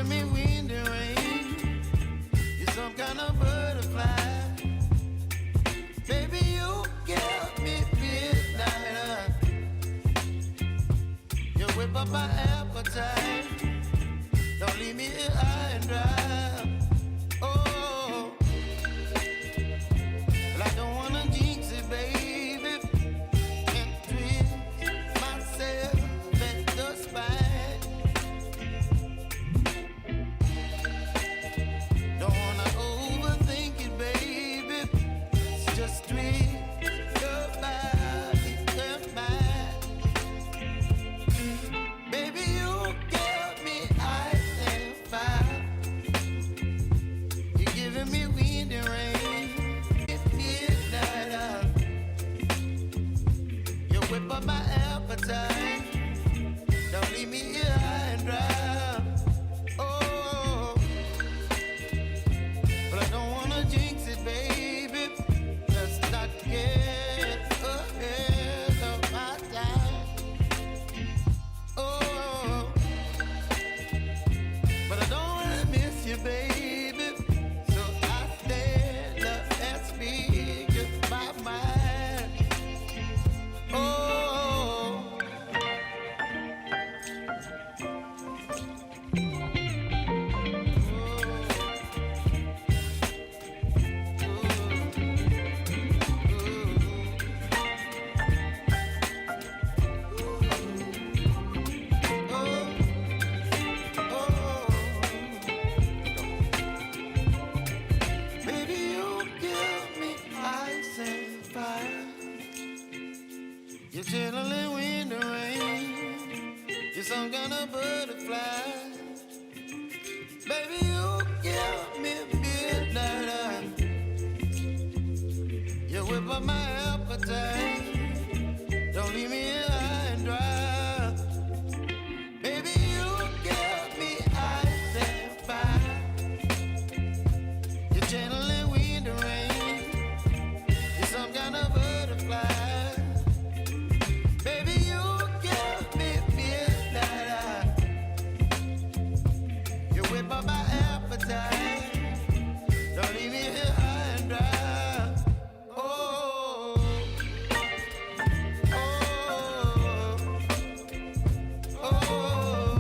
giving me wind and rain. You're some kind of butterfly. Baby, you give me midnight. You whip up my appetite. Don't leave me here high and dry. Oh, well, I don't wanna jinx it, baby. Can't twist myself at the spine. Don't wanna overthink it, baby. It's just twist your body and mine. Baby, you give me ice and fire. You're giving me wind and rain. It's midnight. You whip up my appetite. Don't leave me here high and dry. Oh, but I don't wanna jinx it, baby. Let's not get ahead of my time. Oh, but I don't wanna miss you, baby. So I stand up and speak just my mind. Oh. Baby, you give me ice and fire. You're chilling wind and rain. You're some kind of butterfly. Baby, you give me midnight. You whip up my appetite. Don't leave me here high and dry. Baby, you give me ice and fire. You're channeling wind and rain. You're some kind of butterfly. Baby, you give me midnight. You whip up my appetite. Don't leave me here high and dry. Oh, oh, oh, oh,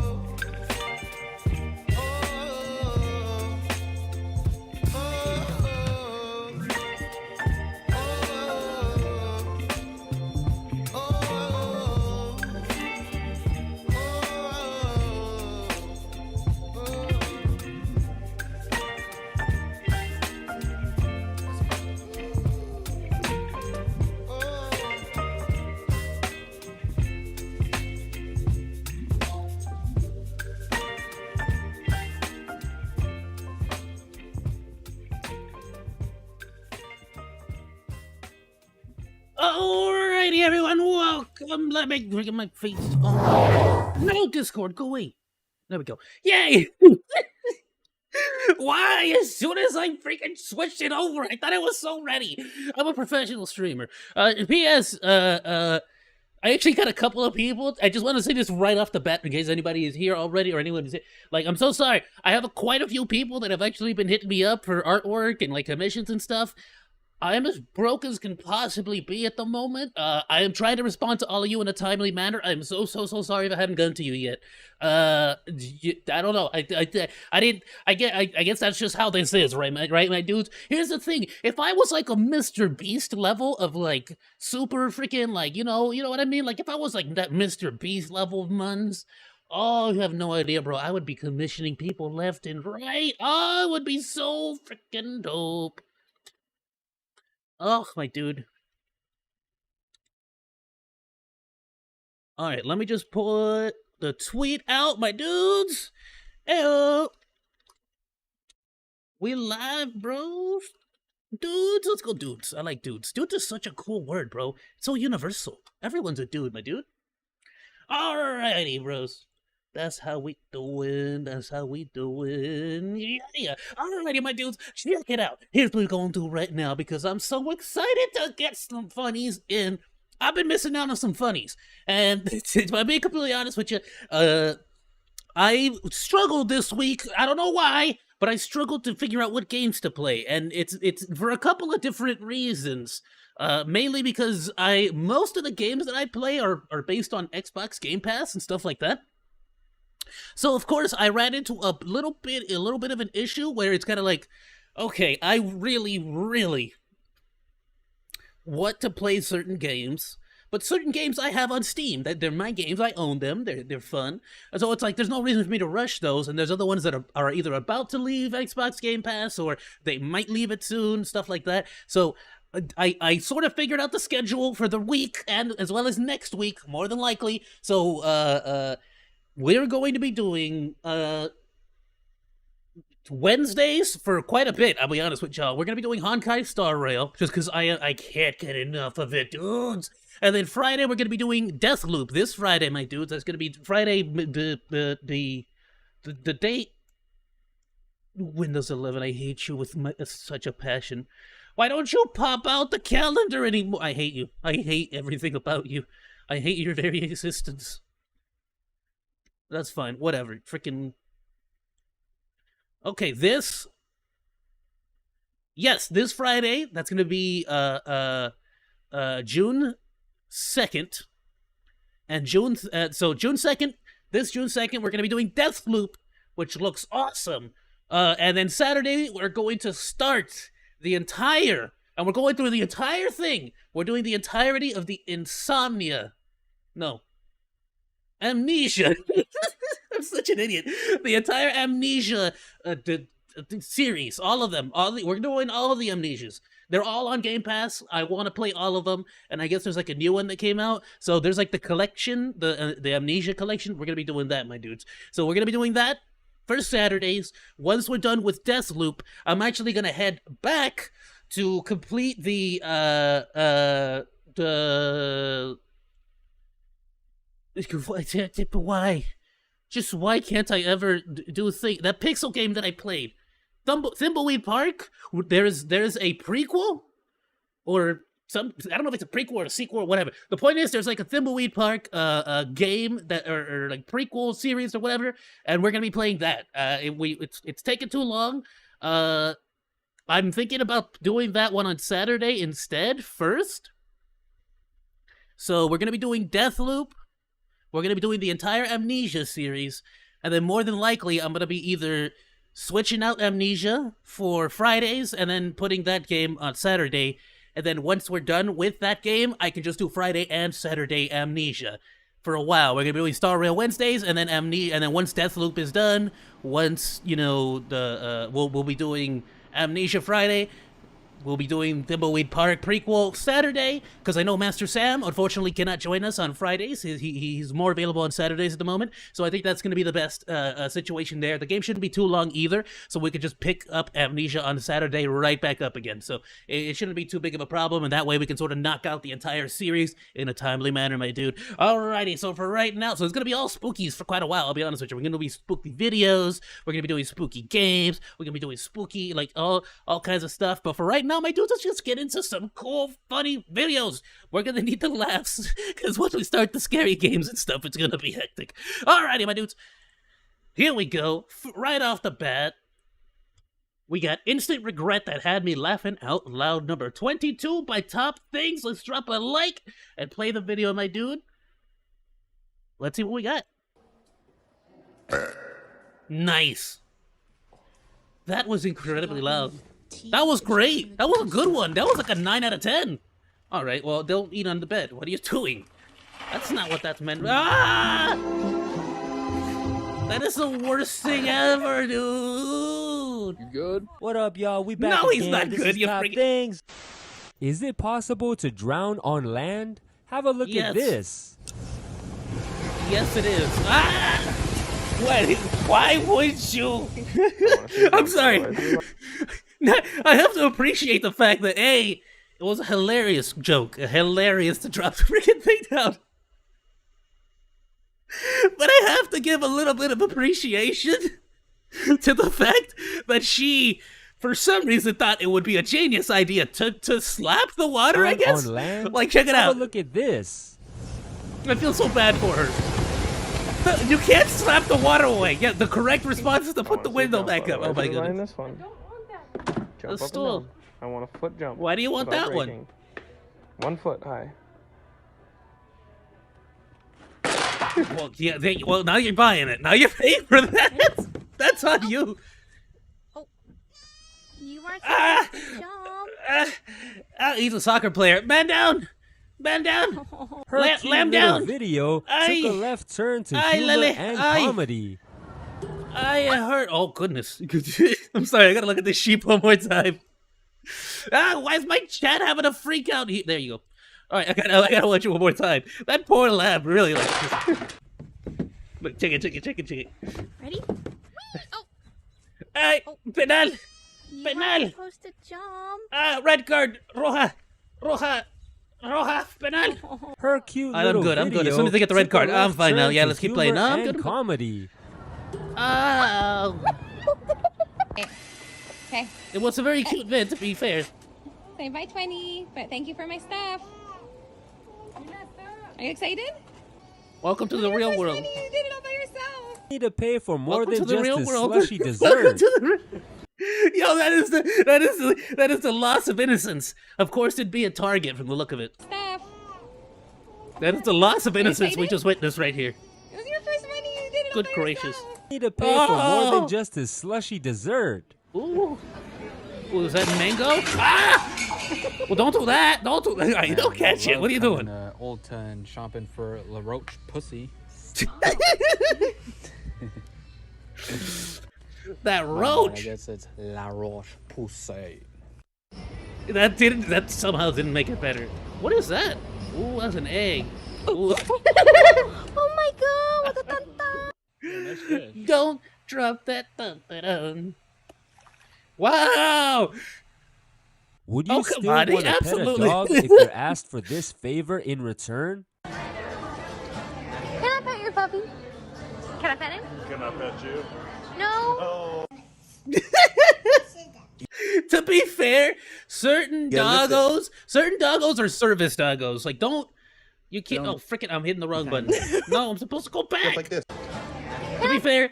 Alrighty, everyone, welcome. Let me get my face on. No, Discord, go away. There we go. Yay! Why? As soon as I freaking switched it over, I thought I was so ready. I'm a professional streamer. P.S. I actually got a couple of people. I just want to say this right off the bat in case anybody is here already or anyone is here. Like, I'm so sorry. I have quite a few people that have actually been hitting me up for artwork and like commissions and stuff. I am as broke as can possibly be at the moment. I am trying to respond to all of you in a timely manner. I'm so sorry if I haven't gotten to you yet. I don't know. I guess that's just how this is, right, my dudes? Here's the thing. If I was like a Mr. Beast level of like super freaking like, you know what I mean? Like if I was like that Mr. Beast level of muns, oh, you have no idea, bro. I would be commissioning people left and right. Oh, it would be so freaking dope. Oh, my dude. Alright, let me just put the tweet out, my dudes. Heyo. We live, bros. Dudes, let's go dudes. I like dudes. Dudes is such a cool word, bro. It's so universal. Everyone's a dude, my dude. Alrighty, bros. That's how we doing. That's how we doing. Yeah. Alrighty, my dudes. Check it out. Here's what we're going to do right now because I'm so excited to get some funnies in. I've been missing out on some funnies. And to be completely honest with you, I struggled this week. I don't know why, but I struggled to figure out what games to play, and it's for a couple of different reasons. Mainly because most of the games that I play are based on Xbox Game Pass and stuff like that. So of course I ran into a little bit of an issue where it's kind of like, okay, I really want to play certain games, but certain games I have on Steam. They're my games. I own them. They're fun. And so it's like there's no reason for me to rush those. And there's other ones that are either about to leave Xbox Game Pass or they might leave it soon, stuff like that. So I sort of figured out the schedule for the week and as well as next week, more than likely. So we're going to be doing Wednesdays for quite a bit, I'll be honest with y'all. We're going to be doing Honkai Star Rail, just because I can't get enough of it, dudes. And then Friday, we're going to be doing Deathloop. This Friday, my dudes. That's going to be Friday, the date... Windows 11, I hate you with such a passion. Why don't you pop out the calendar anymore? I hate you. I hate everything about you. I hate your very existence. That's fine. Whatever. Freaking... Okay, this Friday, that's going to be June 2nd. And June 2nd, this June 2nd, we're going to be doing Deathloop, which looks awesome. And then Saturday, we're going to start and we're going through the entire thing. We're doing the entirety of the Amnesia. I'm such an idiot. The entire Amnesia the series, all of them. We're doing all of the Amnesias. They're all on Game Pass. I want to play all of them, and I guess there's like a new one that came out. So there's like the collection, the Amnesia collection. We're gonna be doing that, my dudes. So we're gonna be doing that for Saturdays. Once we're done with Deathloop, I'm actually gonna head back to complete the why? Just why can't I ever do a thing? That pixel game that I played, Thimbleweed Park. There's a prequel, or some. I don't know if it's a prequel or a sequel or whatever. The point is, there's like a Thimbleweed Park a game that or like prequel series or whatever, and we're gonna be playing that. It's taken too long. I'm thinking about doing that one on Saturday instead first. So we're gonna be doing Deathloop. We're going to be doing the entire Amnesia series, and then more than likely, I'm going to be either switching out Amnesia for Fridays and then putting that game on Saturday, and then once we're done with that game, I can just do Friday and Saturday Amnesia for a while. We're going to be doing Star Rail Wednesdays, and then Amnesia, and then once Deathloop is done, once, you know, we'll be doing Amnesia Friday. We'll be doing Thimbleweed Park prequel Saturday, because I know Master Sam, unfortunately, cannot join us on Fridays. He's more available on Saturdays at the moment, so I think that's going to be the best situation there. The game shouldn't be too long either, so we could just pick up Amnesia on Saturday right back up again. So it shouldn't be too big of a problem, and that way we can sort of knock out the entire series in a timely manner, my dude. Alrighty, so for right now, so it's going to be all spookies for quite a while, I'll be honest with you. We're going to be spooky videos, we're going to be doing spooky games, we're going to be doing spooky, like, all kinds of stuff, but for right now, my dudes, let's just get into some cool, funny videos. We're gonna need the laughs, because once we start the scary games and stuff, it's gonna be hectic. Alrighty, my dudes. Here we go. Right off the bat, we got Instant Regret That Had Me Laughing Out Loud number 22 by Top Things. Let's drop a like and play the video, my dude. Let's see what we got. Nice. That was incredibly loud. That was great. That was a good one. That was like a 9 out of 10. All right, well, don't eat on the bed. What are you doing? That's not what that's meant. Ah! That is the worst thing ever, dude. You good? What up, y'all? We back No, again. he's not This good, is you Top freaking... Things. Is it possible to drown on land? Have a look at this. Yes, it is. Ah! Why would you? I'm sorry. I have to appreciate the fact that, A, it was a hilarious joke. Hilarious to drop the freaking thing down. But I have to give a little bit of appreciation to the fact that she, for some reason, thought it would be a genius idea to slap the water, I guess? On land? Like, check it out. Have a look at this. I feel so bad for her. You can't slap the water away. Yeah, the correct response is to put the window back up. Oh my goodness. This one. Jump A up stool. and down. I want a foot jump. Why do you want without that one? breaking. 1 foot high. Well, yeah. Well, now you're buying it. Now you're paying for that. That's on you. You weren't Ah! supposed to jump. He's a soccer player. Man down. Man down. Her cute Lamb little down. video Aye. took a left turn to Aye, humor Lily. and Aye. comedy. I heard. Oh goodness. I'm sorry. I gotta look at this sheep one more time. Why is my chat having a freak out? There you go. All right, I gotta watch it one more time. That poor lab really like. Look, check it. Ready? Oh, Hey, penal. you Penal. weren't supposed to jump. Red card. Roja, penal. Her cute I'm little good, I'm video good. As soon as I get the red took a card, I'm left fine now. turn Yeah, to let's keep playing. humor No, I'm and good, I'm good. comedy. Okay, It was a very cute vid, to be fair. say bye 20, but thank you for my stuff. Are you excited? Welcome to the You're real first world. money, you did it all by yourself. Need to pay for more Welcome to than the just real a world. slushy Welcome dessert. to the Yo, that is the loss of innocence. Of course, it'd be a target from the look of it. Stuff. That is the loss of innocence we excited? just witnessed right here. It was your first money, you did it Good all by gracious. yourself. Need to pay for more Oh. than just a slushy dessert. Ooh. Ooh, is that mango? Ah! Well, don't do that. Don't do that. All right, don't catch it. What are you doing? Old Town shopping for La Roche pussy. That I roach. guess it's La Roche pussy. That somehow didn't make it better. What is that? Ooh, that's an egg. Ooh. Oh my god, what a tanta. That's good. Don't drop that. Dun. Wow. Would you Oh, come still on, want to pet a absolutely. dog if you're asked for this favor in return? Can I pet your puppy? Can I pet him? Can I pet you? No. To be fair, certain doggos are service doggos. Like, you can't. Oh, frickin', I'm hitting the wrong button. No, I'm supposed to go back. Like this. To be fair,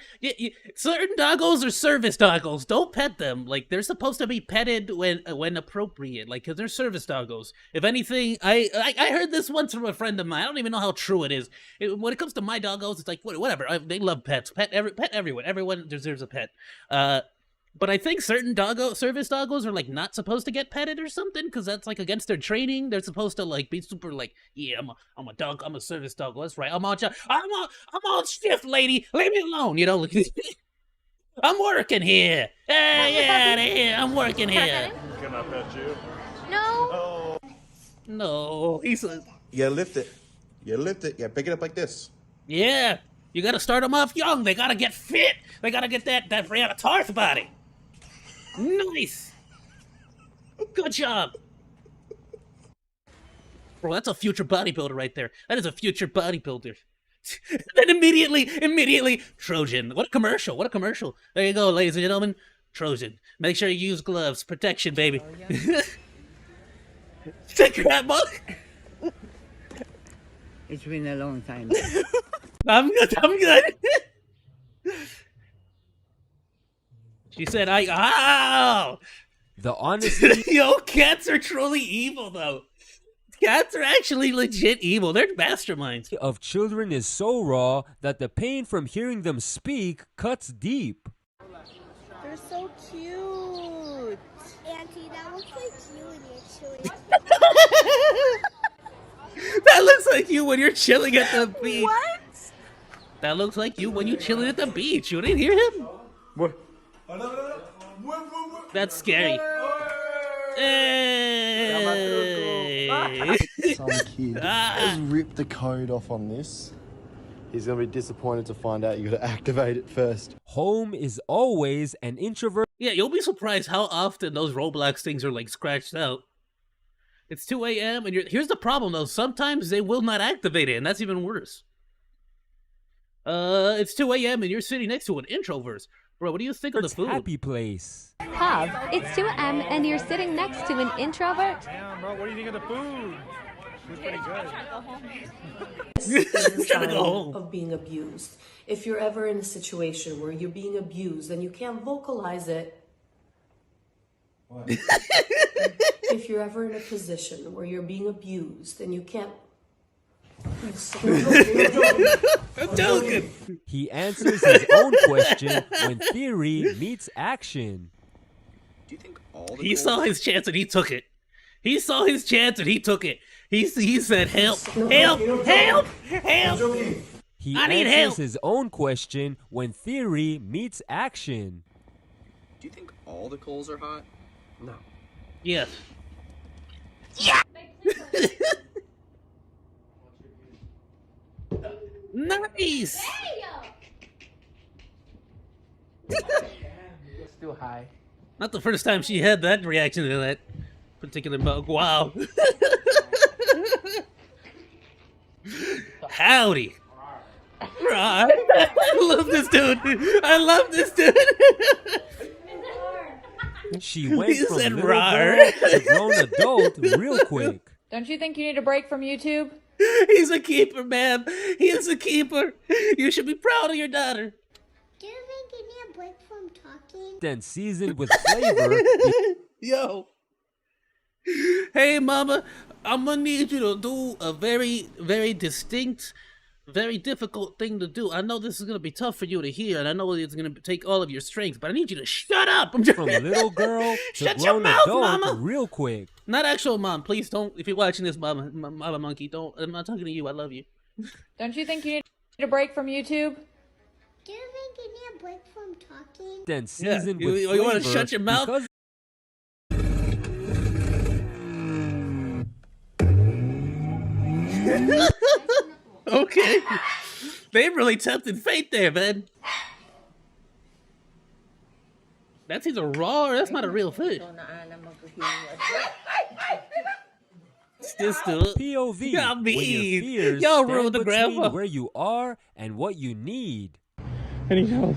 certain doggos are service doggos. Don't pet them. Like, they're supposed to be petted when appropriate. Like, because they're service doggos. If anything, I heard this once from a friend of mine. I don't even know how true it is. When it comes to my doggos, it's like whatever. They love pets. Pet everyone. Everyone deserves a pet. But I think certain service doggos are like not supposed to get petted or something because that's like against their training. They're supposed to like be super like, yeah, I'm a dog, I'm a service dog. That's right. I'm on shift, lady. Leave me alone. You know, like, I'm working here. Hey, yeah, I'm working Can I here. pet him? Can I pet you? No. No, he's a You lift it. You lift it. Yeah, pick it up like this. yeah. You gotta start them off young. They gotta get fit. They gotta get that Brianna Tarth body. Nice. Good job. Bro, that's a future bodybuilder right there. That is a future bodybuilder. Then immediately, Trojan. What a commercial. What a commercial. There you go, ladies and gentlemen. Trojan. Make sure you use gloves. Protection, baby. Take that, bug. It's been a long time. I'm good. She said, ow! The honesty Yo, cats are truly evil, though. Cats are actually legit evil. They're masterminds. of children is so raw that the pain from hearing them speak cuts deep. They're so cute. Auntie, that looks like you when you're chewing. That looks like you when you're chilling at the beach. What? That looks like you when you're chilling at the beach. You didn't hear him? What? That's scary. Hey. Some kid has ripped the code off on this. He's gonna be disappointed to find out you gotta activate it first. Home is always an introvert. Yeah, you'll be surprised how often those Roblox things are like scratched out. It's 2 a.m. and here's the problem though. Sometimes they will not activate it, and that's even worse. It's 2 a.m. and you're sitting next to an introvert. Bro, what do you think of the food? Happy place. Pub, it's 2 a.m. and you're sitting next to an introvert. Damn, bro, what do you think of the food? Gotta go home. Of being abused. If you're ever in a situation where you're being abused and you can't vocalize it, if you're ever in a position where you're being abused and you can't. I'm joking. He answers his own question when theory meets action. Do you think all the He saw his chance and he took it. He saw his chance and he took it. He said, help, help, help, help. He I need answers help. his own question when theory meets action. Do you think all the coals are hot? No. Yes. Yeah. Nice. Still high. Not the first time she had that reaction to that particular mug. Wow. Howdy. I love this dude. I love this dude. She went He from said little rawr. girl to grown adult real quick. Don't you think you need a break from YouTube? He's a keeper, ma'am. He is a keeper. You should be proud of your daughter. Do you think you need a break from talking? Then seasoned with flavor. Yo. Hey, mama. I'm gonna need you to do a very, very distinct, very difficult thing to do. I know this is gonna be tough for you to hear, and I know it's gonna take all of your strength, but I need you to shut up. I'm just... From little girl to Shut your grown mouth, adult mama. real quick. Not actual mom. Please don't. If you're watching this, mama monkey, don't. I'm not talking to you. I love you. Don't you think you need a break from YouTube? Do you think you need a break from talking? Then seasoned with You flavor. want to shut your mouth? because Okay. They really tempted fate there, man. That's either raw or that's not a real fish. Still. POV. Y'all when mean. your fears Y'all stand ruined the between grandpa. where you are and what you need. I need help.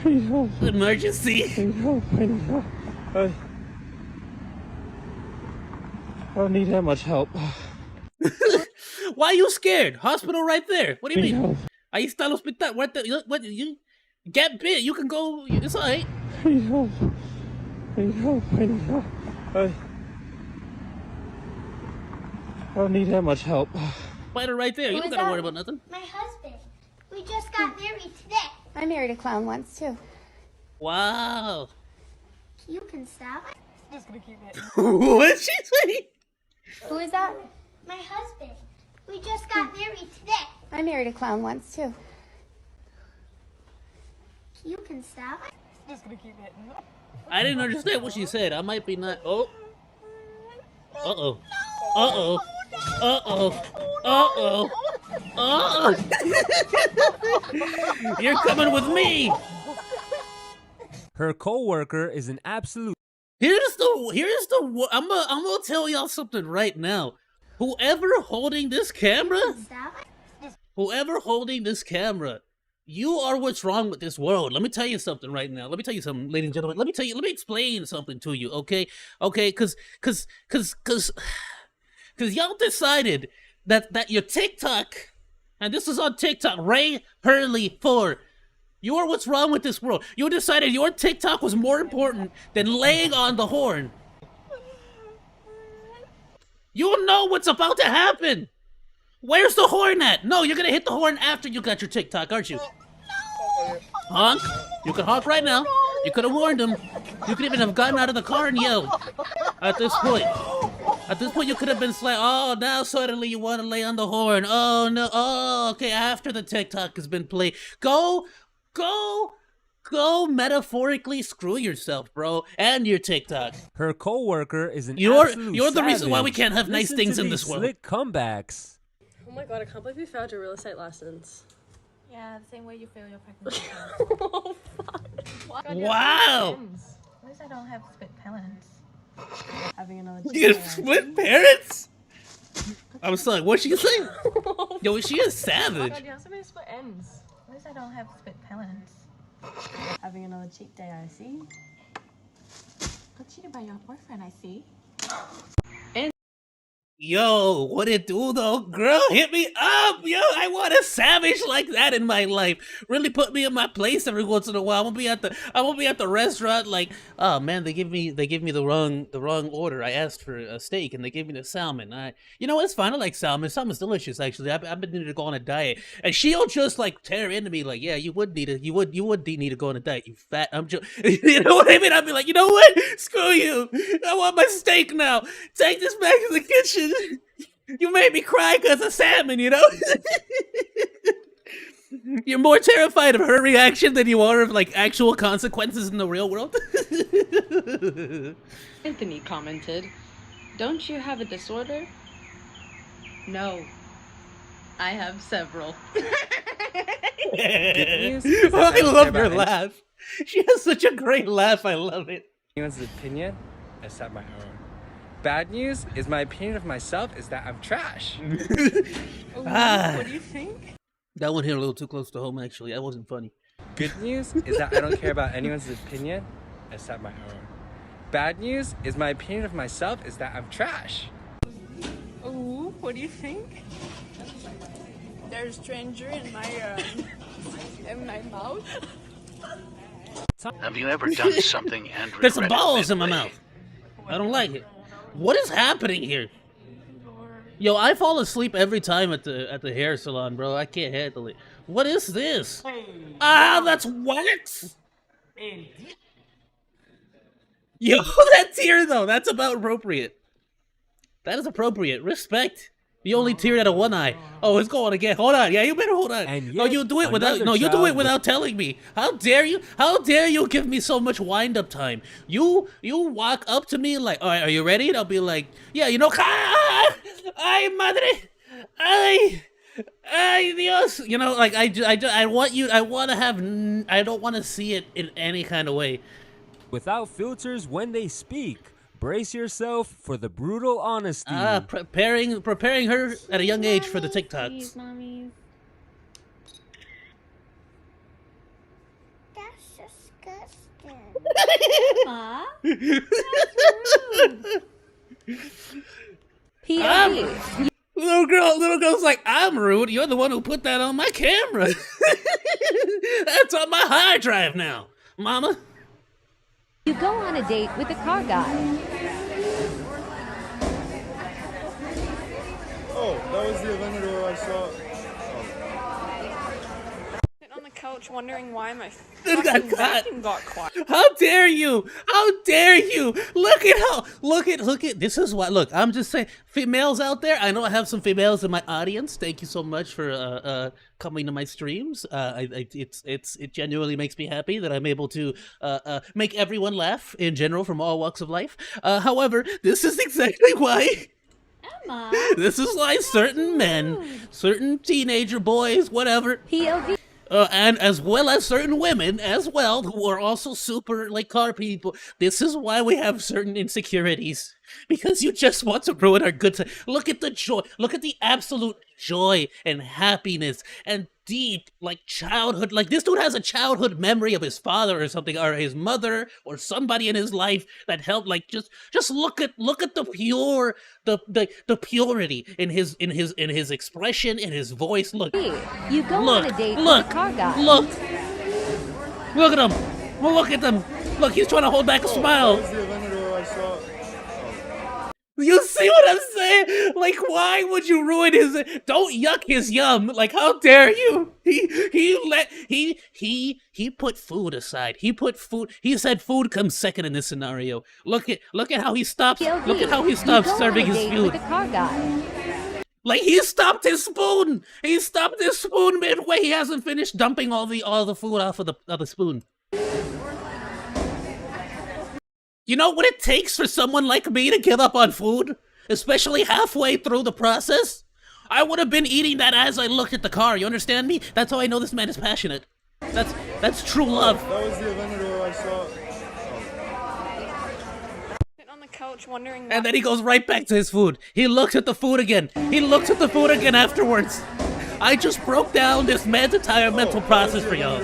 I need help. Emergency. I need help. I need help. I don't need that much help. Why are you scared? Hospital right there. What do you I need mean? help. Ahí está el hospital. What you get bit? You can go. It's alright. I need help. I need help. I need help. I don't need that much help. Spider right there. You don't gotta worry about nothing. My husband. We just got married today. I married a clown once too. Wow. You can stop. Just gonna keep it. What'd she say? Who is that? My husband. We just got married today. I married a clown once too. You can stop. Just gonna keep it. I didn't understand what she said. I might be not. Oh. Uh-oh. Uh-oh. Uh-oh. Uh-oh. Uh-oh. You're coming with me. Her coworker is an absolute. Here's the I'm gonna tell y'all something right now. Whoever holding this camera, you are what's wrong with this world. Let me tell you something right now. Let me tell you something, ladies and gentlemen. Let me explain something to you, okay? Okay, cause y'all decided that your TikTok, and this is on TikTok, Ray Hurley 4. You are what's wrong with this world. You decided your TikTok was more important than laying on the horn. You know what's about to happen. Where's the horn at? No, you're gonna hit the horn after you got your TikTok, aren't you? Honk. You can honk right now. You could have warned him. You could even have gotten out of the car and yelled. At this point, you could have been like, oh, now suddenly you want to lay on the horn. Oh, no. Oh, okay, after the TikTok has been played. Go metaphorically screw yourself, bro, and your TikTok. Her coworker is an You're absolute the reason why we savage. can't have nice Listen things to in these this world. Slick comebacks. Oh my god, I can't believe you failed your real estate license. Yeah, the same way you fail your pregnancy. Oh fuck. Wow. At least I don't have split parents. Having another You get split parents? I'm sorry, what'd she say? Yo, she is savage. God, you have so many split ends. At least I don't have split parents. Having another cheap day, I see. Got cheated by your boyfriend, I see. Yo, what it do though, girl? Hit me up, yo! I want a savage like that in my life. Really put me in my place every once in a while. I won't be at the restaurant like, oh man, they give me the wrong order. I asked for a steak and they gave me the salmon. You know what? It's fine. I like salmon. Salmon's delicious actually. I've been needing to go on a diet, and she'll just like tear into me like, yeah, you would need to go on a diet. You fat. You know what I mean? I'd be like, you know what? Screw you. I want my steak now. Take this back to the kitchen. You made me cry because of salmon, you know? You're more terrified of her reaction than you are of, like, actual consequences in the real world? Anthony commented, "Don't you have a disorder?" "No. I have several." I love her laugh. She has such a great laugh. I love it. Anyone's opinion except my own. Bad news is my opinion of myself is that I'm trash. What do you think? That one hit a little too close to home, actually. That wasn't funny. Good news is that I don't care about anyone's opinion except my own. Bad news is my opinion of myself is that I'm trash. Oh, what do you think? There's ginger in my mouth. Have you ever done something and There's some regretted balls in my midway? mouth. I don't like it. What is happening here? Yo, I fall asleep every time at the hair salon, bro. I can't handle it. What is this? Ah, that's wax. Yo, that tear though, that's about appropriate. That is appropriate. Respect. You only teared out of one eye. Oh, it's going again. Hold on. Yeah, you better hold on. And No, you do it without. No, you do it without telling me. How dare you? How dare you give me so much wind-up time? You walk up to me like, all right, are you ready? And I'll be like, yeah, you know, ay madre, ay Dios. You know, like I want you. I want to have. I don't want to see it in any kind of way. Without filters when they speak. Brace yourself for the brutal honesty. Preparing her at a young age for the TikToks. Mommy. That's disgusting. Aw. POV. Little girl's like, I'm rude. You're the one who put that on my camera. That's on my hard drive now, Mama. You go on a date with a car guy. Oh, that was the event where I saw. On the couch wondering why my Got vacuum got quiet. How dare you? How dare you? Look at this is why. Look, I'm just saying, females out there, I know I have some females in my audience. Thank you so much for coming to my streams. It genuinely makes me happy that I'm able to make everyone laugh in general from all walks of life. However, this is exactly why. Emma. This is why certain men, certain teenager boys, whatever. POV. And as well as certain women as well, who are also super, like, car people. This is why we have certain insecurities. Because you just want to ruin our good time. Look at the joy. Look at the absolute joy and happiness and deep, like, childhood. Like, this dude has a childhood memory of his father or something, or his mother, or somebody in his life that helped. Like, just look at the pure, the purity in his expression, in his voice. Look, You go on a date with a car guy. look at him. Well, look at them. Look, he's trying to hold back a smile. That was the event where I saw. You see what I'm saying? Like, why would you ruin his? Don't yuck his yum. Like, how dare you? He put food aside. He said food comes second in this scenario. Look at how he stops. POV. Look at how he stops You go serving on a his date food. with a car guy. Like, he stopped his spoon. He stopped his spoon midway. He hasn't finished dumping all the food off of the spoon. You know what it takes for someone like me to give up on food? Especially halfway through the process? I would have been eating that as I looked at the car, you understand me? That's how I know this man is passionate. That's true love. That was the event where I saw. On the couch wondering And then he goes right back to his food. He looks at the food again. He looks at the food again afterwards. I just broke down this man's entire mental process for y'all.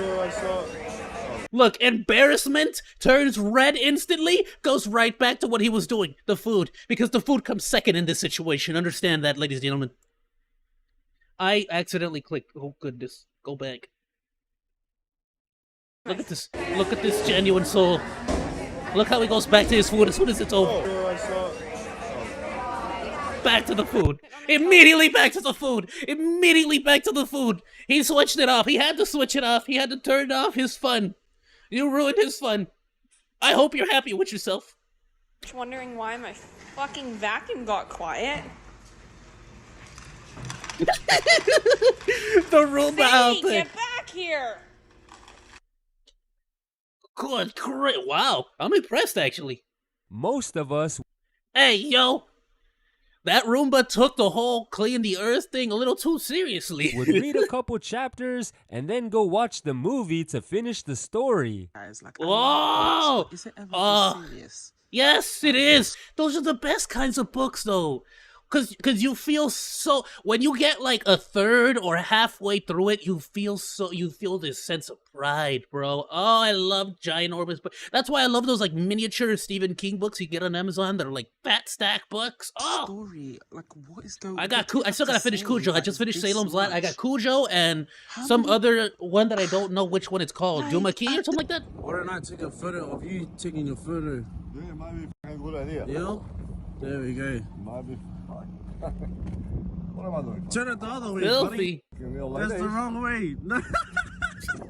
Look, embarrassment turns red instantly, goes right back to what he was doing, the food. Because the food comes second in this situation. Understand that, ladies and gentlemen. I accidentally clicked. Oh, goodness. Go back. Look at this. Look at this genuine soul. Look how he goes back to his food as soon as it's over. Back to the food. Immediately back to the food. Immediately back to the food. He switched it off. He had to switch it off. He had to turn off his fun. You ruined his fun. I hope you're happy with yourself. Just wondering why my fucking vacuum got quiet. The Roomba out there. Get back here! Good, great. Wow. I'm impressed, actually. Most of us... Hey, yo. That Roomba took the whole clean the earth thing a little too seriously. would read a couple chapters and then go watch the movie to finish the story. Guys, like, Whoa! is it ever serious? Yes, it is. Those are the best kinds of books, though. Cause you feel so, when you get like a third or halfway through it, you feel this sense of pride, bro. Oh, I love ginormous books. That's why I love those like miniature Stephen King books you get on Amazon that are like fat stack books. Oh, Story, like what is going? I still gotta finish Cujo. I just finished Salem's Lot. I got Cujo and some other one that I don't know which one it's called. Duma Key or something like that. Why don't I take a photo of you taking a photo? Yeah, it might be a good idea. Yeah? There we go. Might be. What am I doing? Turn it the other way, Filthy. buddy. That's the wrong way.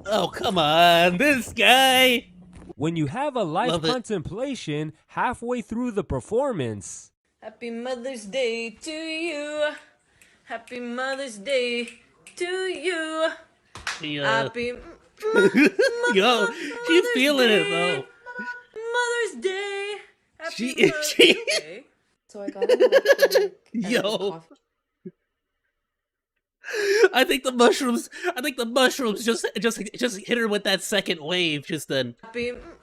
Oh, come on, this guy. When you have a life contemplation halfway through the performance. Happy Mother's Day to you. Happy Mother's Day to you. Happy Yo, she's feeling it though. Mother's Day. Happy She Mother's Day. So I got a Yo. I think the mushrooms just hit her with that second wave just then.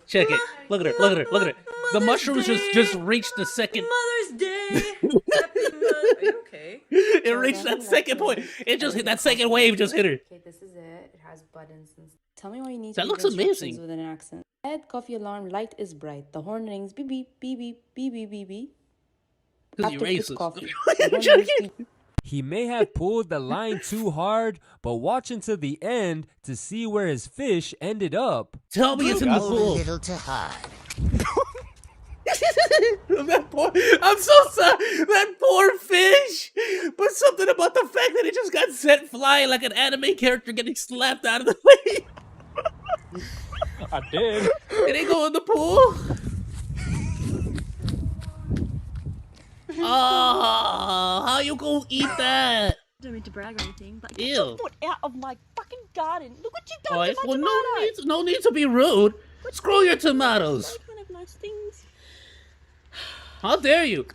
Check it. Look at her. Look at her. Look at her. The mushrooms just reached the second. Mother's Day. Happy Are you okay? It reached that second point. It just hit that second wave. Just hit her. Okay, this is it. It has buttons. Tell me why you need That to looks give instructions amazing. with an accent. Head, coffee alarm, light is bright. The horn rings, beep beep beep beep beep beep beep beep. Because you're After it's racist. coffee. The horn rings, beep. He may have pulled the line too hard, but watch until the end to see where his fish ended up. Tell me it's in the pool. A little too hard. That poor, I'm so sorry. That poor fish. But something about the fact that it just got set flying like an anime character getting slapped out of the way. I did. It ain't go in the pool. Oh, how you gonna eat that? Don't mean to brag or anything, but Ew. get your foot out of my fucking garden. Look what you've done Oh, to my well, tomatoes. no need to be rude. Screw your tomatoes. I can't have nice things. How dare you?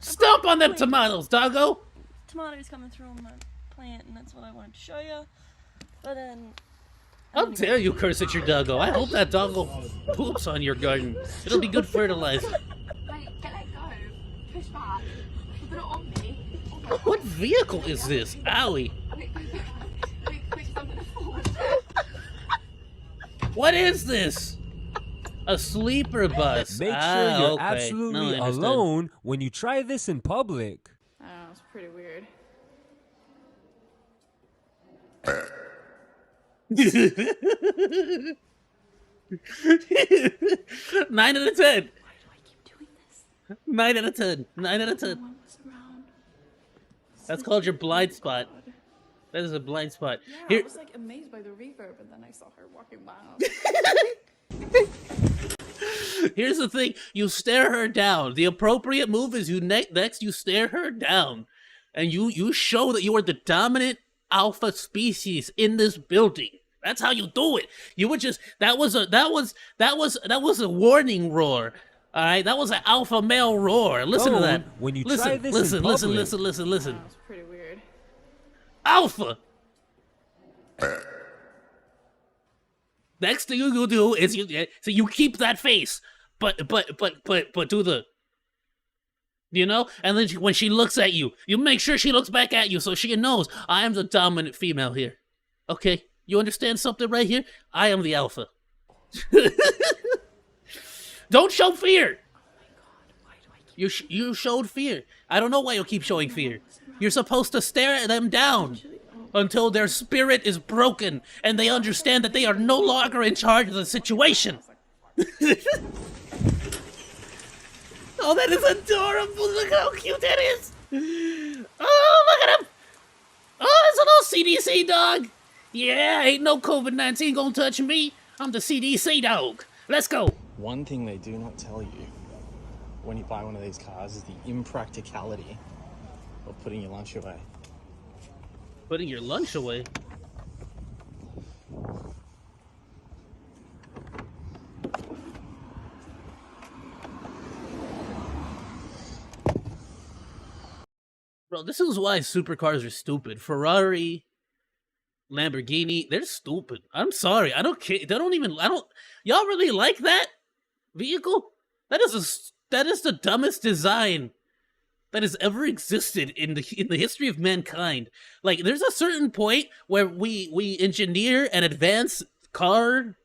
Stomp on them tomatoes, doggo. Tomatoes coming through on my plant, and that's what I wanted to show you. But then... How dare you curse at your doggo? I hope that doggo poops on your garden. It'll be good fertilizer. Like, let go. Push back. Put it on me. What vehicle is this? Owie. What is this? A sleeper bus. Make sure you're okay. absolutely No, I understand. alone when you try this in public. I don't know, it's pretty weird. 9 out of 10. Why do I keep doing this? 9 out of 10. 9 out of 10. That's called your blind spot. That is a blind spot. Yeah, Here, I was like amazed by the reverb, and then I saw her walking by. here's the thing. You stare her down. The appropriate move is next you stare her down. And you show that you are the dominant alpha species in this building. That's how you do it. You would just that was a warning roar. All right, that was an alpha male roar. Listen to that. When you listen, try this listen, in listen, public. listen. It's pretty weird. Alpha. Next thing you do is you keep that face, but do the, you know, and then when she looks at you, you make sure she looks back at you so she knows I am the dominant female here. Okay, you understand something right here? I am the alpha. Don't show fear. You showed fear. I don't know why you keep showing fear. You're supposed to stare them down until their spirit is broken and they understand that they are no longer in charge of the situation. Oh, that is adorable. Look how cute that is. Oh, look at him. Oh, it's a little CDC dog. Yeah, ain't no COVID-19 gonna touch me. I'm the CDC dog. Let's go. One thing they do not tell you when you buy one of these cars is the impracticality of putting your lunch away. Putting your lunch away? Bro, this is why supercars are stupid. Ferrari, Lamborghini, they're stupid. I'm sorry. I don't care. Y'all really like that vehicle? That is the dumbest design that has ever existed in the history of mankind. Like, there's a certain point where we engineer and advance car,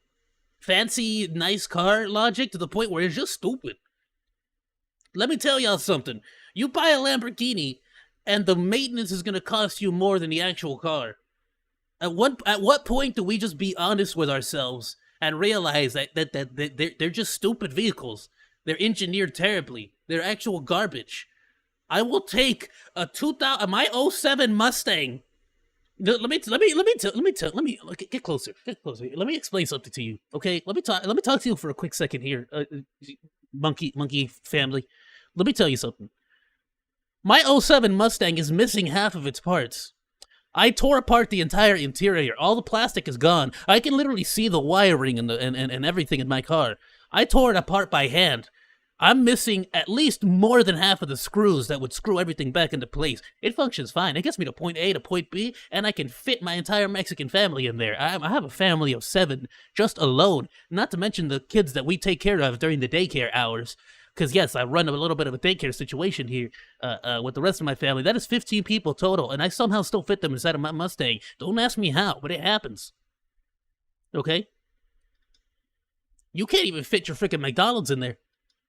fancy, nice car logic to the point where it's just stupid. Let me tell y'all something. You buy a Lamborghini, and the maintenance is gonna cost you more than the actual car. At what point do we just be honest with ourselves and realize that they're just stupid vehicles? They're engineered terribly. They're actual garbage. I will take a my 07 Mustang. Let me get closer. Get closer. Let me explain something to you. Okay? Let me talk to you for a quick second here. Monkey family. Let me tell you something. My 07 Mustang is missing half of its parts. I tore apart the entire interior. All the plastic is gone. I can literally see the wiring and everything in my car. I tore it apart by hand. I'm missing at least more than half of the screws that would screw everything back into place. It functions fine. It gets me to point A to point B, and I can fit my entire Mexican family in there. I have a family of 7 just alone, not to mention the kids that we take care of during the daycare hours. Because, yes, I run a little bit of a daycare situation here with the rest of my family. That is 15 people total, and I somehow still fit them inside of my Mustang. Don't ask me how, but it happens. Okay? You can't even fit your freaking McDonald's in there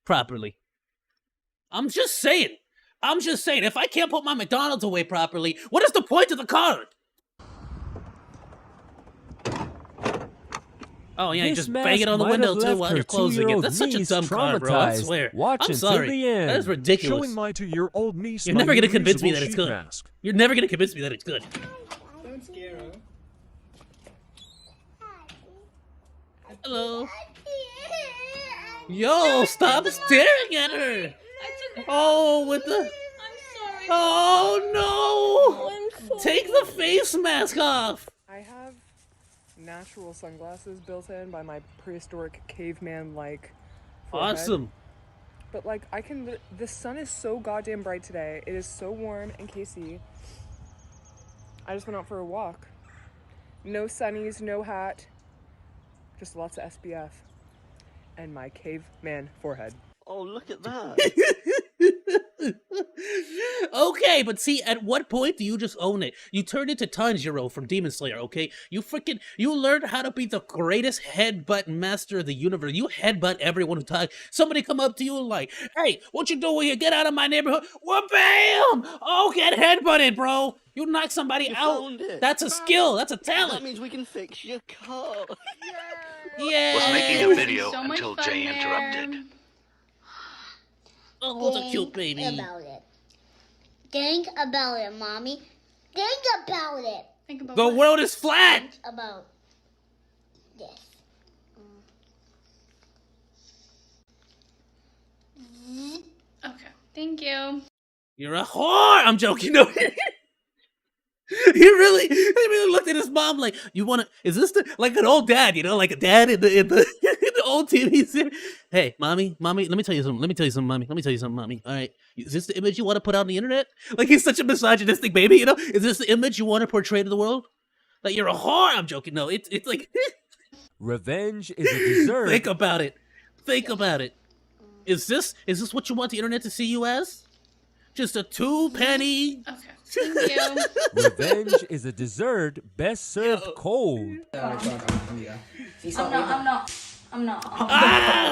properly. I'm just saying. If I can't put my McDonald's away properly, what is the point of the car? Oh yeah, you just bang it on the window too while you're closing it. That's such a dumb car, bro. I swear. I'm sorry. That is ridiculous. Showing my 2-year-old niece You're never gonna convince me that it's good. You're never gonna convince me that it's good. Don't scare her. Hello. Yo, stop staring at her. Oh, with the. I'm sorry. Oh no! Take the face mask off. I have natural sunglasses built in by my prehistoric caveman-like forehead. Awesome. But like the sun is so goddamn bright today. It is so warm and Casey. I just went out for a walk. No sunnies, no hat. Just lots of SPF. And my caveman forehead. Oh, look at that. Okay, but see, at what point do you just own it? You turn into Tanjiro from Demon Slayer, okay? You learned how to be the greatest headbutt master of the universe. You headbutt everyone who talks. Somebody come up to you and like, hey, what you doing here? Get out of my neighborhood. Well, bam! Oh, get headbutted, bro. You knock somebody out. That's a skill. That's a talent. That means we can fix your car. Yeah. Was making a video until Jay interrupted. Oh, what's a cute baby? Think about it. Think about it, Mommy. Think about it. Think about the world is flat. Think about this. Okay. Thank you. You're a whore. I'm joking. No. He really looked at his mom like, you want to, is this like an old dad, you know, like a dad in the old TV series. Hey, mommy, let me tell you something, mommy. All right, is this the image you want to put out on the internet? Like, he's such a misogynistic baby, you know? Is this the image you want to portray to the world? Like, you're a whore. I'm joking. No, it's like. Revenge is a dessert. Think about it. Is this what you want the internet to see you as? Just a 2-penny. Okay. Thank you. Revenge is a dessert best served cold. I'm not. I'm not. Ah!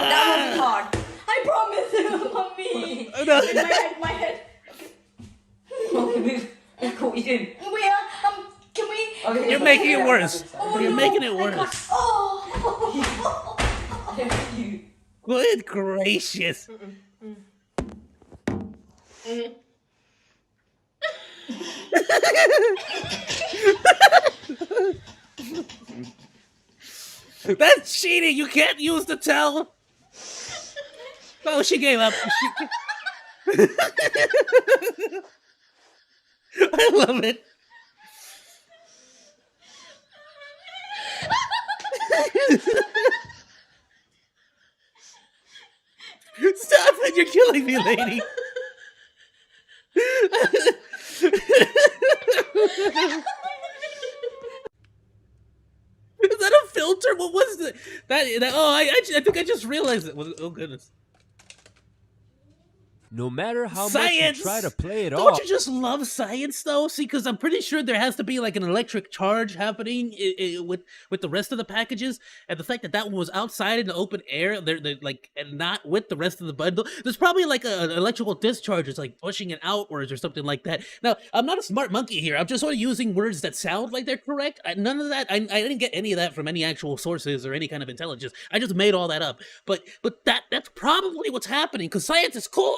That wasn't hard. I promise it was not me. No. In my head. Okay. Look what you do. We are, can we? Okay, you're making it worse. You're making it worse. Oh. Good gracious. That's cheating. You can't use the towel. Oh, she gave up. I love it. Stop it, you're killing me, lady. Is that a filter? What was that? Oh, I think I just realized it. Oh, goodness. No matter how Science! much you try to play it Don't off, you just love science, though? See, because I'm pretty sure there has to be like an electric charge happening with the rest of the packages, and the fact that that one was outside in the open air, they're like, and not with the rest of the bundle. There's probably like an electrical discharge, it's like pushing it outwards or something like that. Now, I'm not a smart monkey here. I'm just sort of using words that sound like they're correct. None of that. I didn't get any of that from any actual sources or any kind of intelligence. I just made all that up. But that's probably what's happening because science is cool.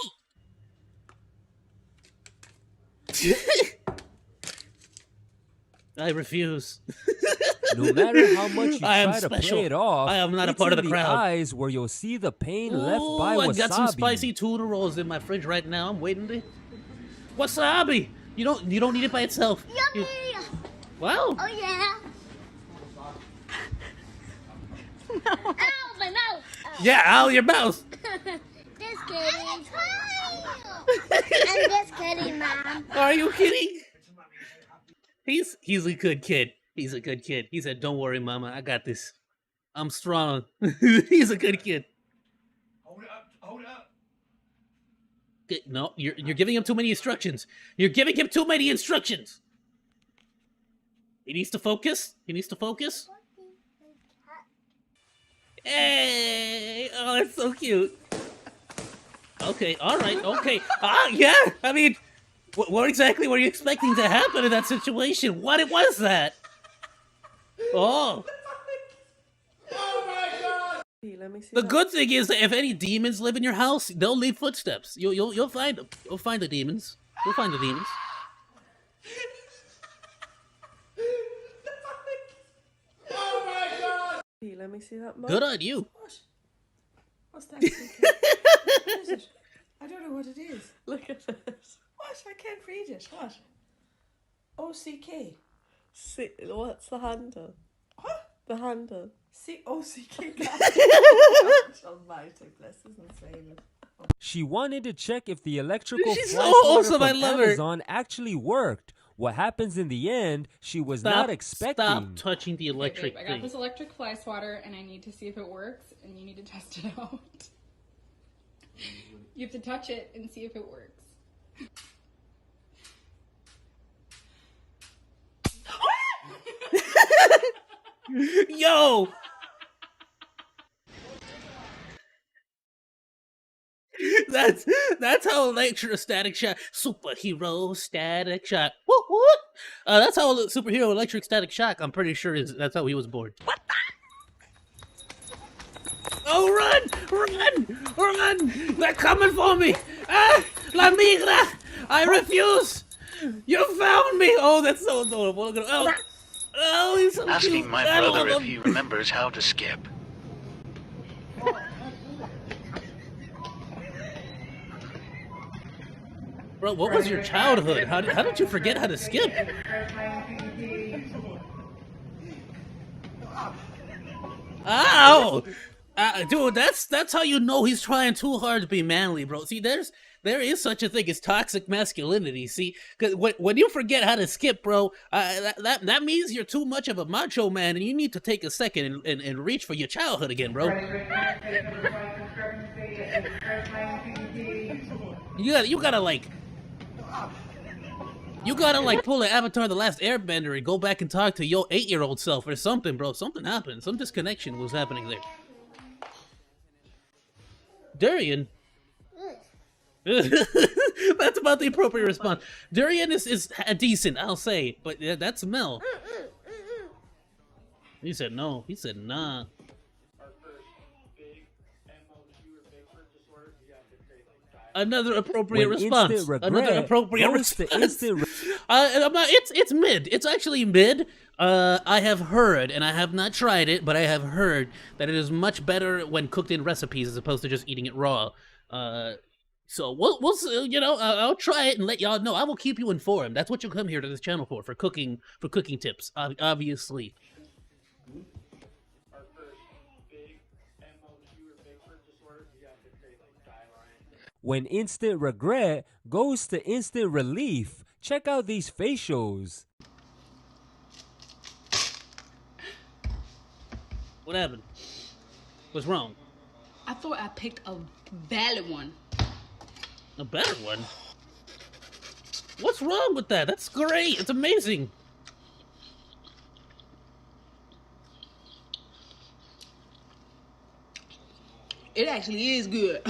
I refuse. no matter how much you I am try to special. play it off, I am not a it's part of in the crowd. eyes where you'll see the pain left Ooh, by wasabi. I got some spicy tuna rolls in my fridge right now. I'm waiting to. Wasabi. You don't need it by itself. Yummy. Wow. Oh yeah. Ow, my mouth. Yeah, ow, your mouth. Just kidding. I'm just kidding, Mom. Are you kidding? He's a good kid. He's a good kid. He said, "Don't worry, Mama. I got this. I'm strong." He's a good kid. Hold up. Hold up. No, you're giving him too many instructions. You're giving him too many instructions. He needs to focus. He needs to focus. Hey! Oh, that's so cute. Okay, all right, okay. Yeah, I mean, what exactly were you expecting to happen in that situation? What was that? Oh. Oh my God! Let me see The good thing is that if any demons live in your house, they'll leave footsteps. You'll find them. You'll find the demons. You'll find the demons. Oh my God! Let me see that. Mom. Good on you. What's that? What is it? I don't know what it is. Look at this. What? I can't read it. What? OCK. What's the handle? What? The handle. OCK. Almighty, bless his name. She wanted to check if the electrical She's flash so water awesome, from I love her. Amazon actually worked. What happens in the end, she was not expecting. Stop touching the electric I got thing. this electric fly swatter and I need to see if it works and you need to test it out. You have to touch it and see if it works. Yo! That's how electrostatic shock, superhero static shock. What? That's how superhero electric static shock. I'm pretty sure that's how he was born. What? Oh, run! They're coming for me! Ah, la migra! I refuse! You found me! Oh, that's so adorable. Oh, he's so Asking cute. my I brother love if him. he remembers how to skip. Bro, what was your childhood? How did you forget how to skip? Ow! Dude, that's how you know he's trying too hard to be manly, bro. See, there is such a thing as toxic masculinity. See, because when you forget how to skip, bro, that means you're too much of a macho man, and you need to take a second and reach for your childhood again, bro. You gotta like pull an Avatar: The Last Airbender and go back and talk to your 8-year-old self or something, bro. Something happened. Some disconnection was happening there. Durian. That's about the appropriate response. Durian is decent, I'll say, but that's Mel. He said no. He said nah. Another appropriate response. Another appropriate response. It's mid. It's actually mid. I have heard, and I have not tried it, but I have heard that it is much better when cooked in recipes as opposed to just eating it raw. So we'll you know, I'll try it and let y'all know. I will keep you informed. That's what you come here to this channel for cooking tips, obviously. When instant regret goes to instant relief, check out these facials. What happened? What's wrong? I thought I picked a valid one. A better one? What's wrong with that? That's great. It's amazing. It actually is good.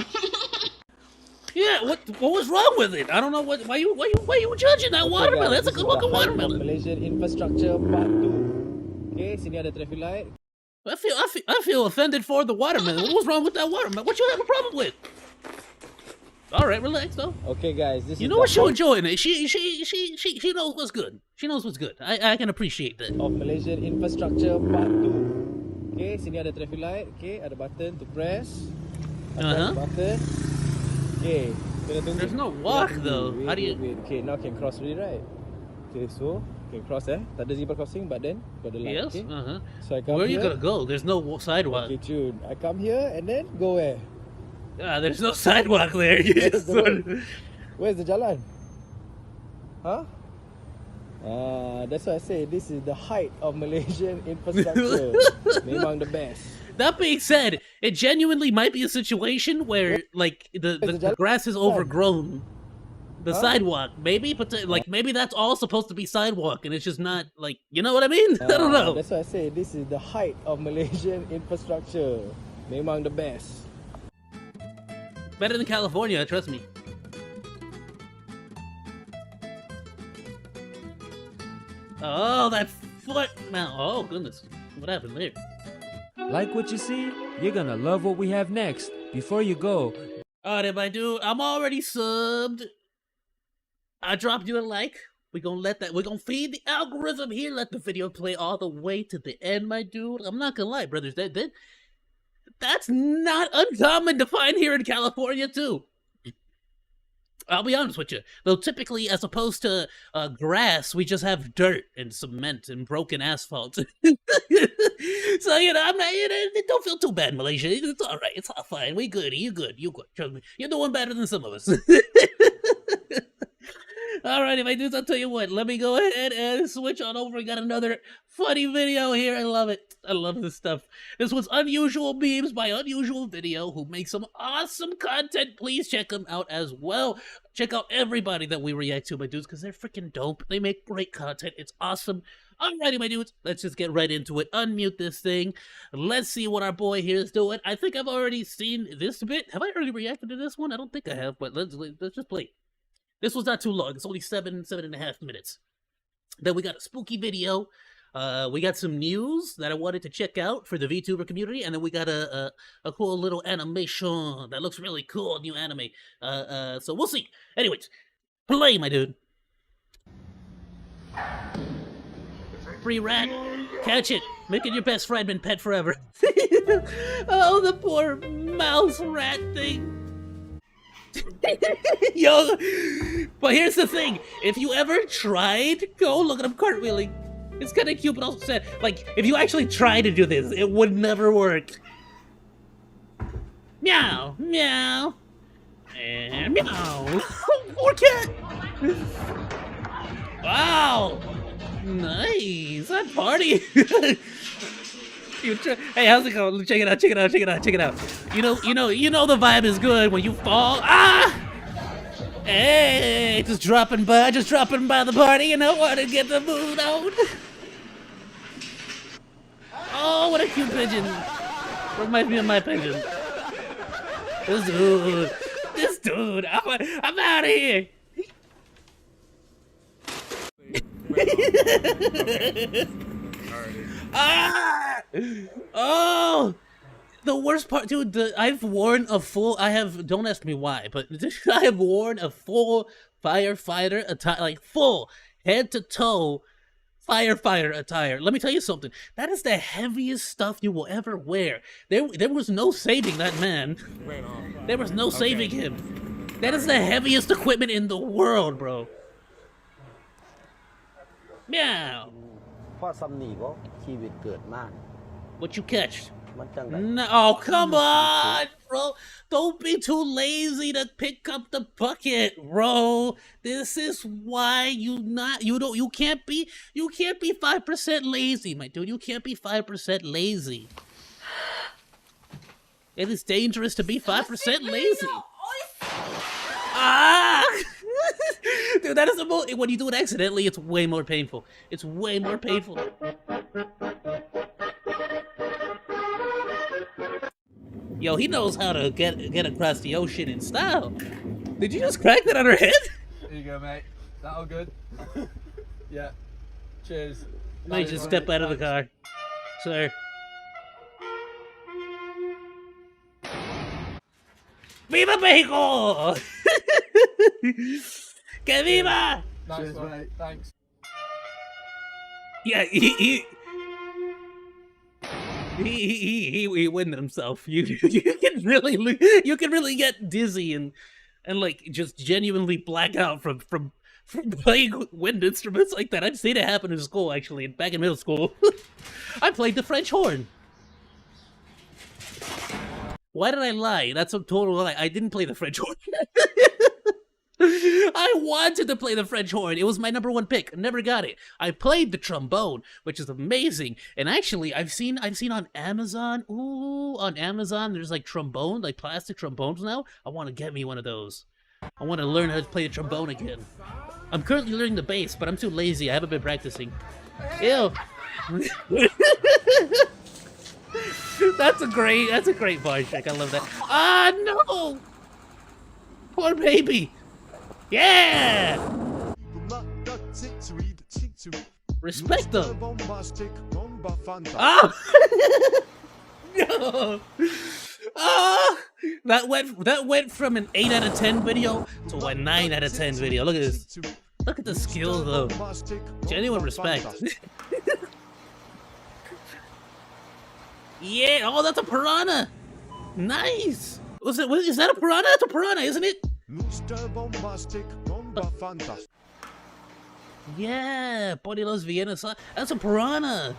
Yeah, what was wrong with it? I don't know why you judging that watermelon. That's a good looking watermelon. Malaysian infrastructure part 2. Okay, sini ada traffic light. I feel offended for the watermelon. What was wrong with that watermelon? What you have a problem with? All right, relax though. Okay, guys, this you know what? She's enjoying it. She knows what's good. She knows what's good. I can appreciate that. Of Malaysian infrastructure part 2. Okay, sini ada traffic light. Okay, ada button to press. Button. Okay, there's no walk though. Wait, how do you? Wait. Okay, now can cross already, right? Okay, so can cross tak ada zebra crossing, but then got the light. Yes. Okay? So I Where come are you here. gonna go? There's no sidewalk. Okay, tune. I come here and then go where? There's no sidewalk there. You just Where's the jalan? Huh? That's why I say this is the height of Malaysian infrastructure. Memang the best. That being said, it genuinely might be a situation where, like, the grass is overgrown. The sidewalk, maybe, but like maybe that's all supposed to be sidewalk, and it's just not like, you know what I mean? I don't know. That's why I say this is the height of Malaysian infrastructure. Memang the best. Better than California, trust me. Oh, that foot! Now, oh goodness, what happened there? Like what you see? You're gonna love what we have next. Before you go, alright, my dude, I'm already subbed. I dropped you a like. We're gonna feed the algorithm here. Let the video play all the way to the end, my dude. I'm not gonna lie, brothers. That's not uncommon to find here in California, too. I'll be honest with you. Though typically, as opposed to grass, we just have dirt and cement and broken asphalt. So, you know, don't feel too bad, Malaysia. It's all right. It's all fine. We good. You good. You good. Trust me. You're doing better than some of us. Alrighty, my dudes, I'll tell you what. Let me go ahead and switch on over. I got another funny video here. I love it. I love this stuff. This was Unusual Memes by Unusual Video, who makes some awesome content. Please check them out as well. Check out everybody that we react to, my dudes, because they're freaking dope. They make great content. It's awesome. Alrighty, my dudes, let's just get right into it. Unmute this thing. Let's see what our boy here is doing. I think I've already seen this bit. Have I already reacted to this one? I don't think I have, but let's just play. This was not too long. It's only 7.5 minutes. Then we got a spooky video. We got some news that I wanted to check out for the VTuber community, and then we got a cool little animation that looks really cool, new anime. So we'll see. Anyways, play, my dude. Free rat, catch it. Make it your best friend and pet forever. Oh, the poor mouse rat thing. Yo, but here's the thing. If you ever tried, go look at him cartwheeling. It's kind of cute, but also sad. Like, if you actually try to do this, it would never work. Meow, meow, and meow. Poor cat. Wow, nice. That party. Hey, how's it going? Check it out, check it out, check it out, check it out. You know the vibe is good when you fall. Ah! Hey, just dropping by the party, and I want to get the mood out. Oh, what a cute pigeon. Reminds me of my pigeon. This dude, I'm out of here. Ah! Oh! The worst part, dude, I've worn a full, don't ask me why, but I have worn a full firefighter attire, like full head to toe firefighter attire. Let me tell you something. That is the heaviest stuff you will ever wear. There was no saving that man. There was no saving him. That is the heaviest equipment in the world, bro. Meow. What you catch? No, oh, come on, bro. Don't be too lazy to pick up the bucket, bro. This is why you can't be 5% lazy, my dude. You can't be 5% lazy. It is dangerous to be 5% lazy. Ah! Dude, that is the most, when you do it accidentally, it's way more painful. It's way more painful. Yo, he knows how to get across the ocean in style. Did you just crack that on her head? There you go, mate. That all good? Yeah. Cheers. Might just step out of the car. Sir. ¡Viva Mexico! ¡Que viva! Cheers, mate. Thanks. Yeah, he winded himself. You can really get dizzy and like just genuinely black out from playing wind instruments like that. I've seen it happen in school, actually, back in middle school. I played the French horn. Why did I lie? That's a total lie. I didn't play the French horn. I wanted to play the French horn. It was my #1 pick. I never got it. I played the trombone, which is amazing. And actually, I've seen on Amazon. Ooh, on Amazon, there's like trombone, like plastic trombones now. I want to get me one of those. I want to learn how to play the trombone again. I'm currently learning the bass, but I'm too lazy. I haven't been practicing. Ew. That's a great voice check. I love that. Ah, no! Poor baby. Yeah! Respect them. Ah! No! Ah! That went from an 8 out of 10 video to a 9 out of 10 video. Look at this. Look at the skill, though. Genuine respect. Yeah! Oh, that's a piranha! Nice! Is that a piranha? That's a piranha, isn't it? Yeah, Body Loves Vienna. That's a piranha.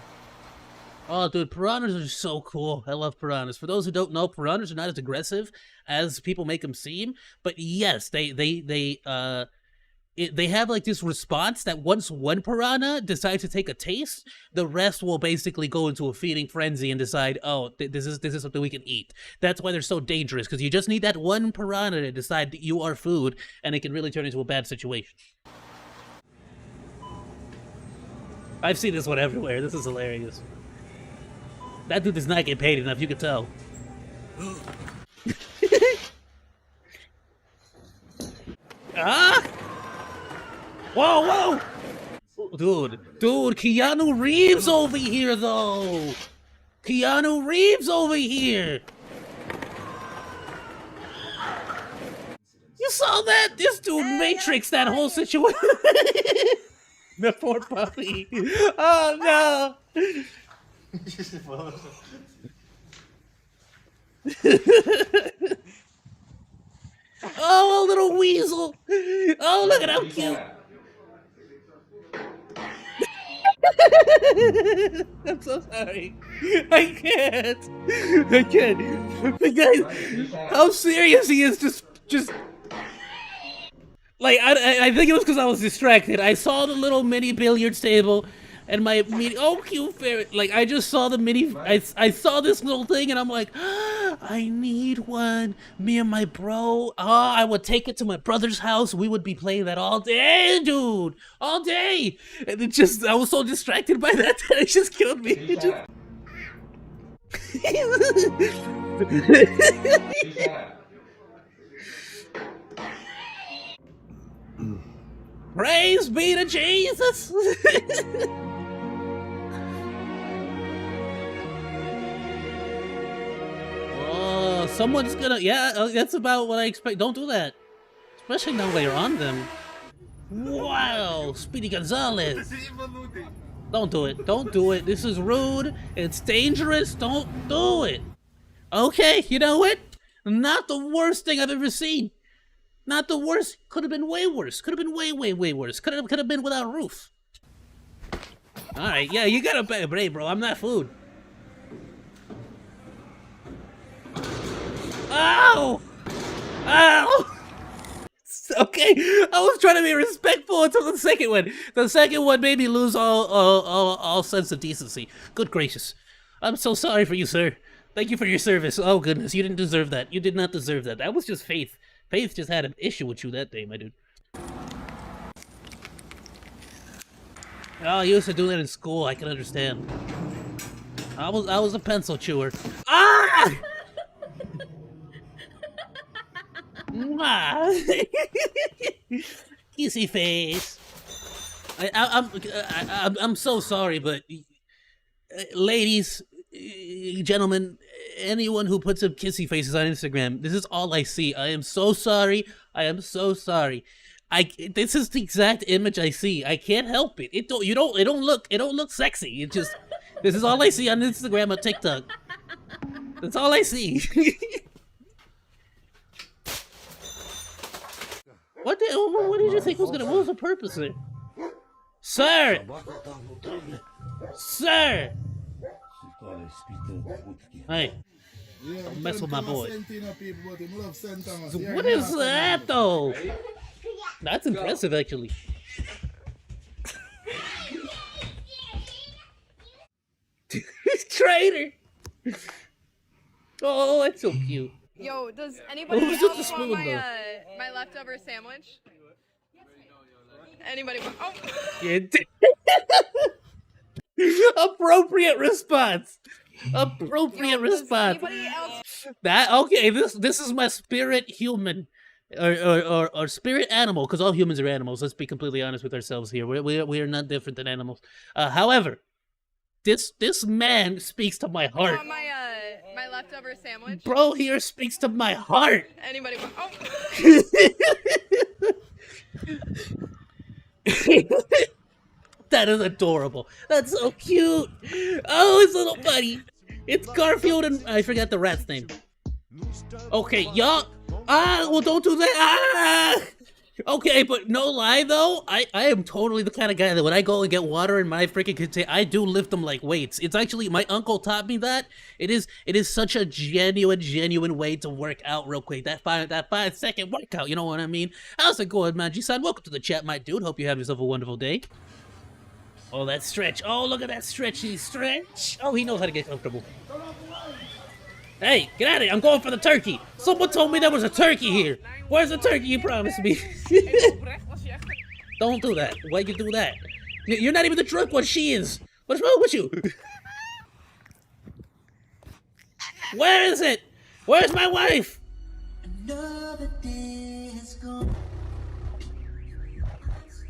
Oh, dude, piranhas are so cool. I love piranhas. For those who don't know, piranhas are not as aggressive as people make them seem. But yes, they have like this response that once one piranha decides to take a taste, the rest will basically go into a feeding frenzy and decide, oh, this is something we can eat. That's why they're so dangerous, because you just need that one piranha to decide that you are food, and it can really turn into a bad situation. I've seen this one everywhere. This is hilarious. That dude does not get paid enough, you can tell. Ah! Whoa, whoa! Dude, Keanu Reeves over here, though! Keanu Reeves over here! You saw that? This dude Matrix that whole situation. The poor puppy. Oh, no! Oh, a little weasel! Oh, look at how cute! I'm so sorry. I can't. The guy, how serious he is, just like, I think it was because I was distracted. I saw the little mini billiards table, and my cute ferret. Like, I just saw the mini. I saw this little thing, and I'm like, I need one. Me and my bro. I would take it to my brother's house. We would be playing that all day, dude, all day. And I was so distracted by that it just killed me. It just... Praise be to Jesus! Oh, someone's gonna... Yeah, that's about what I expect. Don't do that. Especially now that you're on them. Wow, Speedy Gonzalez. Don't do it. Don't do it. This is rude. It's dangerous. Don't do it. Okay, you know what? Not the worst thing I've ever seen. Not the worst. Could have been way worse. Could have been way, way, way worse. Could have been without a roof. All right, yeah, you gotta pay, bro. I'm not food. Ow! Ow! Okay, I was trying to be respectful until the second one. The second one made me lose all sense of decency. Good gracious. I'm so sorry for you, sir. Thank you for your service. Oh, goodness, you didn't deserve that. You did not deserve that. That was just Faith. Faith just had an issue with you that day, my dude. Oh, you used to do that in school. I can understand. I was a pencil chewer. Ah! Kissy face. I'm so sorry, but ladies, gentlemen, anyone who puts up kissy faces on Instagram, this is all I see. I am so sorry. I am so sorry. This is the exact image I see. I can't help it. It don't look sexy. It just, this is all I see on Instagram or TikTok. That's all I see. What did you think was gonna? What was the purpose of it? Sir! Sir! Hey, don't mess with my boy. What is that though? That's impressive, actually. Traitor! Oh, that's so cute. Yo, does anybody Who's else with the want spoon, though? my leftover sandwich? Anybody want? Oh. Yeah, appropriate response. Appropriate response. That okay? This is my spirit human, or spirit animal, because all humans are animals. Let's be completely honest with ourselves here. We are not different than animals. However, this man speaks to my heart. Want my leftover sandwich? Bro here speaks to my heart. Anybody want? Oh. That is adorable. That's so cute. Oh, his little buddy. It's Garfield and I forgot the rat's name. Okay, y'all. Well, don't do that. Okay, but no lie though, I am totally the kind of guy that when I go and get water in my freaking container, I do lift them like weights. It's actually, my uncle taught me that. It is such a genuine way to work out real quick. That 5-second workout, you know what I mean? How's it going, Manji-san? Welcome to the chat, my dude. Hope you have yourself a wonderful day. Oh, that stretch. Oh, look at that stretchy stretch. Oh, he knows how to get comfortable. Hey, get out of here. I'm going for the turkey. Someone told me there was a turkey here. Where's the turkey you promised me? Don't do that. Why'd you do that? You're not even the drunk one. She is. What's wrong with you? Where is it? Where's my wife?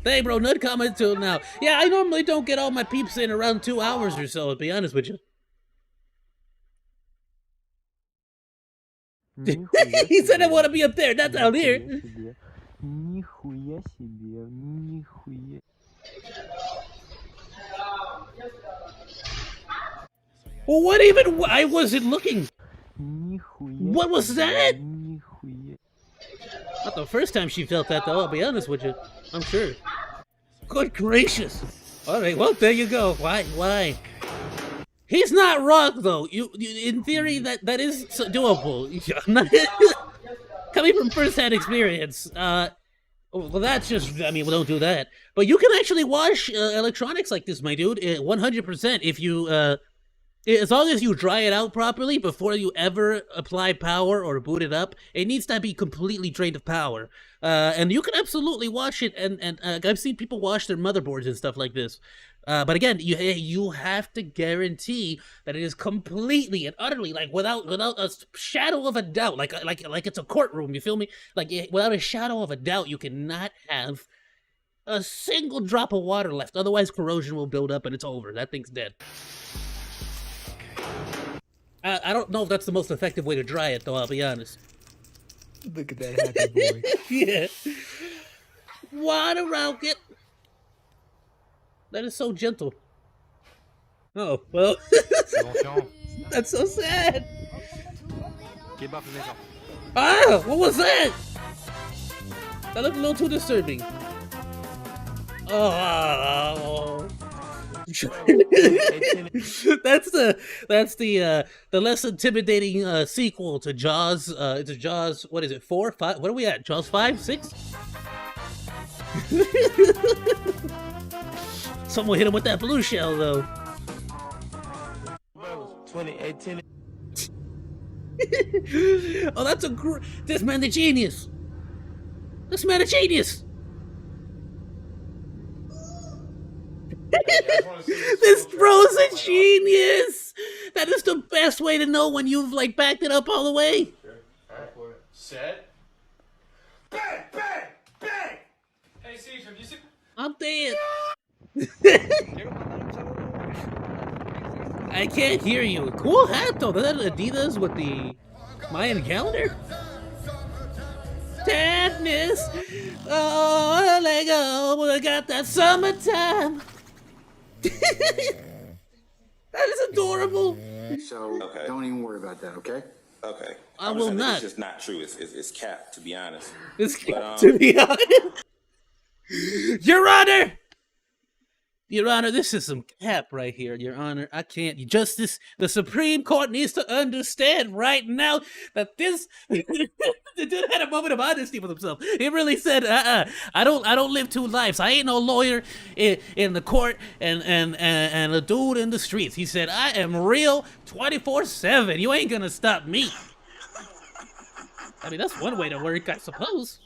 Hey, bro, none comment till now. Yeah, I normally don't get all my peeps in around 2 hours or so, to be honest with you. He said I want to be up there, not down here. Well, what even? I wasn't looking. What was that? Not the first time she felt that, though, I'll be honest with you. I'm sure. Good gracious. All right, well, there you go. Why? He's not wrong, though. You in theory, that is doable. Coming from first-hand experience. Well, that's just, I mean, we don't do that. But you can actually wash electronics like this, my dude, 100% if you, as long as you dry it out properly before you ever apply power or boot it up. It needs to be completely drained of power. And you can absolutely wash it, and I've seen people wash their motherboards and stuff like this. But again, you have to guarantee that it is completely and utterly, like, without a shadow of a doubt, like it's a courtroom, you feel me? Like, without a shadow of a doubt, you cannot have a single drop of water left. Otherwise, corrosion will build up and it's over. That thing's dead. I don't know if that's the most effective way to dry it, though, I'll be honest. Look at that happy boy. Yeah. Water rocket. That is so gentle. Oh, well. That's so sad. Ah, what was that? That looked a little too disturbing. Oh. that's the less intimidating sequel to Jaws. It's Jaws. What is it? 4, 5? What are we at? Jaws 5, 6? Someone hit him with that blue shell though. 2018. Oh, that's this man a genius. This man a genius. This bro's a genius. That is the best way to know when you've like backed it up all the way. Set. Bang! Bang! Bang! Hey, Siege, have you seen? I'm dead. I can't hear you. Cool hat though. Is that Adidas with the Mayan calendar? Sadness. Oh, let go. We got that summertime. That is adorable. So don't even worry about that, okay? Okay. I will not. It's just not true. It's cap, to be honest. It's cap, to be honest. Your Honor! Your Honor, this is some cap right here, Your Honor. I can't. Justice, the Supreme Court needs to understand right now that this the dude had a moment of honesty with himself. He really said, I don't live two lives. I ain't no lawyer in the court and a dude in the streets. He said, I am real 24/7. You ain't gonna stop me. I mean, that's one way to work, I suppose.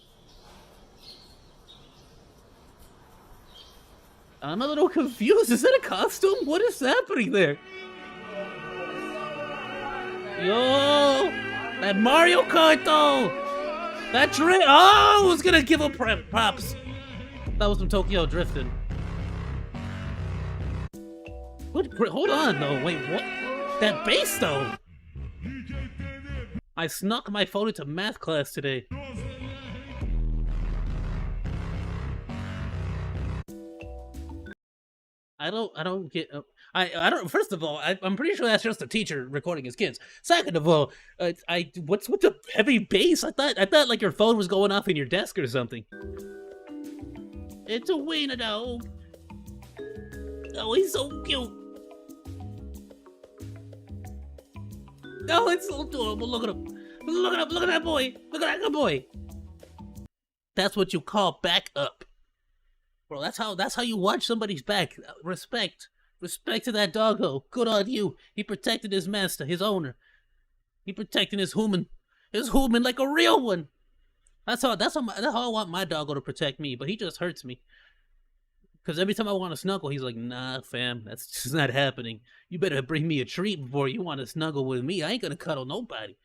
I'm a little confused. Is that a costume? What is happening there? Yo! That Mario Kart though! That drift! Oh! I was gonna give him props. That was from Tokyo Drifting. What? Hold on though. Wait, what? That bass though! I snuck my phone into math class today. I don't get. I don't. First of all, I'm pretty sure that's just a teacher recording his kids. Second of all, what's with the heavy bass? I thought like your phone was going off in your desk or something. It's a wiener dog. Oh, he's so cute. Oh, it's so adorable. Look at him. Look at him. Look at that boy. Look at that good boy. That's what you call back up. Bro, that's how you watch somebody's back. Respect to that doggo. Good on you. He protected his master, his owner. He protecting his human like a real one. That's how I want my doggo to protect me. But he just hurts me. Because every time I want to snuggle, he's like, nah, fam, that's just not happening. You better bring me a treat before you want to snuggle with me. I ain't gonna cuddle nobody.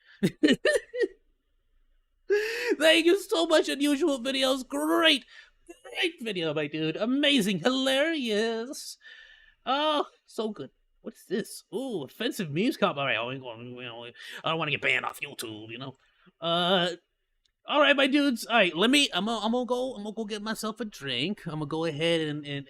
Thank you so much, Unusual Videos. Great video, my dude. Amazing. Hilarious. Oh, so good. What's this? Ooh, offensive memes comp. All right, I don't want to get banned off YouTube, you know. All right, my dudes. All right, I'm gonna go get myself a drink. I'm gonna go ahead and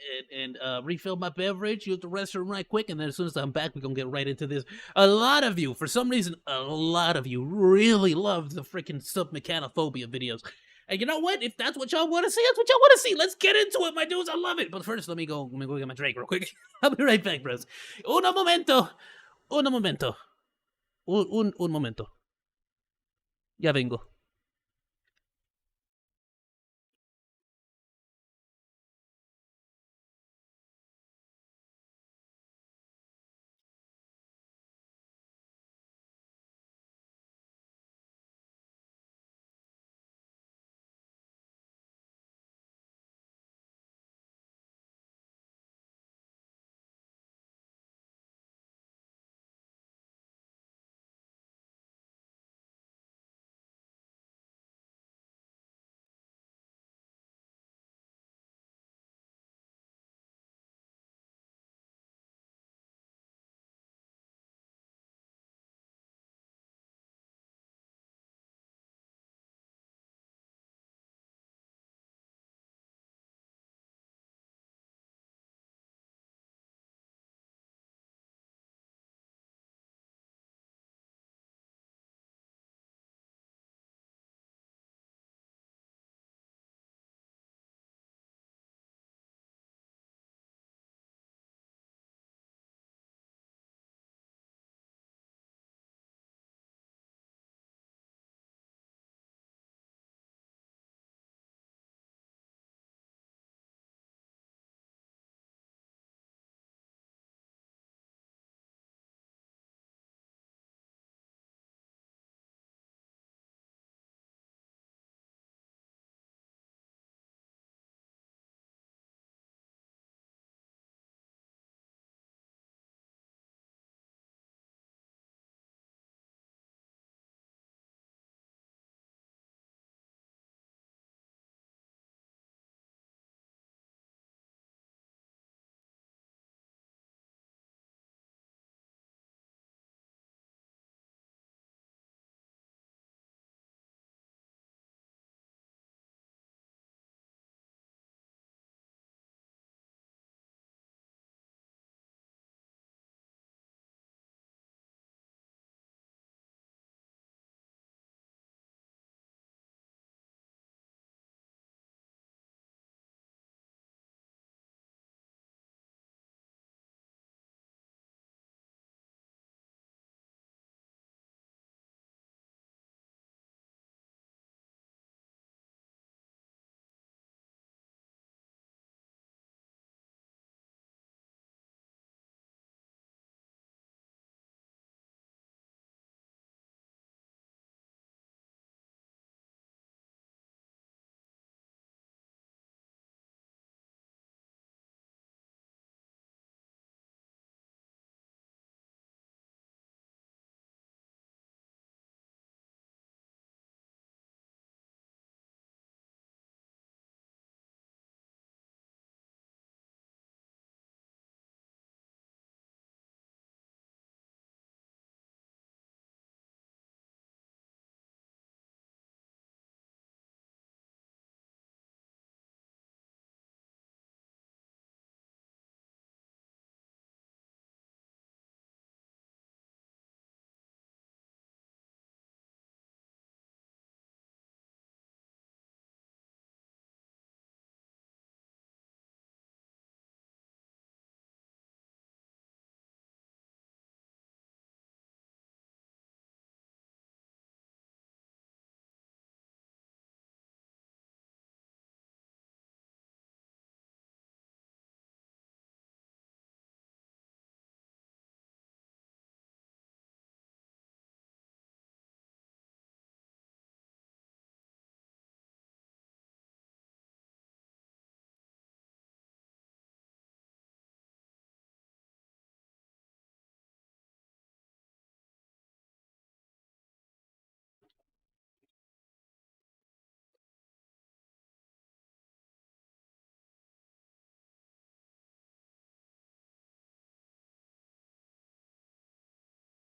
refill my beverage, use the restroom right quick, and then as soon as I'm back, we're gonna get right into this. A lot of you, for some reason, really love the freaking submechanophobia videos. And you know what? If that's what y'all want to see, that's what y'all want to see. Let's get into it, my dudes. I love it. But first, let me go get my drink real quick. I'll be right back, bros. Un momento. Un momento. Ya vengo.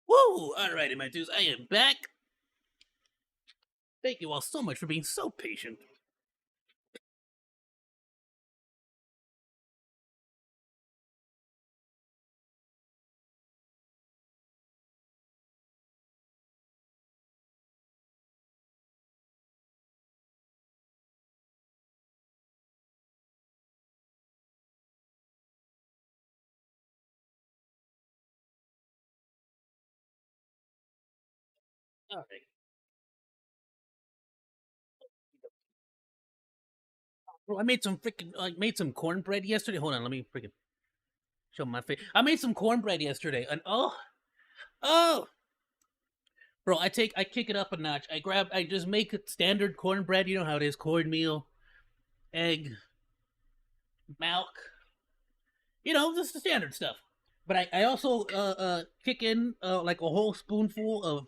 Woo! Alrighty, my dudes, I am back. Thank you all so much for being so patient. Alright. Bro, I made some freaking cornbread yesterday. Hold on, let me freaking show my face. I made some cornbread yesterday, and oh, bro, I kick it up a notch. I just make standard cornbread. You know how it is: cornmeal, egg, milk. You know, just the standard stuff. But I also kick in like a whole spoonful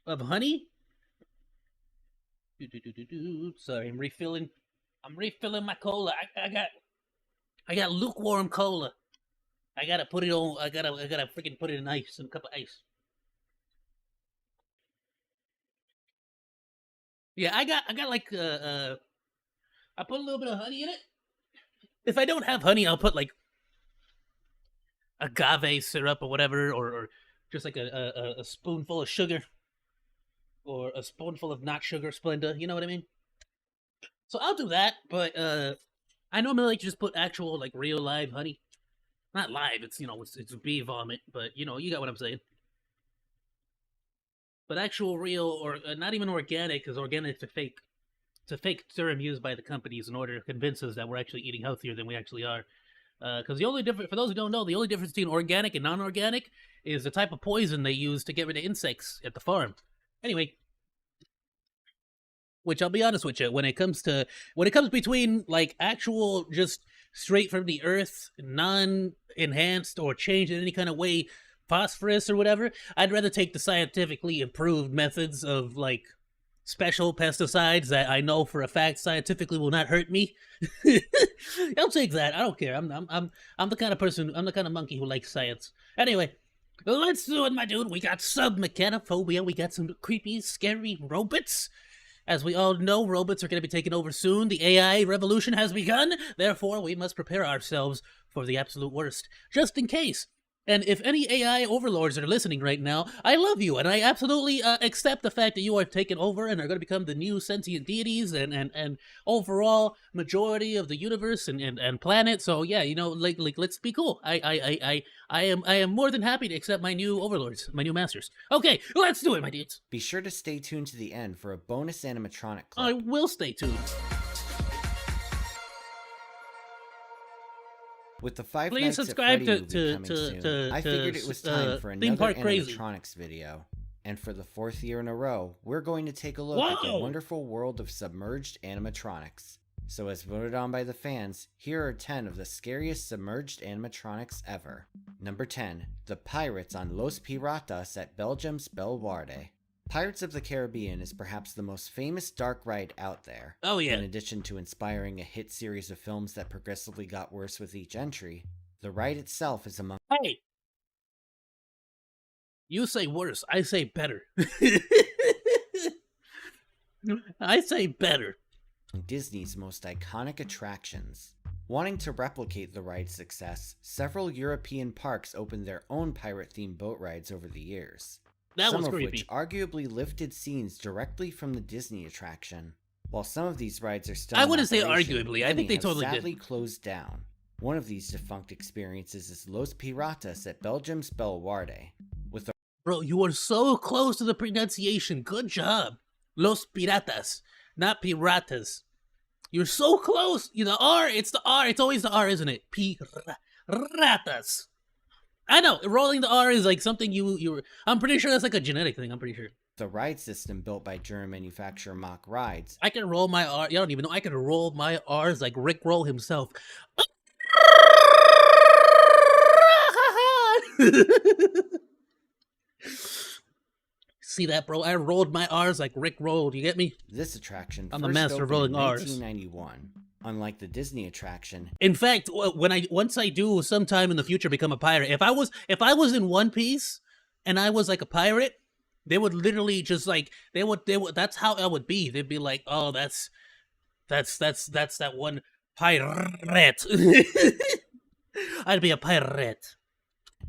of honey. Sorry, I'm refilling my cola. I got lukewarm cola. I gotta put it on. I gotta freaking put it in ice, in a cup of ice. Yeah, I got like I put a little bit of honey in it. If I don't have honey, I'll put like agave syrup or whatever, or just like a spoonful of sugar, or a spoonful of not sugar Splenda. You know what I mean? So I'll do that, but I normally like to just put actual like real live honey. Not live, it's it's bee vomit, but you got what I'm saying. But actual real, or not even organic, because organic is a fake. It's a fake term used by the companies in order to convince us that we're actually eating healthier than we actually are. Because the only difference, for those who don't know, the only difference between organic and non-organic is the type of poison they use to get rid of insects at the farm. Anyway, which I'll be honest with you, when it comes between like actual just straight from the earth, non-enhanced or changed in any kind of way, phosphorus or whatever, I'd rather take the scientifically improved methods of like special pesticides that I know for a fact scientifically will not hurt me. I'll take that. I don't care. I'm the kind of person. I'm the kind of monkey who likes science. Anyway, let's do it, my dude. We got submechanophobia. We got some creepy, scary robots. As we all know, robots are going to be taken over soon. The AI revolution has begun. Therefore, we must prepare ourselves for the absolute worst, just in case. And if any AI overlords are listening right now, I love you, and I absolutely accept the fact that you are taken over and are going to become the new sentient deities and overall majority of the universe and planet. So yeah, like let's be cool. I am more than happy to accept my new overlords, my new masters. Okay, let's do it, my dudes. Be sure to stay tuned to the end for a bonus animatronic clip. I will stay tuned. With the Five Please Nights subscribe at Freddy movie coming soon, I figured it was time for another animatronics video. And for the 4th year in a row, we're going to take a look at the wonderful world of submerged animatronics. So as voted on by the fans, here are 10 of the scariest submerged animatronics ever. Number 10. The Pirates on Los Piratas at Belgium's Bellewaerde. Pirates of the Caribbean is perhaps the most famous dark ride out there. Oh yeah. In addition to inspiring a hit series of films that progressively got worse with each entry, the ride itself is among— Hey! You say worse, I say better. I say better. Disney's most iconic attractions. Wanting to replicate the ride's success, several European parks opened their own pirate-themed boat rides over the years. Some of which arguably lifted scenes directly from the Disney attraction. While some of these rides are still— I wouldn't say arguably. I think they totally sadly closed down. One of these defunct experiences is Los Piratas at Belgium's Bellewaerde. With Bro, you are so close to the pronunciation. Good job. Los Piratas, not piratas. You're so close. The R, it's the R. It's always the R, isn't it? Piratas. I know, rolling the R is like something you I'm pretty sure that's like a genetic thing, I'm pretty sure. The ride system built by German manufacturer Mach Rides. I can roll my R, you don't even know, I can roll my R's like Rick Roll himself. See that, bro? I rolled my R's like Rick rolled, you get me? This attraction I'm the master of rolling R's. 1991. Unlike the Disney attraction. In fact, once I do sometime in the future become a pirate, if I was in One Piece, and I was like a pirate, they would literally just like they would that's how it would be. They'd be like, oh, that's that one pirate. I'd be a pirate.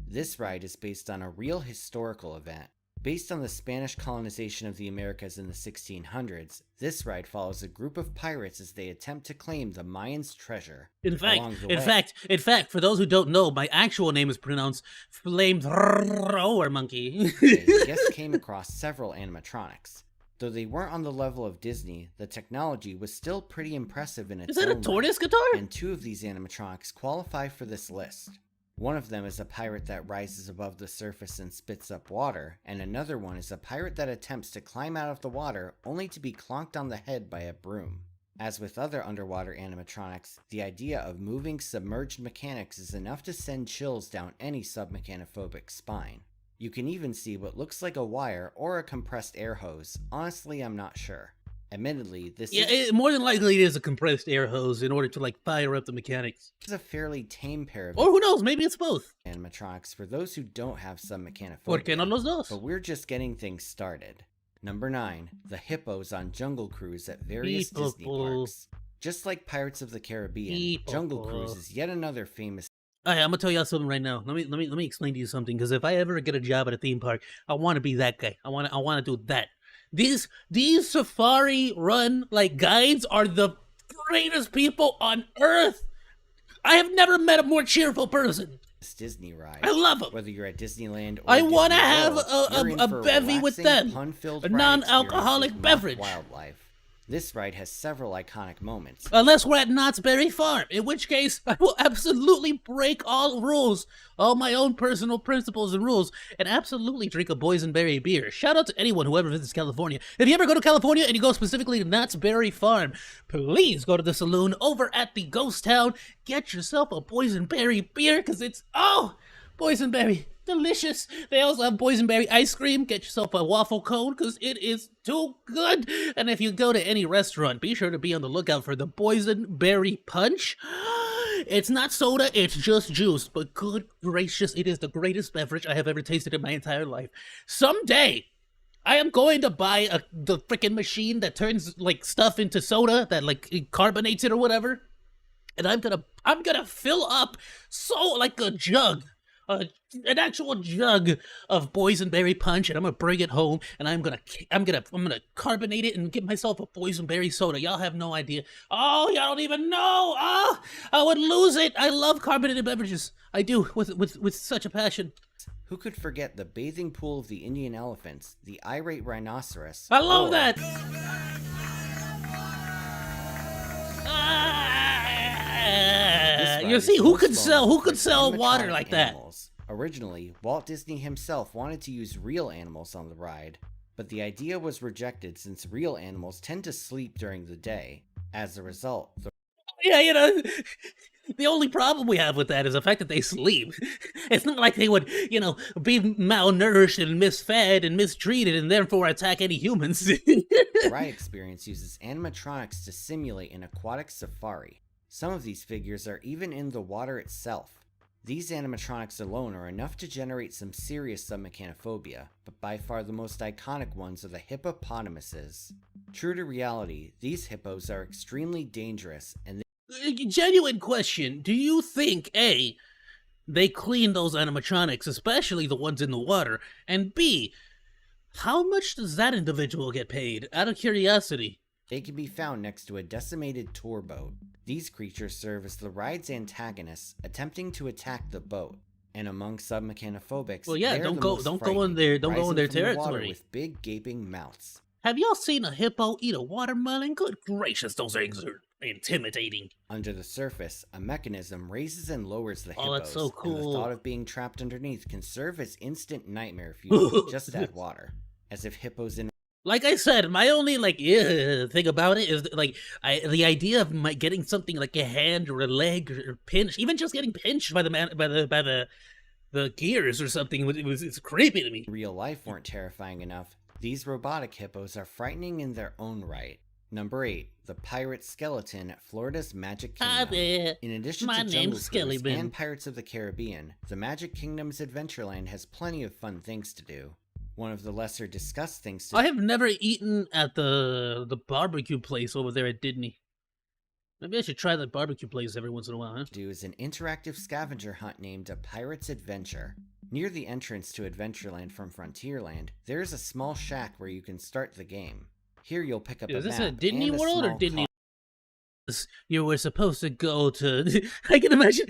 This ride is based on a real historical event. Based on the Spanish colonization of the Americas in the 1600s, this ride follows a group of pirates as they attempt to claim the Mayans' treasure. In fact, for those who don't know, my actual name is pronounced Flamethrower Monkey. The guests came across several animatronics. Though they weren't on the level of Disney, the technology was still pretty impressive in its own right. Is that a tortoise guitar? And 2 of these animatronics qualify for this list. One of them is a pirate that rises above the surface and spits up water, and another one is a pirate that attempts to climb out of the water only to be clonked on the head by a broom. As with other underwater animatronics, the idea of moving submerged mechanics is enough to send chills down any submechanophobic spine. You can even see what looks like a wire or a compressed air hose. Honestly, I'm not sure. Admittedly, this more than likely it is a compressed air hose in order to like fire up the mechanics. It's a fairly tame pair of or who knows, maybe it's both. Animatronics for those who don't have submechanophobia. ¿Por qué no los dos? But we're just getting things started. Number 9, the hippos on Jungle Cruise at various Disney parks. Just like Pirates of the Caribbean, Jungle Cruise is yet another famous. Alright, I'm gonna tell y'all something right now. Let me explain to you something, because if I ever get a job at a theme park, I want to be that guy. I want to do that. These safari run like guides are the greatest people on earth. I have never met a more cheerful person. Disney ride. I love them. Whether you're at Disneyland or I want to Disney have World, a bevy with them. A non-alcoholic beverage. Wildlife. This ride has several iconic moments. Unless we're at Knott's Berry Farm, in which case I will absolutely break all rules, all my own personal principles and rules, and absolutely drink a boysenberry beer. Shout out to anyone who ever visits California. If you ever go to California and you go specifically to Knott's Berry Farm, please go to the saloon over at the Ghost Town. Get yourself a boysenberry beer, because it's, boysenberry. Delicious. They also have boysenberry ice cream. Get yourself a waffle cone because it is too good. And if you go to any restaurant, be sure to be on the lookout for the boysenberry punch. It's not soda, it's just juice. But good gracious, it is the greatest beverage I have ever tasted in my entire life. Someday, I am going to buy the freaking machine that turns like stuff into soda, that like it carbonates it or whatever. And I'm gonna fill up like a jug. An actual jug of boysenberry punch, and I'm gonna bring it home, and I'm gonna carbonate it and get myself a boysenberry soda. Y'all have no idea. Oh, y'all don't even know. Oh, I would lose it. I love carbonated beverages. I do with such a passion. Who could forget the bathing pool of the Indian elephants, the irate rhinoceros? I love that. You see, who could sell water like that? Originally, Walt Disney himself wanted to use real animals on the ride, but the idea was rejected since real animals tend to sleep during the day. As a result, the only problem we have with that is the fact that they sleep. It's not like they would, be malnourished and misfed and mistreated and therefore attack any humans. The ride experience uses animatronics to simulate an aquatic safari. Some of these figures are even in the water itself. These animatronics alone are enough to generate some serious submechanophobia, but by far the most iconic ones are the hippopotamuses. True to reality, these hippos are extremely dangerous, and genuine question, do you think, A, they clean those animatronics, especially the ones in the water, and B, how much does that individual get paid, out of curiosity? They can be found next to a decimated tour boat. These creatures serve as the ride's antagonists, attempting to attack the boat. And among submechanophobics, well, yeah, don't go in their territory with big gaping mouths. Have y'all seen a hippo eat a watermelon? Good gracious, those things are intimidating. Under the surface, a mechanism raises and lowers the hippos. Oh, that's so cool. And the thought of being trapped underneath can serve as instant nightmare fuel. Just add water, as if hippos in. Like I said, my only thing about it is the idea of getting something like a hand or a leg or pinch, even just getting pinched by the gears or something. It's creepy to me. Real life weren't terrifying enough. These robotic hippos are frightening in their own right. Number 8, the Pirate Skeleton at Florida's Magic Kingdom. Hi there. In addition My to Jungle name's Cruise Skellybin. and Pirates of the Caribbean, the Magic Kingdom's Adventureland has plenty of fun things to do. One of the lesser discussed things to I have never eaten at the barbecue place over there at Disney. Maybe I should try the barbecue place every once in a while, huh? do is an interactive scavenger hunt named A Pirate's Adventure. Near the entrance to Adventureland from Frontierland, there is a small shack where you can start the game. Here you'll pick up a map Is this a Disney and a World or small Disney? You were supposed to go to... I can imagine...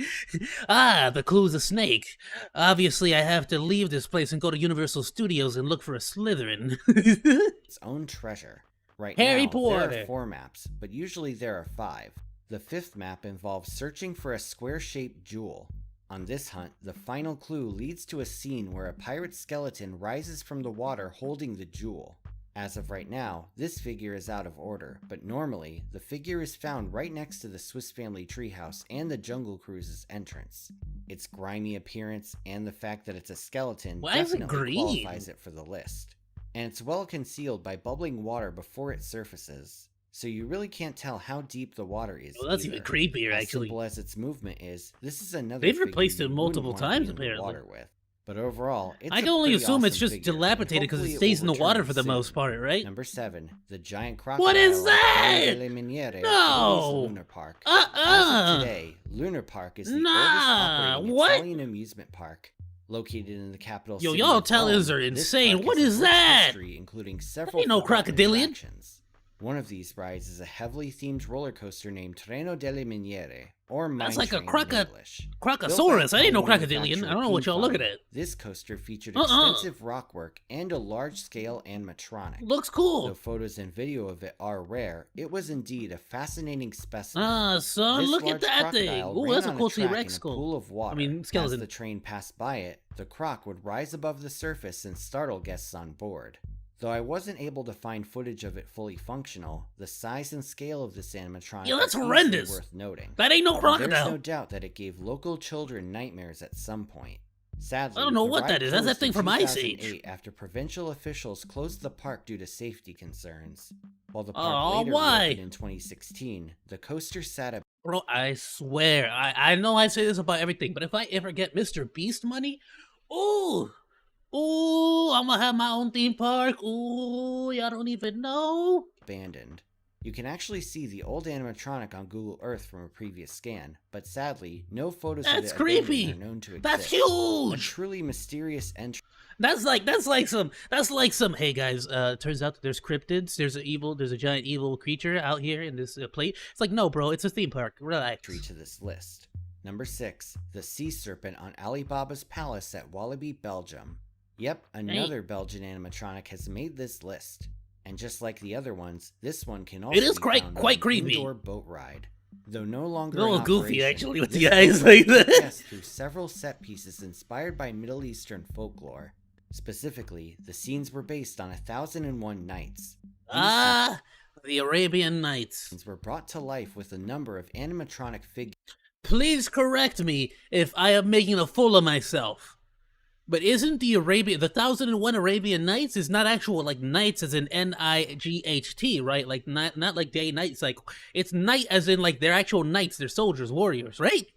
the clue's a snake. Obviously, I have to leave this place and go to Universal Studios and look for a Slytherin. its own treasure. Right Harry now, Potter. there are 4 maps, but usually there are 5. The 5th map involves searching for a square-shaped jewel. On this hunt, the final clue leads to a scene where a pirate skeleton rises from the water holding the jewel. As of right now, this figure is out of order, but normally, the figure is found right next to the Swiss Family Treehouse and the Jungle Cruise's entrance. Its grimy appearance and the fact that it's a skeleton Why is it definitely green? qualifies it for the list. And it's well concealed by bubbling water before it surfaces, so you really can't tell how deep the water is. Well, that's either. even creepier, As actually. simple as its movement is, this is another They've figure replaced you it multiple wouldn't wanna times, be in the apparently. water with. But overall, it's I a can only pretty assume it's awesome just figure, and dilapidated because hopefully it will stays in the water return for the soon. most part, right? Number 7, the giant crocodile. What is at that? Playa delle Miniere, No! Italy's Lunar Park. As of today, Lunar Park is the oldest operating what? Italian amusement park. Located in the capital Yo, city y'all of Italians Rome, are this insane. park What has is a rich that? history, including several ain't no forgotten crocodilian. attractions. One of these rides is a heavily themed roller coaster named Treno delle Miniere, or Mine That's like a Train in English. Crocosaurus. I didn't know Built by crocodilian. I manufacturer don't know what y'all looking King at. This coaster featured extensive rock work and a large-scale animatronic. Looks cool. Though photos and video of it are rare, it was indeed a fascinating specimen. Son, This look at large that thing. crocodile Ooh, ran that's a on cool track T-Rex in a skull. pool of water. I mean, skeleton. As the train passed by it, the croc would rise above the surface and startle guests on board. Though I wasn't able to find footage of it fully functional, the size and scale of this animatronic Yo, that's are easily horrendous. worth noting. That ain't no And crocodile. There's no doubt that it gave local children nightmares at some point. Sadly, I don't know the what ride that is. That's that closed thing in from Ice 2008 Age. after provincial officials closed the park due to safety concerns. While the park Aw, later why? reopened in 2016, the coaster sat at Bro, I swear, I know I say this about everything, but if I ever get Mr. Beast money, ooh, I'm gonna have my own theme park. Ooh, y'all don't even know. abandoned. You can actually see the old animatronic on Google Earth from a previous scan, but sadly, no photos of That's it creepy. are known to exist. That's A huge. truly mysterious entry. That's like some. Hey guys, turns out that there's cryptids. There's a giant evil creature out here in this plate. It's like, no, bro, it's a theme park. Relax. To this list. Number 6, the sea serpent on Alibaba's palace at Walibi, Belgium. Yep, another Belgian animatronic has made this list. And just like the other ones, this one can also It is be quite found on an creepy. indoor boat ride. Though no longer A little in goofy, operation, actually, with this the eyes boat like will take that. guests through several set pieces inspired by Middle Eastern folklore. Specifically, the scenes were based on 1001 Nights. The Arabian Nights. These were brought to life with a number of animatronic figures. Please correct me if I am making a fool of myself. But isn't the 1001 Arabian Nights is not actual like nights as in Night, right? Like not like day night cycle. It's night as in like they're actual knights, they're soldiers, warriors, right?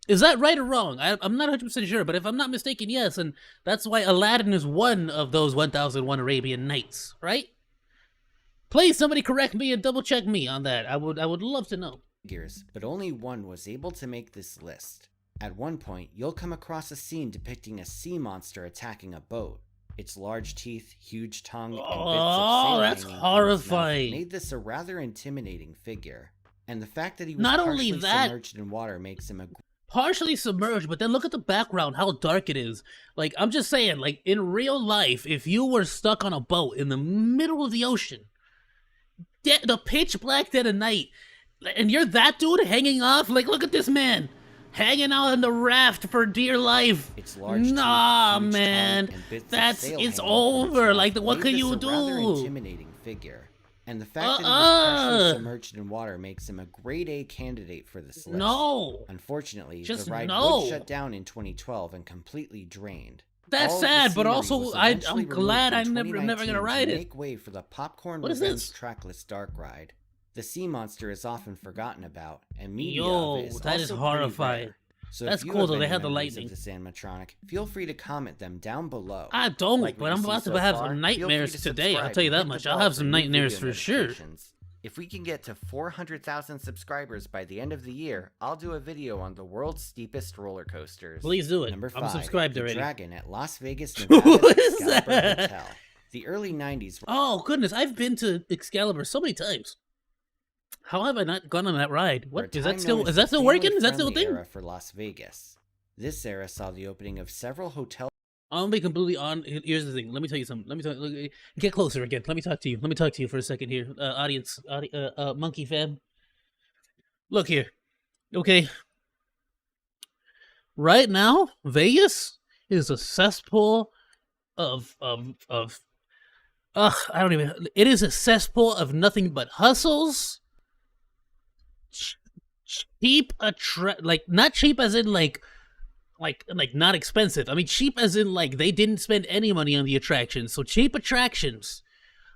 Is that right or wrong? I'm not 100% sure, but if I'm not mistaken, yes, and that's why Aladdin is one of those 1001 Arabian Nights, right? Please, somebody correct me and double check me on that. I would love to know. But only one was able to make this list. At one point, you'll come across a scene depicting a sea monster attacking a boat. Its large teeth, huge tongue, and bits of sail that's hanging from its mouth horrifying. made this a rather intimidating figure. And the fact that he was Not only partially that- submerged in water makes him a Partially submerged, but then look at the background, how dark it is. Like, I'm just saying, like, in real life, if you were stuck on a boat in the middle of the ocean, the pitch black dead of night, and you're that dude hanging off, like, look at this man, hanging out on the raft for dear life. Nah, man, it's over. Like, what can you do? rather intimidating figure. And the fact that he was partially submerged in water makes him a grade A candidate for this list. No. Unfortunately, Just the ride no. would shut down in 2012 and completely drained. That's All of the sad, but scenery also was I'm eventually glad removed in I'm never gonna 2019 ride to it. Make way for the Popcorn What is Revenge this? trackless dark ride. The sea monster is often forgotten about, and media Yo, of it is that is also pretty horrifying. rare. So That's if you cool have though. They any had the memories lightning. of the animatronic, feel free to comment them down below. I don't, Like but what I'm you see about so to have far, some feel nightmares free to today. I'll subscribe tell you and that hit the much. I'll bell have for some new nightmares video for sure. notifications. If we can get to 400,000 subscribers by the end of the year, I'll do a video on the world's steepest roller coasters. Please do it. Number 5, I'm subscribed the already. Dragon at Las Vegas, Who Nevada's is Excalibur that? Hotel. The early 90s. Oh goodness, I've been to Excalibur so many times. How have I not gone on that ride? What is that still? Is that still working? Is that still a thing? Era for Las Vegas. This era saw the opening of several hotels. I'm gonna be completely on. Here's the thing. Let me tell you something. Let me tell you. Get closer again. Let me talk to you. Let me talk to you for a second here, audience. Monkey fam. Look here. Okay. Right now, Vegas is a cesspool of I don't even. It is a cesspool of nothing but hustles. Cheap like not cheap as in like not expensive. I mean cheap as in like they didn't spend any money on the attractions. So cheap attractions,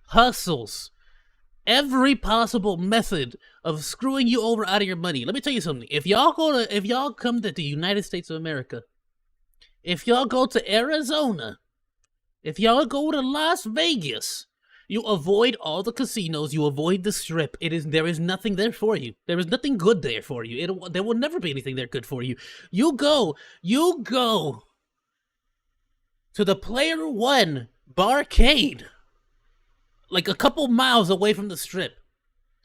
hustles, every possible method of screwing you over out of your money. Let me tell you something. If y'all come to the United States of America, if y'all go to Arizona, if y'all go to Las Vegas, you avoid all the casinos. You avoid the Strip. There is nothing there for you. There is nothing good there for you. There will never be anything there good for you. You go to the Player One barcade, like a couple miles away from the Strip,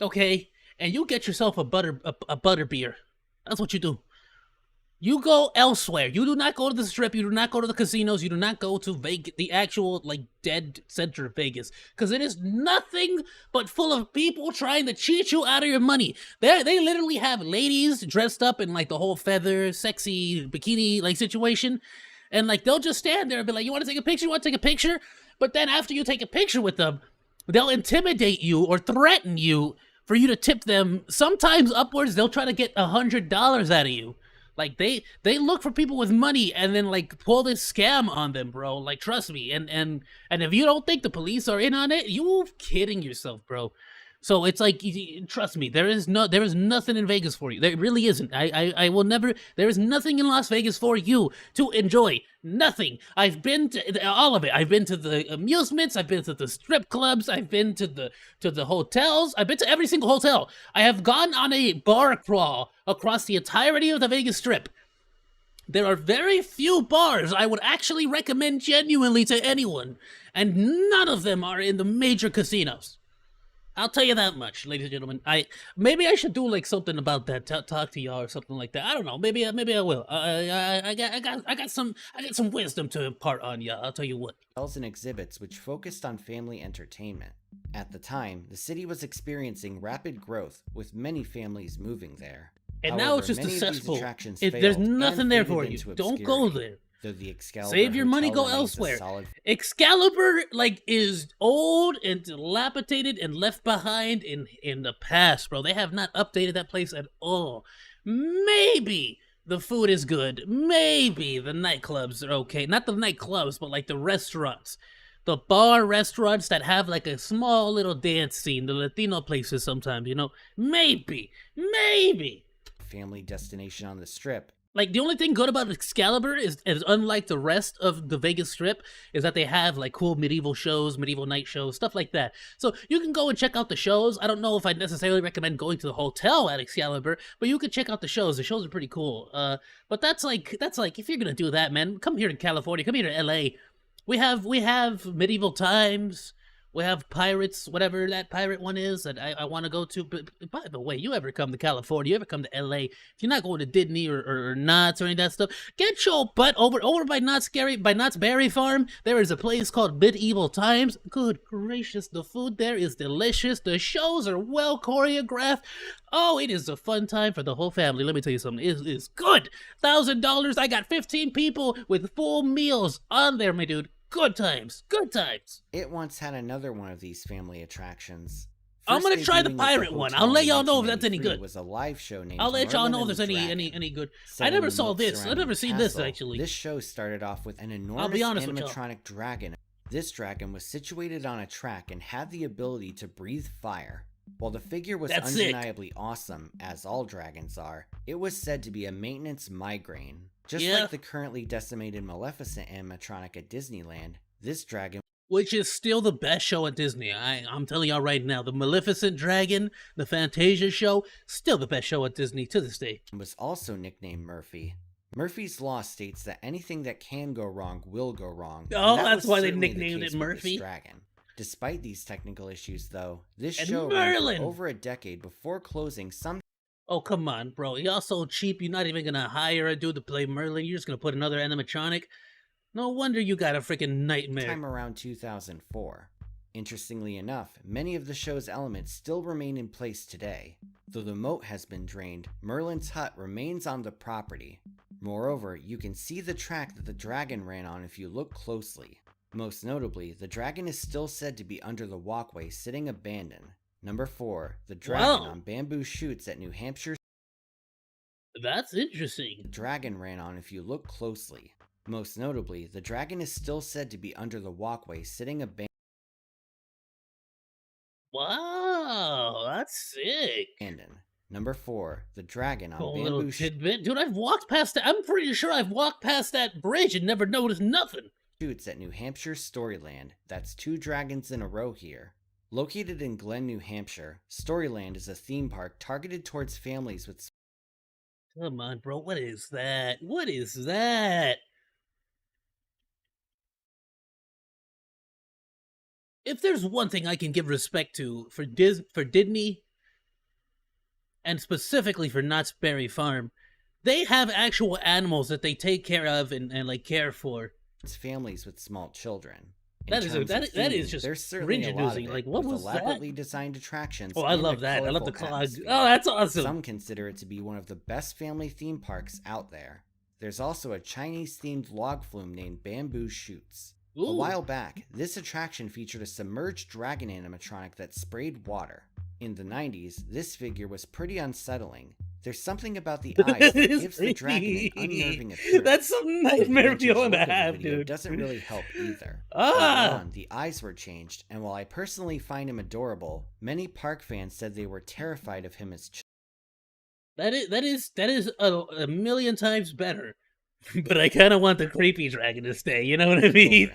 okay? And you get yourself a butter beer. That's what you do. You go elsewhere. You do not go to the Strip. You do not go to the casinos. You do not go to Vegas, the actual, like, dead center of Vegas. Because it is nothing but full of people trying to cheat you out of your money. They literally have ladies dressed up in, like, the whole feather, sexy, bikini, like, situation. And, like, they'll just stand there and be like, you want to take a picture? You want to take a picture? But then after you take a picture with them, they'll intimidate you or threaten you for you to tip them. Sometimes upwards, they'll try to get $100 out of you. Like, they look for people with money and then, like, pull this scam on them, bro. Like, trust me. And if you don't think the police are in on it, you're kidding yourself, bro. So it's like, trust me, there is nothing in Vegas for you. There really isn't. I will never, there is nothing in Las Vegas for you to enjoy. Nothing. I've been to all of it. I've been to the amusements. I've been to the strip clubs. I've been to the hotels. I've been to every single hotel. I have gone on a bar crawl across the entirety of the Vegas Strip. There are very few bars I would actually recommend genuinely to anyone, and none of them are in the major casinos. I'll tell you that much, ladies and gentlemen. Maybe I should do like something about that. Talk to y'all or something like that. I don't know. Maybe I will. I got some wisdom to impart on y'all. I'll tell you what. And exhibits which focused on family entertainment. At the time, the city was experiencing rapid growth, with many families moving there. And However, now it's just a many of these cesspool. attractions There's failed nothing and there faded for you. into Don't go obscurity. there. Though the Excalibur Save your money, Hotel go remains a elsewhere. solid- Excalibur, like, is old and dilapidated and left behind in the past, bro. They have not updated that place at all. Maybe the food is good. Maybe the nightclubs are okay. Not the nightclubs, but like the restaurants. The bar restaurants that have like a small little dance scene. The Latino places sometimes, you know. Maybe. Family destination on the Strip. Like, the only thing good about Excalibur is unlike the rest of the Vegas Strip, is that they have, like, cool medieval shows, medieval night shows, stuff like that. So you can go and check out the shows. I don't know if I'd necessarily recommend going to the hotel at Excalibur, but you can check out the shows. The shows are pretty cool. But that's like, if you're gonna do that, man, come here to California, come here to LA. We have medieval times. We have pirates, whatever that pirate one is that I want to go to. But by the way, you ever come to California, you ever come to LA, if you're not going to Disney or Knott's or any of that stuff, get your butt over by Knott's Berry Farm. There is a place called Medieval Times. Good gracious, the food there is delicious. The shows are well choreographed. Oh, it is a fun time for the whole family. Let me tell you something. It is good. $1,000. I got 15 people with full meals on there, my dude. Good times. It once had another one of these family attractions. I'm gonna try the debuting at pirate one. I'll hotel let in y'all know if that's any 1983 good. Was a live show named I'll let y'all Merlin know if and there's the any good. Set I in never the saw moat this. I've surrounding never the seen this castle. actually. This show started off with an I'll enormous be honest with y'all. animatronic dragon. This dragon was situated on a track and had the ability to breathe fire. While the figure was That's sick. undeniably awesome, as all dragons are, it was said to be a maintenance migraine. Just Yeah. like the currently decimated Maleficent animatronic at Disneyland, this dragon Which is still the best show at Disney. I'm telling y'all right now, the Maleficent Dragon, the Fantasia show, still the best show at Disney to this day. was also nicknamed Murphy. Murphy's Law states that anything that can go wrong will go wrong. Oh, and that that's was why they certainly the nicknamed case it with this Murphy. dragon. Despite these technical issues, though, this And show ran Merlin. for over a decade before closing. Some Oh, come on, bro. Y'all so cheap, you're not even gonna hire a dude to play Merlin. You're just gonna put another animatronic. No wonder you got a freaking nightmare. time around 2004. Interestingly enough, many of the show's elements still remain in place today. Though the moat has been drained, Merlin's hut remains on the property. Moreover, you can see the track that the dragon ran on if you look closely. Most notably, the dragon is still said to be under the walkway sitting abandoned. Number 4, the dragon Wow. on bamboo shoots at New Hampshire. That's interesting. The dragon ran on if you look closely. Most notably, the dragon is still said to be under the walkway sitting abandoned. Wow, that's sick. Number 4, the dragon on Cool bamboo little shoots. tidbit. Dude, I've walked past that. I'm pretty sure I've walked past that bridge and never noticed nothing. Shoots at New Hampshire Storyland. That's 2 dragons in a row here. Located in Glen, New Hampshire, Storyland is a theme park targeted towards families with Come on, bro. What is that? What is that? If there's one thing I can give respect to for Disney, and specifically for Knott's Berry Farm, they have actual animals that they take care of and like care for. families with small children. That is just there's certainly a lot of cringe-inducing. it, Like, what with was elaborately that? designed attractions. Oh, I and a love that. I love the colorful clogs. atmosphere. Oh, that's awesome. Some consider it to be one of the best family theme parks out there. There's also a Chinese-themed log flume named Bamboo Shoots. A Ooh. while back, this attraction featured a submerged dragon animatronic that sprayed water. In the 90s, this figure was pretty unsettling. There's something about the eyes that gives the dragon an unnerving appearance. That's some nightmare The feeling to look of the have, video dude. doesn't really help either. Ah! Later on, the eyes were changed, and while I personally find him adorable, many park fans said they were terrified of him as children. That is a million times better. But I kind of want the creepy dragon to stay. You know what I mean?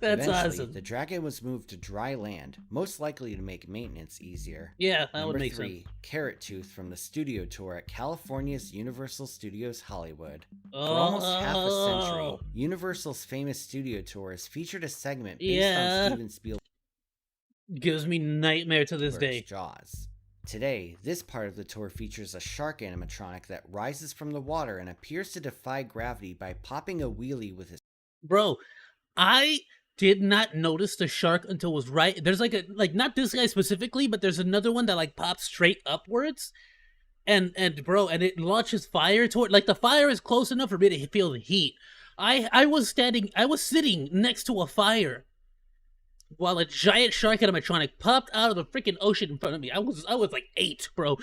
That's Eventually, awesome. the dragon was moved to dry land, most likely to make maintenance easier. Yeah, that Number would make 3, sense. Carrot Tooth from the studio tour at California's Universal Studios Hollywood. For Oh. almost half a century, Universal's famous studio tour has featured a segment based Yeah. on Steven Spielberg's Gives me nightmare to this day. Jaws. Today, this part of the tour features a shark animatronic that rises from the water and appears to defy gravity by popping a wheelie with his Bro, I did not notice the shark until it was right. There's like not this guy specifically, but there's another one that like pops straight upwards. And bro, and it launches fire toward, like the fire is close enough for me to feel the heat. I was sitting next to a fire while a giant shark animatronic popped out of the freaking ocean in front of me. I was like 8, bro.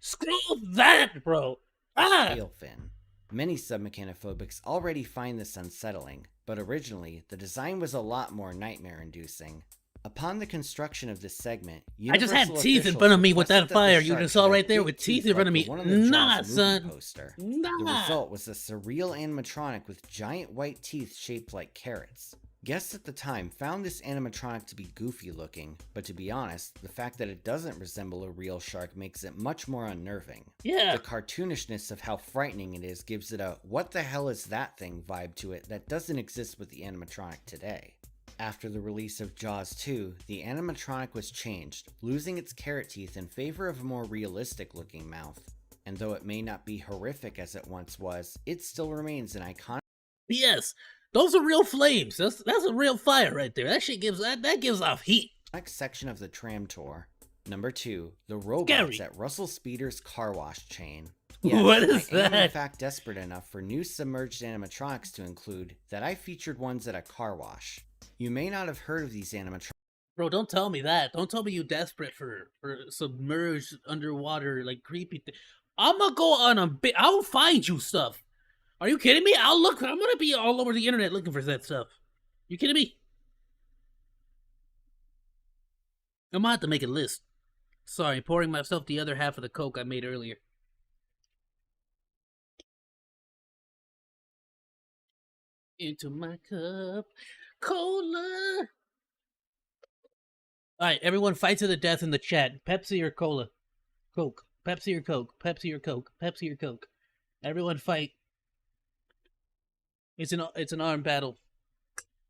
Scroll that, bro. Ah! tail fin. Many submechanophobics already find this unsettling, but originally, the design was a lot more nightmare-inducing. Upon the construction of this segment, I just had Universal teeth in officials front of me with that requested the fire. You shark just saw should right have there big with teeth in like front of the me. one on the Nah, Jaws movie son. poster. Nah. The result was a surreal animatronic with giant white teeth shaped like carrots. Guests at the time found this animatronic to be goofy looking, but to be honest, the fact that it doesn't resemble a real shark makes it much more unnerving. Yeah. The cartoonishness of how frightening it is gives it a what the hell is that thing vibe to it that doesn't exist with the animatronic today. After the release of Jaws 2, the animatronic was changed, losing its carrot teeth in favor of a more realistic looking mouth. And though it may not be horrific as it once was, it still remains an iconic Yes, those are real flames. That's a real fire right there. That shit gives that gives off heat. next section of the tram tour. Number 2, the robots Scary. at Russell Speeder's car wash chain. What is I am in that? fact desperate enough for new submerged animatronics to include that I featured ones at a car wash. You may not have heard of these animatronics. Bro, don't tell me that. Don't tell me you desperate for submerged underwater like creepy thing. I'm gonna go on a bit. I'll find you stuff. Are you kidding me? I'll look. I'm gonna be all over the internet looking for that stuff. You kidding me? I'm gonna have to make a list. Sorry, pouring myself the other half of the Coke I made earlier. Into my cup, cola. All right, everyone fight to the death in the chat. Pepsi or cola? Coke. Pepsi or Coke? Pepsi or Coke? Pepsi or Coke? Everyone fight. It's an armed battle.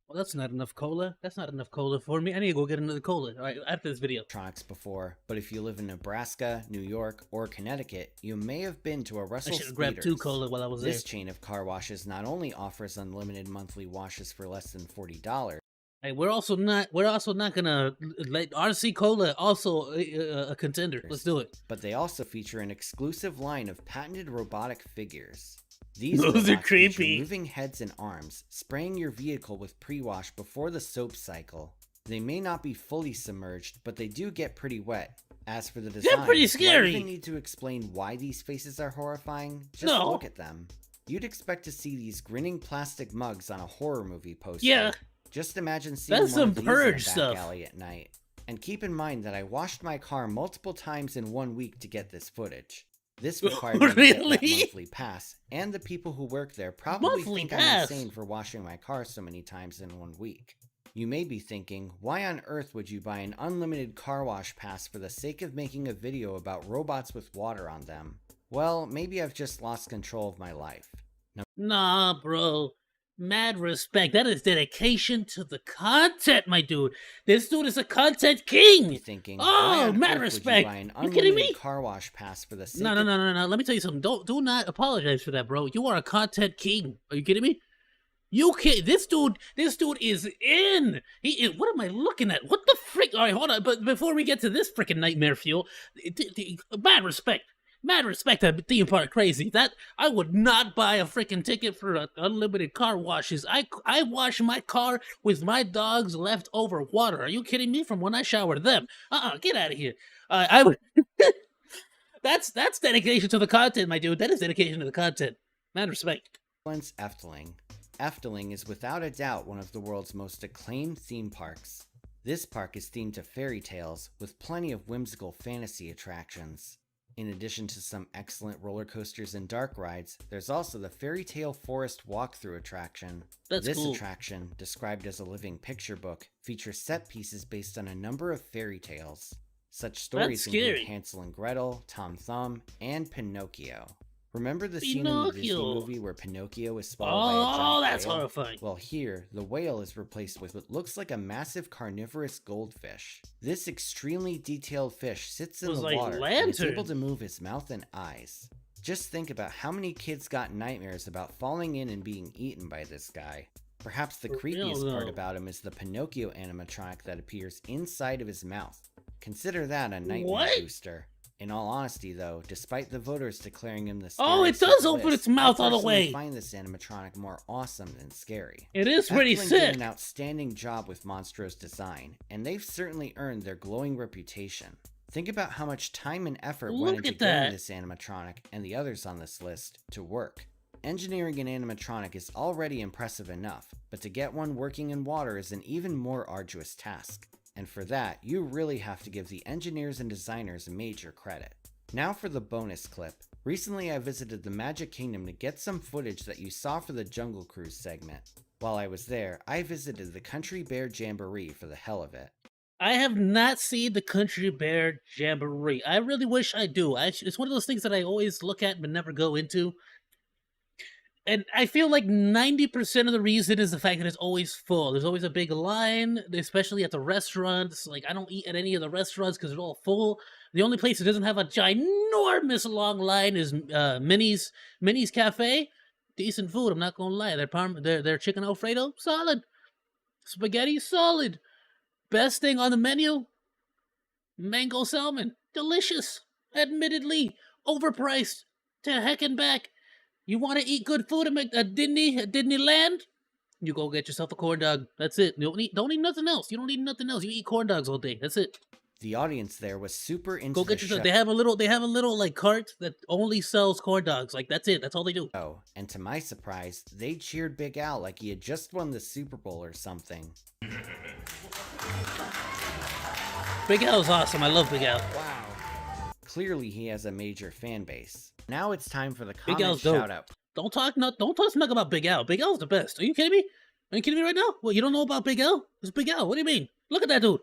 Well, that's not enough cola. That's not enough cola for me. I need to go get another cola. All right, after this video. Electronics before, but if you live in Nebraska, New York, or Connecticut, you may have been to a Russell. I should have grabbed 2 cola while I was there. This chain of car washes not only offers unlimited monthly washes for less than $40. Hey, we're also not gonna let RC Cola also a contender. Let's do it. But they also feature an exclusive line of patented robotic figures. These Those are creepy. Moving heads and arms, spraying your vehicle with pre-wash before the soap cycle. They may not be fully submerged, but they do get pretty wet. As for the design, they're pretty scary. Do I even need to explain why these faces are horrifying? Just no. Look at them. You'd expect to see these grinning plastic mugs on a horror movie poster. Yeah. Just imagine seeing that's one some of these purge in a back stuff. alley at night. And keep in mind that I washed my car multiple times in 1 week to get this footage. This required me to get that monthly pass, and the people who work there probably think I'm insane for washing my car so many times in 1 week. You may be thinking, why on earth would you buy an unlimited car wash pass for the sake of making a video about robots with water on them? Well, maybe I've just lost control of my life. Nah, bro. Mad respect. That is dedication to the content, my dude. This dude is a content king. You're thinking, oh, mad respect. You kidding me? Car wash pass for the sake no. Let me tell you something. Do not apologize for that, bro. You are a content king. Are you kidding me? You can't. This dude is in. He is. What am I looking at? What the frick? All right, hold on. But before we get to this freaking nightmare fuel, mad respect. Mad respect to theme park crazy. That I would not buy a freaking ticket for unlimited car washes. I wash my car with my dog's leftover water. Are you kidding me? From when I shower them. Get out of here. I would. That's dedication to the content, my dude. That is dedication to the content. Mad respect. Efteling. Efteling is without a doubt one of the world's most acclaimed theme parks. This park is themed to fairy tales with plenty of whimsical fantasy attractions. In addition to some excellent roller coasters and dark rides, there's also the Fairy Tale Forest walkthrough attraction. This attraction, described as a living picture book, features set pieces based on a number of fairy tales. Such stories include Hansel and Gretel, Tom Thumb, and Pinocchio. Remember the scene in the Disney movie where Pinocchio is swallowed by a giant whale? Oh, that's horrifying. Well, here, the whale is replaced with what looks like a massive carnivorous goldfish. This extremely detailed fish sits in the water and is able to move his mouth and eyes. Just think about how many kids got nightmares about falling in and being eaten by this guy. Perhaps the creepiest part about him is the Pinocchio animatronic that appears inside of his mouth. Consider that a nightmare booster. In all honesty, though, despite the voters declaring him the scariest it does open its mouth all the way. I find this animatronic more awesome than scary. It is pretty sick. Did an outstanding job with Monstro's design, and they've certainly earned their glowing reputation. Think about how much time and effort went into getting this animatronic and the others on this list to work. Engineering an animatronic is already impressive enough, but to get one working in water is an even more arduous task. And for that, you really have to give the engineers and designers major credit. Now for the bonus clip. Recently I visited the Magic Kingdom to get some footage that you saw for the Jungle Cruise segment. While I was there, I visited the Country Bear Jamboree for the hell of it. I have not seen the Country Bear Jamboree. I really wish I do. It's one of those things that I always look at but never go into. And I feel like 90% of the reason is the fact that it's always full. There's always a big line, especially at the restaurants. Like, I don't eat at any of the restaurants because they're all full. The only place that doesn't have a ginormous long line is Minnie's Cafe. Decent food, I'm not gonna lie. Their chicken Alfredo, solid. Spaghetti, solid. Best thing on the menu, mango salmon. Delicious. Admittedly, overpriced. To heck and back. You want to eat good food at Disneyland? You go get yourself a corn dog. That's it. You don't need nothing else. You don't need nothing else. You eat corn dogs all day. That's it. The audience there was super into Go get yourself. They have a little like cart that only sells corn dogs. Like that's it. That's all they do. Oh, and to my surprise, they cheered Big Al like he had just won the Super Bowl or something. Big Al's awesome. I love Big Al. Wow. Clearly he has a major fan base. Now it's time for the comment Big Al's dope. shout out. Don't talk smack about Big Al. Big Al's the best. Are you kidding me? Are you kidding me right now? What, you don't know about Big Al? It's Big Al. What do you mean? Look at that dude.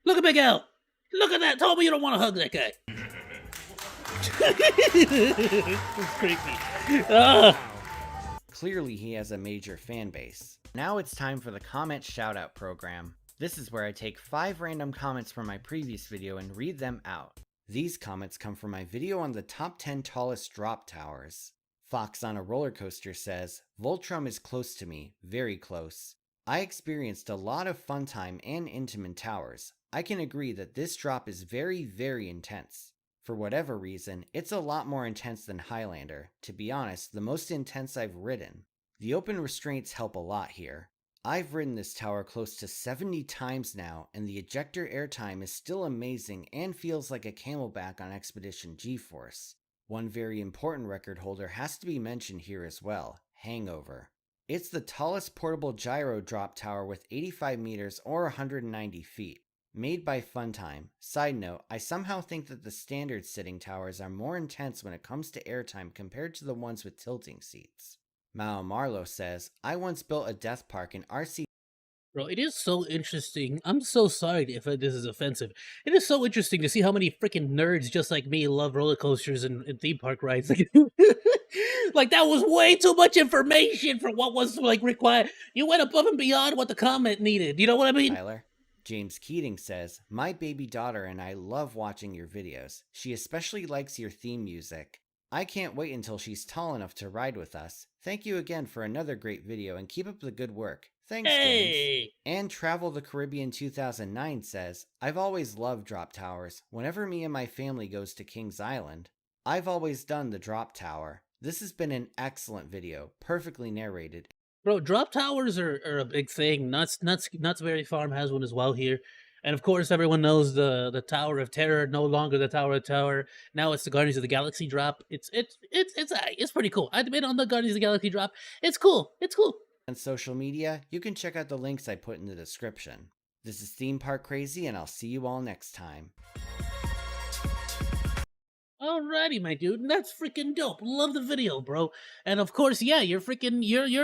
Look at Big Al. Look at that. Tell me you don't want to hug that guy. It's creepy. Wow. Clearly he has a major fan base. Now it's time for the comment shout out program. This is where I take 5 random comments from my previous video and read them out. These comments come from my video on the top 10 tallest drop towers. Fox on a roller coaster says, Voltrum is close to me, very close. I experienced a lot of fun time and intimate towers. I can agree that this drop is very, very intense. For whatever reason, it's a lot more intense than Highlander. To be honest, the most intense I've ridden. The open restraints help a lot here. I've ridden this tower close to 70 times now, and the ejector airtime is still amazing and feels like a camelback on Expedition G-Force. One very important record holder has to be mentioned here as well, Hangover. It's the tallest portable gyro drop tower with 85 meters or 190 feet. Made by Funtime. Side note, I somehow think that the standard sitting towers are more intense when it comes to airtime compared to the ones with tilting seats. Mao Marlowe says, I once built a death park in RC. Bro, it is so interesting. I'm so sorry if this is offensive. It is so interesting to see how many freaking nerds just like me love roller coasters and theme park rides. Like that was way too much information for what was like required. You went above and beyond what the comment needed. You know what I mean? Tyler. James Keating says, my baby daughter and I love watching your videos. She especially likes your theme music. I can't wait until she's tall enough to ride with us. Thank you again for another great video and keep up the good work. Thanks, James. And Travel the Caribbean 2009 says, I've always loved drop towers. Whenever me and my family goes to Kings Island, I've always done the drop tower. This has been an excellent video, perfectly narrated. Bro, drop towers are a big thing. Nuts Berry Farm has one as well here. And of course, everyone knows the Tower of Terror, no longer the Tower of Terror. Now it's the Guardians of the Galaxy drop. It's pretty cool. I've been on the Guardians of the Galaxy drop. It's cool. It's cool. On social media, you can check out the links I put in the description. This is Theme Park Crazy, and I'll see you all next time. Alrighty, my dude, that's freaking dope. Love the video, bro. And of course, yeah, your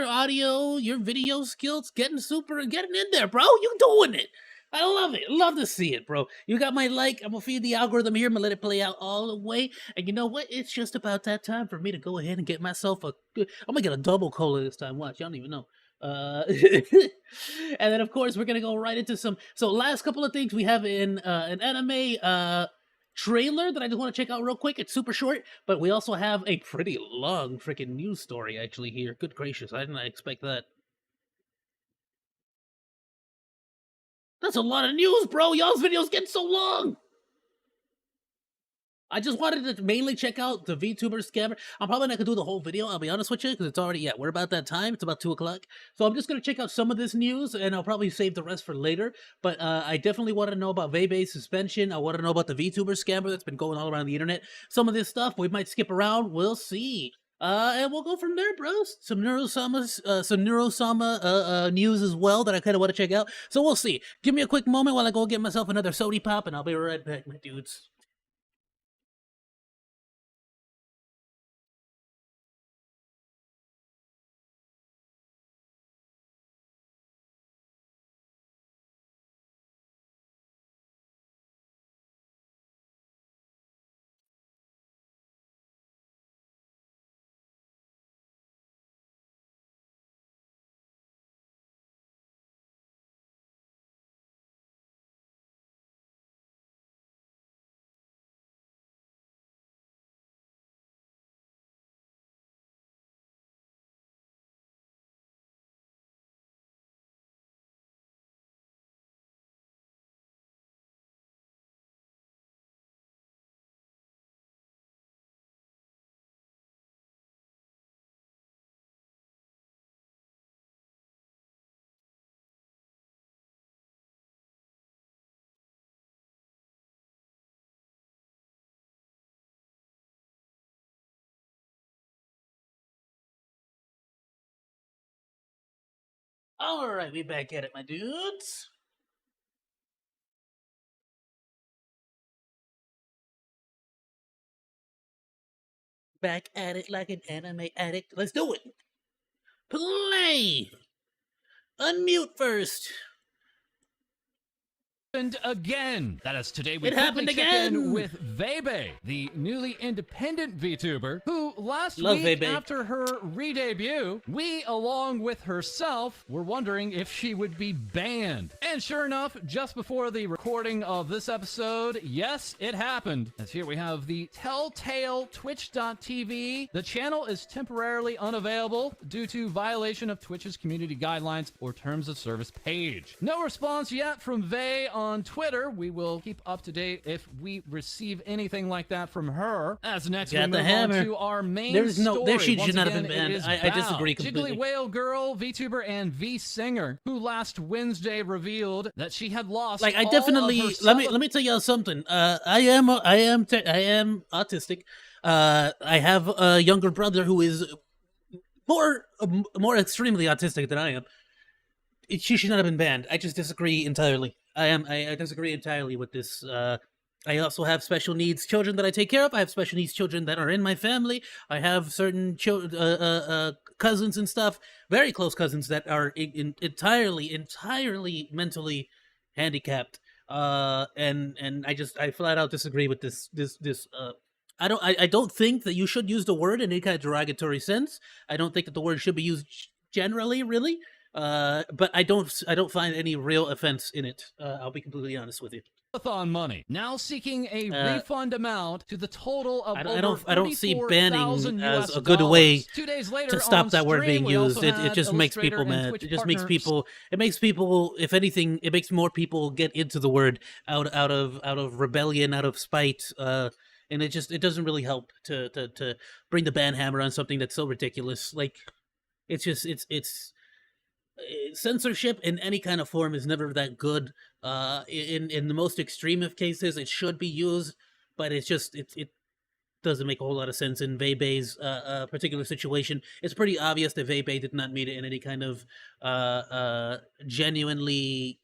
audio, your video skills getting in there, bro. You doing it. I love it. Love to see it, bro. You got my like. I'm gonna feed the algorithm here. I'm gonna let it play out all the way. And you know what? It's just about that time for me to go ahead and get myself I'm gonna get a double cola this time. Watch, you don't even know. And then of course we're gonna go right into so last couple of things we have in an anime trailer that I just want to check out real quick. It's super short, but we also have a pretty long freaking news story actually here. Good gracious, I did not expect that. That's a lot of news, bro. Y'all's videos getting so long. I just wanted to mainly check out the VTuber scammer. I'm probably not going to do the whole video, I'll be honest with you, because it's already, we're about that time. It's about 2 o'clock. So I'm just going to check out some of this news, and I'll probably save the rest for later. But I definitely want to know about Vei's suspension. I want to know about the VTuber scammer that's been going all around the internet. Some of this stuff, we might skip around. We'll see. And we'll go from there, bros. Some Neurosama news as well that I kind of want to check out. So we'll see. Give me a quick moment while I go get myself another sody pop, and I'll be right back, my dudes. All right, we back at it, my dudes. Back at it like an anime addict. Let's do it. Play. Unmute first. And again. That is today we It happened quickly check in again. with Vebe, the newly independent VTuber, who last Love week Vebe. after her re-debut, we, along with herself, were wondering if she would be banned. And sure enough, just before the recording of this episode, yes, it happened. As here we have the Telltale Twitch.tv. The channel is temporarily unavailable due to violation of Twitch's community guidelines or terms of service page. No response yet from Vey on Twitter. We will keep up to date if we receive anything like that from her. As next we Got the move on hammer. to our main There's no- story. there she Once should not have again, been banned. it is I disagree Bao, completely. Jiggly Whale Girl, VTuber, and V-Singer, who last Wednesday revealed that she had lost Like I all definitely of her let me tell y'all something. I am autistic. I have a younger brother who is more extremely autistic than I am. She should not have been banned. I just disagree entirely. I disagree entirely with this. I also have special needs children that I take care of. I have special needs children that are in my family. I have certain cousins and stuff, very close cousins that are entirely mentally handicapped. And I flat out disagree with this. I don't think that you should use the word in any kind of derogatory sense. I don't think that the word should be used generally, really. But I don't find any real offense in it. I'll be completely honest with you. Marathon money, now seeking a refund amount to the total of I don't see banning as a good $44,000. way 2 days later, to stop on that word stream, being we also used. It had just makes illustrator people and mad. Twitch It just makes partners. people. If anything, it makes more people get into the word out of rebellion, out of spite. And it doesn't really help to bring the ban hammer on something that's so ridiculous. Like it's censorship in any kind of form is never that good. In the most extreme of cases, it should be used, but it doesn't make a whole lot of sense in Veibe's particular situation. It's pretty obvious that Veibe did not mean it in any kind of genuinely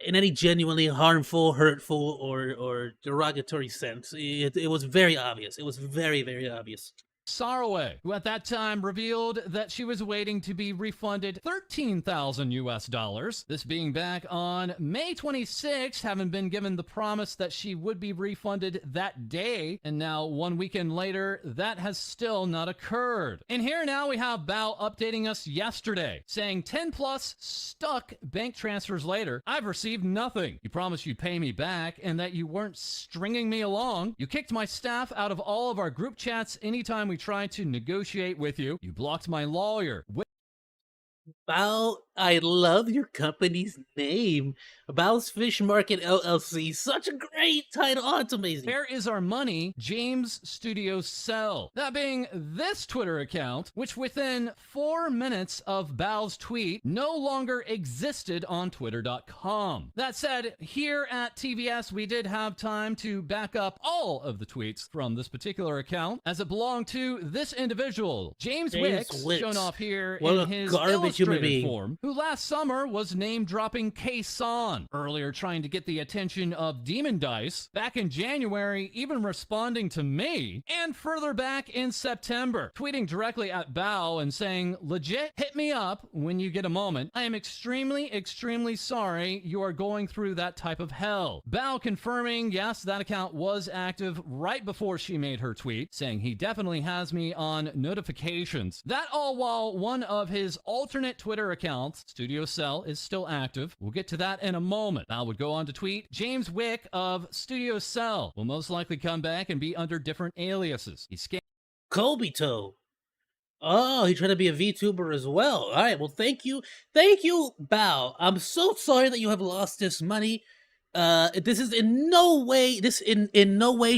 harmful, hurtful, or derogatory sense. It was very obvious. It was very, very obvious. Saraway, who at that time revealed that she was waiting to be refunded $13,000. This being back on May 26th, having been given the promise that she would be refunded that day. And now, 1 weekend later, that has still not occurred. And here now we have Bao updating us yesterday, saying 10 plus stuck bank transfers later, I've received nothing. You promised you'd pay me back and that you weren't stringing me along. You kicked my staff out of all of our group chats anytime we tried to negotiate with you. You blocked my lawyer. Bao, I love your company's name. Bao's Fish Market LLC. Such a great title. Oh, it's amazing. Where is our money? James Studio Cell. That being this Twitter account, which within 4 minutes of Bao's tweet no longer existed on Twitter.com. That said, here at TVS, we did have time to back up all of the tweets from this particular account as it belonged to this individual, James Wicks, shown off here in his illustrated form, who last summer was name-dropping K-San, earlier trying to get the attention of Demon Dice, back in January even responding to me, and further back in September, tweeting directly at Bao and saying, legit, hit me up when you get a moment. I am extremely, extremely sorry you are going through that type of hell. Bao confirming, yes, that account was active right before she made her tweet, saying he definitely has me on notifications. That all while one of his alternate Twitter accounts, Studio Cell, is still active. We'll get to that in a moment. Bao would go on to tweet, James Wick of Studio Cell will most likely come back and be under different aliases. He's Kobito. Oh, he tried to be a VTuber as well. All right, well, thank you, Bao. I'm so sorry that you have lost this money. This is in no way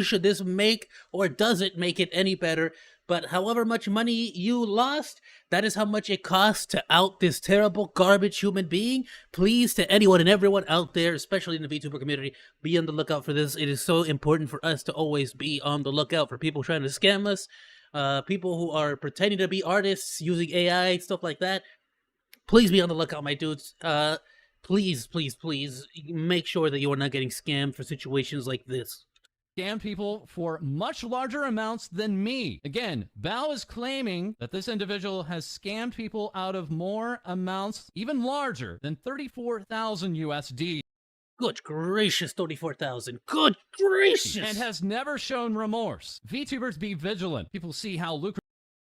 should this make or does it make it any better. But however much money you lost, that is how much it costs to out this terrible garbage human being. Please, to anyone and everyone out there, especially in the VTuber community, be on the lookout for this. It is so important for us to always be on the lookout for people trying to scam us, people who are pretending to be artists using AI, stuff like that. Please be on the lookout, my dudes. Please, please, please make sure that you are not getting scammed for situations like this. Scam people for much larger amounts than me. Again, Bao is claiming that this individual has scammed people out of more amounts, even larger than 34,000 USD. Good gracious, 34,000. Good gracious! And has never shown remorse. VTubers be vigilant. People see how lucrative.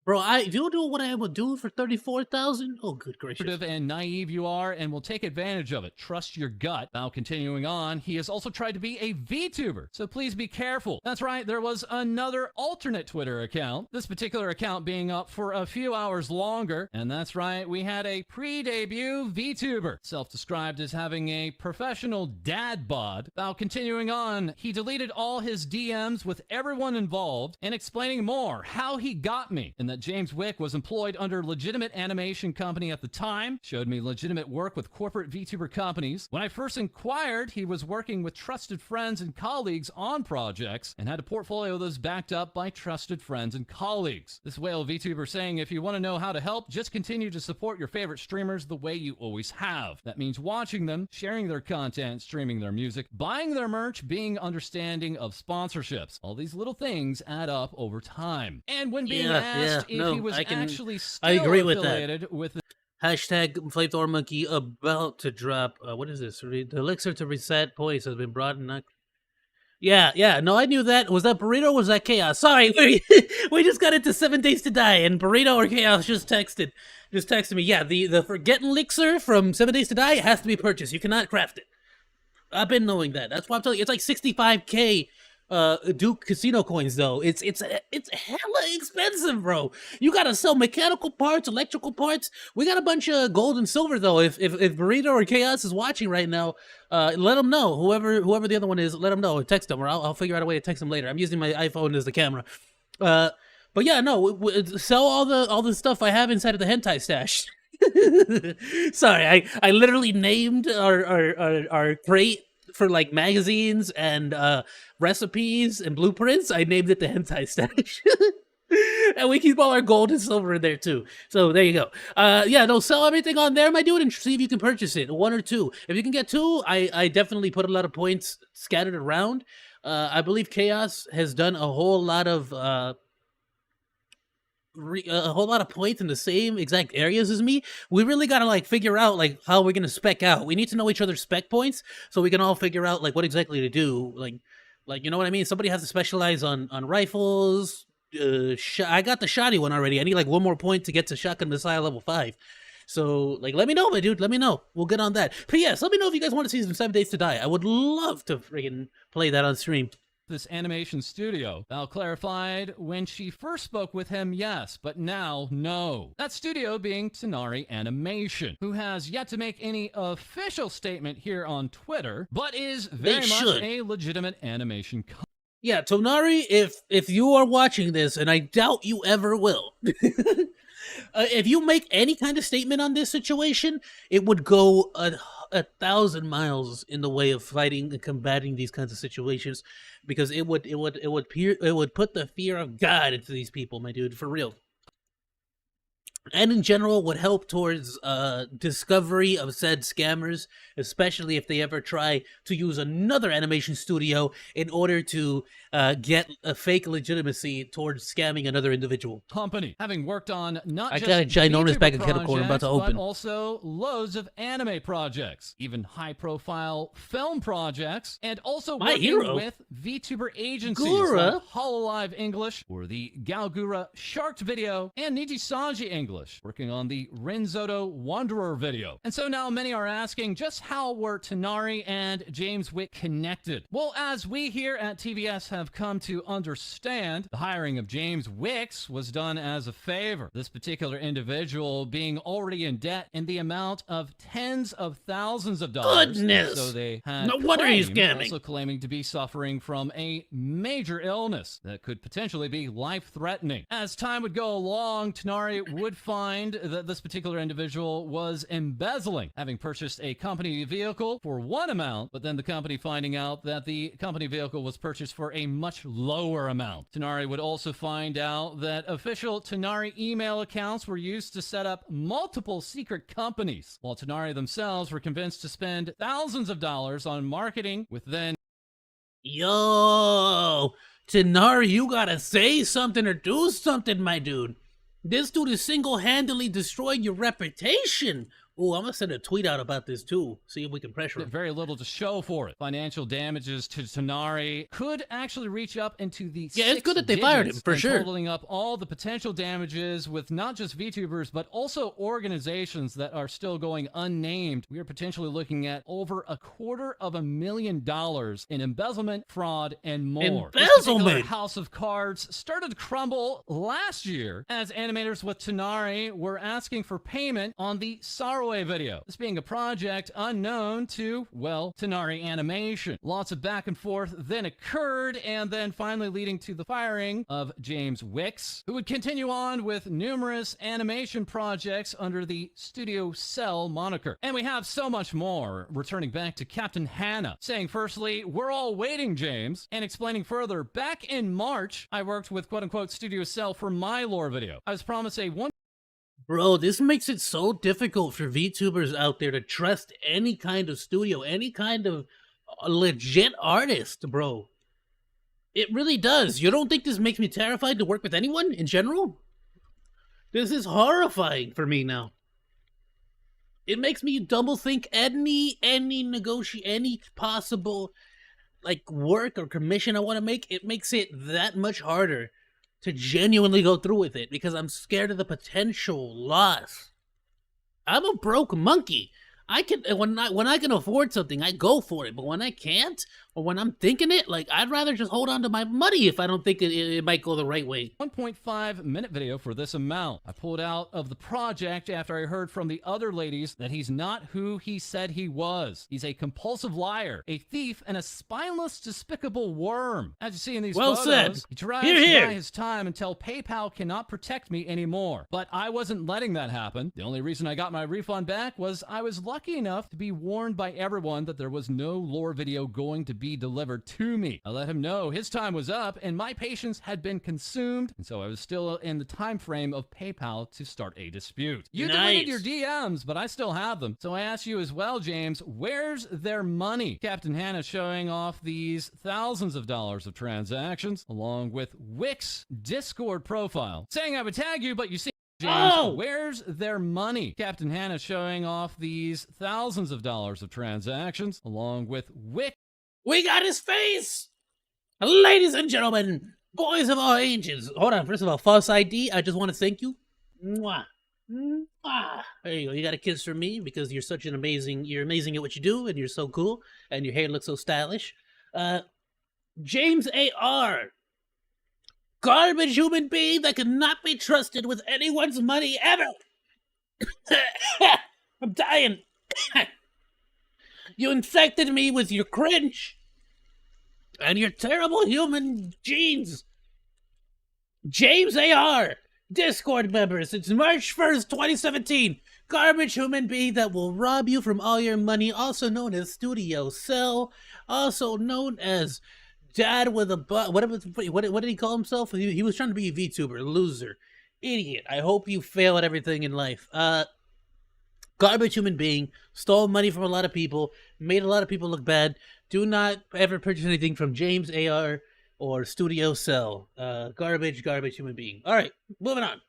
Bro, you do what I would do for 34,000? Oh, good gracious. And naive you are, and will take advantage of it. Trust your gut. Now, continuing on, he has also tried to be a VTuber, so please be careful. That's right, there was another alternate Twitter account, this particular account being up for a few hours longer, and that's right, we had a pre-debut VTuber, self-described as having a professional dad bod. Now, continuing on, he deleted all his DMs with everyone involved, and explaining more how he got me, and that James Wick was employed under legitimate animation company at the time, showed me legitimate work with corporate VTuber companies. When I first inquired, he was working with trusted friends and colleagues on projects and had a portfolio that was backed up by trusted friends and colleagues. This whale VTuber saying if you want to know how to help, just continue to support your favorite streamers the way you always have. That means watching them, sharing their content, streaming their music, buying their merch, being understanding of sponsorships. All these little things add up over time. And when being asked if he was actually still affiliated with the Hashtag Flamethrower Monkey about to drop. What is this? The elixir to reset points has been brought in. Yeah. No, I knew that. Was that Burrito or was that Chaos? Sorry, we just got into 7 Days to Die, and Burrito or Chaos just texted me. Yeah, the Forget elixir from 7 Days to Die has to be purchased. You cannot craft it. I've been knowing that. That's why I'm telling you. It's like 65K. Duke casino coins though. It's hella expensive, bro. You gotta sell mechanical parts, electrical parts. We got a bunch of gold and silver though. If Burrito or Chaos is watching right now, let them know. Whoever the other one is, let them know. Text them, or I'll figure out a way to text them later. I'm using my iPhone as the camera. But yeah, no, sell all the stuff I have inside of the hentai stash. Sorry, I literally named our crate for like magazines and recipes and blueprints. I named it the hentai stash. And we keep all our gold and silver in there too. So there you go. Yeah, no, sell everything on there, my dude, and see if you can purchase it. 1 or 2. If you can get 2, I definitely put a lot of points scattered around. I believe Chaos has done a whole lot of points in the same exact areas as me. We really gotta like figure out like how we're gonna spec out. We need to know each other's spec points so we can all figure out like what exactly to do. Like you know what I mean? Somebody has to specialize on rifles. I got the shotty one already. I need like 1 more point to get to shotgun missile level 5. So like let me know, my dude. Let me know. We'll get on that. But yes, let me know if you guys want to see some 7 Days to Die. I would love to friggin' play that on stream. This animation studio. Val clarified when she first spoke with him, yes, but now, no. That studio being Tonari Animation, who has yet to make any official statement here on Twitter, but is very much a legitimate animation company. Yeah, Tonari, if you are watching this, and I doubt you ever will, if you make any kind of statement on this situation, it would go 1,000 miles in the way of fighting and combating these kinds of situations, because it would put the fear of God into these people, my dude, for real. And in general would help towards discovery of said scammers, especially if they ever try to use another animation studio in order to get a fake legitimacy towards scamming another individual. Company, having worked on not just got a ginormous VTuber bag of kettle corn I'm about to open, but also loads of anime projects, even high-profile film projects, and also working with VTuber agencies like Hololive English, or the Galgura Sharked video, and Nijisanji English, working on the Renzoto Wanderer video. And so now many are asking, just how were Tonari and James Wick connected? Well, as we here at TVS have come to understand, the hiring of James Wicks was done as a favor. This particular individual being already in debt in the amount of tens of thousands of dollars. Goodness! So they had no wonder he's scamming. Also claiming to be suffering from a major illness that could potentially be life-threatening. As time would go along, Tonari would find that this particular individual was embezzling, having purchased a company vehicle for one amount, but then the company finding out that the company vehicle was purchased for a much lower amount. Tonari would also find out that official Tonari email accounts were used to set up multiple secret companies, while Tonari themselves were convinced to spend thousands of dollars on marketing with then... Yo, Tonari, you gotta say something or do something, my dude. This dude is single-handedly destroying your reputation. Ooh, I'm gonna send a tweet out about this too. See if we can pressure him. Very little to show for it. Financial damages to Tonari could actually reach up into the it's good that they fired him, for sure. Totaling up all the potential damages with not just VTubers, but also organizations that are still going unnamed. We are potentially looking at over $250,000 in embezzlement, fraud, and more. Embezzlement! House of Cards started to crumble last year as animators with Tonari were asking for payment on the Sorrow video. This being a project unknown to, well, Tonari Animation. Lots of back and forth then occurred, and then finally leading to the firing of James Wicks, who would continue on with numerous animation projects under the Studio Cell moniker. And we have so much more, returning back to Captain Hannah, saying firstly, "We're all waiting, James," and explaining further, "Back in March, I worked with quote-unquote Studio Cell for my lore video. I was promised a one..." Bro, this makes it so difficult for VTubers out there to trust any kind of studio, any kind of legit artist, bro. It really does. You don't think this makes me terrified to work with anyone in general? This is horrifying for me now. It makes me double think any possible like work or commission I want to make. It makes it that much harder to genuinely go through with it because I'm scared of the potential loss. I'm a broke monkey. I can when I can afford something, I go for it. But when I can't, or when I'm thinking it, like I'd rather just hold on to my money if I don't think it might go the right way. 1.5-minute video for this amount. I pulled out of the project after I heard from the other ladies that he's not who he said he was. He's a compulsive liar, a thief, and a spineless, despicable worm. As you see in these photos, said. He tries to buy his time until PayPal cannot protect me anymore. But I wasn't letting that happen. The only reason I got my refund back was I was lucky enough to be warned by everyone that there was no lore video going to be delivered to me. I let him know his time was up and my patience had been consumed, and so I was still in the time frame of PayPal to start a dispute. You deleted your DMs, but I still have them. So I ask you as well, James, where's their money? Captain Hannah showing off these thousands of dollars of transactions, along with Wix Discord profile, saying I would tag you, but you see James, where's their money? Captain Hannah showing off these thousands of dollars of transactions, along with Wix. We got his face! Ladies and gentlemen, boys of all ages. Hold on, first of all, false ID, I just want to thank you. Mwah. Mwah. There you go, you got a kiss from me because you're such an you're amazing at what you do and you're so cool and your hair looks so stylish. James A.R. Garbage human being that cannot be trusted with anyone's money ever. I'm dying. You infected me with your cringe and your terrible human genes. James A.R. Discord member since March 1st, 2017. Garbage human being that will rob you from all your money, also known as Studio Cell, also known as Dad with a butt. What did he call himself? He was trying to be a VTuber. Loser. Idiot. I hope you fail at everything in life. Garbage human being. Stole money from a lot of people. Made a lot of people look bad. Do not ever purchase anything from James A.R. or Studio Cell. Garbage human being. All right, moving on.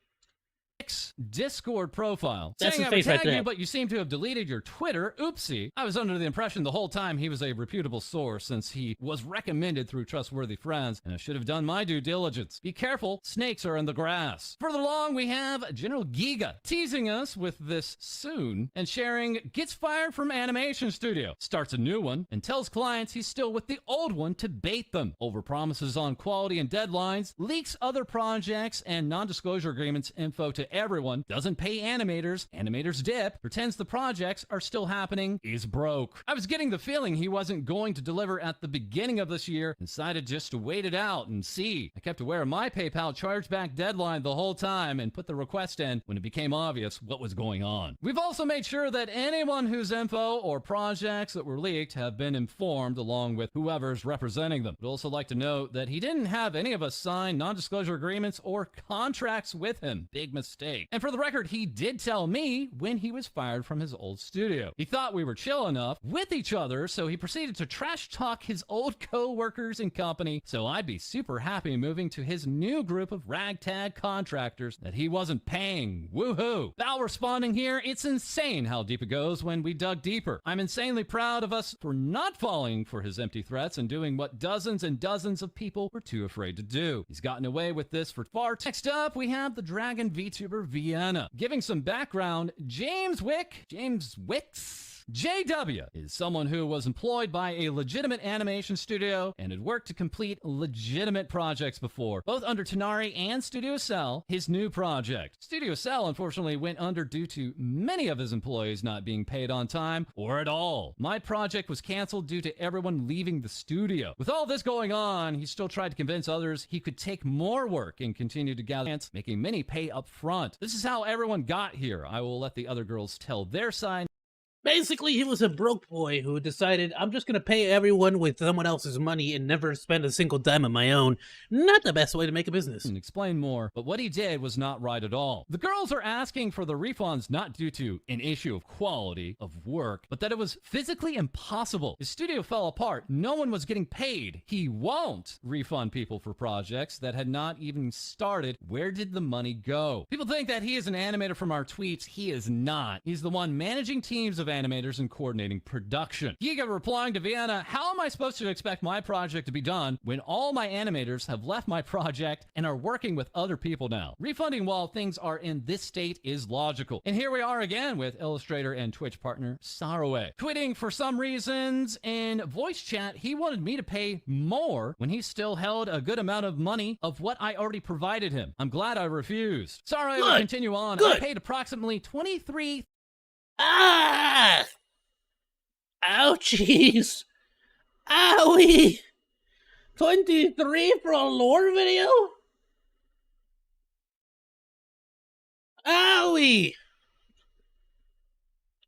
Discord profile. That's saying his face I would right tag there. you, but you seem to have deleted your Twitter. Oopsie. I was under the impression the whole time he was a reputable source since he was recommended through trustworthy friends, and I should have done my due diligence. Be careful, snakes are in the grass. Further along, we have General Giga teasing us with this soon and sharing gets fired from animation studio, starts a new one, and tells clients he's still with the old one to bait them. Overpromises on quality and deadlines, leaks other projects and non-disclosure agreements info to to everyone, doesn't pay animators dip, pretends the projects are still happening, is broke. I was getting the feeling he wasn't going to deliver at the beginning of this year, decided just to wait it out and see. I kept aware of my PayPal chargeback deadline the whole time and put the request in when it became obvious what was going on. We've also made sure that anyone whose info or projects that were leaked have been informed along with whoever's representing them. I'd also like to note that he didn't have any of us sign non-disclosure agreements or contracts with him. Big mistake. And for the record, he did tell me when he was fired from his old studio. He thought we were chill enough with each other, so he proceeded to trash talk his old co-workers and company, so I'd be super happy moving to his new group of ragtag contractors that he wasn't paying. Woohoo! Val responding here, it's insane how deep it goes when we dug deeper. I'm insanely proud of us for not falling for his empty threats and doing what dozens and dozens of people were too afraid to do. He's gotten away with this for far. Next up, we have the Dragon VTuber Vienna. Giving some background, James Wicks? JW is someone who was employed by a legitimate animation studio and had worked to complete legitimate projects before, both under Tonari and Studio Cell, his new project. Studio Cell unfortunately went under due to many of his employees not being paid on time or at all. My project was canceled due to everyone leaving the studio. With all this going on, he still tried to convince others he could take more work and continue to gather grants, making many pay up front. This is how everyone got here. I will let the other girls tell their side. Basically, he was a broke boy who decided, I'm just going to pay everyone with someone else's money and never spend a single dime of my own. Not the best way to make a business. And explain more, but what he did was not right at all. The girls are asking for the refunds not due to an issue of quality of work, but that it was physically impossible. His studio fell apart. No one was getting paid. He won't refund people for projects that had not even started. Where did the money go? People think that he is an animator from our tweets. He is not. He's the one managing teams of animators and coordinating production. Giga replying to Vienna, how am I supposed to expect my project to be done when all my animators have left my project and are working with other people now? Refunding while things are in this state is logical. And here we are again with Illustrator and Twitch partner Saraway. Tweeting for some reasons in voice chat, he wanted me to pay more when he still held a good amount of money of what I already provided him. I'm glad I refused. Saraway will continue on. Good. I paid approximately 23. Ah! Ouchies! Owie! 23 for a lore video? Owie!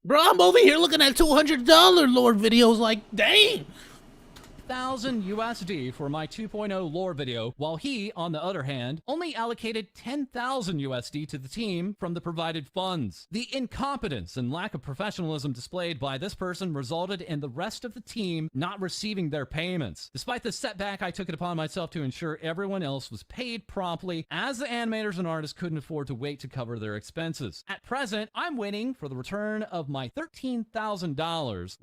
Bro, I'm over here looking at $200 lore videos like, dang! 1,000 USD for my 2.0 lore video, while he, on the other hand, only allocated 10,000 USD to the team from the provided funds. The incompetence and lack of professionalism displayed by this person resulted in the rest of the team not receiving their payments. Despite this setback, I took it upon myself to ensure everyone else was paid promptly, as the animators and artists couldn't afford to wait to cover their expenses. At present, I'm waiting for the return of my $13,000.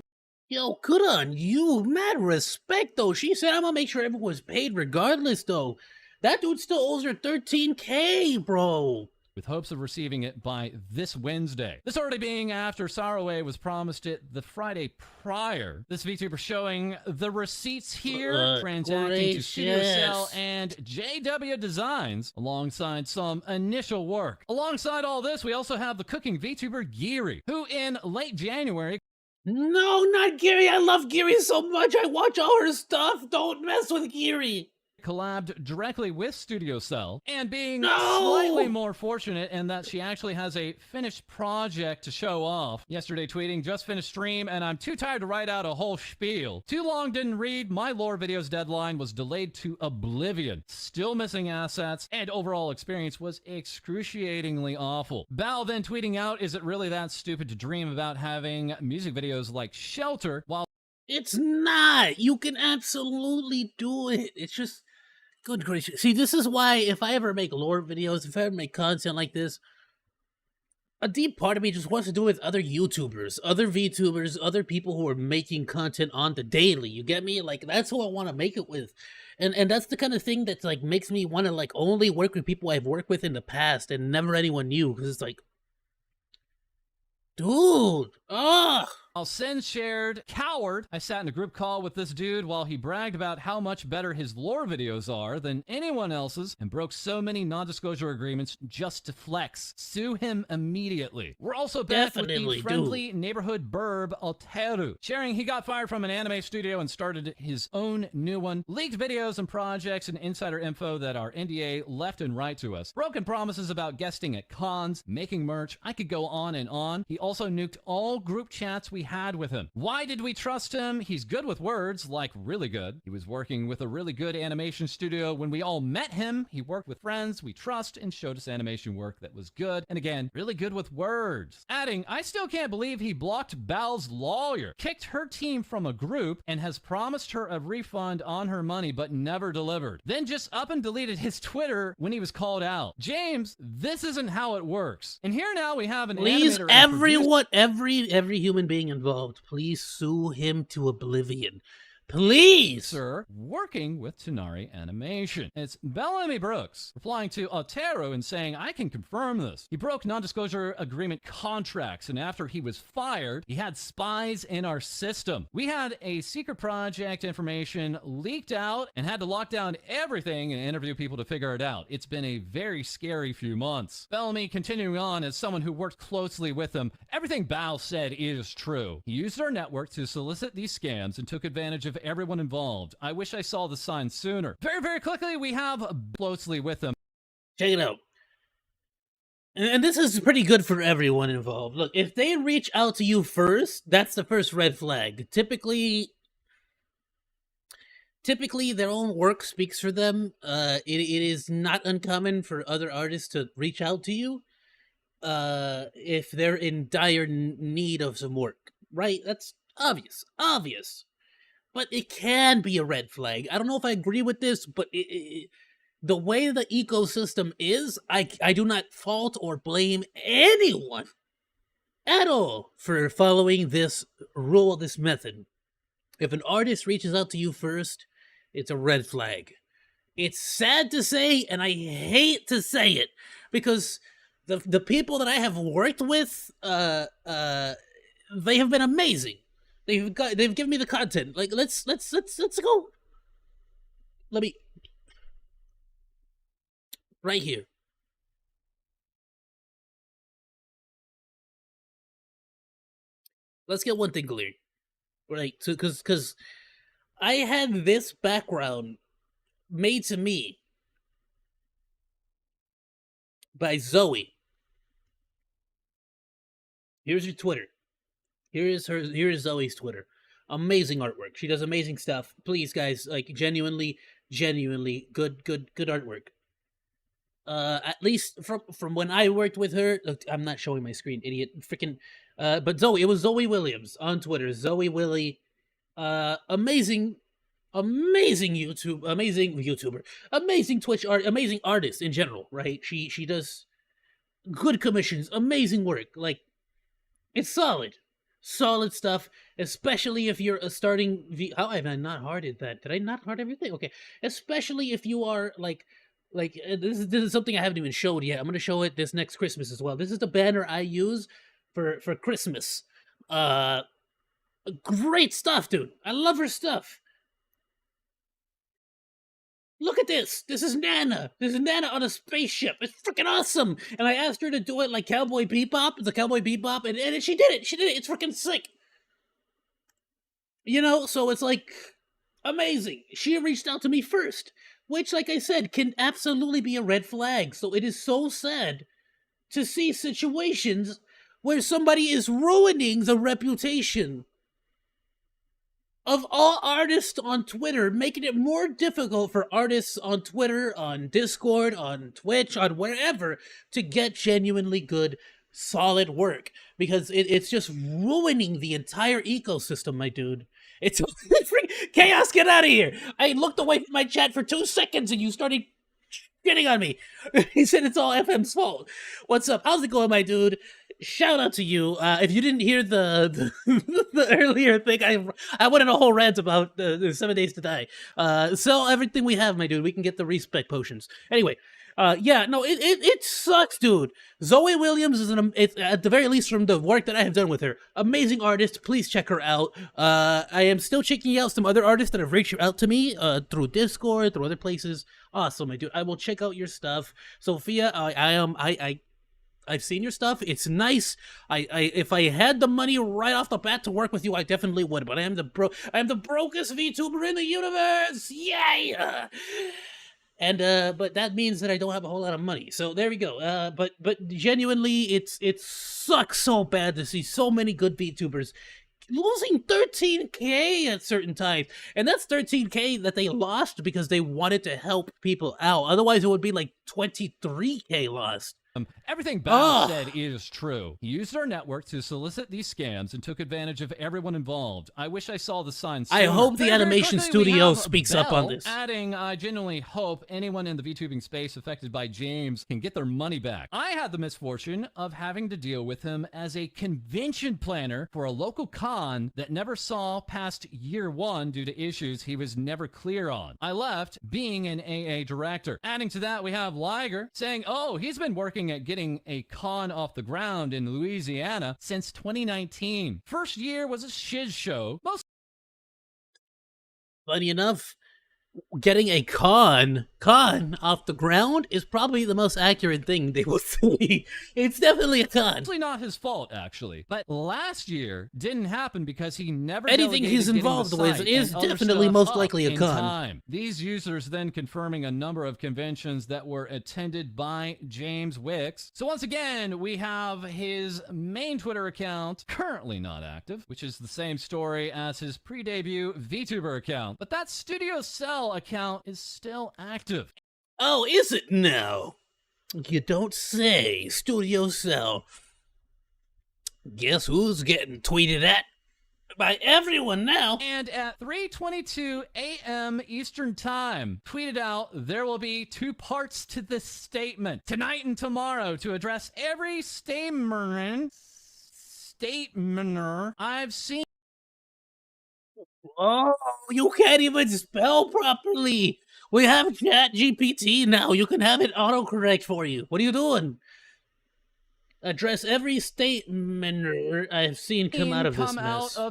Yo, good on you. Mad respect, though. She said, I'm gonna make sure everyone's paid regardless, though. That dude still owes her $13K, bro. With hopes of receiving it by this Wednesday. This already being after Saraway was promised it the Friday prior. This VTuber showing the receipts here, transacting to Studio Cell and JW Designs alongside some initial work. Alongside all this, we also have the cooking VTuber Geary, who in late January... No, not Geary. I love Geary so much. I watch all her stuff. Don't mess with Geary. Collabed directly with Studio Cell, and being slightly more fortunate in that she actually has a finished project to show off. Yesterday tweeting, just finished stream and I'm too tired to write out a whole spiel. Too long didn't read, my lore video's deadline was delayed to oblivion. Still missing assets, and overall experience was excruciatingly awful. Bao then tweeting out, is it really that stupid to dream about having music videos like Shelter while... It's not. You can absolutely do it. It's just... Good gracious. See, this is why if I ever make lore videos, if I ever make content like this, a deep part of me just wants to do it with other YouTubers, other VTubers, other people who are making content on the daily. You get me? Like, that's who I want to make it with. And that's the kind of thing that, like, makes me want to, like, only work with people I've worked with in the past and never anyone new. Because it's like, dude, ugh. I'll send shared coward. I sat in a group call with this dude while he bragged about how much better his lore videos are than anyone else's and broke so many non-disclosure agreements just to flex. Sue him immediately. We're also back with the friendly neighborhood burb Alteru, sharing he got fired from an anime studio and started his own new one, leaked videos and projects and insider info that our NDA left and right to us, broken promises about guesting at cons, making merch. I could go on and on. He also nuked all group chats we had with him. Why did we trust him? He's good with words, like really good. He was working with a really good animation studio when we all met him. He worked with friends we trust and showed us animation work that was good. And again, really good with words. Adding, I still can't believe he blocked Bal's lawyer, kicked her team from a group, and has promised her a refund on her money but never delivered. Then just up and deleted his Twitter when he was called out. James, this isn't how it works. And here now we have an Please, animator everyone, every human being involved, please sue him to oblivion. Please! Sir, working with Tonari Animation. It's Bellamy Brooks replying to Otero and saying, I can confirm this. He broke non-disclosure agreement contracts, and after he was fired, he had spies in our system. We had a secret project information leaked out and had to lock down everything and interview people to figure it out. It's been a very scary few months. Bellamy continuing on as someone who worked closely with him. Everything Bao said is true. He used our network to solicit these scams and took advantage of everyone involved. I wish I saw the sign sooner. Very, very quickly, we have closely with them. Check it out. And this is pretty good for everyone involved. Look, if they reach out to you first, that's the first red flag. Typically their own work speaks for them. It is not uncommon for other artists to reach out to you if they're in dire need of some work, right? That's obvious. But it can be a red flag. I don't know if I agree with this, but the way the ecosystem is, I do not fault or blame anyone at all for following this rule, this method. If an artist reaches out to you first, it's a red flag. It's sad to say, and I hate to say it, because the people that I have worked with, they have been amazing. They've given me the content. Like, let's go. Let me right here. Let's get one thing clear, right? So, because I had this background made to me by Zoe. Here's your Twitter. Here is Zoe's Twitter. Amazing artwork. She does amazing stuff. Please, guys, like genuinely good artwork. At least from when I worked with her. Look, I'm not showing my screen, idiot. Freaking. But Zoe, it was Zoe Williams on Twitter. Zoe Willie. Amazing YouTuber, amazing Twitch art, amazing artist in general, right? She does good commissions, amazing work. Like, it's solid stuff, especially if you're a starting how have I not hearted that? Did I not heart everything? Okay, especially if you are like this is something I haven't even showed yet. I'm gonna show it this next Christmas as well. This is the banner I use for Christmas. Great stuff, dude. I love her stuff. Look at this. This is Nana. This is Nana on a spaceship. It's freaking awesome. And I asked her to do it like Cowboy Bebop. It's a Cowboy Bebop. And she did it. It's freaking sick. You know, so it's like amazing. She reached out to me first, which, like I said, can absolutely be a red flag. So it is so sad to see situations where somebody is ruining the reputation of all artists on Twitter, making it more difficult for artists on Twitter, on Discord, on Twitch, on wherever, to get genuinely good, solid work. Because it's just ruining the entire ecosystem, my dude. It's Chaos, get out of here! I looked away from my chat for 2 seconds and you started shitting on me. He said it's all FM's fault. What's up? How's it going, my dude? Shout out to you. If you didn't hear the earlier thing, I went on a whole rant about the 7 Days to Die. Sell everything we have, my dude. We can get the respec potions. Anyway, Yeah, no, it sucks, dude. Zoe Williams is it's, at the very least from the work that I have done with her, amazing artist. Please check her out. I am still checking out some other artists that have reached out to me through Discord, through other places. Awesome, my dude. I will check out your stuff, Sophia. I've seen your stuff. It's nice. If I had the money right off the bat to work with you, I definitely would. But I am the brokest VTuber in the universe. Yay! And but that means that I don't have a whole lot of money. So there we go. But genuinely, it sucks so bad to see so many good VTubers losing 13K at certain times. And that's 13K that they lost because they wanted to help people out. Otherwise, it would be like 23K lost. Everything Bao said is true. He used our network to solicit these scams and took advantage of everyone involved. I wish I saw the signs sooner. I hope the animation studio speaks up on this. Adding, I genuinely hope anyone in the VTubing space affected by James can get their money back. I had the misfortune of having to deal with him as a convention planner for a local con that never saw past year 1 due to issues he was never clear on. I left being an AA director. Adding to that, we have Liger saying, oh, he's been working at getting a con off the ground in Louisiana since 2019. First year was a shiz show. Funny enough, getting a con off the ground is probably the most accurate thing they will see. It's definitely a con. It's not his fault, actually. But last year didn't happen because he never anything he's involved with is definitely most likely a con. Time. These users then confirming a number of conventions that were attended by James Wicks. So once again, we have his main Twitter account currently not active, which is the same story as his pre-debut VTuber account. But that Studio Cell account is still active. Oh, is it now? You don't say. Studio Cell. Guess who's getting tweeted at by everyone now? And at 3:22 a.m. Eastern Time, tweeted out, there will be 2 parts to this statement. Tonight and tomorrow to address every statementer I've seen. Oh, you can't even spell properly. We have ChatGPT now. You can have it autocorrect for you. What are you doing? Address every statement I've seen come out of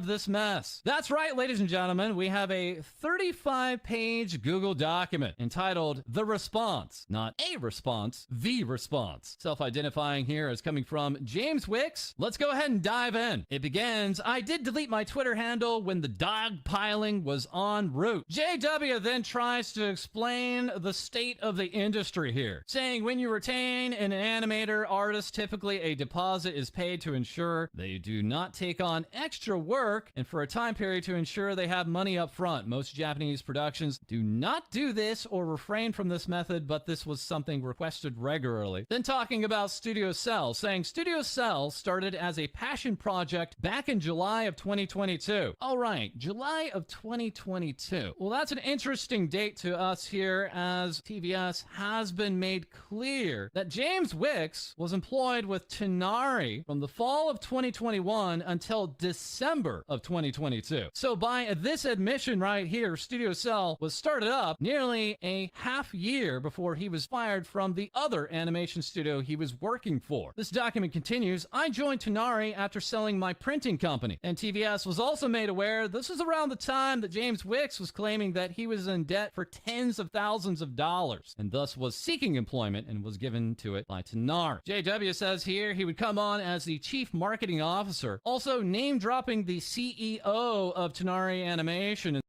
this mess. That's right, ladies and gentlemen. We have a 35-page Google document entitled The Response. Not a response, the response. Self-identifying here as coming from James Wicks. Let's go ahead and dive in. It begins, I did delete my Twitter handle when the dogpiling was en route. JW then tries to explain the state of the industry here, saying when you retain an animator artist, typically a deposit is paid to ensure they do not take on extra work and for a time period to ensure they have money up front. Most Japanese productions do not do this or refrain from this method, but this was something requested regularly. Then talking about Studio Cell, saying Studio Cell started as a passion project back in July of 2022. All right, July of 2022. Well, that's an interesting date to us here, as TVS has been made clear that James Wicks was employed with Tonari from the fall of 2021 until December of 2022. So by this admission right here, Studio Cell was started up nearly a half year before he was fired from the other animation studio he was working for. This document continues, I joined Tonari after selling my printing company, and TVS was also made aware this was around the time that James Wicks was claiming that he was in debt for tens of thousands of dollars and thus was seeking employment and was given to it by Tonari. JW says here he would come on as the chief marketing officer, also name dropping the CEO of Tonari Animation.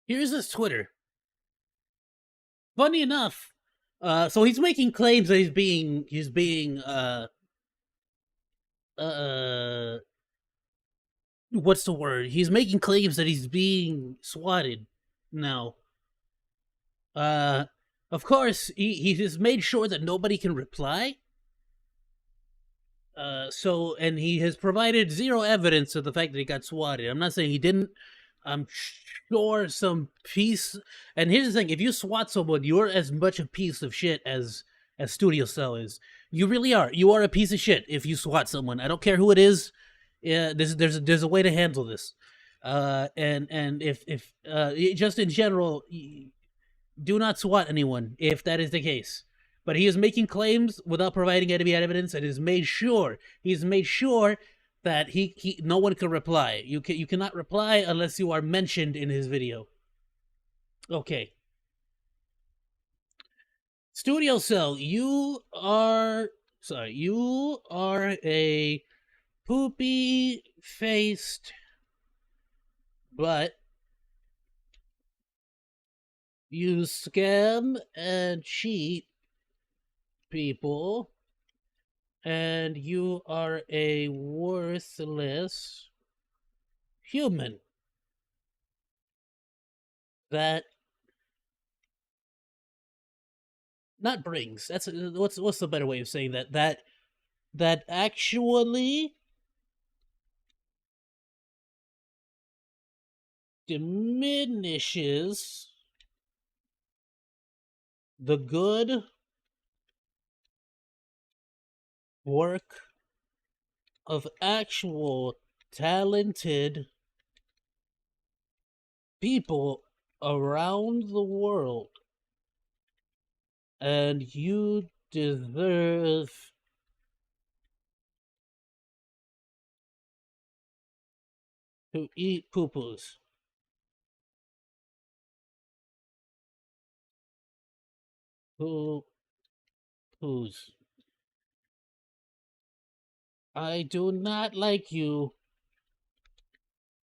Here's his Twitter. Funny enough, so he's making claims that he's being what's the word? He's making claims that he's being swatted now. Of course, he has made sure that nobody can reply. And he has provided zero evidence of the fact that he got swatted. I'm not saying he didn't. I'm sure some piece. And here's the thing: if you swat someone, you're as much a piece of shit as Studio Cell is. You really are. You are a piece of shit if you swat someone. I don't care who it is. Yeah, there's a way to handle this. And if just in general, do not swat anyone if that is the case. But he is making claims without providing any evidence, and he's made sure that no one can reply. You cannot reply unless you are mentioned in his video. Okay. Studio Cell, you are a poopy-faced butt. You scam and cheat people, and you are a worthless human that not brings. That's what's the better way of saying that? That actually diminishes the good work of actual talented people around the world, and you deserve to eat poo-poos. Poo-poos. I do not like you,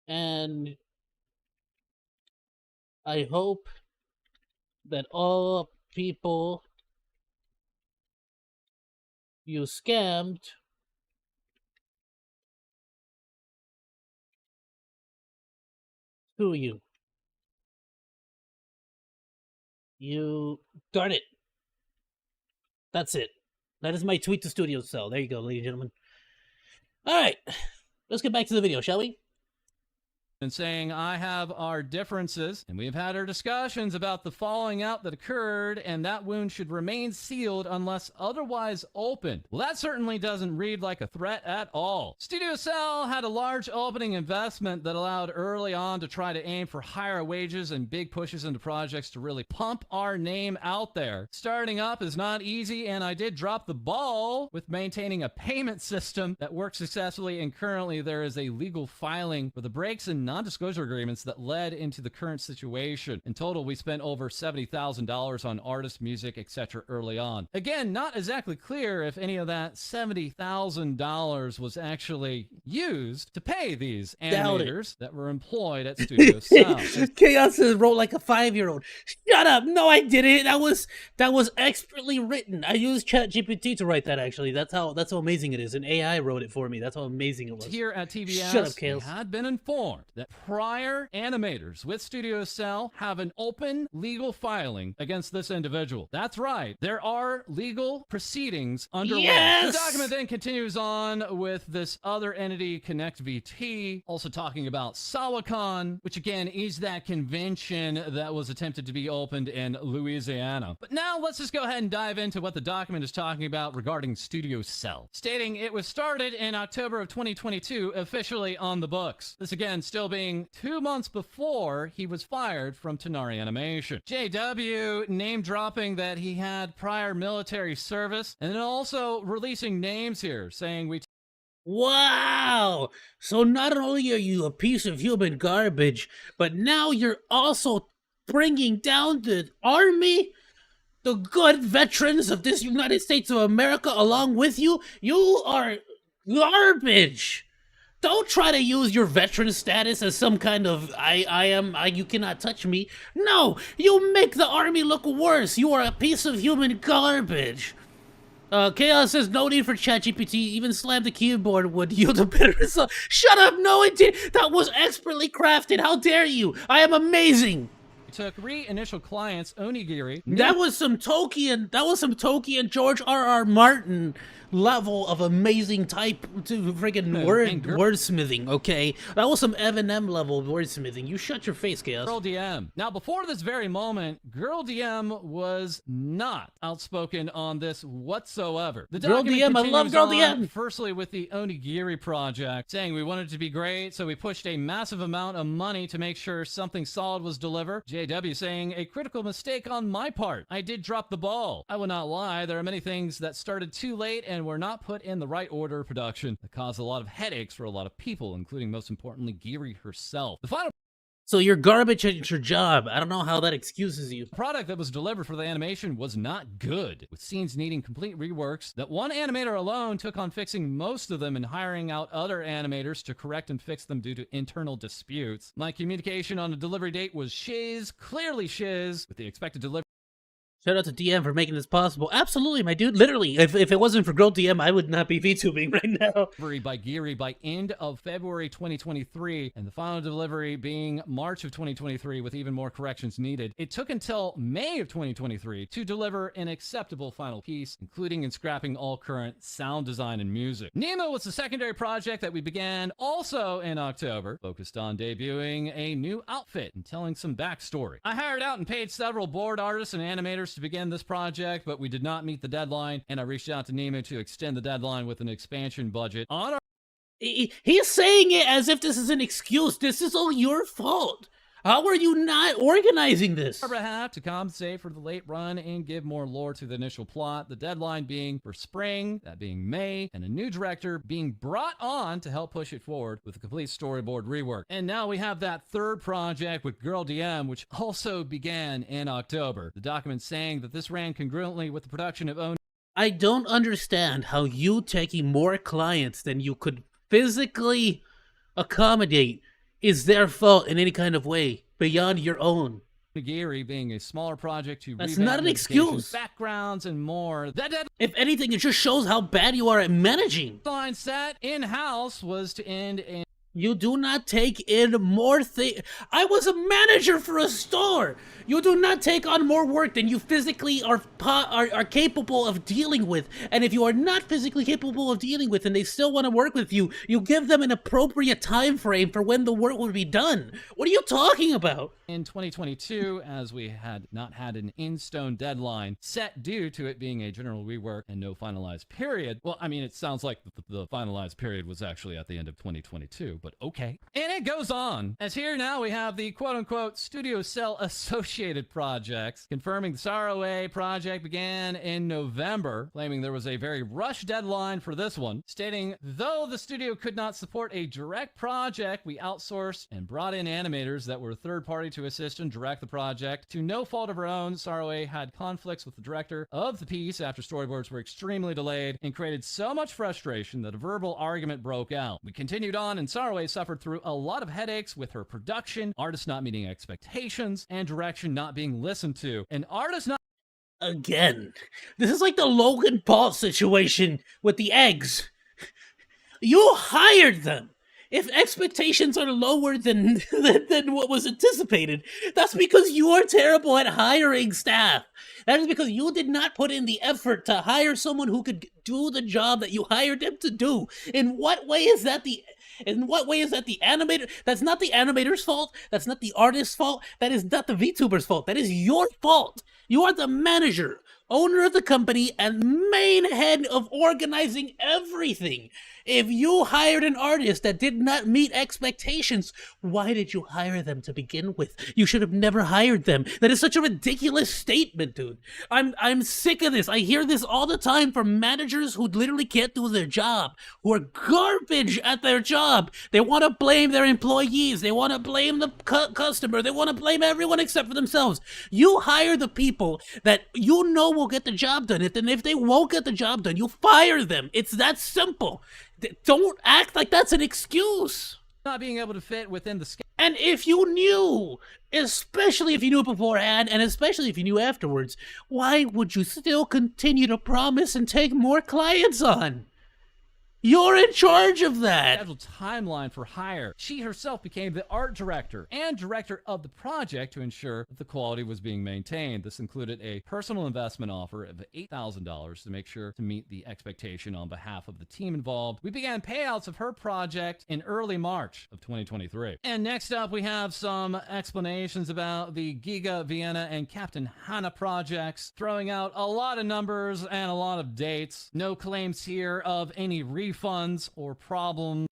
and I hope that all people you scammed sue you. Darn it. That's it. That is my tweet to Studio Cell. There you go, ladies and gentlemen. Alright, let's get back to the video, shall we? And saying, I have our differences, and we've had our discussions about the falling out that occurred, and that wound should remain sealed unless otherwise opened. Well, that certainly doesn't read like a threat at all. Studio Cell had a large opening investment that allowed early on to try to aim for higher wages and big pushes into projects to really pump our name out there. Starting up is not easy, and I did drop the ball with maintaining a payment system that works successfully, and currently there is a legal filing for the breaks and non-disclosure agreements that led into the current situation. In total, we spent over $70,000 on artists, music, etc. early on. Again, not exactly clear if any of that $70,000 was actually used to pay these animators that were employed at Studio Cell. Chaos says wrote like a 5-year-old. Shut up! No, I didn't. That was expertly written. I used ChatGPT to write that. Actually, that's how amazing it is. An AI wrote it for me. That's how amazing it was. Here at TBS, shut up, Chaos. We had been informed that prior animators with Studio Cell have an open legal filing against this individual. That's right. There are legal proceedings underway. Yes! The document then continues on with this other entity, Connect VT, also talking about SawaCon, which again is that convention that was attempted to be opened in Louisiana. But now let's just go ahead and dive into what the document is talking about regarding Studio Cell, stating it was started in October of 2022, officially on the books. This again still being 2 months before he was fired from Tonari Animation. JW name dropping that he had prior military service, and then also releasing names here saying we Wow! So not only are you a piece of human garbage, but now you're also bringing down the army, the good veterans of this United States of America along with you. You are garbage. Don't try to use your veteran status as some kind of you cannot touch me. No, you make the army look worse. You are a piece of human garbage. Chaos says no need for ChatGPT. Even slam the keyboard would yield a better result. Shut up! No, it did. That was expertly crafted. How dare you? I am amazing. Took initial clients Onigiri. That was some Tolkien George R.R. Martin level of amazing type to friggin' wordsmithing, okay? That was some Eminem level wordsmithing. You shut your face, Chaos. Girl DM. Now, before this very moment, Girl DM was not outspoken on this whatsoever. The Girl DM, I love Girl DM. Firstly, with the Onigiri project, saying we wanted it to be great, so we pushed a massive amount of money to make sure something solid was delivered. JW saying, a critical mistake on my part. I did drop the ball. I will not lie, there are many things that started too late and were not put in the right order of production that caused a lot of headaches for a lot of people, including most importantly Geary herself. The final So you're garbage at your job. I don't know how that excuses you. The product that was delivered for the animation was not good, with scenes needing complete reworks that one animator alone took on fixing most of them and hiring out other animators to correct and fix them due to internal disputes. My communication on the delivery date was clearly shiz, with the expected delivery. Shout out to DM for making this possible. Absolutely, my dude. Literally, if it wasn't for Girl DM, I would not be VTubing right now. Delivery by Geary by end of February 2023, and the final delivery being March of 2023 with even more corrections needed. It took until May of 2023 to deliver an acceptable final piece, including and scrapping all current sound design and music. Nemo was the secondary project that we began also in October, focused on debuting a new outfit and telling some backstory. I hired out and paid several board artists and animators to begin this project, but we did not meet the deadline, and I reached out to Nemo to extend the deadline with an expansion budget on our... He's saying it as if this is an excuse. This is all your fault. How are you not organizing this? Behalf to compensate for the late run and give more lore to the initial plot, the deadline being for spring, that being May, and a new director being brought on to help push it forward with a complete storyboard rework. And now we have that third project with Girl DM, which also began in October. The document saying that this ran congruently with the production of Own. I don't understand how you taking more clients than you could physically accommodate is their fault in any kind of way beyond your own. Geary being a smaller project to That's not an excuse. Backgrounds and more. If anything, it just shows how bad you are at managing. Line set in-house was to end in... You do not take in more things. I was a manager for a store. You do not take on more work than you physically are capable of dealing with. And if you are not physically capable of dealing with and they still want to work with you, you give them an appropriate time frame for when the work will be done. What are you talking about? In 2022, as we had not had an in-stone deadline set due to it being a general rework and no finalized period. Well, I mean, it sounds like the finalized period was actually at the end of 2022. But okay. And it goes on. As here now we have the quote-unquote Studio Cell associated projects, confirming the SROA project began in November, claiming there was a very rushed deadline for this one, stating, though the studio could not support a direct project, we outsourced and brought in animators that were third party to assist and direct the project. To no fault of our own, SROA had conflicts with the director of the piece after storyboards were extremely delayed and created so much frustration that a verbal argument broke out. We continued on and SROA suffered through a lot of headaches with her production, artists not meeting expectations, and direction not being listened to. And artists not... Again, this is like the Logan Paul situation with the eggs. You hired them. If expectations are lower than what was anticipated, that's because you are terrible at hiring staff. That is because you did not put in the effort to hire someone who could do the job that you hired them to do. In what way is that the animator? That's not the animator's fault. That's not the artist's fault. That is not the VTuber's fault. That is your fault. You are the manager, owner of the company, and main head of organizing everything. If you hired an artist that did not meet expectations, why did you hire them to begin with? You should have never hired them. That is such a ridiculous statement, dude. I'm sick of this. I hear this all the time from managers who literally can't do their job, who are garbage at their job. They want to blame their employees. They want to blame the customer. They want to blame everyone except for themselves. You hire the people that you know will get the job done. If they won't get the job done, you fire them. It's that simple. Don't act like that's an excuse. Not being able to fit within the schedule. And if you knew, especially if you knew beforehand, and especially if you knew afterwards, why would you still continue to promise and take more clients on? You're in charge of that. Scheduled timeline for hire. She herself became the art director and director of the project to ensure that the quality was being maintained. This included a personal investment offer of $8,000 to make sure to meet the expectation on behalf of the team involved. We began payouts of her project in early March of 2023. And next up, we have some explanations about the Giga Vienna and Captain Hana projects, throwing out a lot of numbers and a lot of dates. No claims here of any refunds or problems.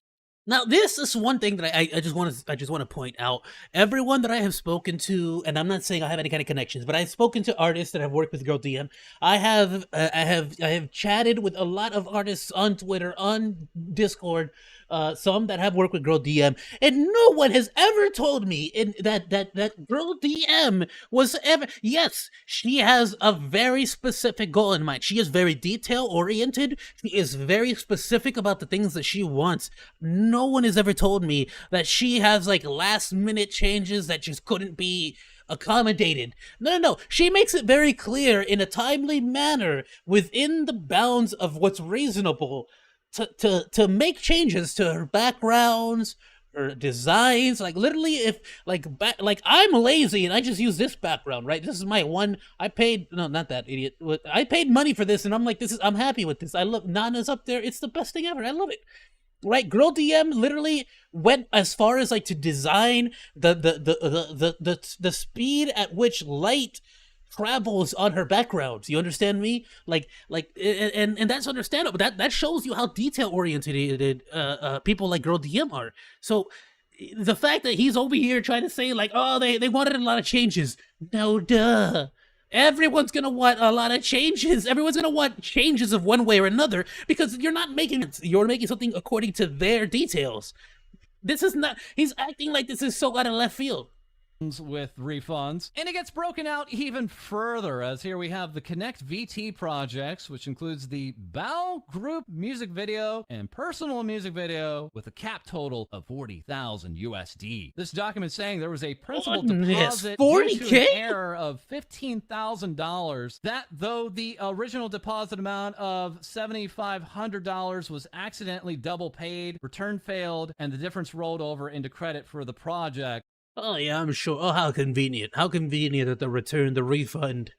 Now, this is one thing that I just want to point out. Everyone that I have spoken to, and I'm not saying I have any kind of connections, but I've spoken to artists that have worked with Girl DM. I have chatted with a lot of artists on Twitter, on Discord, some that have worked with Girl DM, and no one has ever told me that Girl DM was ever. Yes, she has a very specific goal in mind. She is very detail oriented. She is very specific about the things that she wants. No one has ever told me that she has like last minute changes that just couldn't be accommodated. No. She makes it very clear in a timely manner within the bounds of what's reasonable to make changes to her backgrounds, her designs. Like literally, if like I'm lazy and I just use this background, right? This is my one. I paid not that idiot. I paid money for this, and I'm like, I'm happy with this. I love Nana's up there. It's the best thing ever. I love it. Right, Girl DM literally went as far as like to design the speed at which light travels on her backgrounds. You understand me? And that's understandable. That shows you how detail oriented people like Girl DM are. So the fact that he's over here trying to say like, oh, they wanted a lot of changes. No, duh. Everyone's going to want a lot of changes. Everyone's going to want changes of one way or another because you're making something according to their details. This is not, he's acting like this is so out of left field. With refunds, and it gets broken out even further, as here we have the Connect VT projects, which includes the Bao group music video and personal music video with a cap total of 40,000 USD. This document saying there was a principal deposit due to an error of $15,000. That, though the original deposit amount of $7,500 was accidentally double paid, return failed, and the difference rolled over into credit for the project. Oh yeah, I'm sure. Oh, how convenient. How convenient that the refund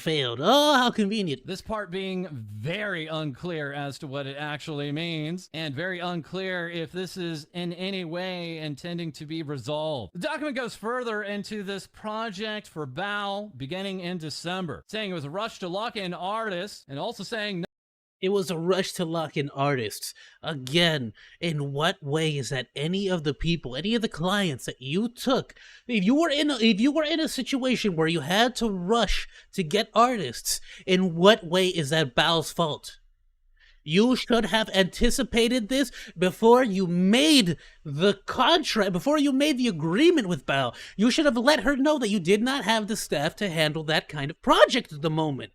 failed. Oh, how convenient. This part being very unclear as to what it actually means, and very unclear if this is in any way intending to be resolved. The document goes further into this project for Bao beginning in December, saying it was a rush to lock in artists, and also saying it was a rush to lock in artists. Again, in what way is that any of the people, any of the clients that you took, if you were in a situation where you had to rush to get artists, in what way is that Bao's fault? You should have anticipated this before you made the contract, before you made the agreement with Bao. You should have let her know that you did not have the staff to handle that kind of project at the moment.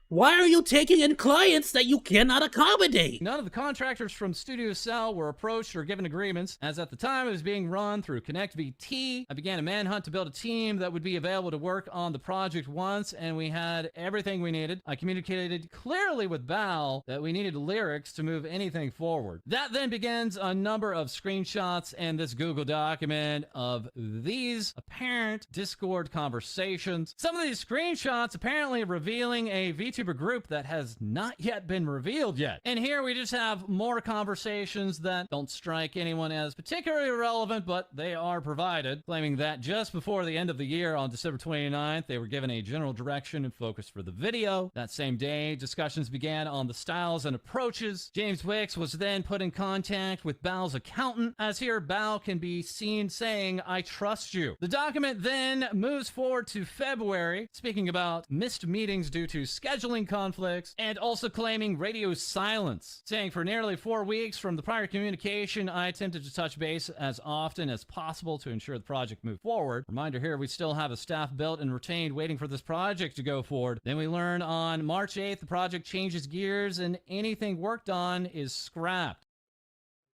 Why are you taking in clients that you cannot accommodate? None of the contractors from Studio Cell were approached or given agreements, as at the time it was being run through Connect VT. I began a manhunt to build a team that would be available to work on the project once, and we had everything we needed. I communicated clearly with Bao that we needed lyrics to move anything forward. That then begins a number of screenshots and this Google document of these apparent Discord conversations. Some of these screenshots apparently revealing a Vtuber group that has not yet been revealed yet. And here we just have more conversations that don't strike anyone as particularly relevant, but they are provided, claiming that just before the end of the year on December 29th, they were given a general direction and focus for the video. That same day, discussions began on the styles and approaches. James Wicks was then put in contact with Bao's accountant, as here Bao can be seen saying, "I trust you." The document then moves forward to February, speaking about missed meetings due to scheduling conflicts, and also claiming radio silence, saying for nearly 4 weeks from the prior communication, I attempted to touch base as often as possible to ensure the project moved forward. Reminder here, we still have a staff built and retained waiting for this project to go forward. Then we learn on March 8th, the project changes gears and anything worked on is scrapped.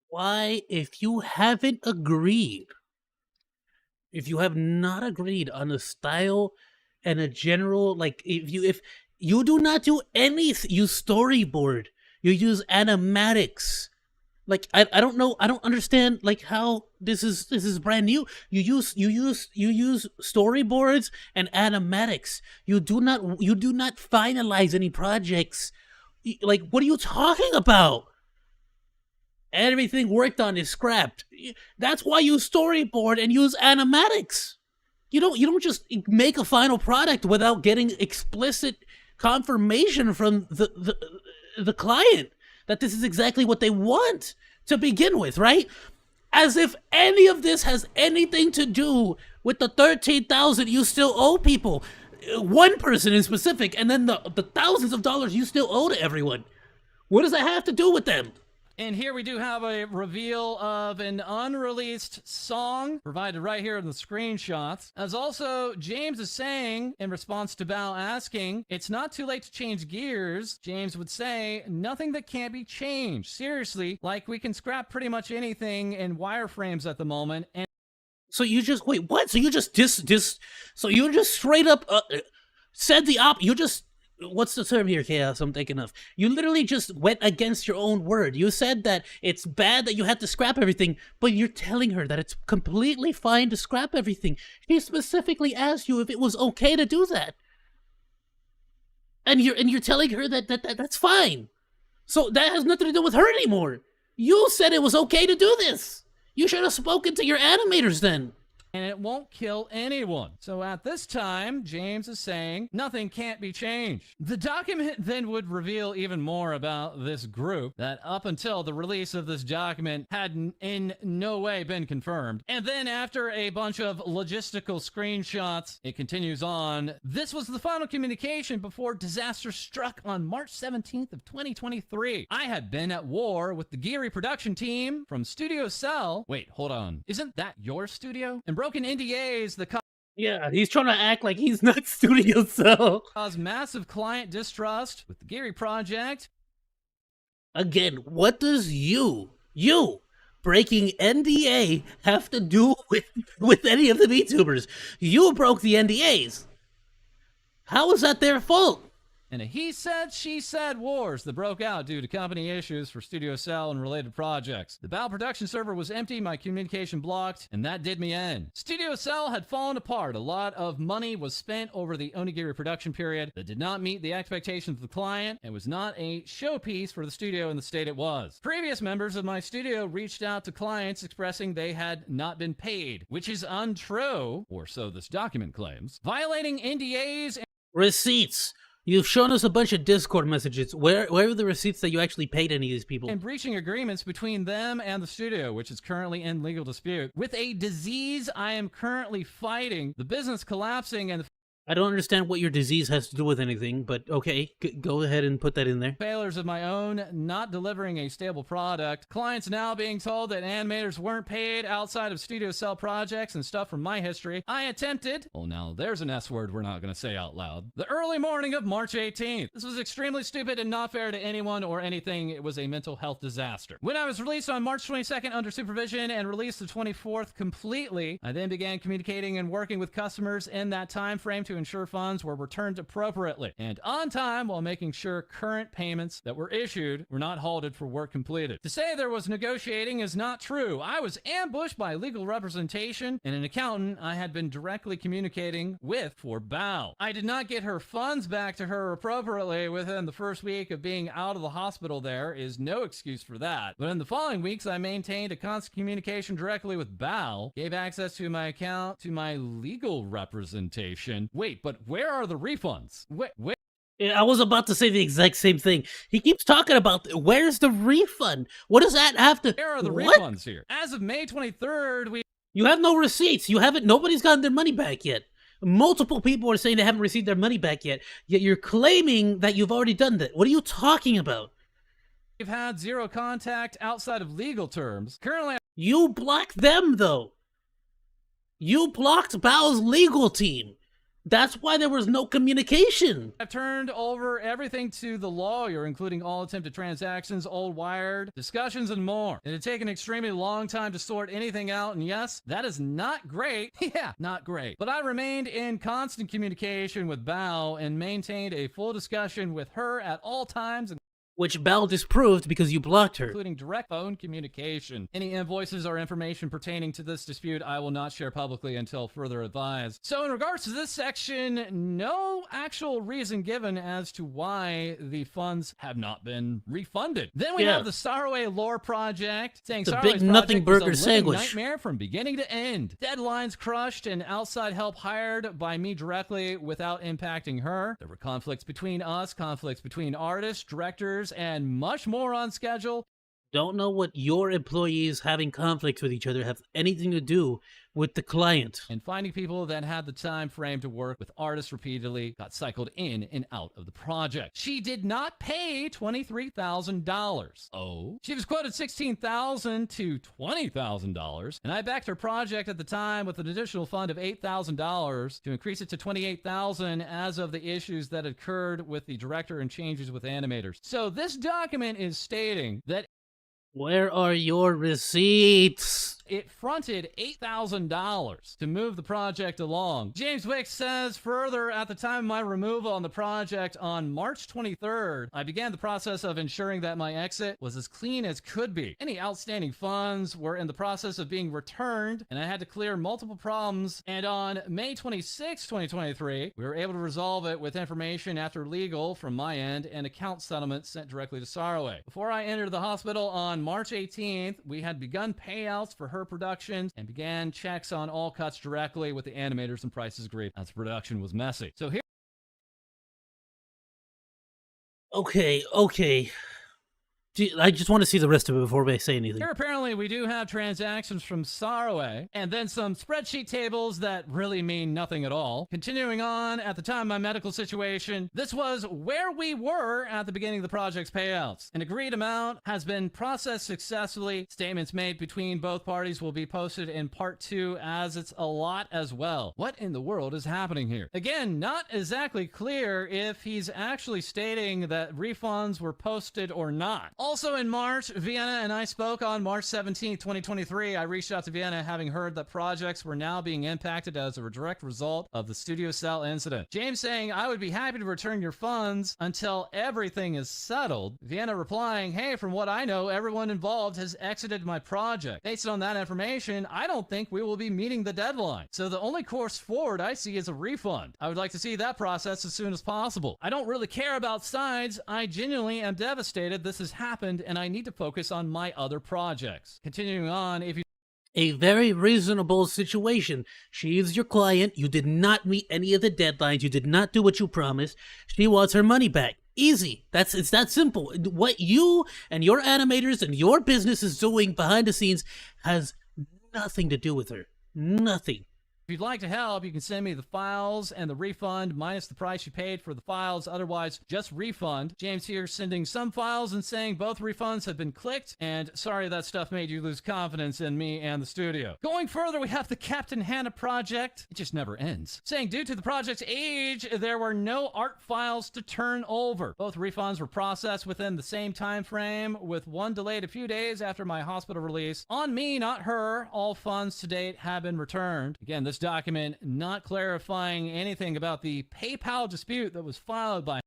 Why, if you haven't agreed, if you have not agreed on a style and a general, like, if you do not do anything, you storyboard, you use animatics. Like, I don't know, I don't understand like how this is brand new. You use storyboards and animatics. You do not finalize any projects. Like, what are you talking about? Everything worked on is scrapped. That's why you storyboard and use animatics. You don't just make a final product without getting explicit confirmation from the client that this is exactly what they want to begin with, right? As if any of this has anything to do with the $13,000 you still owe people. One person in specific, and then the thousands of dollars you still owe to everyone. What does that have to do with them? And here we do have a reveal of an unreleased song provided right here in the screenshots. As also, James is saying, in response to Bao asking, it's not too late to change gears. James would say, nothing that can't be changed. Seriously, like we can scrap pretty much anything in wireframes at the moment. And so you just, wait, what? So you just so you just straight up said you just, what's the term here, Chaos, I'm thinking of? You literally just went against your own word. You said that it's bad that you had to scrap everything, but you're telling her that it's completely fine to scrap everything. She specifically asked you if it was okay to do that. And you're telling her that's fine. So that has nothing to do with her anymore. You said it was okay to do this. You should have spoken to your animators then. And it won't kill anyone. So at this time, James is saying nothing can't be changed. The document then would reveal even more about this group that up until the release of this document had in no way been confirmed. And then after a bunch of logistical screenshots, it continues on. This was the final communication before disaster struck on March 17th of 2023. I had been at war with the Geary production team from Studio Cell. Wait, hold on. Isn't that your studio? And broken NDAs, yeah, he's trying to act like he's not Studio Cell. Caused massive client distrust with the Geary project. Again, what does you breaking NDA have to do with any of the VTubers? You broke the NDAs. How is that their fault? And a he said, she said wars that broke out due to company issues for Studio Cell and related projects. The Bao production server was empty, my communication blocked, and that did me in. Studio Cell had fallen apart. A lot of money was spent over the Onigiri production period that did not meet the expectations of the client and was not a showpiece for the studio in the state it was. Previous members of my studio reached out to clients expressing they had not been paid, which is untrue, or so this document claims, violating NDAs and receipts. You've shown us a bunch of Discord messages. Where are the receipts that you actually paid any of these people? And breaching agreements between them and the studio, which is currently in legal dispute. With a disease I am currently fighting, the business collapsing, and the I don't understand what your disease has to do with anything, but okay, go ahead and put that in there. Failures of my own, not delivering a stable product. Clients now being told that animators weren't paid outside of Studio Cell projects and stuff from my history. I attempted, oh now there's an S word we're not going to say out loud, the early morning of March 18th. This was extremely stupid and not fair to anyone or anything. It was a mental health disaster. When I was released on March 22nd under supervision and released the 24th completely, I then began communicating and working with customers in that time frame to ensure funds were returned appropriately and on time while making sure current payments that were issued were not halted for work completed. To say there was negotiating is not true. I was ambushed by legal representation and an accountant I had been directly communicating with for Bao. I did not get her funds back to her appropriately within the first week of being out of the hospital. There is no excuse for that. But in the following weeks, I maintained a constant communication directly with Bao, gave access to my account to my legal representation. Wait, but where are the refunds? Wait. I was about to say the exact same thing. He keeps talking about, where's the refund? What does that have to... Where are the refunds here? As of May 23rd, You have no receipts. Nobody's gotten their money back yet. Multiple people are saying they haven't received their money back yet you're claiming that you've already done that. What are you talking about? We've had zero contact outside of legal terms. Currently, you blocked them, though. You blocked Bao's legal team. That's why there was no communication. I've turned over everything to the lawyer, including all attempted transactions, old wired, discussions, and more. It had taken an extremely long time to sort anything out, and yes, that is not great. Yeah, not great. But I remained in constant communication with Bao and maintained a full discussion with her at all times. Which Bao disproved because you blocked her. Including direct phone communication. Any invoices or information pertaining to this dispute I will not share publicly until further advised. So in regards to this section, no actual reason given as to why the funds have not been refunded. Then we have the Saraway Lore Project, saying the Saraway's big nothing project burger was a living sandwich. nightmare from beginning to end. Deadlines crushed and outside help hired by me directly without impacting her. There were conflicts between us, conflicts between artists, directors, and much more on schedule. Don't know what your employees having conflicts with each other have anything to do with the client. And finding people that had the time frame to work with artists repeatedly got cycled in and out of the project. She did not pay $23,000. Oh? She was quoted $16,000 to $20,000, and I backed her project at the time with an additional fund of $8,000 to increase it to $28,000 as of the issues that occurred with the director and changes with animators. So this document is stating that where are your receipts? It fronted $8,000 to move the project along. James Wick says further, at the time of my removal on the project on March 23rd, I began the process of ensuring that my exit was as clean as could be. Any outstanding funds were in the process of being returned, and I had to clear multiple problems. And on May 26, 2023, we were able to resolve it with information after legal from my end and account settlements sent directly to Saraway. Before I entered the hospital on March 18th, we had begun payouts for her productions and began checks on all cuts directly with the animators, and prices agreed as the production was messy. So here. Okay. I just want to see the rest of it before we say anything. Here, apparently, we do have transactions from Saraway, and then some spreadsheet tables that really mean nothing at all. Continuing on, at the time of my medical situation, this was where we were at the beginning of the project's payouts. An agreed amount has been processed successfully. Statements made between both parties will be posted in part 2, as it's a lot as well. What in the world is happening here? Again, not exactly clear if he's actually stating that refunds were posted or not. Also in March, Vienna and I spoke on March 17, 2023. I reached out to Vienna having heard that projects were now being impacted as a direct result of the Studio Cell incident. James saying, I would be happy to return your funds until everything is settled. Vienna replying, hey, from what I know, everyone involved has exited my project. Based on that information, I don't think we will be meeting the deadline. So the only course forward I see is a refund. I would like to see that process as soon as possible. I don't really care about sides. I genuinely am devastated this has happened, and I need to focus on my other projects. Continuing on, if you... A very reasonable situation. She is your client. You did not meet any of the deadlines. You did not do what you promised. She wants her money back. Easy. It's that simple. What you and your animators and your business is doing behind the scenes has nothing to do with her. Nothing. If you'd like to help, you can send me the files and the refund minus the price you paid for the files. Otherwise, just refund. James here sending some files and saying both refunds have been clicked, and sorry that stuff made you lose confidence in me and the studio. Going further, we have the Captain Hannah project. It just never ends. Saying due to the project's age, there were no art files to turn over. Both refunds were processed within the same time frame, with one delayed a few days after my hospital release. On me, not her. All funds to date have been returned. Again, this document not clarifying anything about the PayPal dispute that was filed by...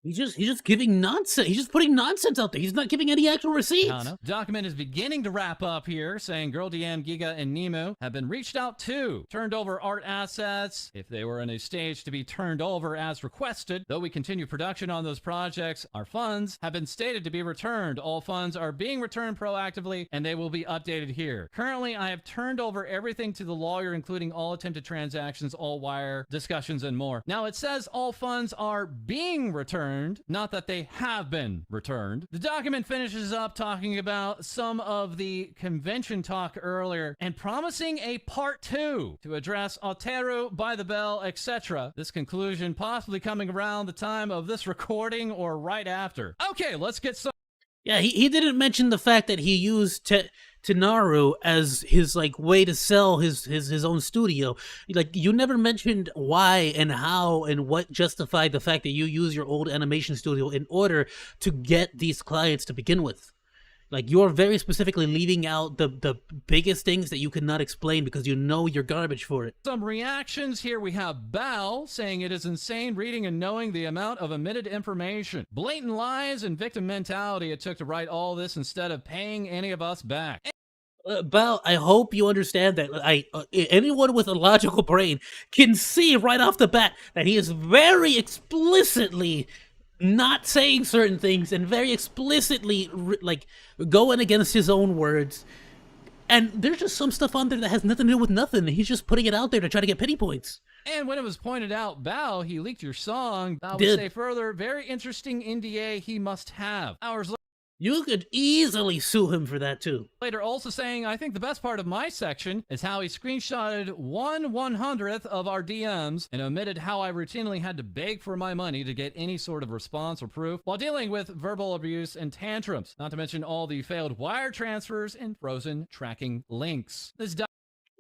He's just giving nonsense. He's just putting nonsense out there. He's not giving any actual receipts. No. Document is beginning to wrap up here, saying Girl DM, Giga, and Nemo have been reached out to. Turned over art assets, if they were in a stage to be turned over as requested. Though we continue production on those projects, our funds have been stated to be returned. All funds are being returned proactively, and they will be updated here. Currently, I have turned over everything to the lawyer, including all attempted transactions, all wire discussions, and more. Now, it says all funds are being returned, not that they have been returned. The document finishes up talking about some of the convention talk earlier and promising a part 2 to address Aotearoa, By the Bell, etc. This conclusion possibly coming around the time of this recording or right after. Okay, let's get some... Yeah, he didn't mention the fact that he used Tenaru as his way to sell his own studio. You never mentioned why and how and what justified the fact that you use your old animation studio in order to get these clients to begin with. You're very specifically leaving out the biggest things that you cannot explain because you know you're garbage for it. Some reactions here. We have Bao saying it is insane reading and knowing the amount of omitted information. Blatant lies and victim mentality it took to write all this instead of paying any of us back. Bao, I hope you understand that anyone with a logical brain can see right off the bat that he is very explicitly not saying certain things and very explicitly going against his own words. And there's just some stuff on there that has nothing to do with nothing. He's just putting it out there to try to get pity points. And when it was pointed out, Bao, he leaked your song. Bao would say further, very interesting NDA he must have. Hours later, You could easily sue him for that too. Later also saying, I think the best part of my section is how he screenshotted 1/100th of our DMs and omitted how I routinely had to beg for my money to get any sort of response or proof while dealing with verbal abuse and tantrums. Not to mention all the failed wire transfers and frozen tracking links. This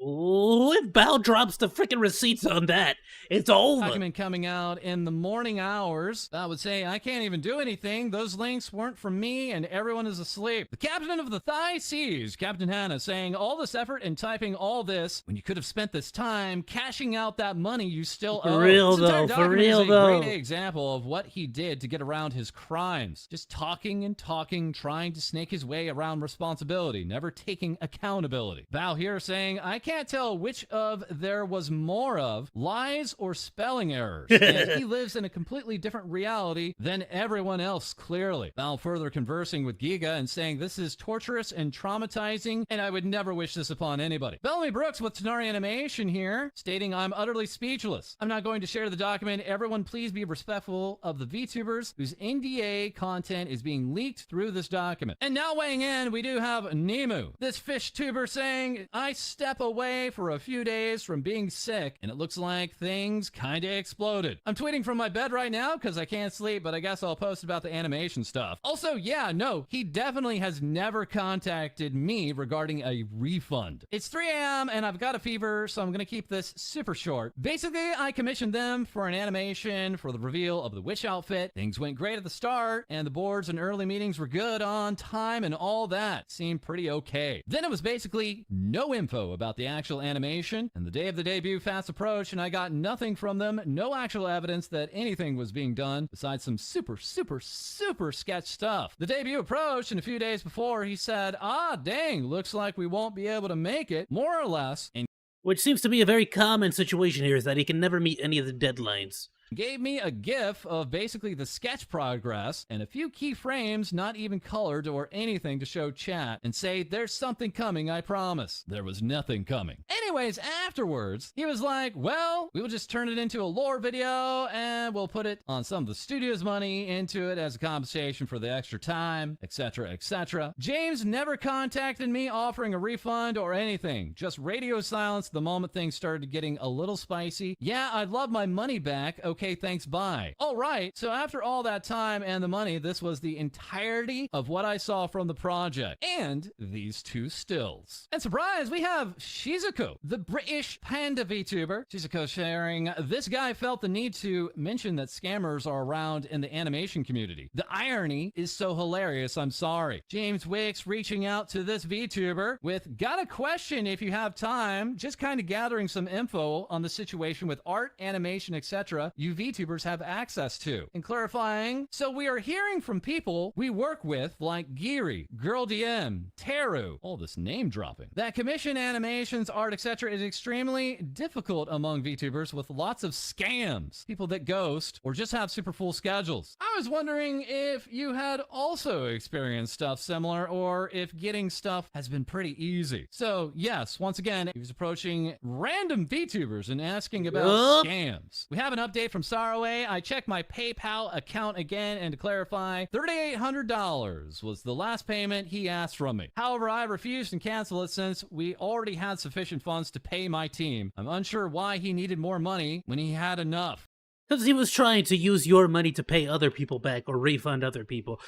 Ooh, if Bao drops the freaking receipts on that, it's over. Document coming out in the morning hours. I would say, I can't even do anything. Those links weren't from me and everyone is asleep. The captain of the Thigh Seas, Captain Hannah, saying all this effort and typing all this when you could have spent this time cashing out that money you still owe. For real though, for real though. Great example of what he did to get around his crimes. Just talking and talking, trying to snake his way around responsibility, never taking accountability. Bao here saying, I can't tell which of there was more of, lies or spelling errors. And he lives in a completely different reality than everyone else, clearly. Bao further conversing with Giga and saying this is torturous and traumatizing, and I would never wish this upon anybody. Bellamy Brooks with Tenari Animation here, stating I'm utterly speechless. I'm not going to share the document. Everyone please be respectful of the VTubers whose NDA content is being leaked through this document. And now weighing in, we do have Nemu, this fish tuber saying, I step away for a few days from being sick, and it looks like things kinda exploded. I'm tweeting from my bed right now because I can't sleep, but I guess I'll post about the animation stuff. Also, yeah, no, he definitely has never contacted me regarding a refund. It's 3 a.m. and I've got a fever, so I'm gonna keep this super short. Basically, I commissioned them for an animation for the reveal of the witch outfit. Things went great at the start, and the boards and early meetings were good on time and all that. Seemed pretty okay. Then it was basically no info about the actual animation, and the day of the debut fast approached and I got nothing from them, no actual evidence that anything was being done besides some super sketch stuff. The debut approached, and a few days before he said, dang, looks like we won't be able to make it, more or less, and which seems to be a very common situation here, is that he can never meet any of the deadlines. Gave me a GIF of basically the sketch progress and a few key frames, not even colored or anything to show chat, and say, there's something coming, I promise. There was nothing coming. Anyways, afterwards, he was like, well, we will just turn it into a lore video and we'll put it on some of the studio's money into it as a compensation for the extra time, etc., etc. James never contacted me offering a refund or anything. Just radio silence the moment things started getting a little spicy. Yeah, I'd love my money back. Okay, thanks, bye. All right, so after all that time and the money, this was the entirety of what I saw from the project. And these two stills. And surprise, we have Shizuko, the British panda VTuber. Shizuko sharing, this guy felt the need to mention that scammers are around in the animation community. The irony is so hilarious, I'm sorry. James Wicks reaching out to this VTuber with, got a question if you have time, just kind of gathering some info on the situation with art, animation, etc. you VTubers have access to. And clarifying, so we are hearing from people we work with like Giri, Girl DM, Teru, all this name dropping, that commission animations, art, etc. is extremely difficult among VTubers with lots of scams, people that ghost or just have super full schedules. I was wondering if you had also experienced stuff similar or if getting stuff has been pretty easy. So yes, once again, he was approaching random VTubers and asking about scams. We have an update from Saraway. I checked my PayPal account again, and to clarify, $3,800 was the last payment he asked from me. However, I refused and canceled it since we already had sufficient funds to pay my team. I'm unsure why he needed more money when he had enough. Because he was trying to use your money to pay other people back or refund other people.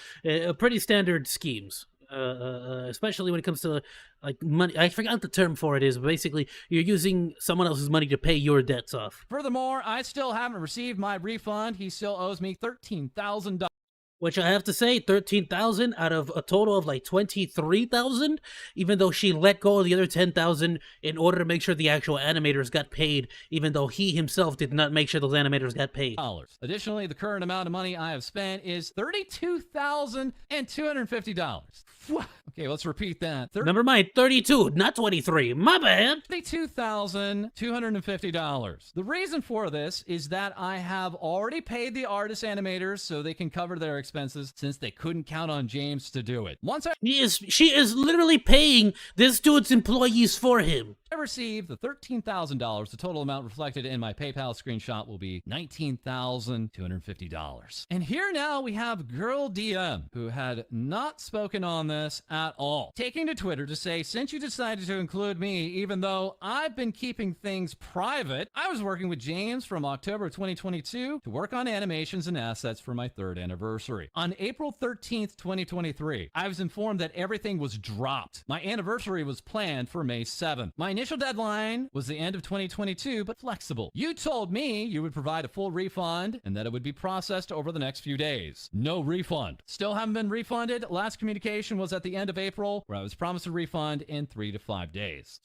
Pretty standard schemes. Especially when it comes to like money. I forgot the term for it is, but basically you're using someone else's money to pay your debts off. Furthermore, I still haven't received my refund. He still owes me $13,000. Which I have to say, $13,000 out of a total of like $23,000, even though she let go of the other $10,000 in order to make sure the actual animators got paid, even though he himself did not make sure those animators got paid. Additionally, the current amount of money I have spent is $32,250. Okay, let's repeat that. Never mind, 32, not 23. My bad. $32,250. The reason for this is that I have already paid the artist animators so they can cover their expenses since they couldn't count on James to do it. She is literally paying this dude's employees for him. I receive the $13,000. The total amount reflected in my PayPal screenshot will be $19,250. And here now we have Girl DM, who had not spoken on this at all, taking to Twitter to say, since you decided to include me, even though I've been keeping things private, I was working with James from October 2022 to work on animations and assets for my 3rd anniversary. On April 13th, 2023, I was informed that everything was dropped. My anniversary was planned for May 7th. My initial deadline was the end of 2022, but flexible. You told me you would provide a full refund and that it would be processed over the next few days. No refund. Still haven't been refunded. Last communication was at the end of April, where I was promised a refund in 3 to 5 days.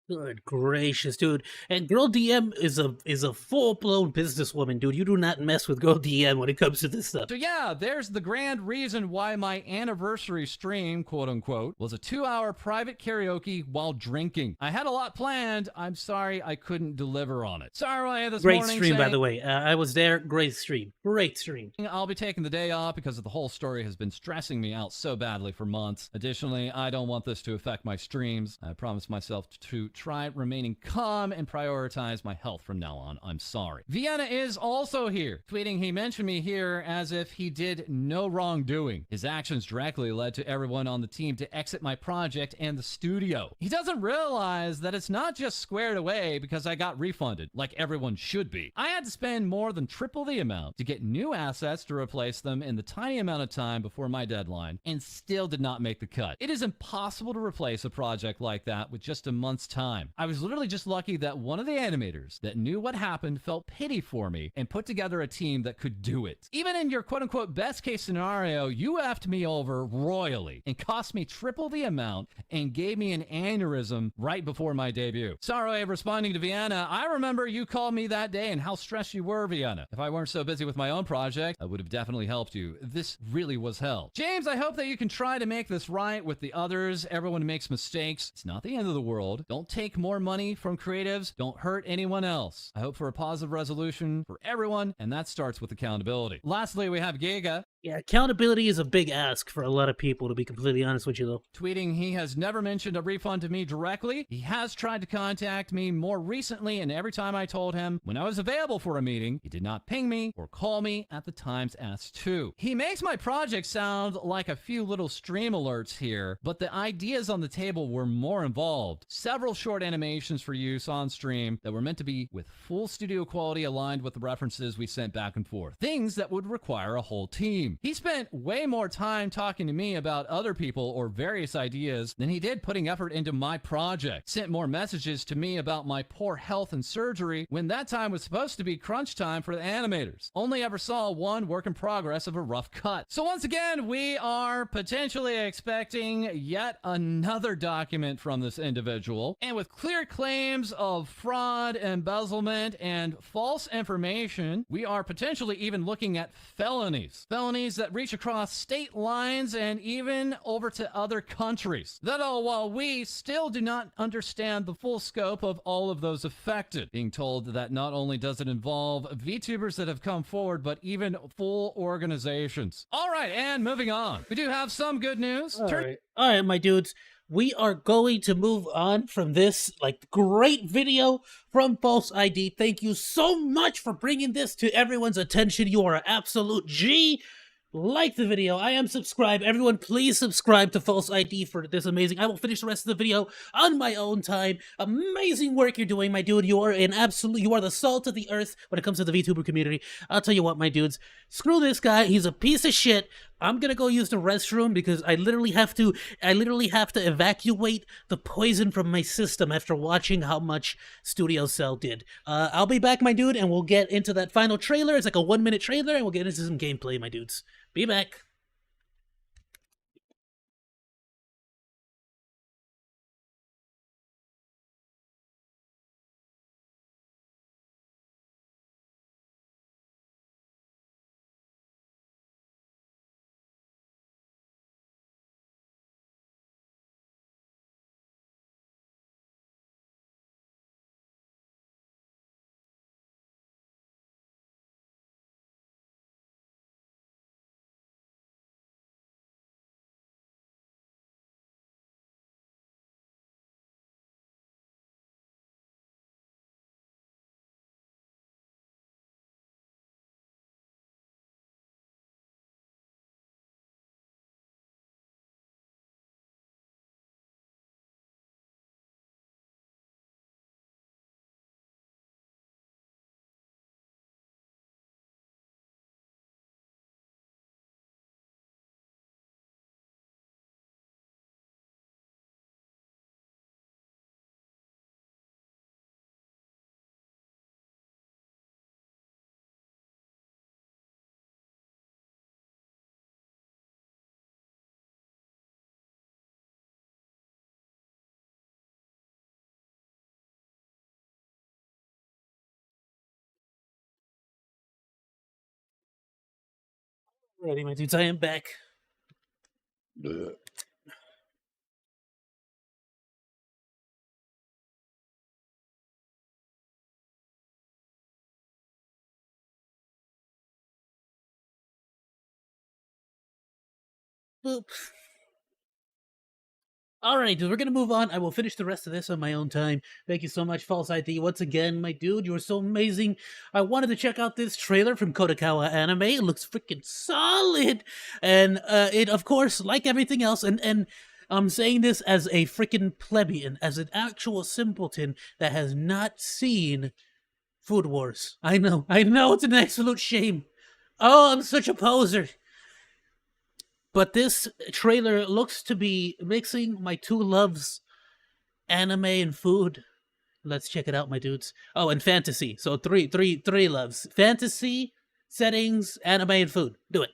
Good gracious, dude. And Girl DM is a full-blown businesswoman, dude. You do not mess with Girl DM when it comes to this stuff. So yeah, there's the grand reason why my anniversary stream, quote unquote, was a 2-hour private karaoke while drinking. I had a lot planned. I'm sorry I couldn't deliver on it. Sorry I had this Great morning stream, by saying, the way. I was there. Great stream. Great stream. I'll be taking the day off because the whole story has been stressing me out so badly for months. Additionally, I don't want this to affect my streams. I promised myself to try remaining calm and prioritize my health from now on. I'm sorry. Vienna is also here, tweeting he mentioned me here as if he did no wrongdoing. His actions directly led to everyone on the team to exit my project and the studio. He doesn't realize that it's not just squared away because I got refunded, like everyone should be. I had to spend more than triple the amount to get new assets to replace them in the tiny amount of time before my deadline, and still did not make the cut. It is impossible to replace a project like that with just a month's time. I was literally just lucky that one of the animators that knew what happened felt pity for me and put together a team that could do it. Even in your quote-unquote best case scenario, you effed me over royally and cost me triple the amount and gave me an aneurysm right before my debut. Sorry, responding to Vienna, I remember you called me that day and how stressed you were, Vienna. If I weren't so busy with my own project, I would have definitely helped you. This really was hell. James, I hope that you can try to make this right with the others. Everyone makes mistakes. It's not the end of the world. Don't take more money from creatives. Don't hurt anyone else. I hope for a positive resolution for everyone, and that starts with accountability. Lastly, we have Giga. Yeah, accountability is a big ask for a lot of people, to be completely honest with you, though. Tweeting he has never mentioned a refund to me directly. He has tried to contact me more recently, and every time I told him when I was available for a meeting, he did not ping me or call me at the times asked to. He makes my project sound like a few little stream alerts here, but the ideas on the table were more involved. Several short animations for use on stream that were meant to be with full studio quality aligned with the references we sent back and forth. Things that would require a whole team. He spent way more time talking to me about other people or various ideas than he did putting effort into my project. Sent more messages to me about my poor health and surgery when that time was supposed to be crunch time for the animators. Only ever saw one work in progress of a rough cut. So once again, we are potentially expecting yet another document from this individual, and with clear claims of fraud, embezzlement, and false information, we are potentially even looking at felonies. Felonies that reach across state lines and even over to other countries. That all while we still do not understand the full scope of all of those affected. Being told that not only does it involve VTubers that have come forward, but even full organizations. All right, and moving on. We do have some good news. All right, my dudes. We are going to move on from this, great video from False ID. Thank you so much for bringing this to everyone's attention. You are an absolute G. Like the video. I am subscribed. Everyone, please subscribe to False ID for this amazing. I will finish the rest of the video on my own time. Amazing work you're doing, my dude. You are the salt of the earth when it comes to the VTuber community. I'll tell you what, my dudes. Screw this guy. He's a piece of shit. I'm gonna go use the restroom because I literally have to evacuate the poison from my system after watching how much Studio Cell did. I'll be back, my dude, and we'll get into that final trailer. It's like a 1-minute trailer, and we'll get into some gameplay, my dudes. Be back. Alrighty, my dudes, I am back. Boop. Alright, dude, we're gonna move on. I will finish the rest of this on my own time. Thank you so much, False ID. Once again, my dude, you were so amazing. I wanted to check out this trailer from Kodakawa Anime. It looks freaking solid. And it, of course, like everything else, and I'm saying this as a freaking plebeian, as an actual simpleton that has not seen Food Wars. I know, it's an absolute shame. Oh, I'm such a poser. But this trailer looks to be mixing my two loves, anime and food. Let's check it out, my dudes. Oh, and fantasy. So three loves. Fantasy, settings, anime, and food. Do it.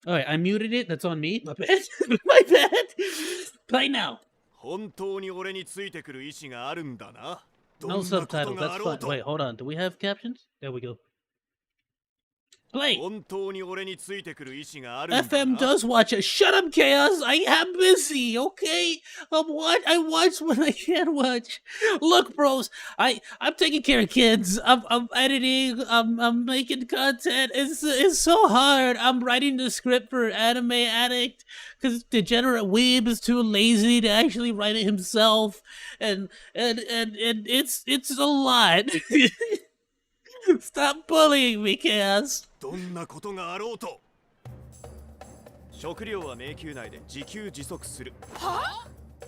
Alright, I muted it. That's on me. My bad. My bad. Play now. No subtitles. That's fine. Wait, hold on. Do we have captions? There we go. Play. FM does watch it. Shut up, Chaos. I am busy, okay? I watch when I can watch. Look, bros, I'm taking care of kids. I'm editing. I'm making content. It's so hard. I'm writing the script for Anime Addict because Degenerate Weeb is too lazy to actually write it himself, and it's a lot. Stop bullying me, Chaos. どんなことがあろうと食料は迷宮内で自給自足するはあ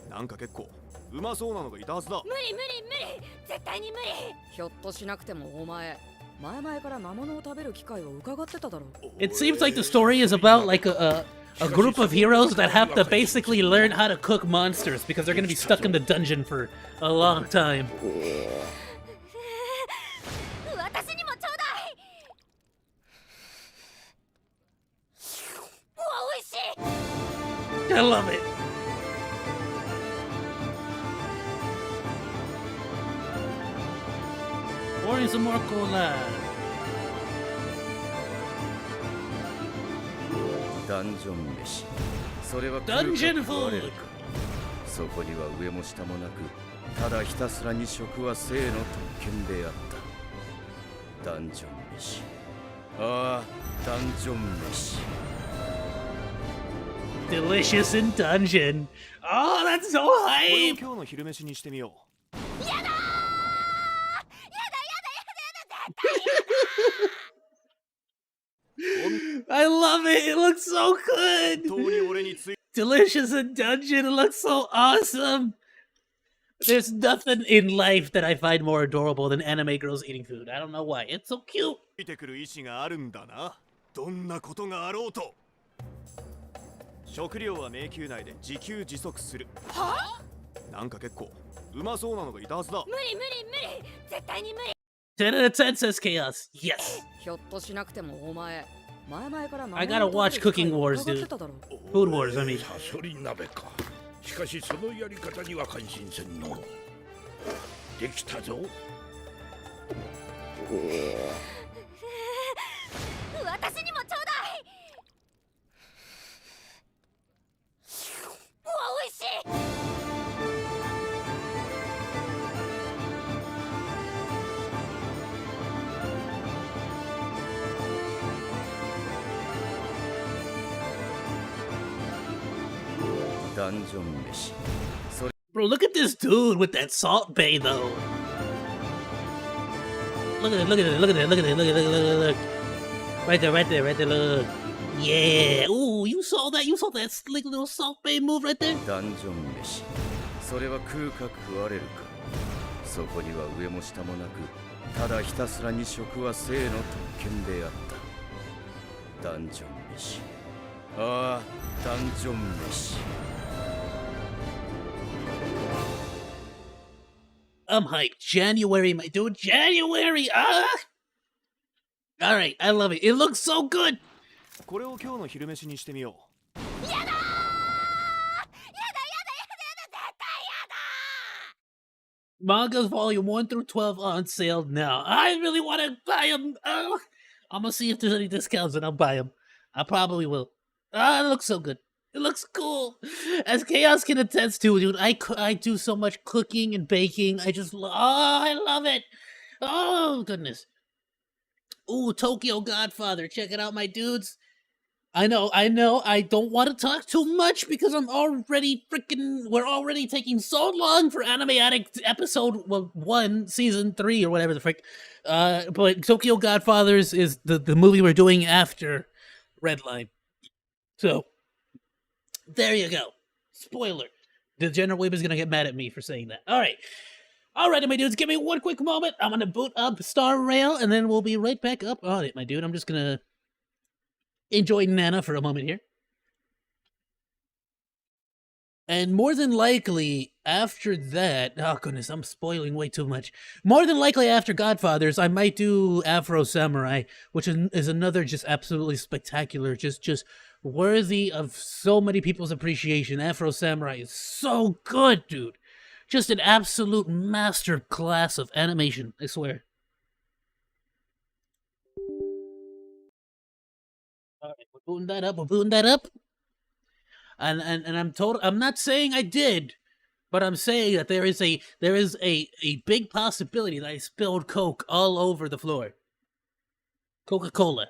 なんか結構うまそうなのがいたはずだ無理絶対に無理ひょっとしなくてもお前前から魔物を食べる機会を伺ってただろ It seems like the story is about like a group of heroes that have to basically learn how to cook monsters because they're going to be stuck in the dungeon for a long time. I love it. Pouring some more cola. Dungeon food. そこには上も下もなく、ただひたすらに食は生の特権であった。ダンジョン飯。ああ、ダンジョン飯。Delicious in dungeon. Oh, that's so hype. I love it. It looks so good. Delicious in dungeon. It looks so awesome. There's nothing in life that I find more adorable than anime girls eating food. I don't know why. It's so cute. 食料は迷宮内で自給自足するはあなんか結構うまそうなのがいたはずだ無理絶対に無理 10 out of 10 says Chaos. Yes. ひょっとしなくてもお前 I gotta watch Cooking Wars, dude. Food Wars, I mean. サソリ鍋かしかしそのやり方には感心せんのできたぞ私にもちょうだい Bro, look at this dude with that salt bay though. Look at it. Right there, look. Yeah. Ooh, you saw that slick little salt bay move right there? ダンジョン飯それは食うか食われるかそこには上も下もなくただひたすらに食は生の特権であったダンジョン飯ああダンジョン飯 I'm hyped. January, my dude. January! Ah! Alright, I love it. It looks so good! これを今日の昼飯にしてみよう。やだ Mangas volume 1 through 12 on sale now. I really want to buy them. I'm gonna see if there's any discounts and I'll buy them. I probably will. Ah, it looks so good. It looks cool. As Chaos can attest to, dude, I do so much cooking and baking. I love it. Oh, goodness. Ooh, Tokyo Godfather. Check it out, my dudes. I know. I don't want to talk too much because we're already taking so long for Anime Addict episode 1, season 3, or whatever the frick. But Tokyo Godfathers is the movie we're doing after Redline. So, there you go. Spoiler. The General Weeb is going to get mad at me for saying that. Alright, my dudes, give me one quick moment. I'm going to boot up Star Rail, and then we'll be right back up on it, my dude. I'm just going to enjoy Nana for a moment here. And more than likely, after that... Oh, goodness, I'm spoiling way too much. More than likely, after Godfathers, I might do Afro Samurai, which is another just absolutely spectacular, just worthy of so many people's appreciation. Afro Samurai is so good, dude. Just an absolute master class of animation, I swear. All right, we're booting that up. And I'm not saying I did, but I'm saying that there is a big possibility that I spilled Coke all over the floor. Coca-Cola.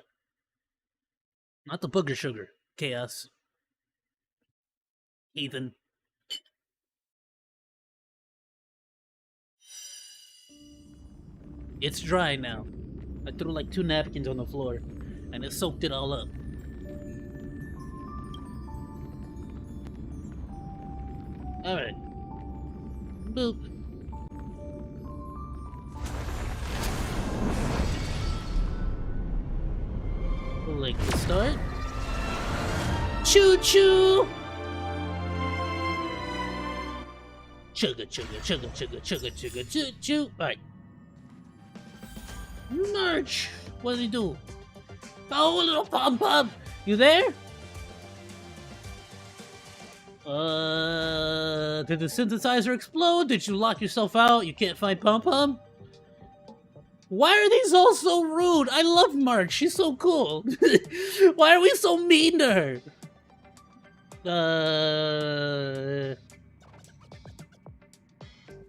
Not the booger sugar. Chaos. Ethan. It's dry now. I threw like 2 napkins on the floor, and it soaked it all up. Alright. Boop. Like to start. Choo-choo! Chugga, chugga, chugga, chugga, chugga, chugga, choo-choo. Alright. Merch! What did he do? Oh, little pom-pom! You there? Did the synthesizer explode? Did you lock yourself out? You can't find pom-pom? Why are these all so rude? I love March. She's so cool. Why are we so mean to her?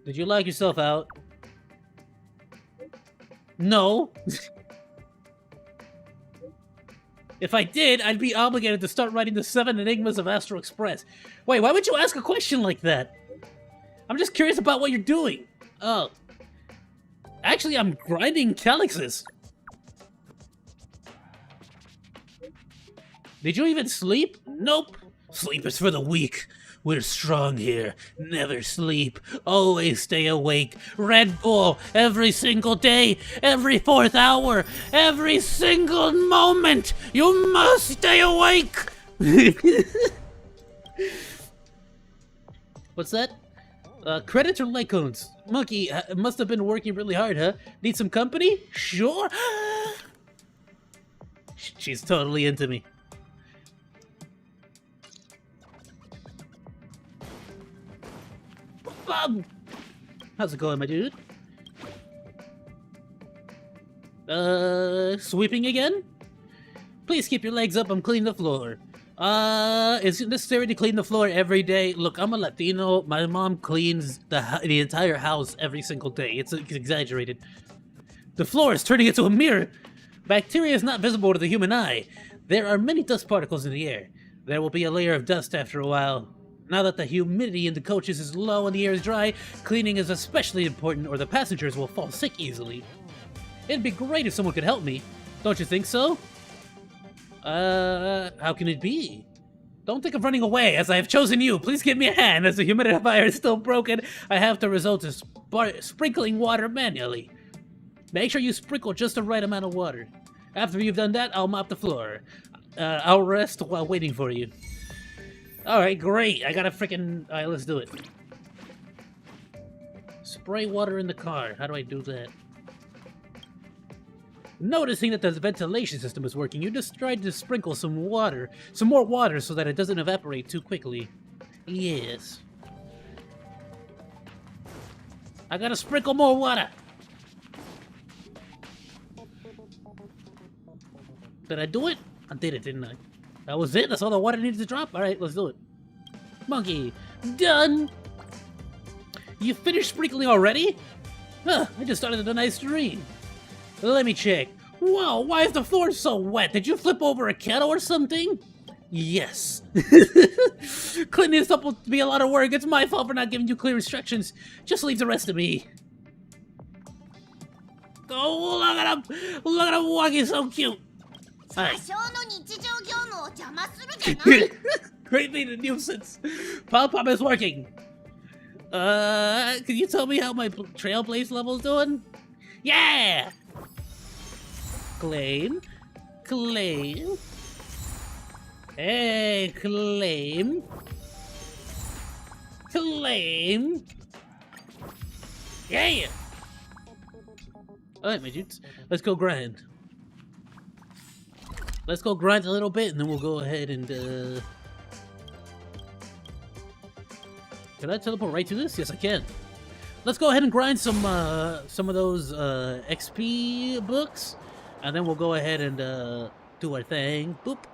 Did you lock yourself out? No. If I did, I'd be obligated to start writing the 7 Enigmas of Astro Express. Wait, why would you ask a question like that? I'm just curious about what you're doing. Oh. Actually, I'm grinding calyxes. Did you even sleep? Nope. Sleep is for the weak. We're strong here. Never sleep. Always stay awake. Red Bull every single day, every 4th hour, every single moment. You must stay awake. What's that? Credits or Lycones? Monkey must have been working really hard, huh? Need some company? Sure. She's totally into me. Bob! How's it going, my dude? Sweeping again? Please keep your legs up, I'm cleaning the floor. Is it necessary to clean the floor every day? Look, I'm a Latino. My mom cleans the entire house every single day. It's exaggerated. The floor is turning into a mirror. Bacteria is not visible to the human eye. There are many dust particles in the air. There will be a layer of dust after a while. Now that the humidity in the coaches is low and the air is dry, cleaning is especially important or the passengers will fall sick easily. It'd be great if someone could help me. Don't you think so? How can it be? Don't think of running away, as I have chosen you. Please give me a hand, as the humidifier is still broken. I have to resort to sprinkling water manually. Make sure you sprinkle just the right amount of water. After you've done that, I'll mop the floor. I'll rest while waiting for you. Alright, great. I gotta freaking... Alright, let's do it. Spray water in the car. How do I do that? Noticing that the ventilation system is working, you just tried to sprinkle some more water so that it doesn't evaporate too quickly. Yes. I gotta sprinkle more water. Did I do it? I did it, didn't I? That was it? That's all the water needed to drop? Alright, let's do it. Monkey. Done! You finished sprinkling already? Huh, I just started a nice stream. Let me check. Whoa, why is the floor so wet? Did you flip over a kettle or something? Yes. Cleaning this up will be a lot of work. It's my fault for not giving you clear instructions. Just leave the rest to me. Oh, look at him! Look at him walking so cute! Alright. Great being a nuisance. Pop is working. Can you tell me how my Trailblaze level's doing? Yeah! Claim. Claim. Hey, claim. Claim. Yeah! Alright, my dudes. Let's go grind. Let's go grind a little bit and then we'll go ahead and can I teleport right to this? Yes, I can. Let's go ahead and grind some of those XP books, and then we'll go ahead and do our thing. Boop.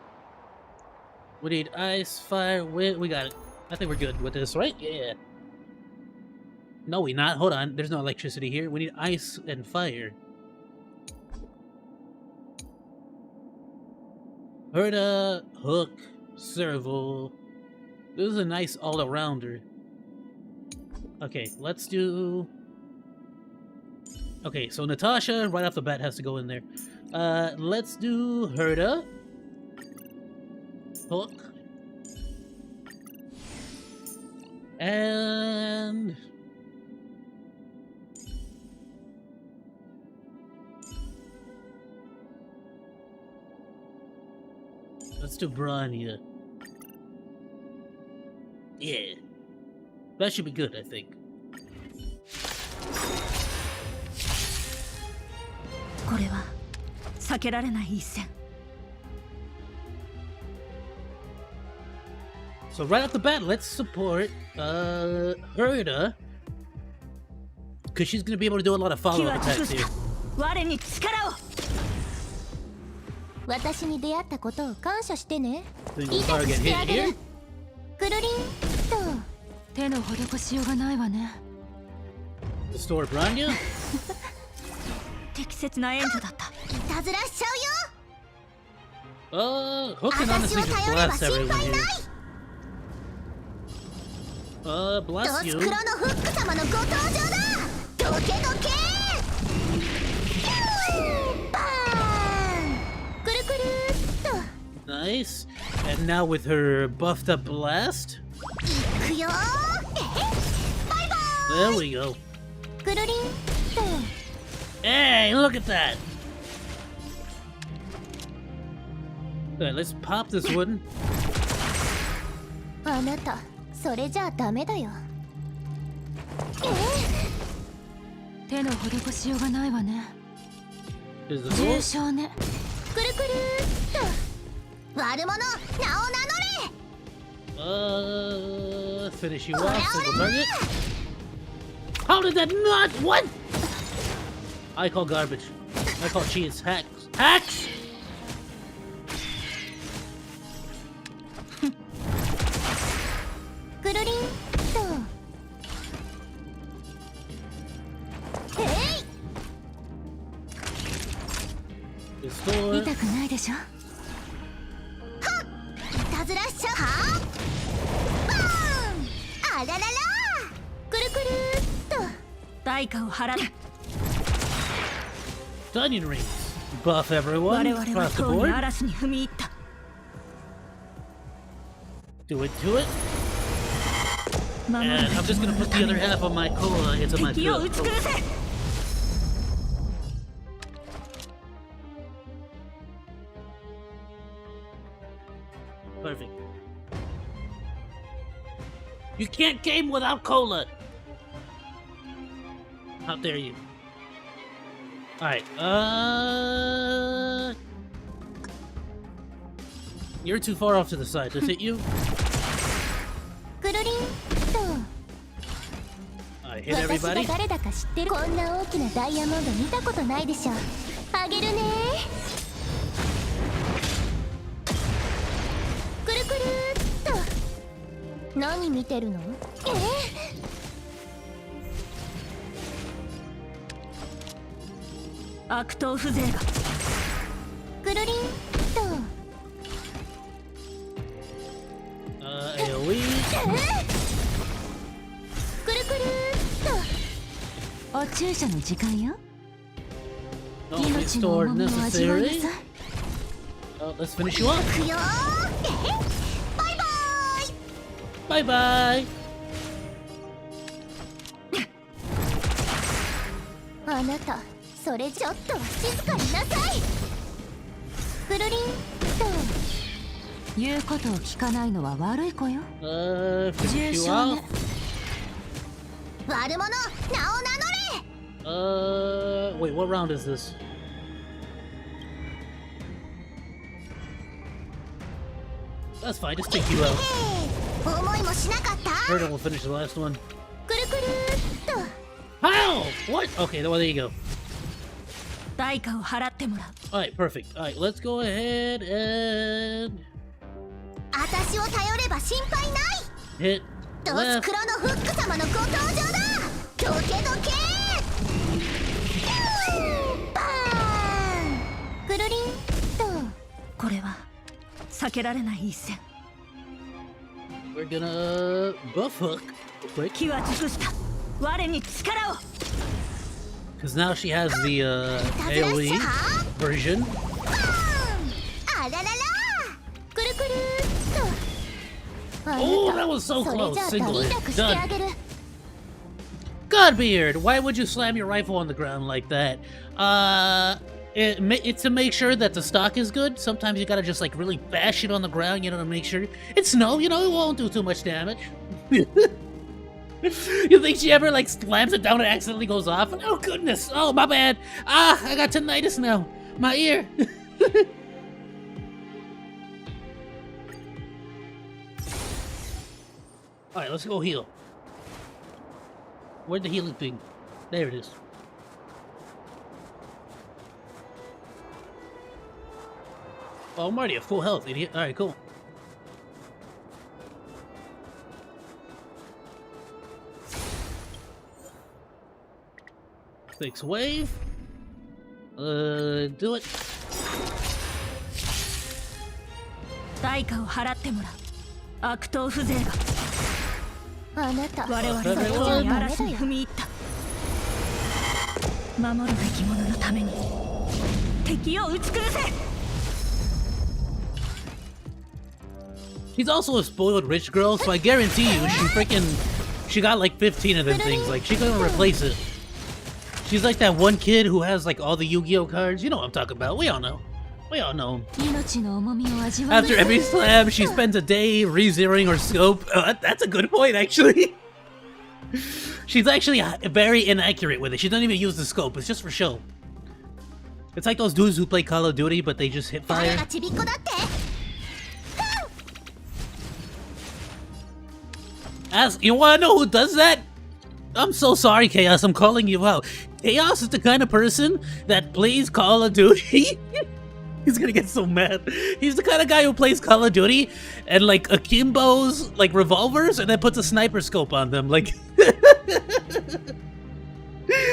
We need ice, fire, wind. We got it. I think we're good with this, right? Yeah. No, we not. Hold on. There's no electricity here. We need ice and fire. Herda, hook, serval. This is a nice all-arounder. Okay, let's do... Okay, so Natasha, right off the bat, has to go in there. Let's do Herda. Hook. And... let's do Branya. Yeah. That should be good, I think. So right off the bat, let's support Herda, because she's gonna be able to do a lot of follow-up attacks here. Single target hit here. Store Branya. Hook can honestly just blast everyone here. Bless you. Nice. And now with her buffed up blast. There we go. Hey, look at that. Alright, let's pop this one. There's the goal. Finish you off, single target. How did that not? What? I call garbage. I call cheese. Hacks. Hacks! Restore. Onion rings. Buff everyone across the board. Do it to it. And I'm just gonna put the other half of my cola into my cola. Perfect. You can't game without cola! How dare you? Alright, you're too far off to the side. Does it hit you? Alright, hit everybody. 何見てるの？悪党風情が。くるりんと。AoE。くるくるっと。お注射の時間よ。 Don't restore necessarily. Oh, let's finish you up. Bye bye. あなた、それちょっとは静かになさい。くるりんと。言うことを聞かないのは悪い子よ。Finish you up. 悪者、名を名乗れ。Wait, what round is this? That's fine, just take you out. 思いもしなかった。Turtle will finish the last one. くるくるっと。 How? What? Okay, well, there you go. 代価を払ってもらう。 Alright, perfect. Alright, let's go ahead and 私を頼れば心配ない。 hit どす left. 黒のフック様のご登場だ。どけどけ。バーン。くるりんと。これは避けられない一戦。 We're gonna buff hook quick. 気は尽くした。我に力を。 Because now she has the AoE version. あららら。くるくるっと。 Oh, that was so それ close. じゃあ Single 脱 hit. 落してあ Done. げる。 Godbeard, why would you slam your rifle on the ground like that? It's to make sure that the stock is good. Sometimes you gotta just like really bash it on the ground, you know, to make sure it's snow, you know, it won't do too much damage. You think she ever like slams it down and accidentally goes off? Oh goodness! Oh my bad! Ah, I got tinnitus now. My ear. All right, let's go heal. Where'd the healing thing? There it is. Oh, I'm already at full health, idiot. Alright, cool. Fix wave. Do it. 代価を払ってもらう。悪党風情が。あなた、我々はに嵐に踏み入った。守るべき者のために敵を打ち崩せ。 She's also a spoiled rich girl, so I guarantee you she got like 15 of them things. Like, she couldn't replace it. She's like that one kid who has like all the Yu-Gi-Oh cards. You know what I'm talking about. We all know. We all know. After every slam, she spends a day re-zeroing her scope. That's a good point, actually. She's actually very inaccurate with it. She doesn't even use the scope. It's just for show. It's like those dudes who play Call of Duty, but they just hit fire. You wanna know who does that? I'm so sorry, Chaos. I'm calling you out. Chaos is the kind of person that plays Call of Duty. He's gonna get so mad. He's the kind of guy who plays Call of Duty and like akimbos like revolvers and then puts a sniper scope on them. Like,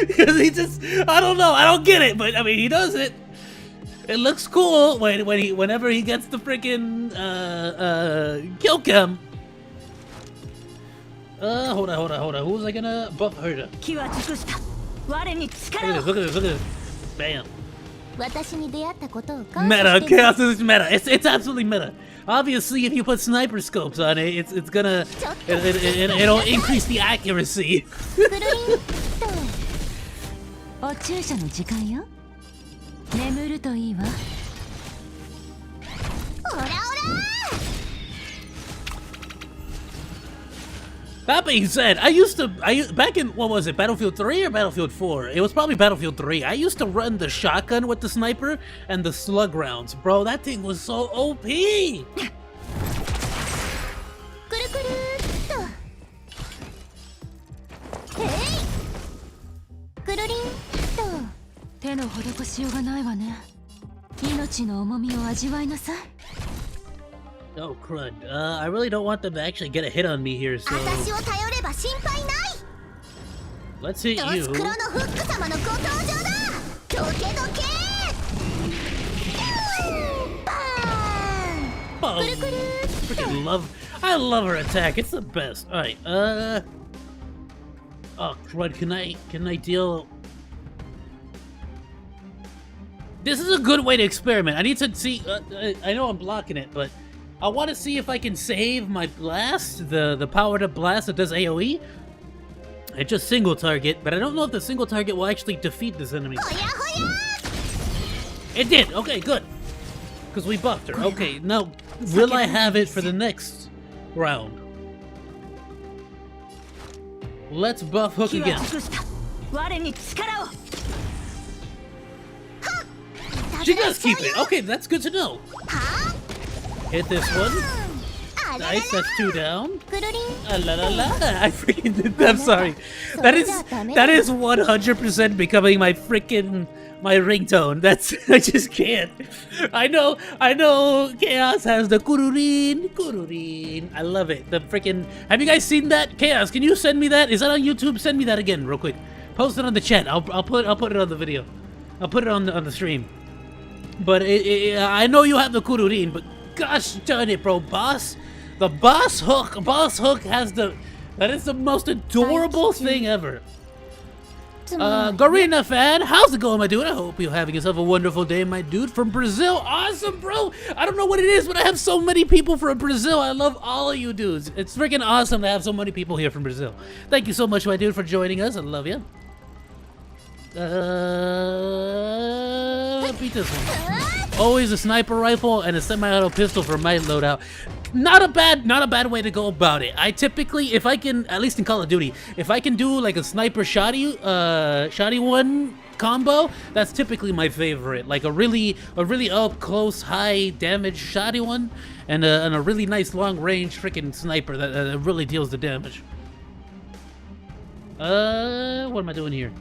because he just, I don't know, I don't get it, but I mean he does it. It looks cool whenever he gets the freaking kill cam. Hold on. Who was I gonna buff her to? Look at this. Bam. Meta. Chaos is meta. It's absolutely meta. Obviously, if you put sniper scopes on it, it's gonna it'll increase the accuracy. お注射の時間よ。眠るといいわ。オラオラ。 That being said, back in, what was it, Battlefield 3 or Battlefield 4? It was probably Battlefield 3. I used to run the shotgun with the sniper and the slug rounds. Bro, that thing was so OP! Hey! 手の施しようがないわね。命の重みを味わいなさい。 くるりんと。 Hey! 手の施しようがないわね。命の重みを味わいなさい。 くるくるっと。 Hey! 手の施しようがないわね。命の重みを味わいなさい。 くるりんと。Oh crud! I really don't want them to actually get a hit on me here, so let's hit you. Freaking love! I love her attack. It's the best. All right. Oh crud! Can I deal? This is a good way to experiment. I need to see. I know I'm blocking it, but I want to see if I can save my blast, the powered up blast that does AOE. It's just single target, but I don't know if the single target will actually defeat this enemy. It did. Okay, good. Because we buffed her. Okay, now will I have it for the next round? Let's buff Hook again. She does keep it. Okay, that's good to know. Hit this one. Nice, that's 2 down. La la la. I freaking did that. I'm sorry. That is 100% becoming my ringtone. That's I just can't. I know Chaos has the kururin. I love it. The freaking. Have you guys seen that? Chaos, can you send me that? Is that on YouTube? Send me that again real quick. Post it on the chat. I'll put it on the video. I'll put it on the stream. But I know you have the kururin, but gosh darn it, bro, boss. The boss hook has that is the most adorable thing ever. Garena fan, how's it going, my dude? I hope you're having yourself a wonderful day, my dude. From Brazil, awesome, bro. I don't know what it is, but I have so many people from Brazil. I love all of you dudes. It's freaking awesome to have so many people here from Brazil. Thank you so much, my dude, for joining us. I love you. Beat this one. Always a sniper rifle and a semi-auto pistol for my loadout. Not a bad way to go about it. I typically, if I can, at least in Call of Duty, if I can do like a sniper shoddy one combo, that's typically my favorite. Like a really up close, high damage shoddy one, and a really nice long range freaking sniper that really deals the damage. What am I doing here?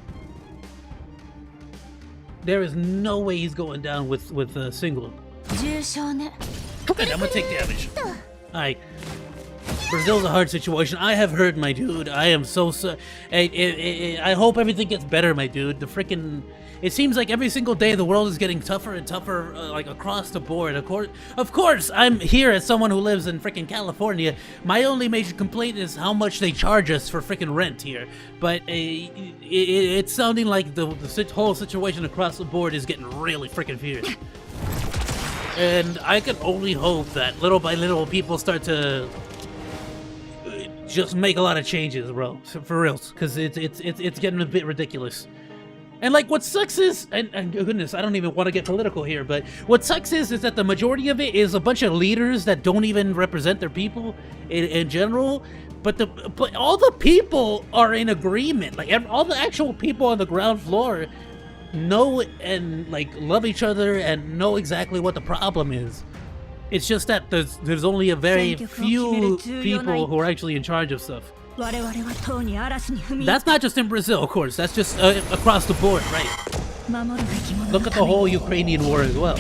There is no way he's going down with single. Okay, I'm gonna take damage. Alright. Brazil's a hard situation. I have heard, my dude. I am so I hope everything gets better, my dude. The freaking. It seems like every single day the world is getting tougher and tougher, like across the board. Of course, I'm here as someone who lives in freaking California. My only major complaint is how much they charge us for freaking rent here. But it's sounding like the whole situation across the board is getting really freaking fierce. And I can only hope that little by little people start to just make a lot of changes, bro. For real, because it's getting a bit ridiculous. And like what sucks is, and goodness, I don't even want to get political here, but what sucks is that the majority of it is a bunch of leaders that don't even represent their people in general. But all the people are in agreement. Like all the actual people on the ground floor know and like love each other and know exactly what the problem is. It's just that there's only a very few people who are actually in charge of stuff. That's not just in Brazil, of course. That's just across the board, right? Look at the whole Ukrainian war as well.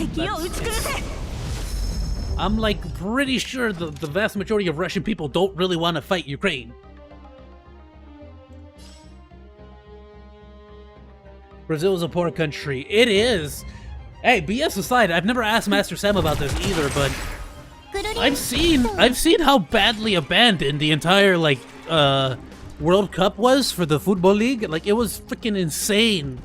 I'm like pretty sure the vast majority of Russian people don't really want to fight Ukraine. Brazil is a poor country. It is. Hey, BS aside, I've never asked Master Sam about this either, but I've seen how badly abandoned the entire like World Cup was for the Football League. Like it was freaking insane.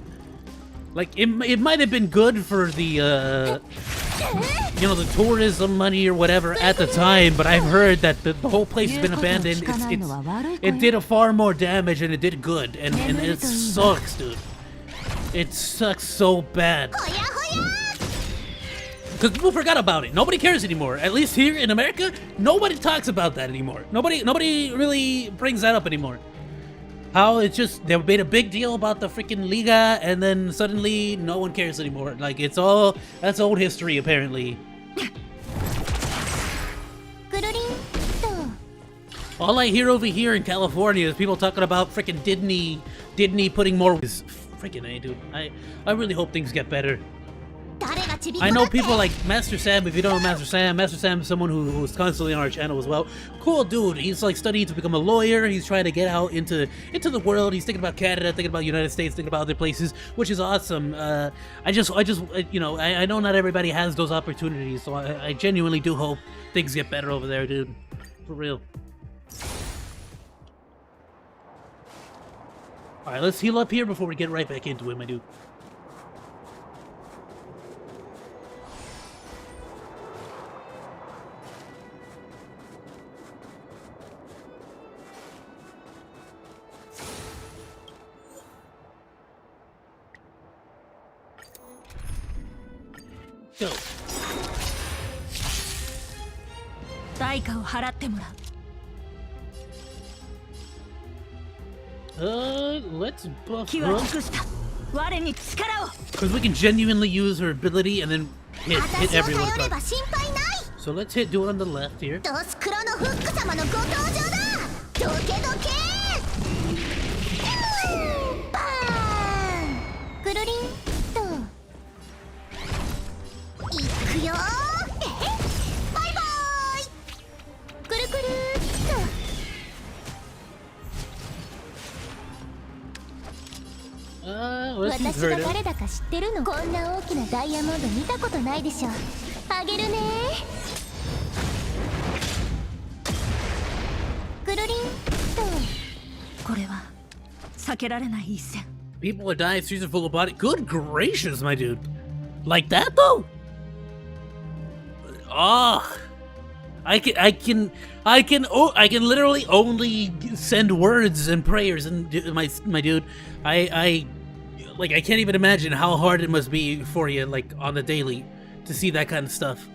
Like it might have been good for the you know, the tourism money or whatever at the time, but I've heard that the whole place has been abandoned. It did a far more damage than it did good, and it sucks, dude. It sucks so bad. Because people forgot about it. Nobody cares anymore. At least here in America, nobody talks about that anymore. Nobody really brings that up anymore. How it's just, they made a big deal about the freaking Liga, and then suddenly no one cares anymore. Like, that's old history, apparently. All I hear over here in California is people talking about freaking Disney putting more. Freaking A, dude. I really hope things get better. I know people like Master Sam. If you don't know Master Sam is someone who's constantly on our channel as well. Cool dude. He's like studying to become a lawyer. He's trying to get out into the world. He's thinking about Canada, thinking about United States, thinking about other places, which is awesome. I just you know, I know not everybody has those opportunities, so I genuinely do hope things get better over there, dude. For real. Alright, let's heal up here before we get right back into it, my dude. Go. Let's buff her. Because we can genuinely use her ability and then hit everyone. So let's do it on the left here. Let's use her. People are dying, streets are full of body. Good gracious, my dude. Like that though? Oh, I can literally only send words and prayers, and my dude, I can't even imagine how hard it must be for you, like on the daily, to see that kind of stuff.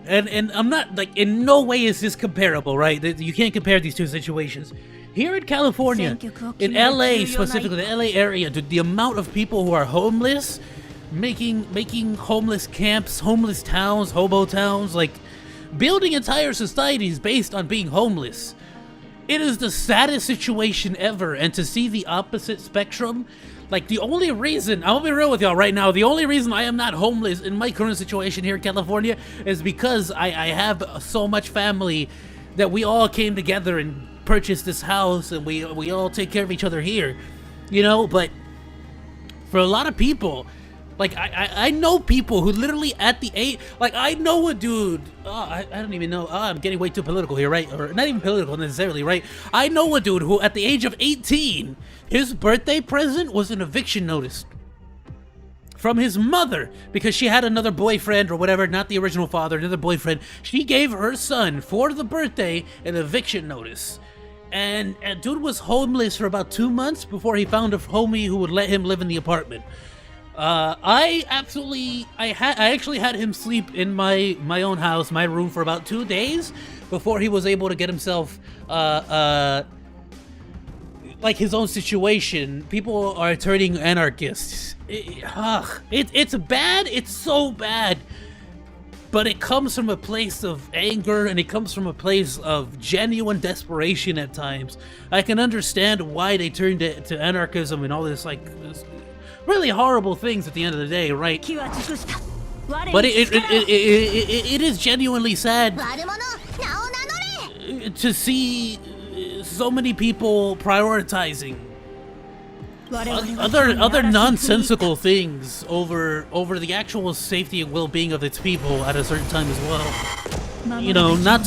And I'm not like, in no way is this comparable, right? You can't compare these two situations. Here in California, in LA specifically, the LA area, dude, the amount of people who are homeless, making homeless camps, homeless towns, hobo towns, like building entire societies based on being homeless. It is the saddest situation ever, and to see the opposite spectrum, like the only reason, I'll be real with y'all right now, the only reason I am not homeless in my current situation here in California is because I have so much family that we all came together and purchased this house, and we all take care of each other here, you know. But for a lot of people, like I know people who literally at the age, like I know a dude, I don't even know, I'm getting way too political here, right? Or not even political necessarily, right? I know a dude who at the age of 18, his birthday present was an eviction notice from his mother, because she had another boyfriend or whatever, not the original father, another boyfriend. She gave her son for the birthday an eviction notice. And dude was homeless for about 2 months before he found a homie who would let him live in the apartment. I actually had him sleep in my own house, my room, for about 2 days before he was able to get himself like his own situation. People are turning anarchists. It's bad. It's so bad. But it comes from a place of anger, and it comes from a place of genuine desperation at times. I can understand why they turned to anarchism and all this, like, really horrible things at the end of the day, right? But it is genuinely sad to see so many people prioritizing other nonsensical things over the actual safety and well-being of its people at a certain time as well. You know, not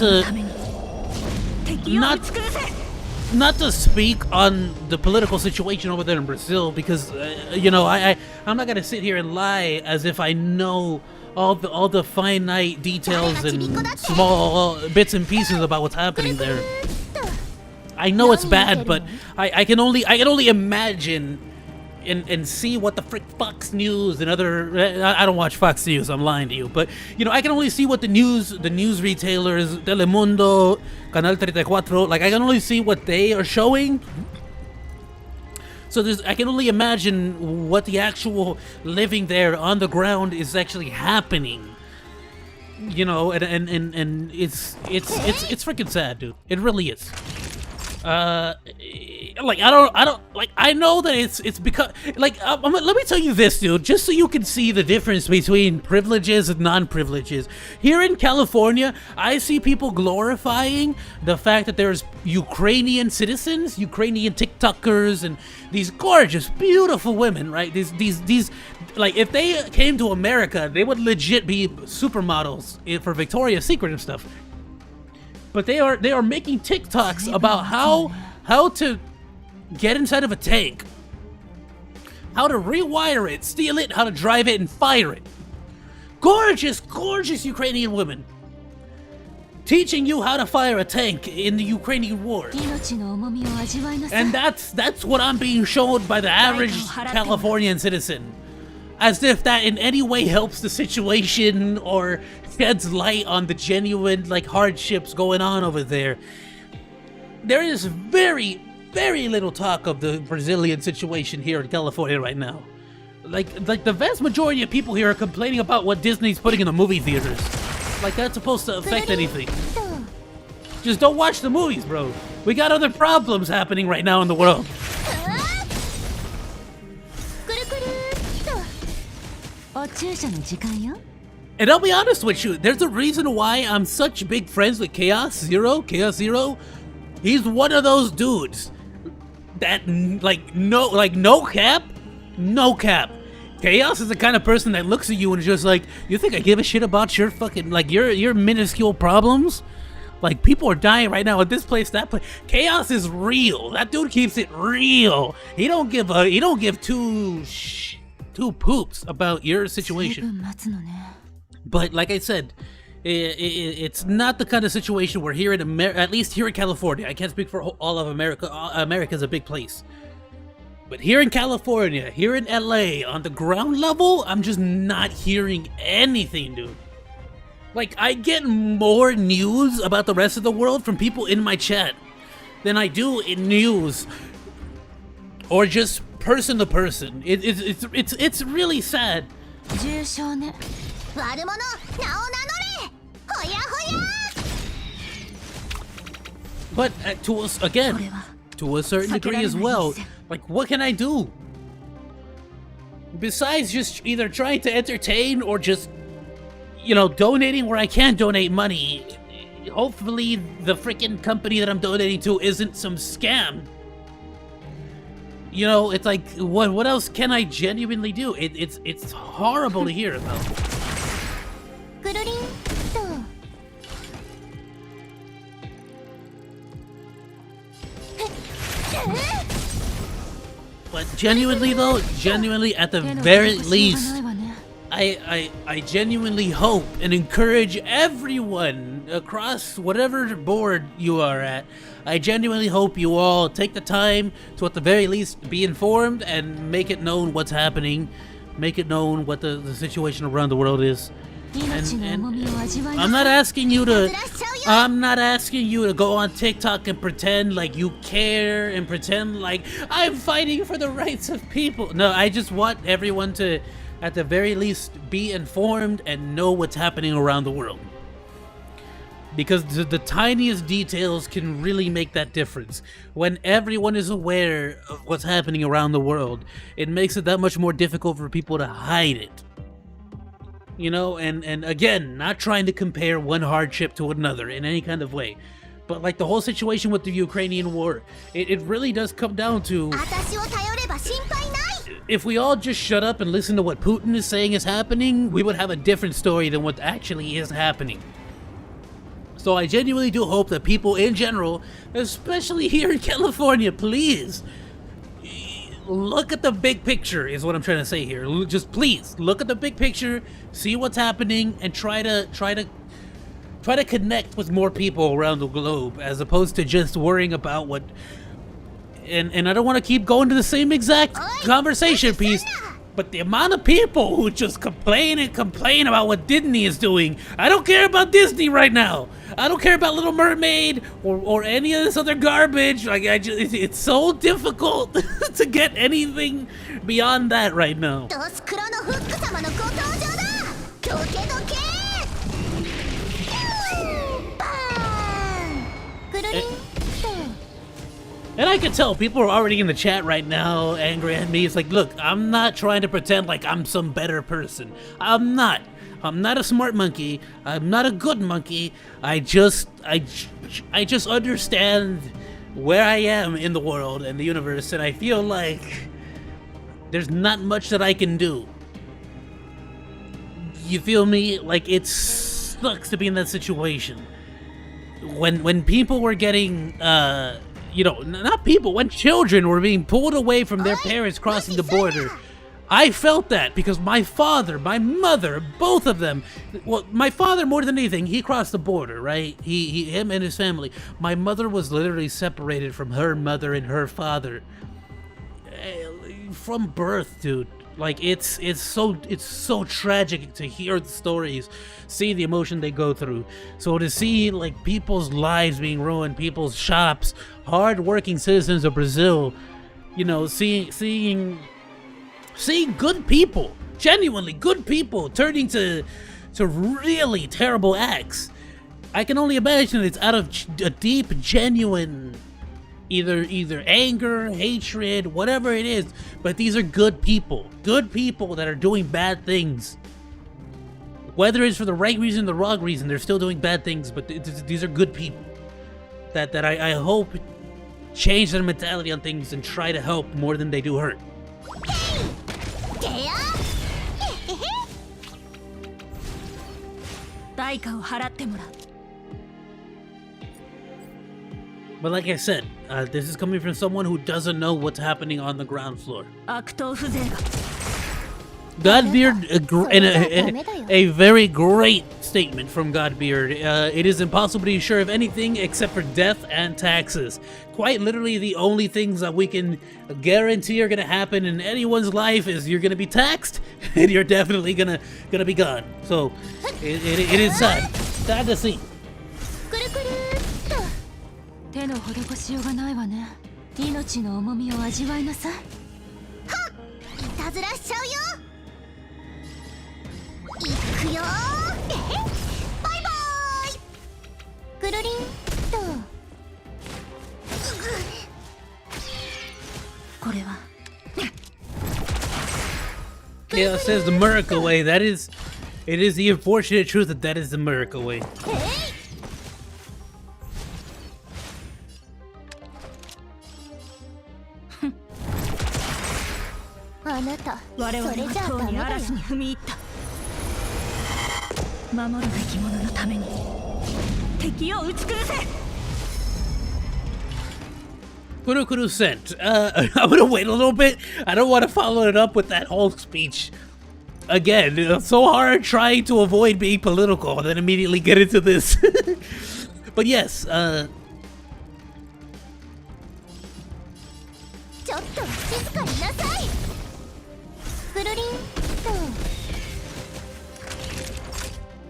to speak on the political situation over there in Brazil, because you know, I'm not gonna sit here and lie as if I know all the finite details and small bits and pieces about what's happening there. I know it's bad, but I can only imagine and see what the frick Fox News and other, I don't watch Fox News, I'm lying to you, but you know, I can only see what the news retailers, Telemundo, Canal 34, like I can only see what they are showing. So I can only imagine what the actual living there on the ground is actually happening. You know, and it's freaking sad, dude. It really is. like I don't like I know that it's because like let me tell you this, dude, just so you can see the difference between privileges and non-privileges. Here in California, I see people glorifying the fact that there's Ukrainian citizens, Ukrainian TikTokers, and these gorgeous, beautiful women, right? These like if they came to America, they would legit be supermodels for Victoria's Secret and stuff. But they are making TikToks about how to get inside of a tank, how to rewire it, steal it, how to drive it and fire it. Gorgeous, gorgeous Ukrainian women teaching you how to fire a tank in the Ukrainian war. And that's what I'm being shown by the average Californian citizen. As if that in any way helps the situation or sheds light on the genuine like hardships going on over there. There is very, very little talk of the Brazilian situation here in California right now. Like the vast majority of people here are complaining about what Disney's putting in the movie theaters. Like that's supposed to affect anything. Just don't watch the movies, bro. We got other problems happening right now in the world. And I'll be honest with you, there's a reason why I'm such big friends with Chaos Zero. He's one of those dudes that no cap. Chaos is the kind of person that looks at you and is just like, you think I give a shit about your fucking like your minuscule problems? Like people are dying right now at this place, that place. Chaos is real. That dude keeps it real. He don't give two poops about your situation. But like I said, it's not the kind of situation where here in at least here in California, I can't speak for all of America. America's a big place. But here in California, here in LA, on the ground level, I'm just not hearing anything, dude. Like, I get more news about the rest of the world from people in my chat than I do in news or just person to person. It's really sad. But to us again, to a certain degree as well, like what can I do? Besides just either trying to entertain or just, you know, donating where I can donate money. Hopefully the freaking company that I'm donating to isn't some scam. You know, it's like, what else can I genuinely do? It's horrible to hear about. But genuinely though, at the very least, I genuinely hope and encourage everyone across whatever board you are at. I genuinely hope you all take the time to at the very least be informed and make it known what's happening, make it known what the situation around the world is. And I'm not asking you to go on TikTok and pretend like you care and pretend like I'm fighting for the rights of people. No, I just want everyone to at the very least be informed and know what's happening around the world. Because the tiniest details can really make that difference. When everyone is aware of what's happening around the world, it makes it that much more difficult for people to hide it. You know, and again, not trying to compare one hardship to another in any kind of way. But like the whole situation with the Ukrainian war, it really does come down to, if we all just shut up and listen to what Putin is saying is happening, we would have a different story than what actually is happening. So I genuinely do hope that people in general, especially here in California, please look at the big picture is what I'm trying to say here. Just please look at the big picture, see what's happening, and try to connect with more people around the globe as opposed to just worrying about what. And I don't want to keep going to the same exact conversation piece, but the amount of people who just complain about what Disney is doing. I don't care about Disney right now. I don't care about Little Mermaid or any of this other garbage. Like it's so difficult to get anything beyond that right now. And I can tell people are already in the chat right now angry at me. It's like, look, I'm not trying to pretend like I'm some better person. I'm not. I'm not a smart monkey. I'm not a good monkey. I just understand where I am in the world and the universe, and I feel like there's not much that I can do. You feel me? Like, it sucks to be in that situation. When people were getting, you know, not people, when children were being pulled away from their parents crossing the border, I felt that because my father, my mother, both of them, well, my father more than anything, he crossed the border, right? Him and his family. My mother was literally separated from her mother and her father from birth, dude. Like, it's so tragic to hear the stories, see the emotion they go through. So to see like people's lives being ruined, people's shops, hard-working citizens of Brazil, you know, seeing good people, genuinely good people, turning to really terrible acts. I can only imagine it's out of a deep, genuine, either anger, hatred, whatever it is. But these are good people that are doing bad things. Whether it's for the right reason, or the wrong reason, they're still doing bad things. But these are good people that I hope change their mentality on things and try to help more than they do hurt. But like I said, this is coming from someone who doesn't know what's happening on the ground floor. Godbeard, a very great statement from Godbeard. It is impossible to be sure of anything except for death and taxes. Quite literally, the only things that we can guarantee are gonna happen in anyone's life is you're gonna be taxed, and you're definitely gonna be gone. So, it is sad to see. 手の施しようがないわね。命の重みを味わいなさい。はっ、いたずらしちゃうよ。いくよ。バイバイ。くるりんと。これは。Chaos says the America way. It is the unfortunate truth that is the America way. Kuru sent. I'm gonna wait a little bit. I don't want to follow it up with that whole speech. Again, it's so hard trying to avoid being political and then immediately get into this. But yes,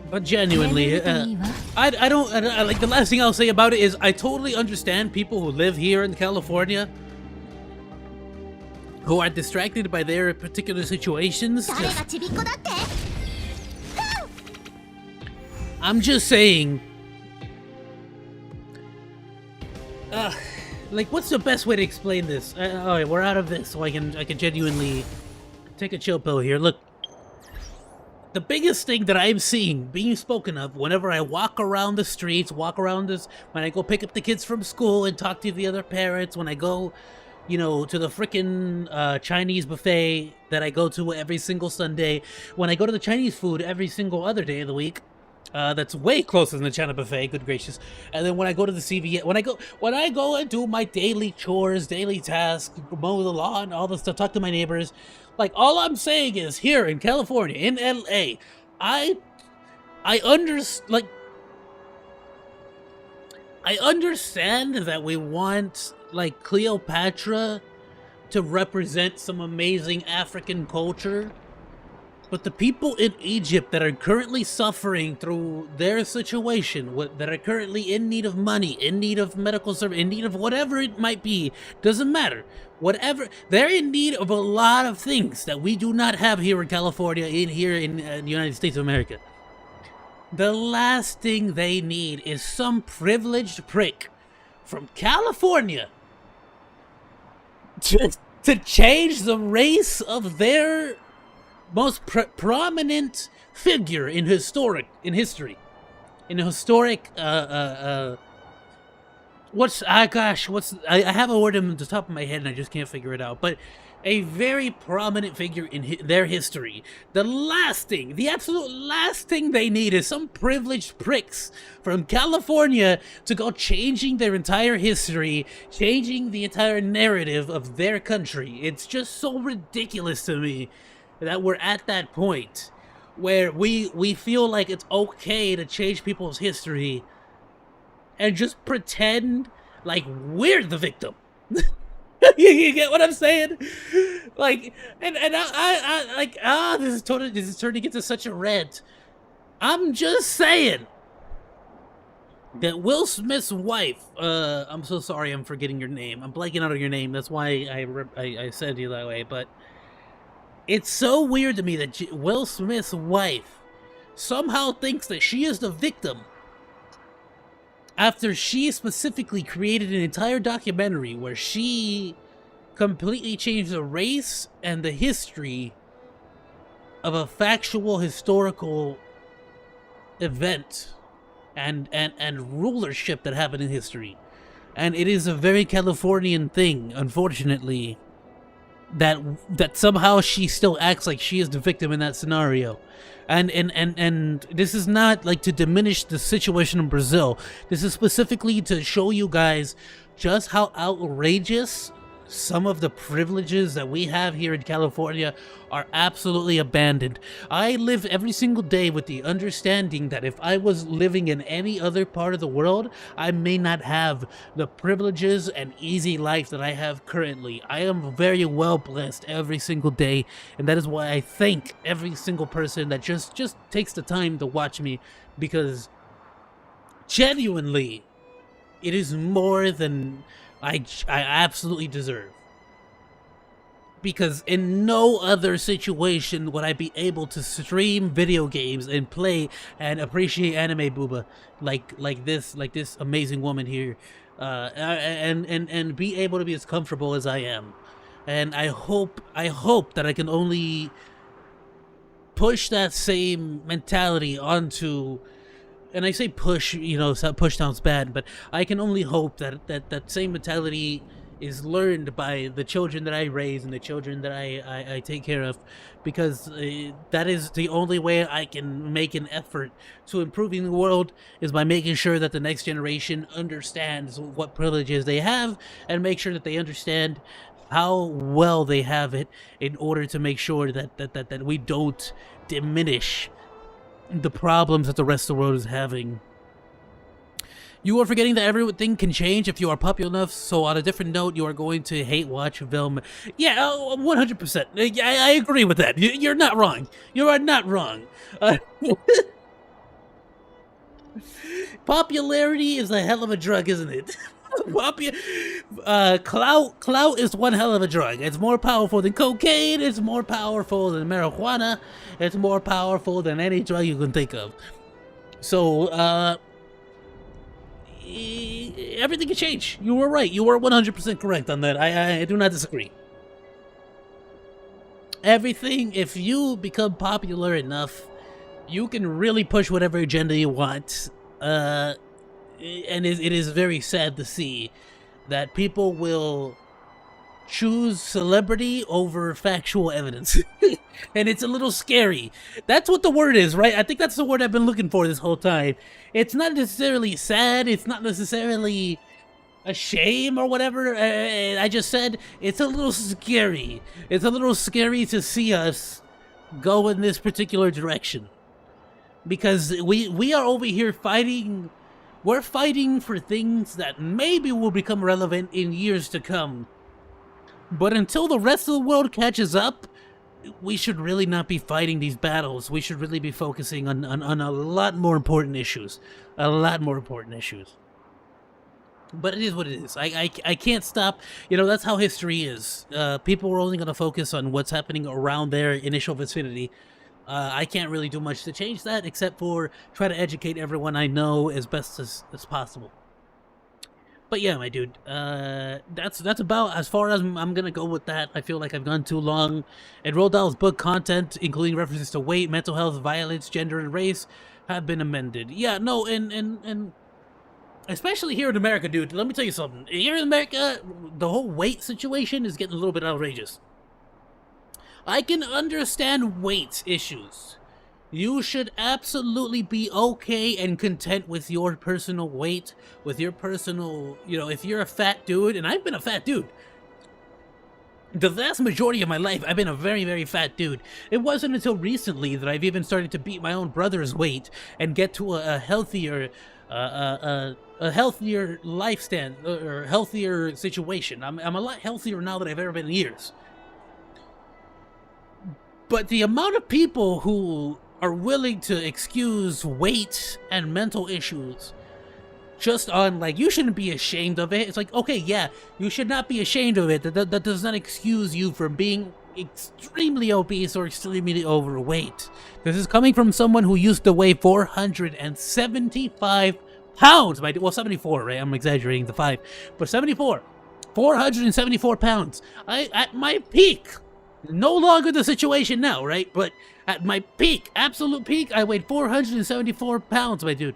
but genuinely, I don't like, the last thing I'll say about it is I totally understand people who live here in California who are distracted by their particular situations. I'm just saying, like, what's the best way to explain this? Alright, we're out of this, so I can genuinely take a chill pill here. Look, the biggest thing that I'm seeing being spoken of whenever I walk around the streets, when I go pick up the kids from school and talk to the other parents, when I go, you know, to the frickin' Chinese buffet that I go to every single Sunday, when I go to the Chinese food every single other day of the week, that's way closer than the China buffet, good gracious. And then when I go to the CVS, when I go and do my daily chores, daily tasks, mow the lawn, all this stuff, talk to my neighbors, like, all I'm saying is, here in California, in LA, I understand that we want, like, Cleopatra to represent some amazing African culture, but the people in Egypt that are currently suffering through their situation, that are currently in need of money, in need of medical service, in need of whatever it might be, doesn't matter. Whatever, they're in need of a lot of things that we do not have here in California, here in the United States of America. The last thing they need is some privileged prick from California to change the race of their most prominent figure in history. I have a word in the top of my head and I just can't figure it out, but a very prominent figure in their history. The absolute last thing they need is some privileged pricks from California to go changing their entire history, changing the entire narrative of their country. It's just so ridiculous to me that we're at that point where we feel like it's okay to change people's history and just pretend like we're the victim. You get what I'm saying? Like, and I like, this is turning into such a rant. I'm just saying that Will Smith's wife, I'm so sorry I'm forgetting your name. I'm blanking out on your name. That's why I said you that way. But it's so weird to me that Will Smith's wife somehow thinks that she is the victim after she specifically created an entire documentary where she completely changed the race and the history of a factual historical event and rulership that happened in history. And it is a very Californian thing, unfortunately, that somehow she still acts like she is the victim in that scenario. And this is not like to diminish the situation in Brazil. This is specifically to show you guys just how outrageous some of the privileges that we have here in California are absolutely abandoned. I live every single day with the understanding that if I was living in any other part of the world, I may not have the privileges and easy life that I have currently. I am very well blessed every single day, and that is why I thank every single person that just takes the time to watch me, because genuinely, it is more than I absolutely deserve. Because in no other situation would I be able to stream video games and play and appreciate anime booba like this amazing woman here, and be able to be as comfortable as I am. And I hope that I can only push that same mentality onto. And I say push, push sounds bad, but I can only hope that same mentality is learned by the children that I raise and the children that I take care of, because that is the only way I can make an effort to improving the world, is by making sure that the next generation understands what privileges they have and make sure that they understand how well they have it, in order to make sure that we don't diminish the problems that the rest of the world is having. You are forgetting that everything can change if you are popular enough, so on a different note, you are going to hate watch film. Yeah, 100%. I agree with that. You're not wrong. You are not wrong. Popularity is a hell of a drug, isn't it? Clout is one hell of a drug. It's more powerful than cocaine. It's more powerful than marijuana. It's more powerful than any drug you can think of. So, everything can change. You were right. You were 100% correct on that. I do not disagree. Everything, if you become popular enough, you can really push whatever agenda you want. And it is very sad to see that people will choose celebrity over factual evidence. And it's a little scary. That's what the word is, right? I think that's the word I've been looking for this whole time. It's not necessarily sad. It's not necessarily a shame or whatever. I just said it's a little scary. It's a little scary to see us go in this particular direction. Because we are over here fighting. We're fighting for things that maybe will become relevant in years to come. But until the rest of the world catches up, we should really not be fighting these battles. We should really be focusing on a lot more important issues. A lot more important issues. But it is what it is. I can't stop. That's how history is. People are only going to focus on what's happening around their initial vicinity. I can't really do much to change that, except for try to educate everyone I know as best as possible. But yeah, my dude, that's about as far as I'm gonna go with that. I feel like I've gone too long. And Roald Dahl's book content, including references to weight, mental health, violence, gender, and race, have been amended. Yeah, no, and especially here in America, dude. Let me tell you something. Here in America, the whole weight situation is getting a little bit outrageous. I can understand weight issues. You should absolutely be okay and content with your personal weight, with your personal, you know, if you're a fat dude, and I've been a fat dude. The vast majority of my life, I've been a very, very fat dude. It wasn't until recently that I've even started to beat my own brother's weight and get to a healthier, a healthier lifestyle, or healthier situation. I'm a lot healthier now than I've ever been in years. But the amount of people who are willing to excuse weight and mental issues just on, like, you shouldn't be ashamed of it. It's like, okay, yeah, you should not be ashamed of it. That does not excuse you from being extremely obese or extremely overweight. This is coming from someone who used to weigh 475 pounds. Well, 74, right? I'm exaggerating the 5. But 74. 474 pounds. At my peak, no longer the situation now, right? But at my peak, absolute peak, I weighed 474 pounds, my dude.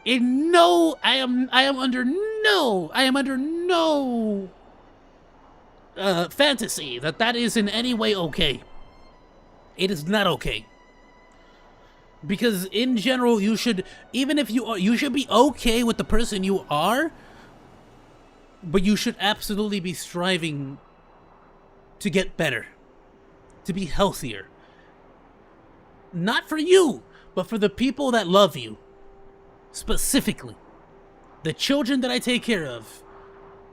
I am under no fantasy that is in any way okay. It is not okay. Because in general, you should, even if you are, you should be okay with the person you are, but you should absolutely be striving to get better, to be healthier. Not for you, but for the people that love you. Specifically, the children that I take care of,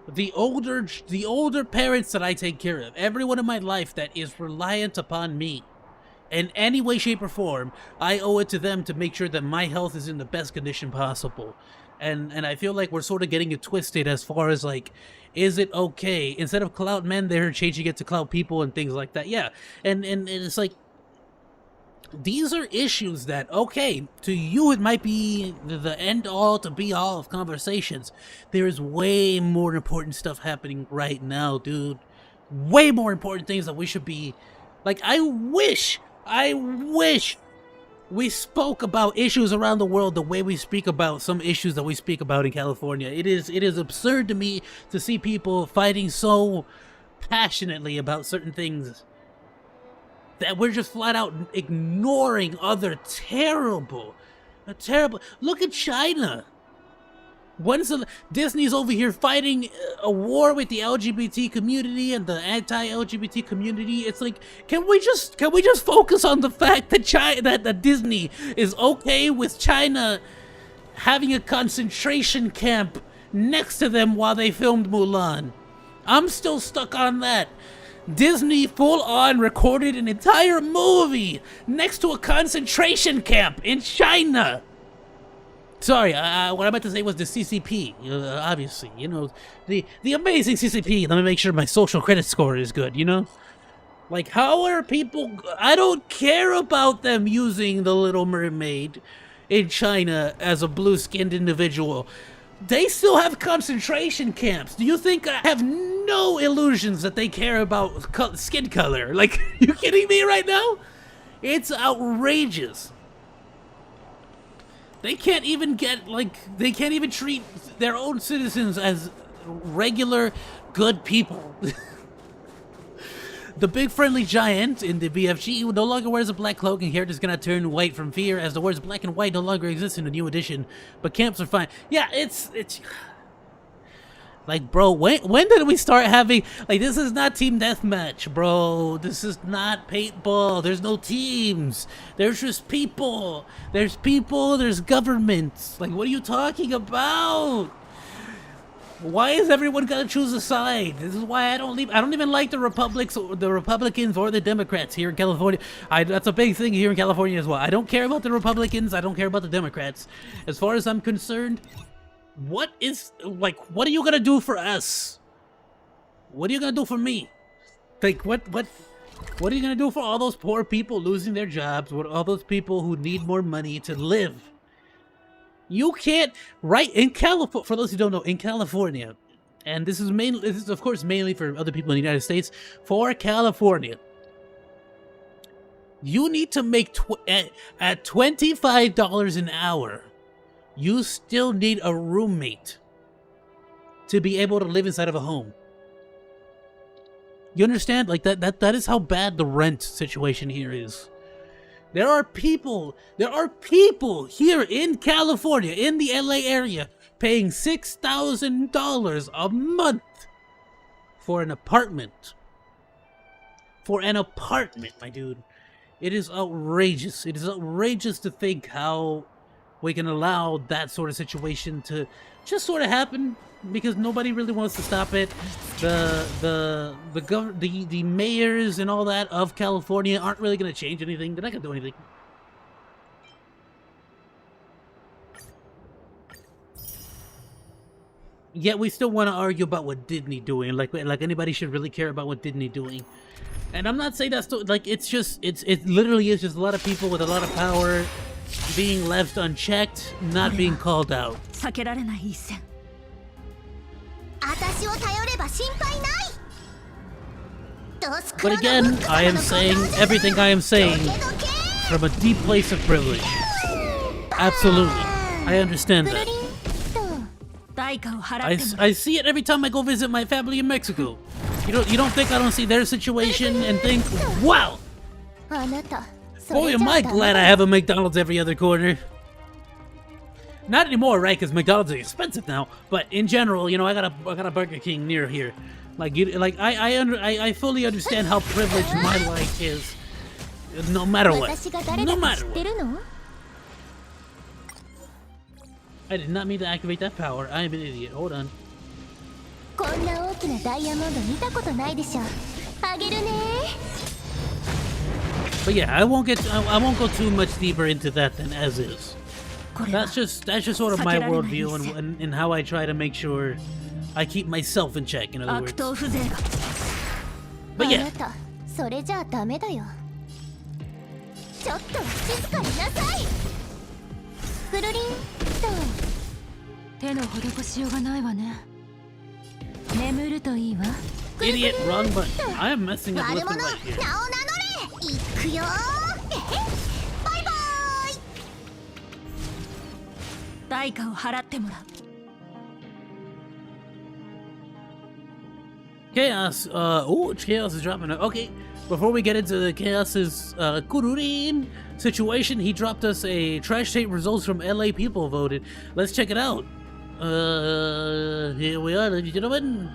the older parents that I take care of, everyone in my life that is reliant upon me in any way, shape, or form. I owe it to them to make sure that my health is in the best condition possible. And I feel like we're sort of getting it twisted as far as, like, is it okay? Instead of clout men, they're changing it to clout people and things like that. Yeah, and it's like, these are issues that, okay, to you it might be the end-all to be-all of conversations. There is way more important stuff happening right now, dude. Way more important things that we should be... Like, I wish we spoke about issues around the world the way we speak about some issues that we speak about in California. It is absurd to me to see people fighting so passionately about certain things that we're just flat out ignoring other terrible. Look at China. Disney's over here fighting a war with the LGBT community and the anti-LGBT community. It's like, can we just focus on the fact that that Disney is okay with China having a concentration camp next to them while they filmed Mulan? I'm still stuck on that. Disney full-on recorded an entire movie next to a concentration camp in China. Sorry, what I meant to say was the CCP, obviously, the amazing CCP. Let me make sure my social credit score is good, Like, how are people... I don't care about them using the Little Mermaid in China as a blue-skinned individual. They still have concentration camps. Do you think I have no illusions that they care about skin color? Like, you kidding me right now? It's outrageous. They can't even they can't even treat their own citizens as regular, good people. The big friendly giant in the BFG no longer wears a black cloak and hair is gonna turn white from fear, as the words black and white no longer exist in the new edition, but camps are fine. Yeah, it's like, bro, when did we start having, like, this is not team deathmatch, bro. This is not paintball. There's no teams. There's just people. There's people, there's governments. Like, what are you talking about? Why is everyone gonna choose a side? This is why I don't even like the Republicans or the Democrats here in California. That's a big thing here in California as well. I don't care about the Republicans. I don't care about the Democrats. As far as I'm concerned, what are you gonna do for us? What are you gonna do for me? Like, what are you gonna do for all those poor people losing their jobs? What all those people who need more money to live? You can't, right, in California, for those who don't know, in California, and this is of course mainly for other people in the United States, for California, you need to make, at $25 an hour, you still need a roommate to be able to live inside of a home. You understand? Like, that is how bad the rent situation here is. There are people here in California, in the LA area, paying $6,000 a month for an apartment. For an apartment, my dude. It is outrageous. It is outrageous to think how we can allow that sort of situation to just sort of happen because nobody really wants to stop it. The mayors and all that of California aren't really going to change anything. They're not going to do anything. Yet we still want to argue about what Disney doing, like anybody should really care about what Disney doing. And I'm not saying that's like it literally is just a lot of people with a lot of power being left unchecked, not being called out. But again, I am saying everything I am saying from a deep place of privilege. Absolutely. I understand that. I see it every time I go visit my family in Mexico. You don't think I don't see their situation and think, wow! Boy, am I glad I have a McDonald's every other corner. Not anymore, right? Because McDonald's is expensive now. But in general, you know, I got a Burger King near here. I fully understand how privileged my life is. No matter what. No matter what. I did not mean to activate that power. I am an idiot. Hold on. But yeah, I won't go too much deeper into that than as is. That's just sort of my worldview and how I try to make sure I keep myself in check, in other words. But yeah. Idiot, wrong button. I am messing up left and right here. Chaos, Chaos is dropping it. Okay, before we get into the Chaos's Kururin situation, he dropped us a trash tape results from LA people voted. Let's check it out. Here we are, ladies and gentlemen.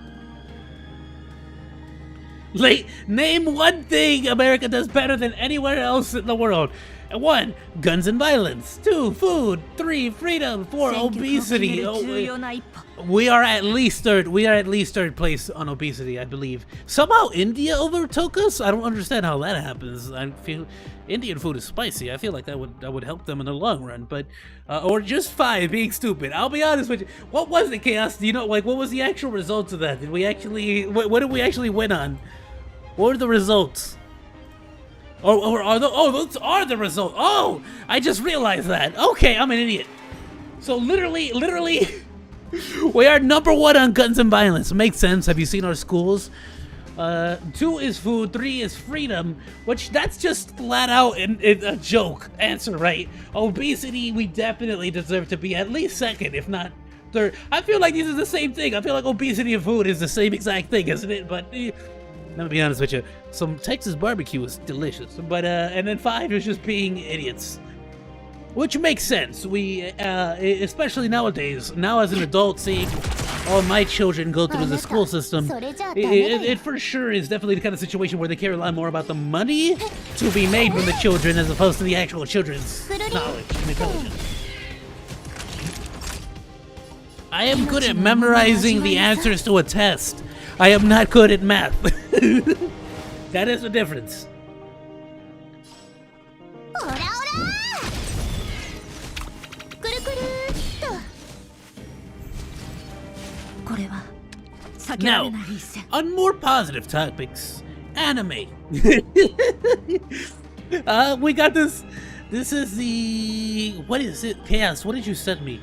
Name one thing America does better than anywhere else in the world. 1, guns and violence. 2, food. 3, freedom. 4, obesity. We are at least third. We are at least third place on obesity, I believe. Somehow India overtook us. I don't understand how that happens. I feel Indian food is spicy. I feel like that would help them in the long run. But or just 5 being stupid. I'll be honest with you. What was the Chaos? Do you know, like, what was the actual results of that? Did we actually? What did we actually win on? What were the results? Those are the results. Oh, I just realized that. Okay, I'm an idiot. So literally, we are #1 on guns and violence. Makes sense. Have you seen our schools? 2 is food. 3 is freedom. Which that's just flat out a joke answer, right? Obesity, we definitely deserve to be at least 2nd, if not 3rd. I feel like these are the same thing. I feel like obesity and food is the same exact thing, isn't it? But let me be honest with you. Some Texas barbecue is delicious. But and then 5 is just being idiots. Which makes sense. We, especially nowadays, now as an adult, seeing all my children go through the school system, it for sure is definitely the kind of situation where they care a lot more about the money to be made from the children as opposed to the actual children's knowledge and intelligence. I am good at memorizing the answers to a test. I am not good at math. That is the difference. Now, on more positive topics, anime. We got this This is the... What is it? Chaos, what did you send me?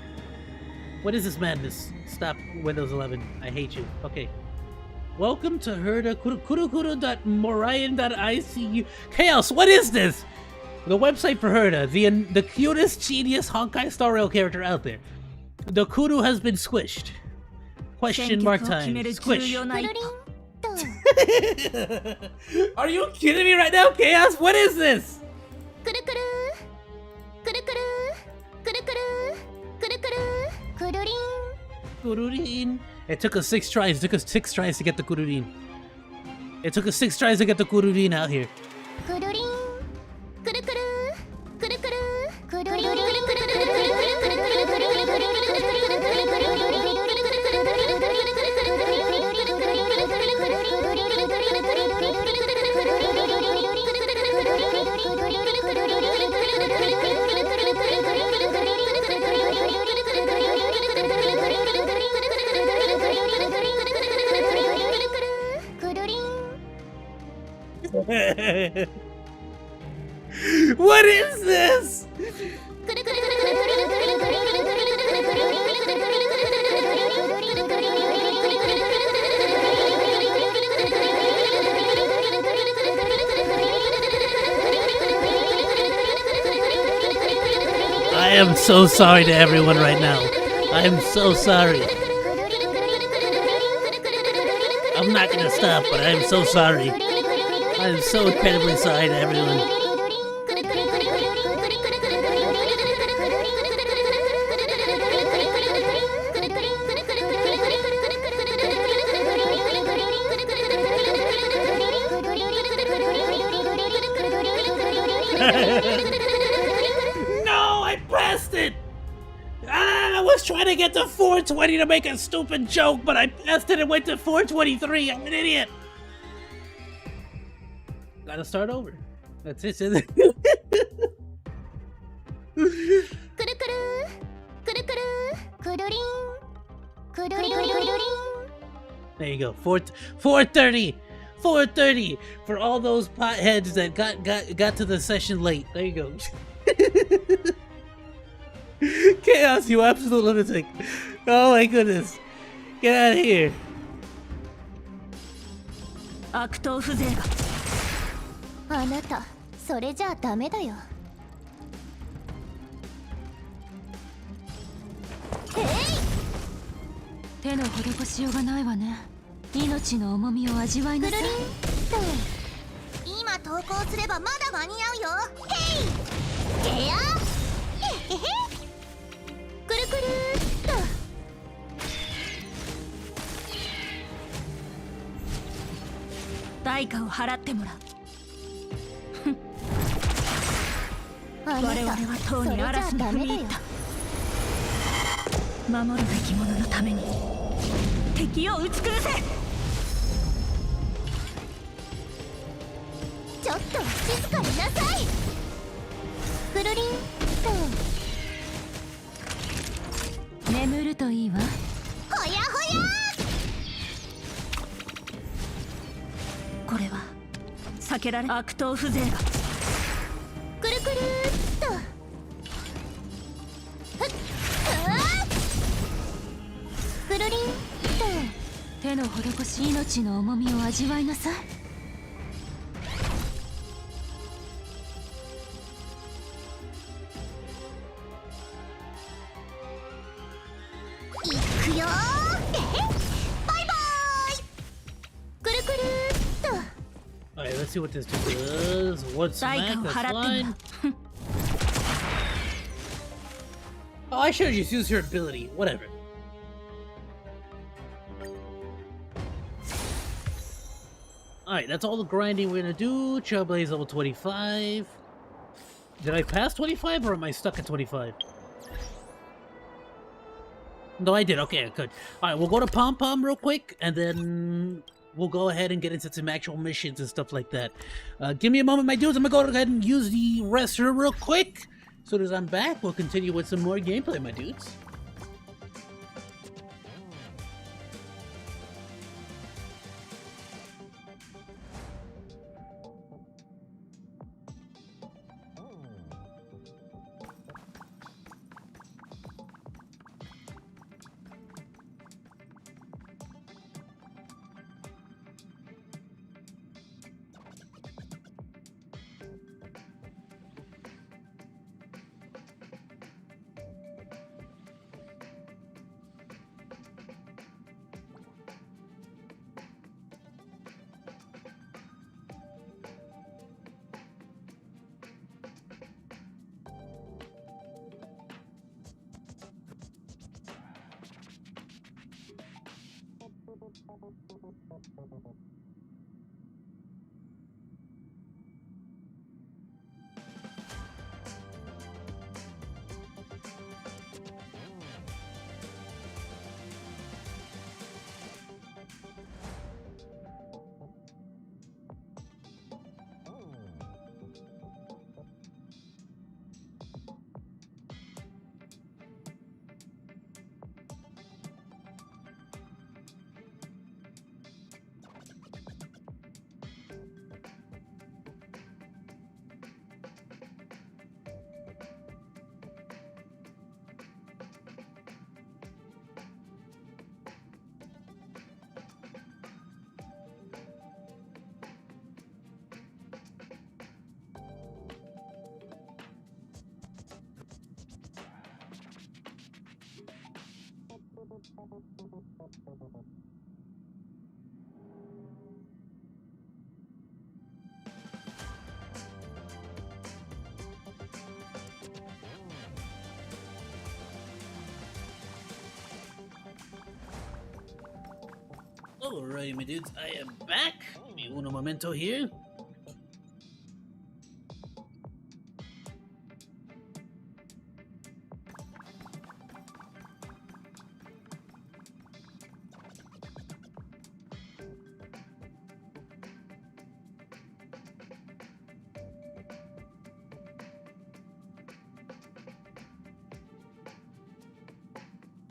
What is this madness? Stop, Windows 11. I hate you. Okay. Welcome to Herda kurukuru.morion.icu. Chaos, what is this? The website for Herda, the cutest genius HonkaiStar rail character out there. The kudu has been squished. Question mark time. Squish. Are you kidding me right now, Chaos? What is this? Kururin. It took us 6 tries. It took us 6 tries to get the kururin. It took us 6 tries to get the kururin out here. What is this? I am so sorry to everyone right now. I am so sorry. I'm not gonna stop, but I am so sorry. I am so incredibly sorry to everyone. No, I pressed it! I was trying to get to 420 to make a stupid joke, but I pressed it and went to 423. I'm an idiot. Gotta start over. That's it. There you go. 430. 430 for all those potheads that got to the session late. There you go. Chaos, you absolute lunatic. Oh my goodness. Get out of here. 悪党風情があなたそれじゃダメだよ手の施しようがないわね命の重みを味わいなさい今投稿すればまだ間に合うよヘイゲアヘヘヘくるくるっと代価を払ってもらう我々はとうに嵐に踏み入った守るべき者のために敵を打ち崩せちょっと静かになさいくるりんと眠るといいわほやほやこれは避けられ悪党風情がくるくるっとくるりんと手の施し命の重みを味わいなさいいくよバイバイくるくるっと Alright, let's see what this does. What's smack? That's fine. Oh, I should have just used her ability. Whatever. Alright, that's all the grinding we're gonna do. Trailblaze level 25. Did I pass 25 or am I stuck at 25? No, I did. Okay, good. Alright, we'll go to Pom Pom real quick and then we'll go ahead and get into some actual missions and stuff like that. Give me a moment, my dudes. I'm gonna go ahead and use the restroom real quick. As soon as I'm back, we'll continue with some more gameplay, my dudes. Alright, my dudes, I am back. Give me uno momento here.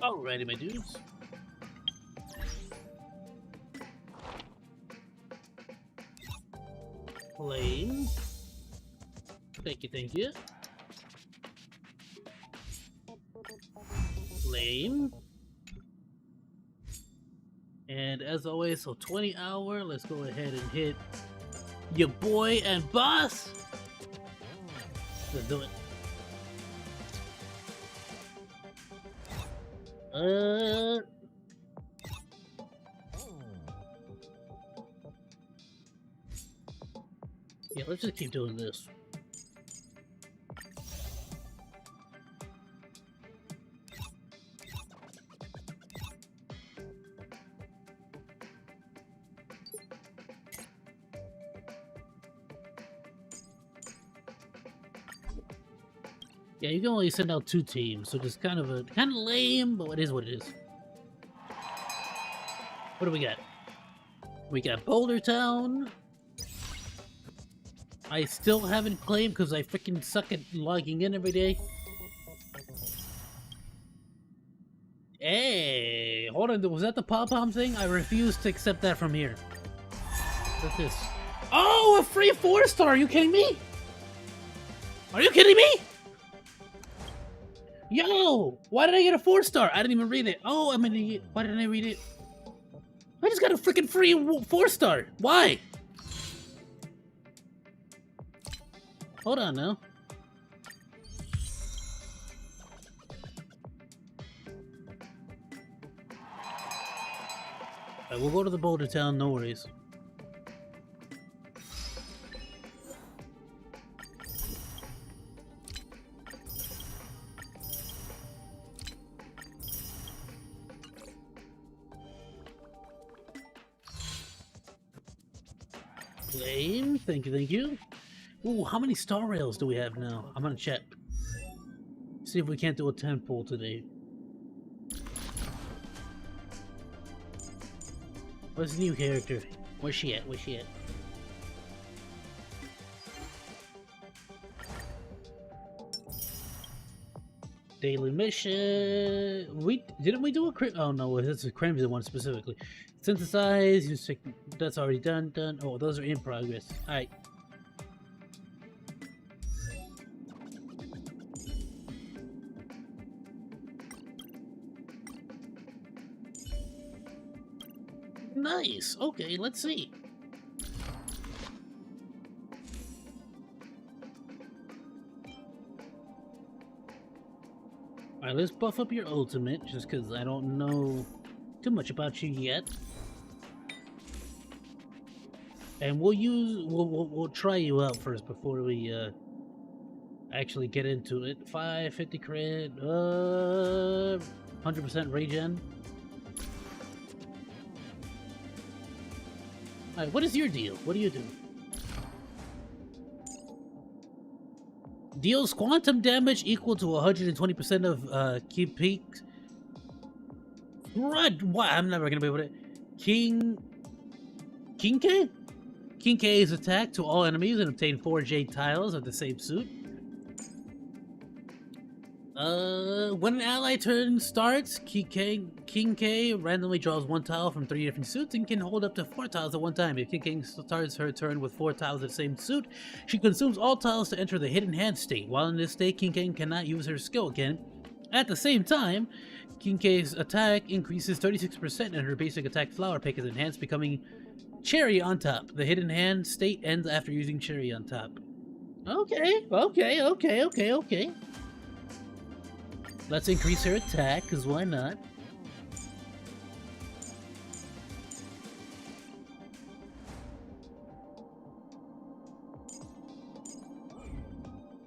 Alrighty, my dudes. Flame. Thank you, thank you. Flame. And as always, so 20 hour, let's go ahead and hit your boy and boss. Let's do it. Yeah, let's just keep doing this. Yeah, you can only send out 2 teams, so just kind of lame, but it is what it is. What do we got? We got Boulder Town. I still haven't claimed because I freaking suck at logging in every day. Hey, hold on, was that the pom-pom thing? I refuse to accept that from here. What's this? Oh, a free 4-star! Are you kidding me? Are you kidding me? Yo! Why did I get a 4-star? I didn't even read it. Oh, I'm an idiot. Why didn't I read it? I just got a freaking free 4-star. Why? Hold on now. Alright, we'll go to the Boulder Town, no worries. Flame, thank you, thank you. Ooh, how many star rails do we have now? I'm gonna check. See if we can't do a 10 pull today. What's the new character? Where's she at? Where's she at? Daily mission. Didn't we do a crit? Oh no, that's a crimson one specifically. Synthesize. That's already done. Oh, those are in progress. All right. Nice. Okay, let's see. Alright, let's buff up your ultimate, just because I don't know too much about you yet. And we'll try you out first before we actually get into it. 550 crit, 100% regen. Alright, what is your deal? What do you do? Deals quantum damage equal to 120% of key peak. What? I'm never gonna be able to. King K's attack to all enemies and obtain 4 jade tiles of the same suit. When an ally turn starts, King K randomly draws 1 tile from 3 different suits and can hold up to 4 tiles at one time. If King K starts her turn with 4 tiles of the same suit, she consumes all tiles to enter the hidden hand state. While in this state, King K cannot use her skill again. At the same time, King K's attack increases 36% and her basic attack flower pick is enhanced, becoming Cherry on top. The hidden hand state ends after using Cherry on top. Okay. Let's increase her attack, because why not?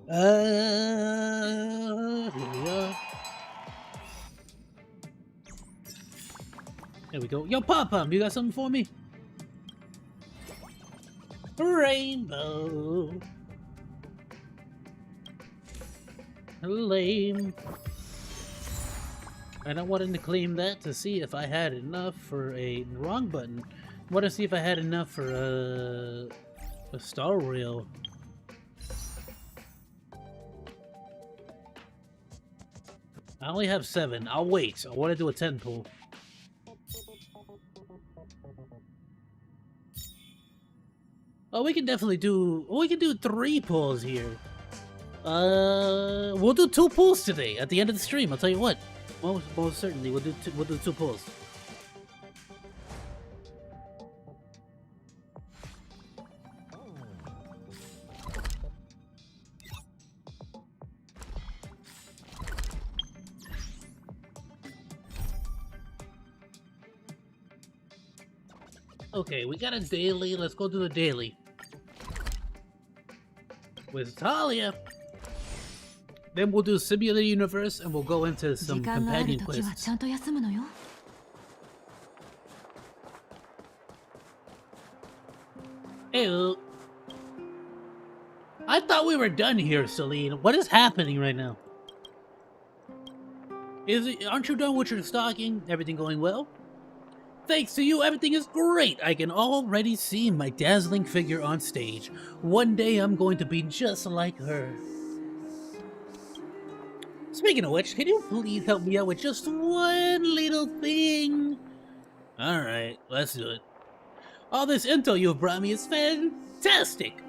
Here we go. There we go. Yo, Pop-Pum, you got something for me? Rainbow. Lame. And I wanted to claim that to see if I had enough for a wrong button. I want to see if I had enough for a star rail. I only have 7. I'll wait. I want to do a 10 pull. Oh, we can definitely do. We can do 3 pulls here. We'll do 2 pulls today at the end of the stream. I'll tell you what. Most certainly, we'll do 2 pulls. Okay, we got a daily. Let's go do the daily. With Talia. Then we'll do Simulated Universe and we'll go into some companion quests. Ew. I thought we were done here, Celine. What is happening right now? Aren't you done with your stalking? Everything going well? Thanks to you, everything is great. I can already see my dazzling figure on stage. One day I'm going to be just like her. Speaking of which, can you please help me out with just one little thing? Alright, let's do it. All this info you've brought me is fantastic.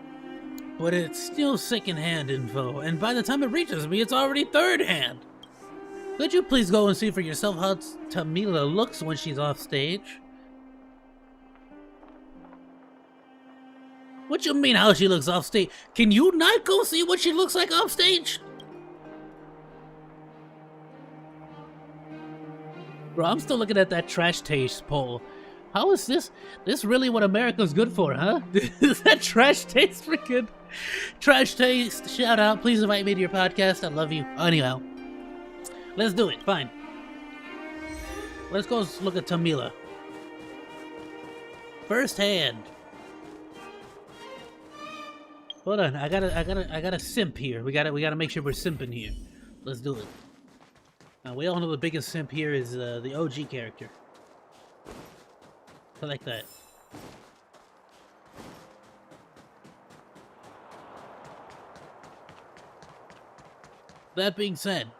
But it's still second-hand info, and by the time it reaches me, it's already third-hand. Could you please go and see for yourself how Tamila looks when she's off stage? What you mean how she looks off stage? Can you not go see what she looks like off stage? Bro, I'm still looking at that trash taste poll. How is this? This really what America's good for, huh? Is that trash taste freaking? Trash taste, shout out. Please invite me to your podcast. I love you. Anyhow, let's do it. Fine. Let's go look at Tamila. First hand. Hold on. I gotta simp here. We gotta make sure we're simping here. Let's do it. Now, we all know the biggest simp here is the OG character. I like that. That being said,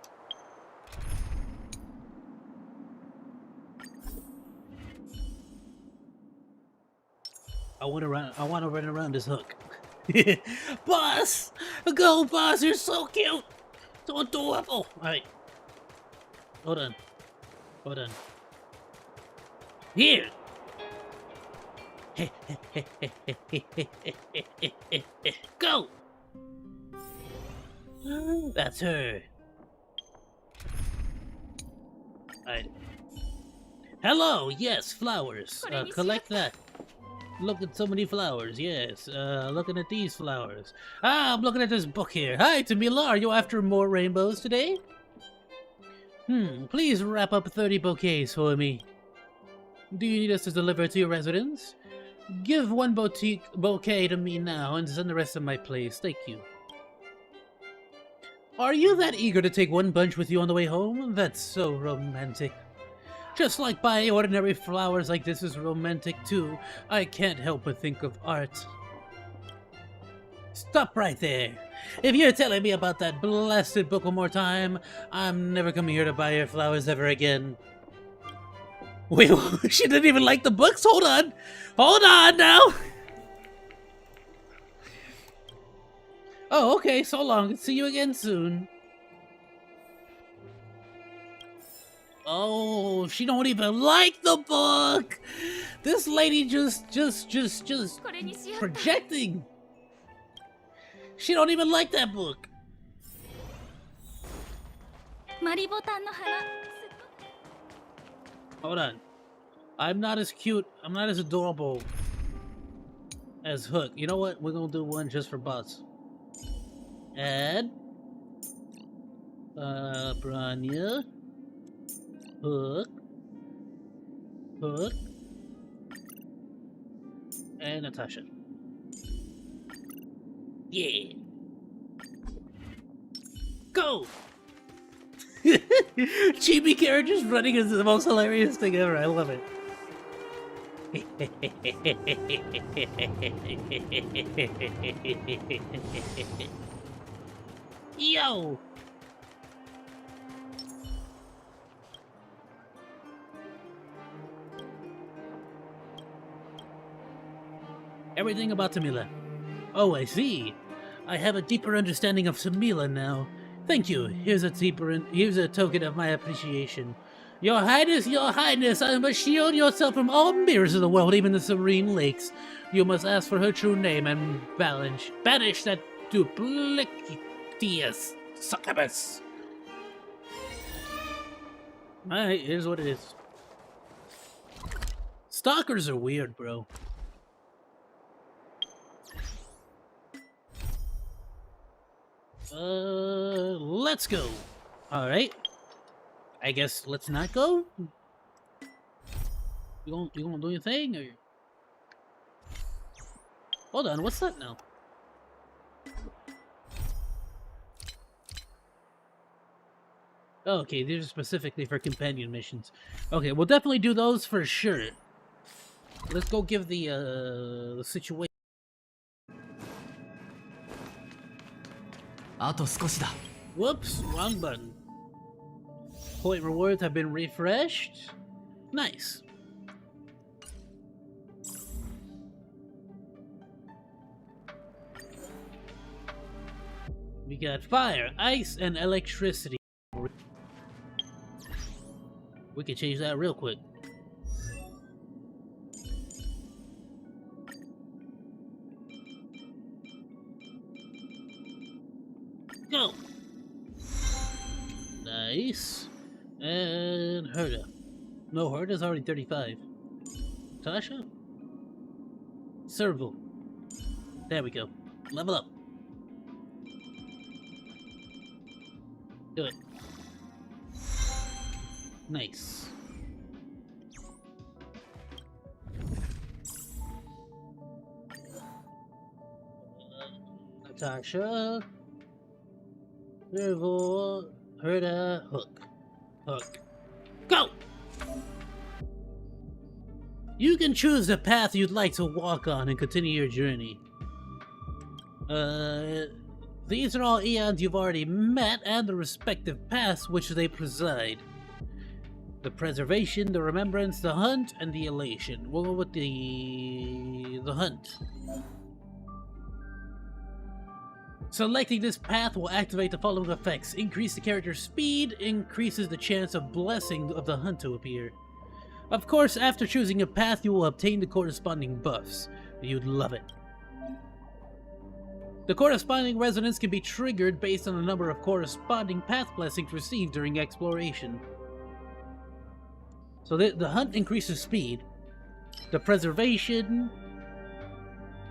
I want to run around this hook. Boss! Go, boss! You're so cute! So adorable! Alright. Hold on. Hold on. Here! Go! That's her. Alright. Hello! Yes, flowers. Collect that. Look at so many flowers, yes. Looking at these flowers. Ah, I'm looking at this book here. Hi, Tamila, are you after more rainbows today? Please wrap up 30 bouquets for me. Do you need us to deliver to your residence? Give one bouquet to me now and send the rest to my place. Thank you. Are you that eager to take one bunch with you on the way home? That's so romantic. Just like buying ordinary flowers like this is romantic too, I can't help but think of art. Stop right there. If you're telling me about that blasted book one more time, I'm never coming here to buy your flowers ever again. Wait, she didn't even like the books? Hold on. Hold on now. Oh, okay, so long. See you again soon. Oh, she don't even like the book. This lady just projecting. She don't even like that book. Hold on. I'm not as cute. I'm not as adorable as Hook. You know what? We're gonna do one just for bots. Add Branya, Hook, and Natasha. Yeah. Go! Chibi characters running is the most hilarious thing ever. I love it. Yo! Everything about Tamila. Oh, I see. I have a deeper understanding of Tamila now. Thank you. Here's a token of my appreciation. Your Highness, I must shield yourself from all mirrors of the world, even the serene lakes. You must ask for her true name and banish that duplicitous succubus. Alright, here's what it is. Stalkers are weird, bro. Let's go. Alright. I guess let's not go? You gonna do your thing, or? Hold on, what's that now? Oh, okay, these are specifically for companion missions. Okay, we'll definitely do those for sure. Let's go give the situation. Whoops, wrong button. Point rewards have been refreshed. Nice. We got fire, ice, and electricity. We can change that real quick. Go! Nice. And Herda. No, Herda's already 35. Tasha? Serval. There we go. Level up. Do it. Nice. Natasha. Serval. Herda. Hook. Hook. Go! You can choose the path you'd like to walk on and continue your journey. These are all eons you've already met and the respective paths which they preside. The preservation, the remembrance, the hunt, and the elation. We'll go with the hunt. Selecting this path will activate the following effects. Increase the character's speed, increases the chance of blessing of the hunt to appear. Of course, after choosing a path, you will obtain the corresponding buffs. You'd love it. The corresponding resonance can be triggered based on the number of corresponding path blessings received during exploration. So the hunt increases speed. The preservation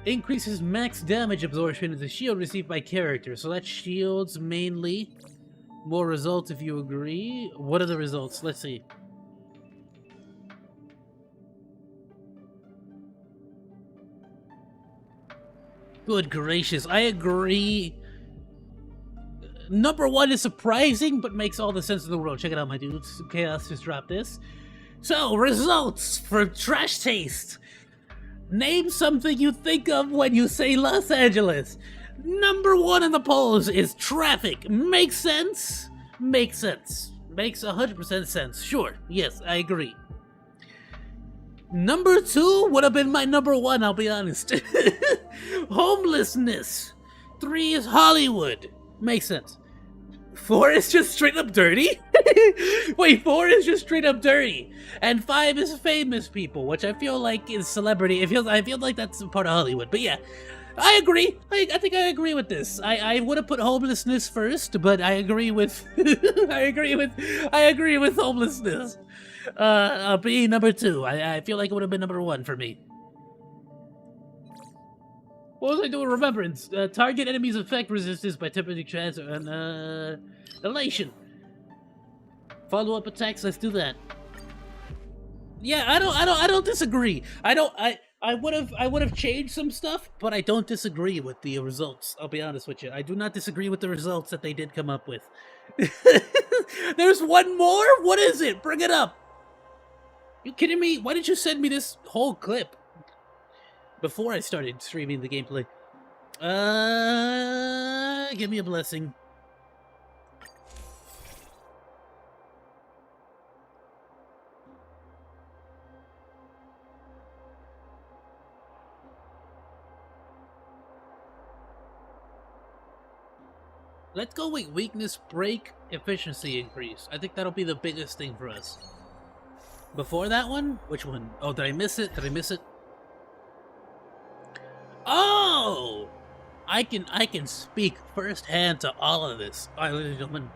increases max damage absorption as a shield received by character. So that's shields mainly. More results if you agree. What are the results? Let's see. Good gracious, I agree. Number 1 is surprising, but makes all the sense in the world. Check it out, my dudes. Chaos just dropped this. So, results for trash taste. Name something you think of when you say Los Angeles. Number 1 in the polls is traffic. Makes sense? Makes sense. Makes 100% sense. Sure. Yes, I agree. Number 2 would have been my number 1, I'll be honest. Homelessness. 3 is Hollywood. Makes sense. 4 is just straight up dirty? Wait, 4 is just straight up dirty. And 5 is famous people, which I feel like is celebrity. I feel like that's part of Hollywood. But yeah, I agree. I think I agree with this. I would have put homelessness first, but I agree with I agree with homelessness. Being number 2. I feel like it would have been number 1 for me. What was I doing? Remembrance. Target enemies affect resistance by temperature transfer and elation. Follow-up attacks. Let's do that. Yeah, I don't disagree. I would have changed some stuff, but I don't disagree with the results. I'll be honest with you. I do not disagree with the results that they did come up with. There's one more? What is it? Bring it up. You kidding me? Why did you send me this whole clip before I started streaming the gameplay? Give me a blessing. Let's go with weakness break, efficiency increase. I think that'll be the biggest thing for us. Before that one? Which one? Oh, did I miss it? Did I miss it? Oh! I can speak firsthand to all of this. Alright, ladies and gentlemen.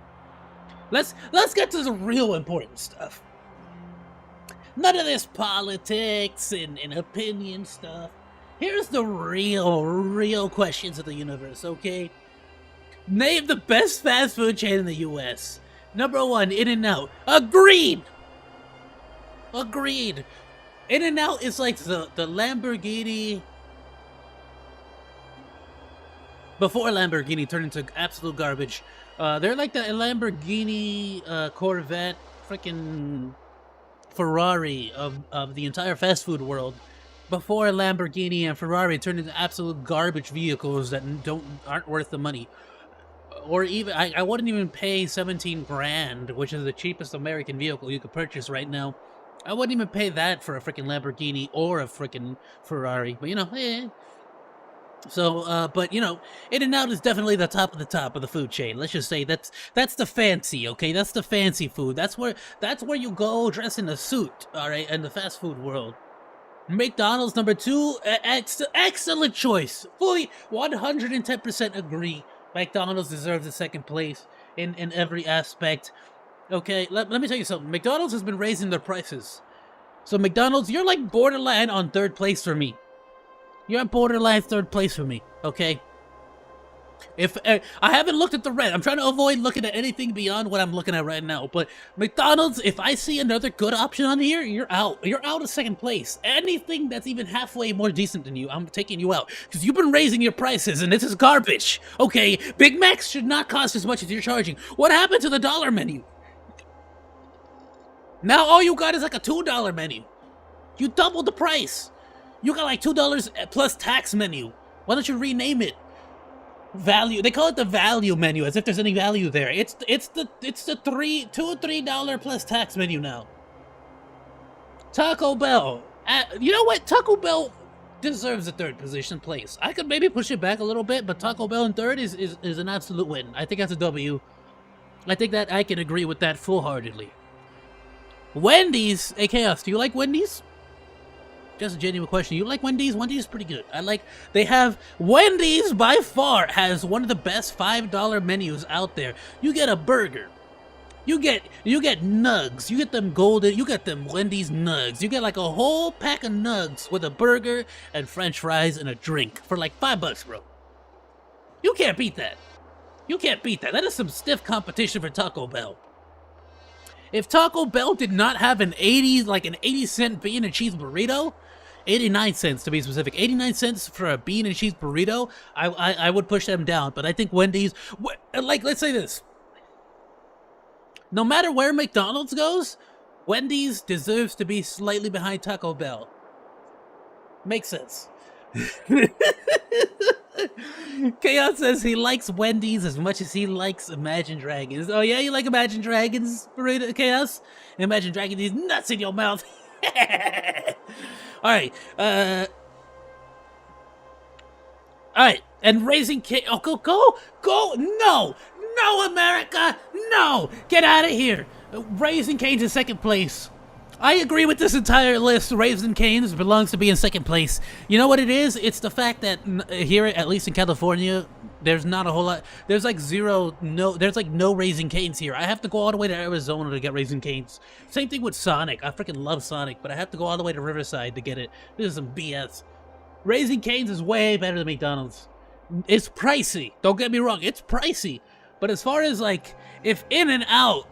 Let's get to the real important stuff. None of this politics and opinion stuff. Here's the real questions of the universe, okay? Name the best fast food chain in the US. Number 1, In-N-Out. Agreed! Agreed. In-N-Out is like the Lamborghini before Lamborghini turned into absolute garbage. They're like the Lamborghini, Corvette, freaking Ferrari of the entire fast food world. Before Lamborghini and Ferrari turned into absolute garbage vehicles that aren't worth the money. Or even, I wouldn't even pay 17 grand, which is the cheapest American vehicle you could purchase right now. I wouldn't even pay that for a freaking Lamborghini or a freaking Ferrari, but you know, eh. So, but you know, In-N-Out is definitely the top of the food chain. Let's just say that's the fancy, okay? That's the fancy food. That's where you go dressed in a suit, all right? In the fast food world. McDonald's number 2, excellent choice. Fully 110% agree. McDonald's deserves the second place in every aspect. Okay, let me tell you something. McDonald's has been raising their prices. So McDonald's, you're like borderline on 3rd place for me. You're on borderline 3rd place for me, okay? If I haven't looked at the red, I'm trying to avoid looking at anything beyond what I'm looking at right now. But McDonald's, if I see another good option on here, you're out. You're out of 2nd place. Anything that's even halfway more decent than you, I'm taking you out. Because you've been raising your prices, and this is garbage. Okay, Big Macs should not cost as much as you're charging. What happened to the dollar menu? Now all you got is like a $2 menu. You doubled the price. You got like $2 plus tax menu. Why don't you rename it? Value. They call it the value menu, as if there's any value there. It's the $2-3 plus tax menu now. Taco Bell. You know what? Taco Bell deserves a 3rd position place. I could maybe push it back a little bit, but Taco Bell in 3rd is an absolute win. I think that's a W. I think that I can agree with that full-heartedly. Wendy's. Hey, Chaos, do you like Wendy's? Just a genuine question. You like Wendy's? Wendy's is pretty good. Wendy's by far has one of the best $5 menus out there. You get a burger. You get nugs. You get them golden. You get them Wendy's nugs. You get like a whole pack of nugs with a burger and French fries and a drink for like $5, bro. You can't beat that. You can't beat that. That is some stiff competition for Taco Bell. If Taco Bell did not have an 80 cent bean and cheese burrito, 89 cents to be specific. 89 cents for a bean and cheese burrito, I would push them down. But I think Wendy's, like, let's say this. No matter where McDonald's goes, Wendy's deserves to be slightly behind Taco Bell. Makes sense. Chaos says he likes Wendy's as much as he likes Imagine Dragons. Oh yeah, you like Imagine Dragons, burrito, Chaos? Imagine Dragons, these nuts in your mouth. Alright, alright, and Raising Cane. Oh, go! No, America! No! Get out of here! Raising Cane's in second place. I agree with this entire list. Raising Cane's belongs to be in second place. You know what it is? It's the fact that here, at least in California, there's not a whole lot. There's like no Raising Cane's here. I have to go all the way to Arizona to get Raising Cane's. Same thing with Sonic. I freaking love Sonic, but I have to go all the way to Riverside to get it. This is some BS. Raising Cane's is way better than McDonald's. It's pricey. Don't get me wrong. It's pricey. But as far as like, if In-N-Out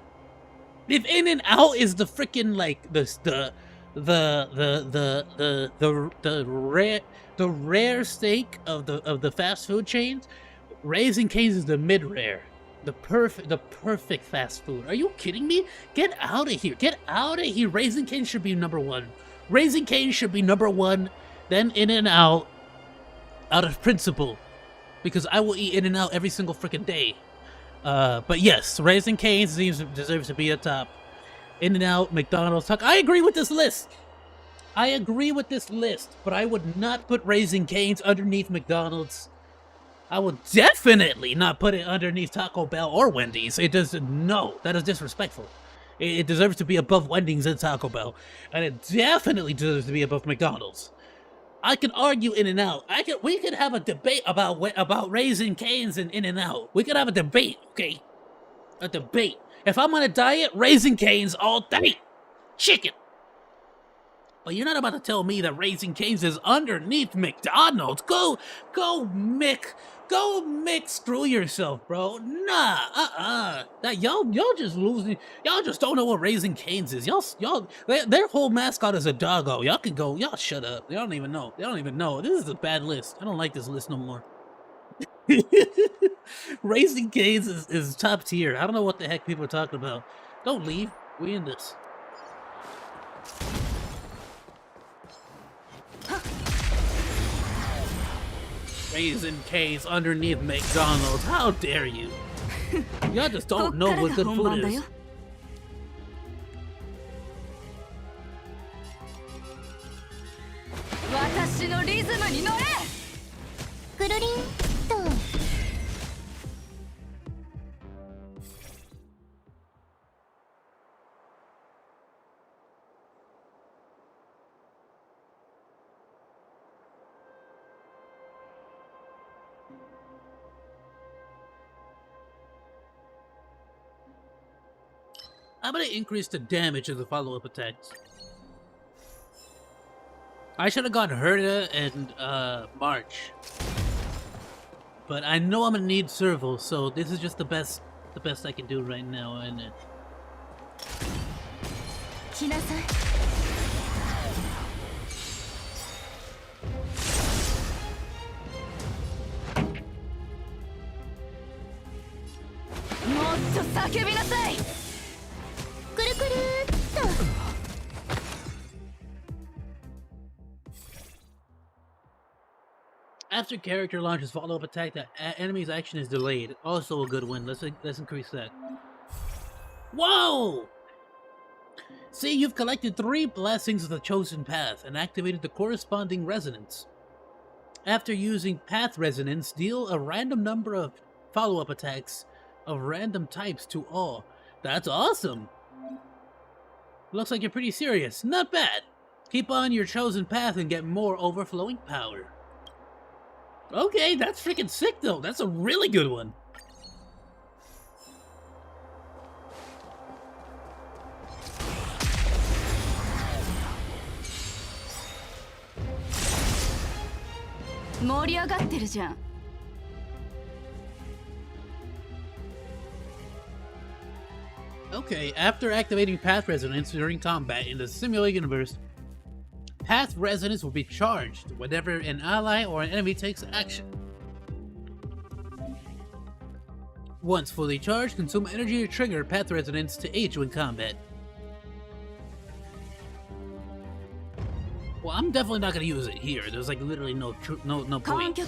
is the freaking like the rare steak of the fast food chains, Raising Cane's is the mid-rare, the perfect fast food. Are you kidding me? Get out of here! Get out of here! Raising Cane's should be number one. Raising Cane's should be number one. Then In-N-Out, out of principle, because I will eat In-N-Out every single freaking day. But yes, Raising Cane's deserves to be at top. In-N-Out, McDonald's, I agree with this list. But I would not put Raising Cane's underneath McDonald's. I would definitely not put it underneath Taco Bell or Wendy's. That is disrespectful. It deserves to be above Wendy's and Taco Bell, and it definitely deserves to be above McDonald's. I can argue In-N-Out. We could have a debate about Raising Cane's and In-N-Out. We could have a debate, okay? A debate. If I'm on a diet, Raising Cane's all day. Chicken. But you're not about to tell me that Raising Cane's is underneath McDonald's. Go Mick. Screw yourself, bro. Nah, That y'all just losing. Y'all just don't know what Raising Cane's is. Y'all, their whole mascot is a doggo. Y'all can go. Y'all shut up. They don't even know. This is a bad list. I don't like this list no more. Raising Cane's is top tier. I don't know what the heck people are talking about. Don't leave. We in this. Raising Cane's underneath McDonald's. How dare you? Y'all just don't know what good food is. I'm gonna increase the damage of the follow-up attacks. I should have gone Herda and March, but I know I'm gonna need Serval, so this is just the best I can do right now, isn't it? After character launches follow-up attack, the enemy's action is delayed. Also a good win. Let's increase that. Whoa! See, you've collected 3 blessings of the chosen path and activated the corresponding resonance. After using path resonance, deal a random number of follow-up attacks of random types to all. That's awesome! Looks like you're pretty serious. Not bad. Keep on your chosen path and get more overflowing power. Okay, that's freaking sick though. That's a really good one. Okay, after activating path resonance during combat in the simulated universe, Path resonance will be charged whenever an ally or an enemy takes action. Once fully charged, consume energy to trigger path resonance to aid you in combat. Well, I'm definitely not gonna use it here. There's like literally no point.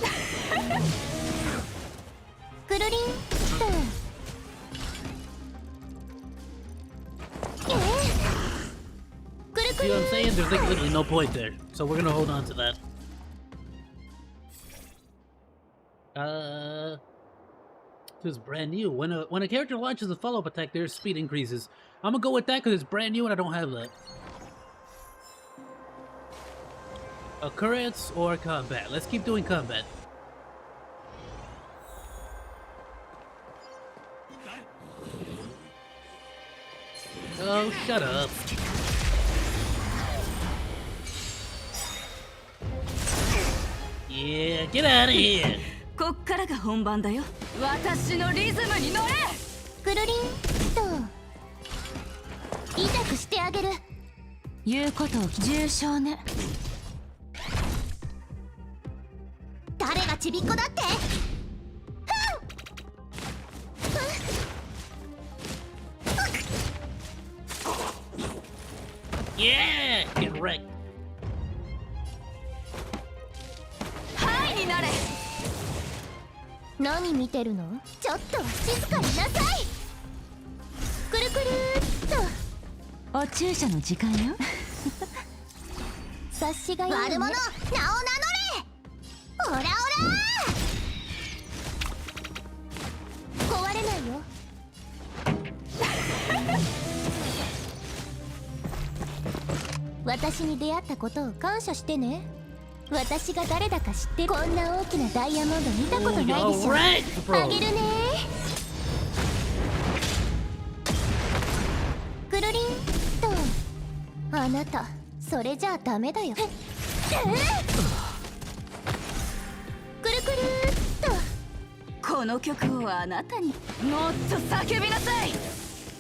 See what I'm saying? There's like literally no point there. So we're gonna hold on to that. This is brand new. When a character launches a follow-up attack, their speed increases. I'm gonna go with that because it's brand new and I don't have that. Occurrence or combat? Let's keep doing combat. Oh, shut up. Yeah, get out of here. こっからが本番だよ。私のリズムに乗れ。くるりんと痛くしてあげる。言うことを重傷ね。誰がちびっこだって？Yeah, get wrecked. はいになれ。何見てるの？ちょっとは静かになさい。くるくるっと。お注射の時間よ。察しがいいね。悪者、名を名乗れ。オラオラ。壊れないよ。私に出会ったことを感謝してね。私が誰だか知ってる。こんな大きなダイヤモンド見たことないでしょ。あげるね。くるりんと。あなたそれじゃあダメだよ。くるくるっと。この曲をあなたにもっと叫びなさい。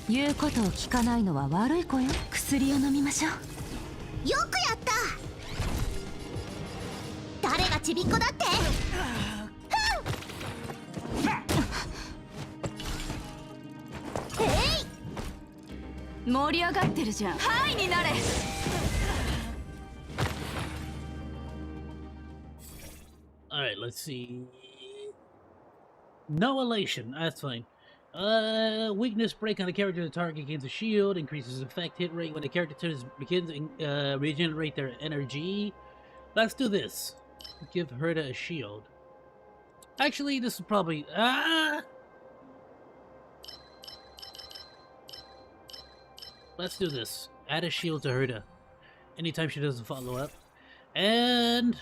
言うことを聞かないのは悪い子よ。薬を飲みましょう。よくやった。誰がちびっこだって？盛り上がってるじゃん。はいになれ。Alright, let's see. No elation, that's fine. Weakness break on the character the target gains a shield, increases effect hit rate when the character begins to regenerate their energy. Let's do this. Give Herda a shield. Actually, this is probably... Let's do this. Add a shield to Herda. Anytime she doesn't follow up. And...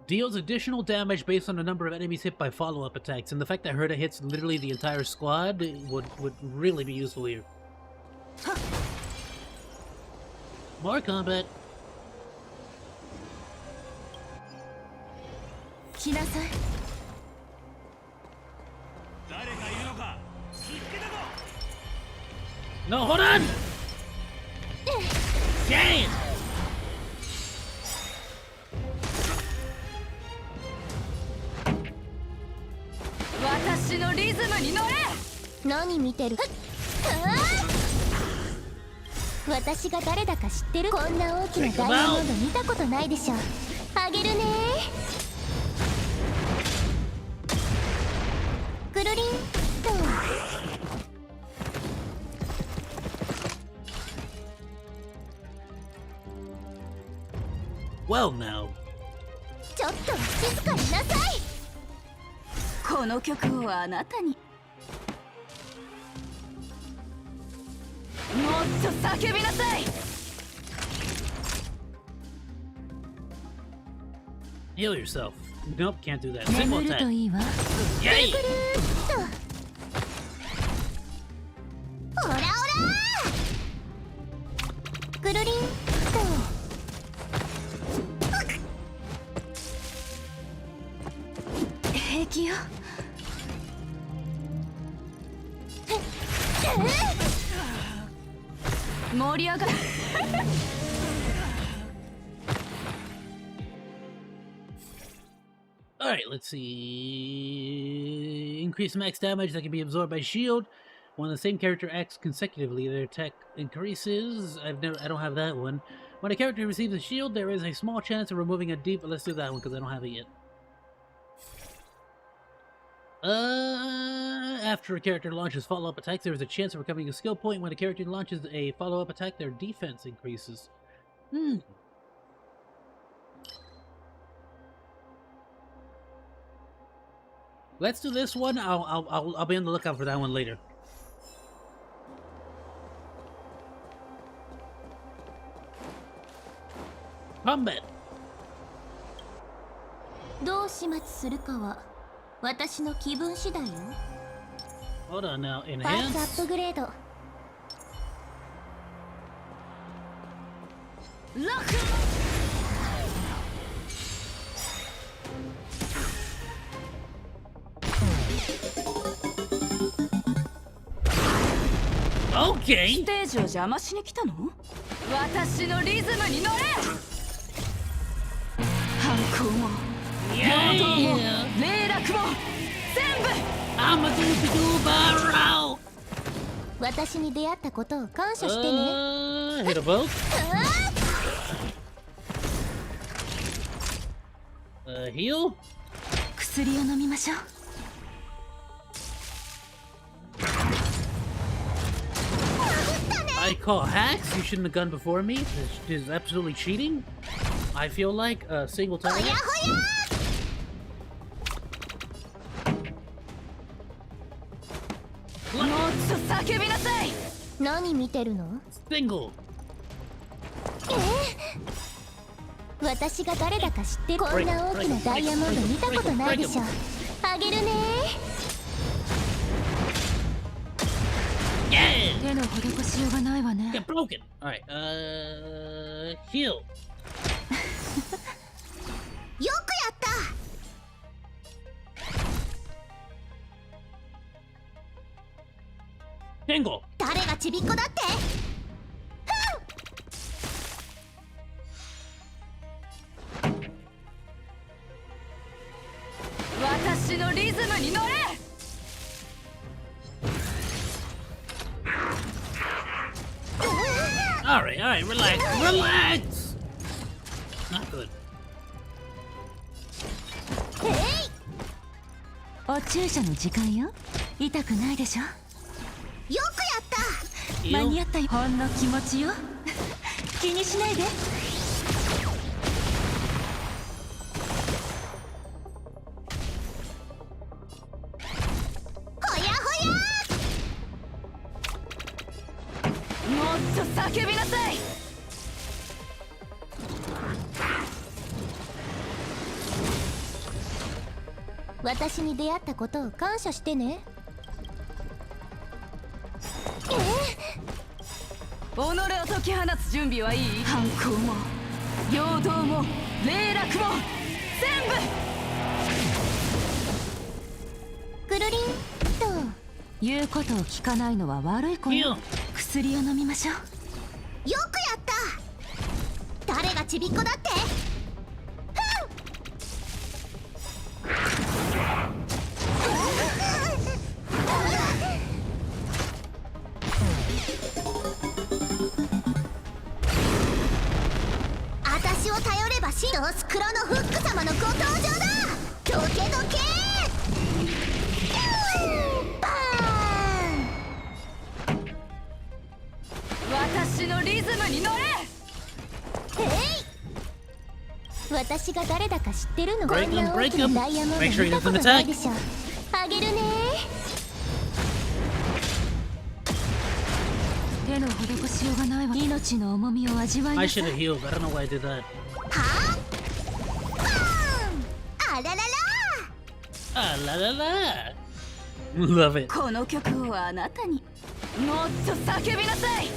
deals additional damage based on the number of enemies hit by follow-up attacks. And the fact that Herda hits literally the entire squad would really be useful here. More combat. 来なさい。 No, hold on! Damn! 私のリズムに乗れ。何見てる？私が誰だか知ってる？こんな大きなダイヤモンド見たことないでしょ。あげるね。くるりんと。Well now. ちょっと静かになさい。この曲をあなたに。もっと叫びなさい。Heal yourself. Nope, can't do that. Single attack. Yay! オラオラ。くるりんと。 平気よ。盛り上がる。Alright, let's see. Increase max damage that can be absorbed by shield. When the same character acts consecutively, their attack increases. I don't have that one. When a character receives a shield, there is a small chance of removing a deep. Let's do that one because I don't have it yet. After a character launches follow-up attacks, there is a chance of recovering a skill point. When a character launches a follow-up attack, their defense increases. Let's do this one. I'll be on the lookout for that one later. Combat. どう始末するかは私の気分次第よ。 Hold on now. パーツア Enhance. ップグレード。ロック。 Okay. ステージを邪魔しに来たの？私のリズムに乗れ！反抗も、行動も、霊落も、全部！ I'm a Vtuber. 私に出会ったことを感謝してね。Hit a boat. Heal. 薬を飲みましょう。 I call hacks. You shouldn't have gone before me. This is absolutely cheating. I feel like a single target. Single. 私が誰だか知ってる？こんな大きなダイヤモンド見たことないでしょ。あげるね。 Yeah. 手の施しようがないわね。 Get broken. All right. Heal. よくやった。 Tingle. 誰がちびっこだって？ 私のリズムに乗れ！ All right, relax, relax. Not good. お注射の時間よ。痛くないでしょ。よくやった。間に合ったよ。ほんの気持ちよ。気にしないで。ほやほや。もっと叫びなさい。私に出会ったことを感謝してね。己を解き放つ準備はいい？反抗も陽動も霊落も全部。くるりんと言うことを聞かないのは悪い子よ。薬を飲みましょう。よくやった。誰がちびっこだって？私を頼ればシドス黒のフック様のご登場だ。どけどけバーン。私のリズムに乗れ。私が誰だか知ってるの？こんな大きなダイヤモンド見たことないでしょ。あげるね。手の施しようがないわ。命の重みを味わいなさい。 I should have healed. I don't know why I did that. はあ？バーン！あららら。Ah la la la. Love it. この曲をあなたに。もっと叫びなさい。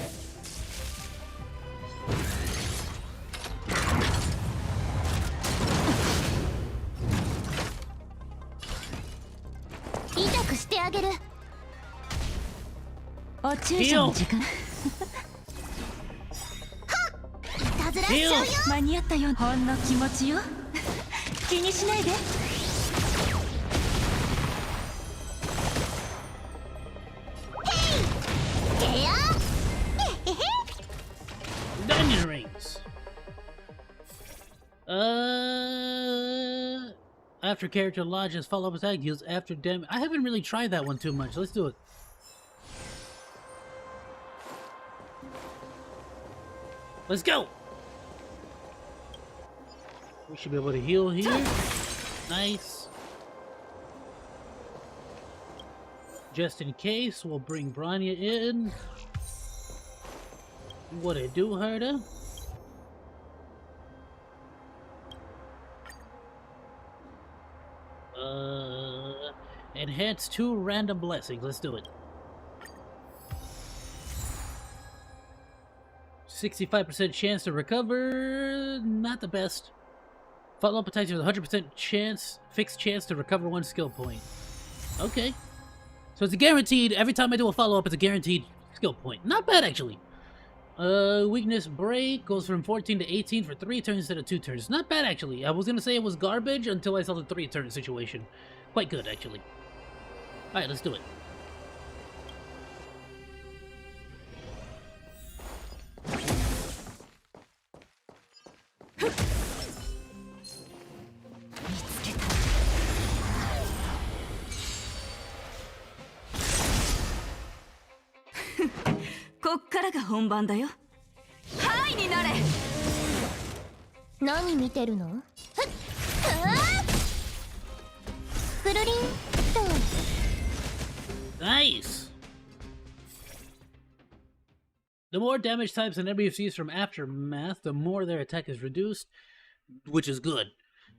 痛くしてあげる。お注射の時間。間に合ったよ。ほんの気持ちよ。気にしないで。Diamond rings. After character lodges follow-up attack deals after damage. I haven't really tried that one too much. Let's do it. Let's go. We should be able to heal here. Nice. Just in case, we'll bring Branya in. What it do, Herda? Enhance 2 random blessings. Let's do it. 65% chance to recover. Not the best. Follow-up attacks with 100% chance, fixed chance to recover 1 skill point. Okay. So it's a guaranteed, every time I do a follow-up, it's a guaranteed skill point. Not bad, actually. Weakness break goes from 14 to 18 for 3 turns instead of 2 turns. Not bad, actually. I was gonna say it was garbage until I saw the 3-turn situation. Quite good, actually. Alright, let's do it. Nice! The more damage types an enemy receives from Aftermath, the more their attack is reduced, which is good.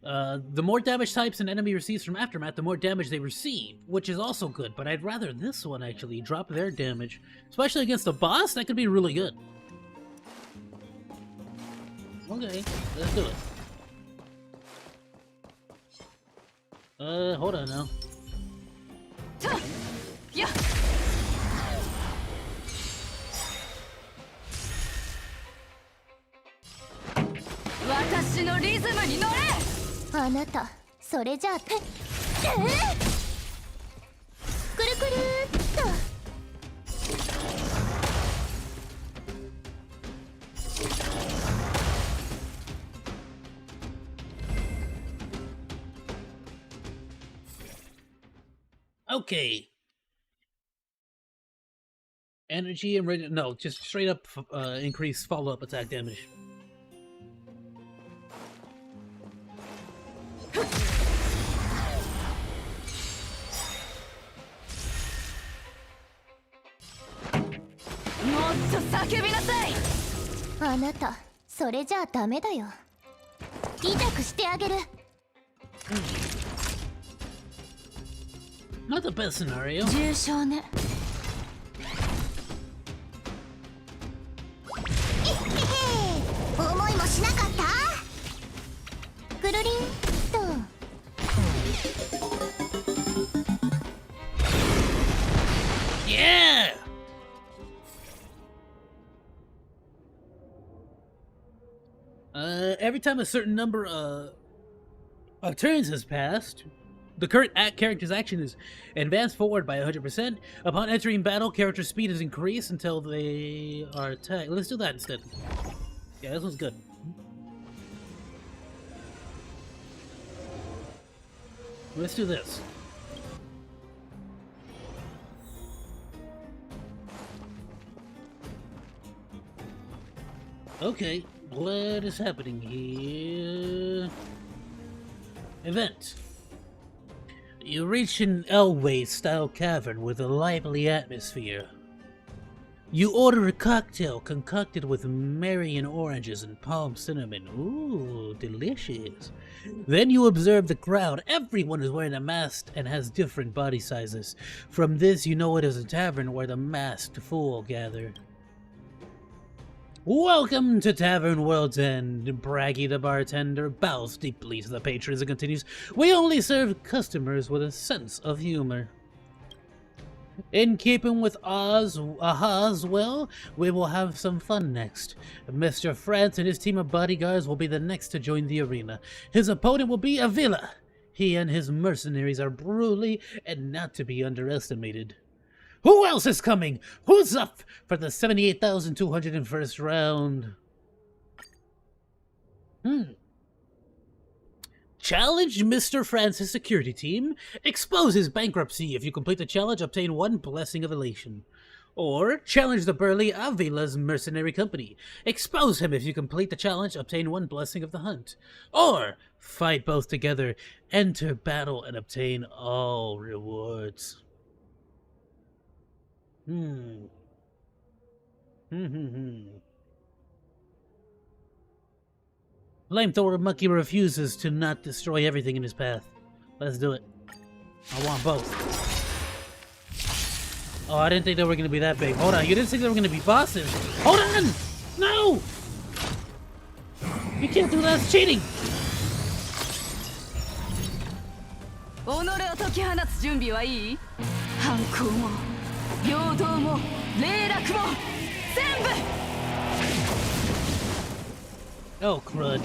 The more damage types an enemy receives from Aftermath, the more damage they receive, which is also good, but I'd rather this one actually drop their damage. Especially against the boss, that could be really good. Okay, let's do it. Hold on now. Yeah. 私のリズムに乗れ。あなた、それじゃあ、くるくるっと。Okay. Energy and no, just straight up increase follow-up attack damage. Not the best scenario. 重傷ね。思いもしなかった。くるりんと。Yeah! Every time a certain number of turns has passed, the current character's action is advanced forward by 100%. Upon entering battle, character speed is increased until they are attacked. Let's do that instead. Yeah, this one's good. Let's do this. Okay, what is happening here? Event. You reach an Elway-style cavern with a lively atmosphere. You order a cocktail concocted with Marion oranges and palm cinnamon. Ooh, delicious. Then you observe the crowd. Everyone is wearing a mask and has different body sizes. From this, you know it is a tavern where the masked fool gather. Welcome to Tavern World's End. Braggy the bartender bows deeply to the patrons and continues, we only serve customers with a sense of humor. In keeping with Aha's will, we will have some fun next. Mr. France and his team of bodyguards will be the next to join the arena. His opponent will be Avila. He and his mercenaries are brutally and not to be underestimated. Who else is coming? Who's up for the 78,201st round? Challenge Mr. France's security team. Expose his bankruptcy. If you complete the challenge, obtain 1 blessing of elation. Or challenge the burly Avila's mercenary company. Expose him. If you complete the challenge, obtain 1 blessing of the hunt. Or fight both together, enter battle, and obtain all rewards. Flamethrower Monkey refuses to not destroy everything in his path. Let's do it. I want both. Oh, I didn't think they were going to be that big. Hold on, you didn't think they were going to be bosses. Hold on! No! You can't do that, it's cheating! Oh, crud.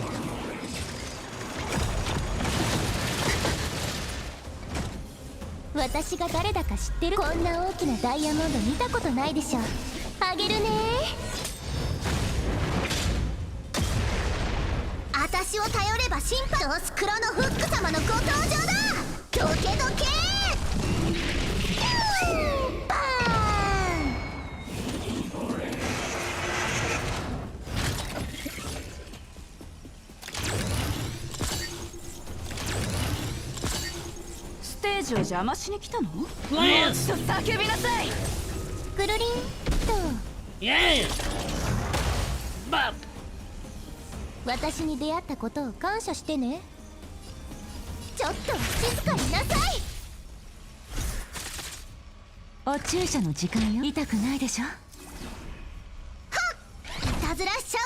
Lance! Yeah! Bop! 私に出会ったことを感謝してね。ちょっと静かになさい。お注射の時間よ。痛くないでしょ。はっ！いたずらしちゃ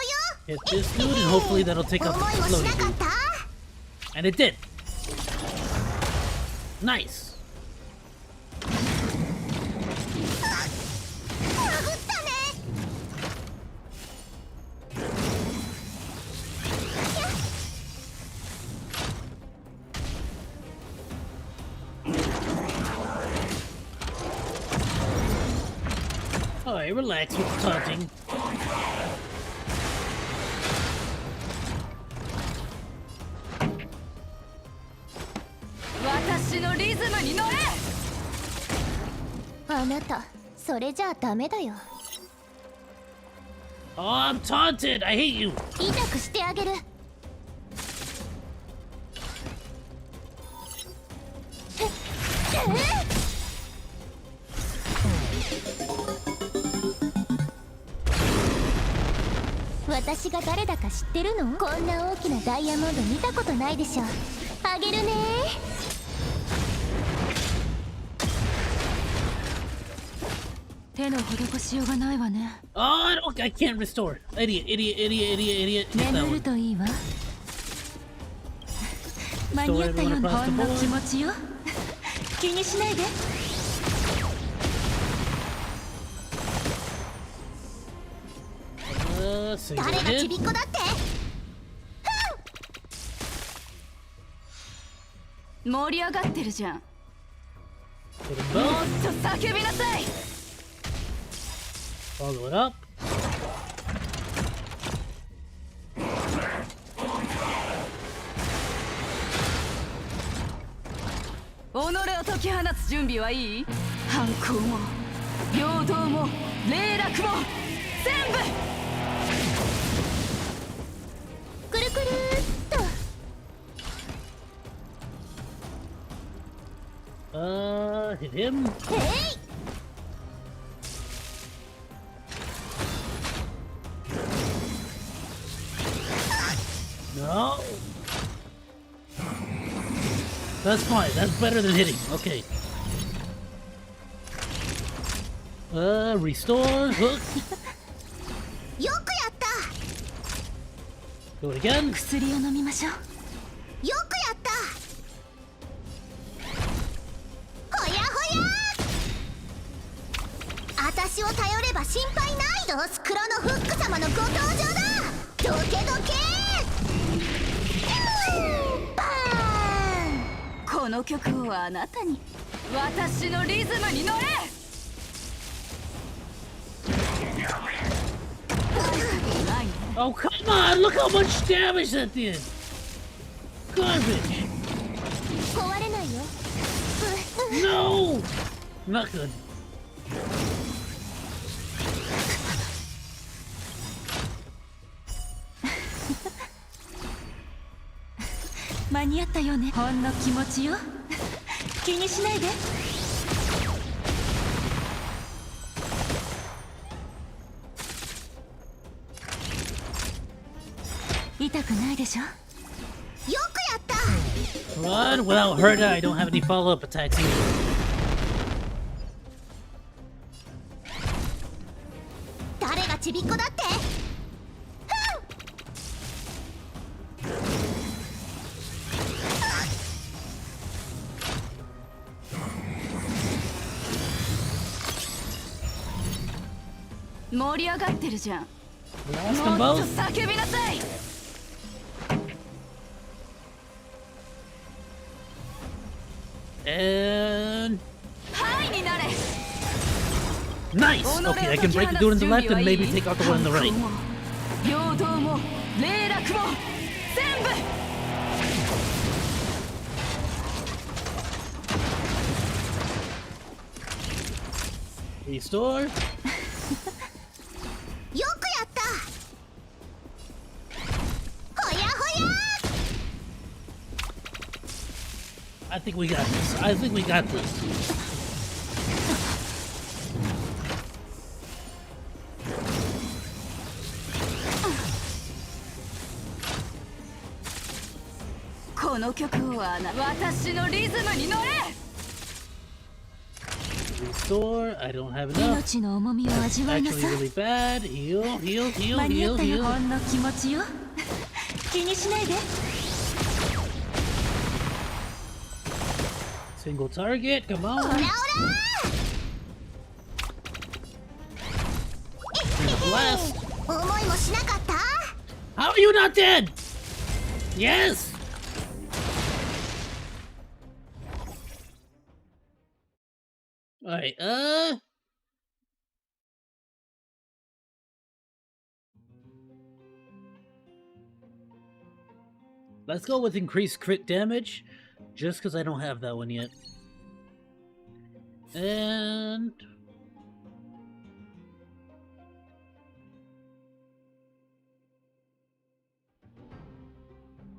うよ。 Hit this dude and hopefully that'll take out the explosion. And it did. Nice. Alright, relax with the taunting. Oh, I'm taunted! I hate you! 痛くしてあげる。私が誰だか知ってるの？こんな大きなダイヤモンド見たことないでしょ。あげるね。手の施しようがないわね。Oh, I can't restore. Idiot, idiot, idiot, idiot, idiot. 眠るといいわ。間に合ったようなほんの気持ちよ。気にしないで。誰がちびっこだって？盛り上がってるじゃん。もっと叫びなさい。Follow it up.己を解き放つ準備はいい？反抗も平等も霊落も全部。くるくるっと。Hit him. Hey! No. That's fine. That's better than hitting. Okay. Restore. Hook. よくやった。Do it again. 薬を飲みましょう。よくやった。ほやほや。私を頼れば心配ないぞ。スクロのフック様のご登場だ。どけどけバーン。この曲をあなたに、私のリズムに乗れ。Oh, come on! Look how much damage that did! Garbage! No! Not good. What? Without Herda, I don't have any follow-up attacks either. Lost them both? And... Nice! Okay, I can break the dude in the left and maybe take out the one in the right. Restore. I think we got this. I think we got this. Restore. I don't have enough. Actually really bad. Heal, heal, heal, heal, heal. Single target, come on. Blast. How are you not dead? Yes. Alright, let's go with increased crit damage, just because I don't have that one yet. And...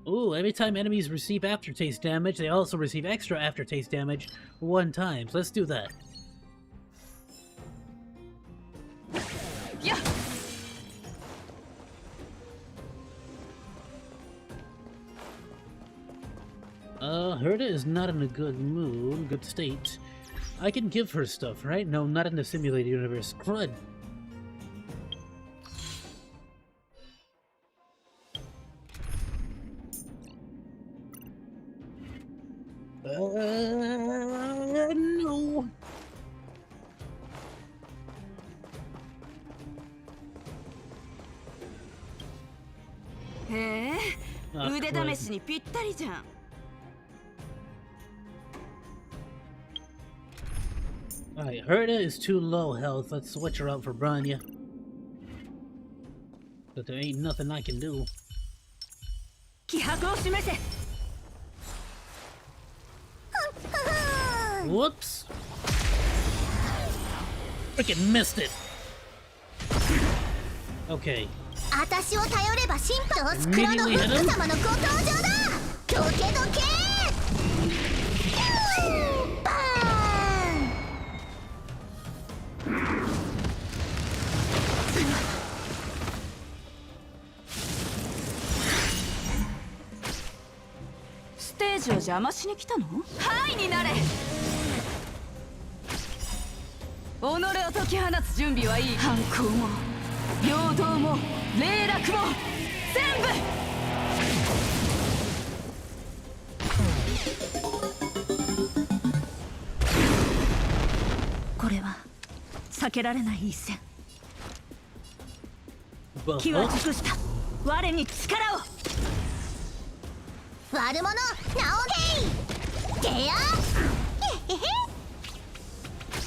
ooh, every time enemies receive aftertaste damage, they also receive extra aftertaste damage 1 time. So let's do that. Yeah. Herda is not in a good mood, good state. I can give her stuff, right? No, not in the simulated universe. Crud. No. Alright, Herda is too low health. Let's switch her out for Branya. But there ain't nothing I can do. Whoops! Freaking missed it! Okay. Immediately hit him. 避けられない一戦。 Well, 気は尽くした。我に力を。悪者ナオゲイゲアへへへ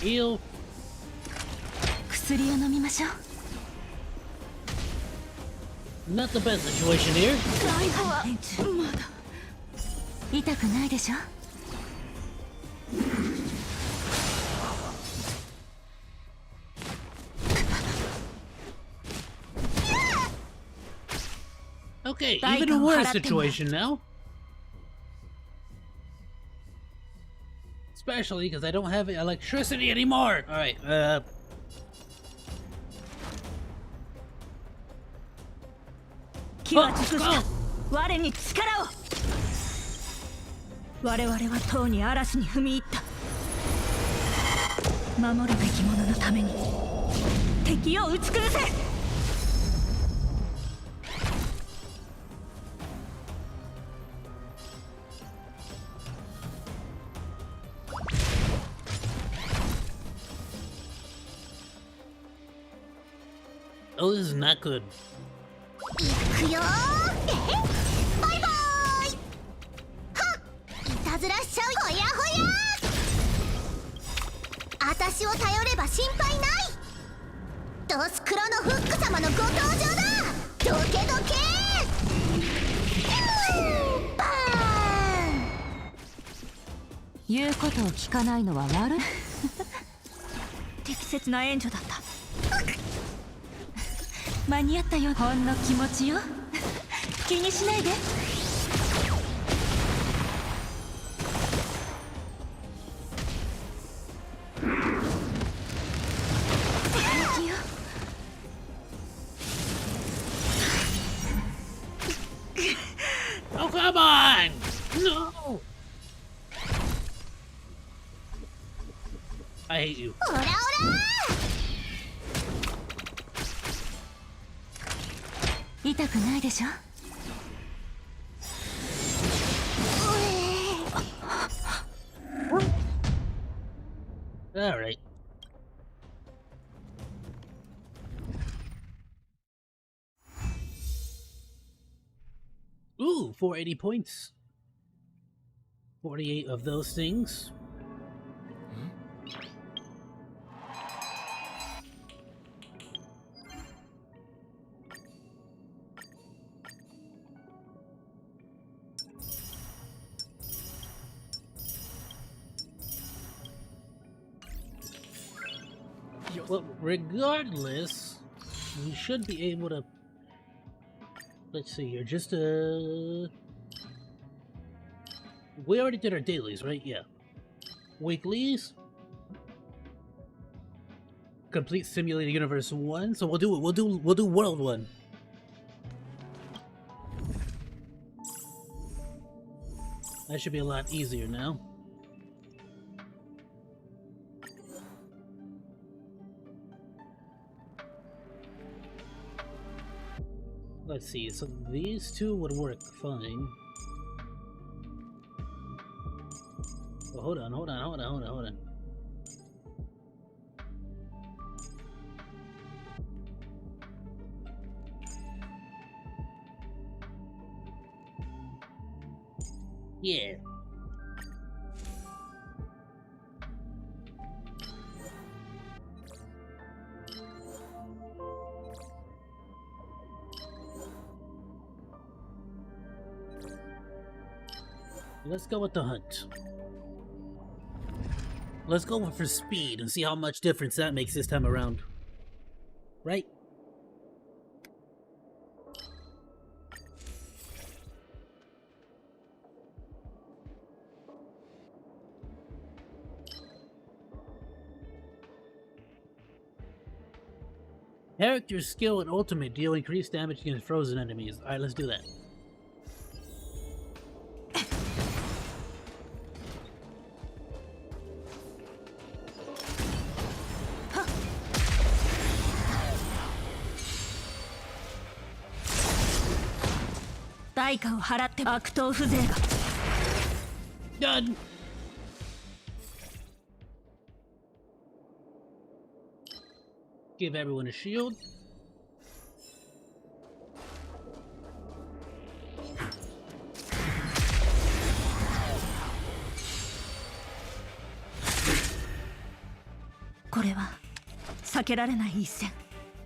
Heal. 薬を飲みましょう。 Not the best situation here. 最後はまだ痛くないでしょ。 Okay, even a worse situation now. Especially because I don't have electricity anymore. All right, 気は尽くした。我に力を。我々はとうに嵐に踏み入った。守るべき者のために敵を打ち崩せ。 oh, this is not good. 行くよバイバーイはっいたずらしちゃうほやほや私を頼れば心配ないドスクロのフック様のご登場だどけどけバーン言うことを聞かないのは悪い。適切な援助だった。間に合ったよ。ほんの気持ちよ。気にしないで。Oh, come on! No! I hate you. オラオラ痛くないでしょ。 All right. Ooh, 480 points. 48 of those things. Well, regardless, we should be able to. Let's see here. Just we already did our dailies, right? Yeah. Weeklies. Complete Simulated Universe 1. So we'll do World 1. That should be a lot easier now. Let's see, so these two would work fine. Well, hold on. Yeah. Let's go with the hunt. Let's go for speed and see how much difference that makes this time around. Right? Character skill and ultimate deal increased damage against frozen enemies. Alright, let's do that. Done. Give everyone a shield.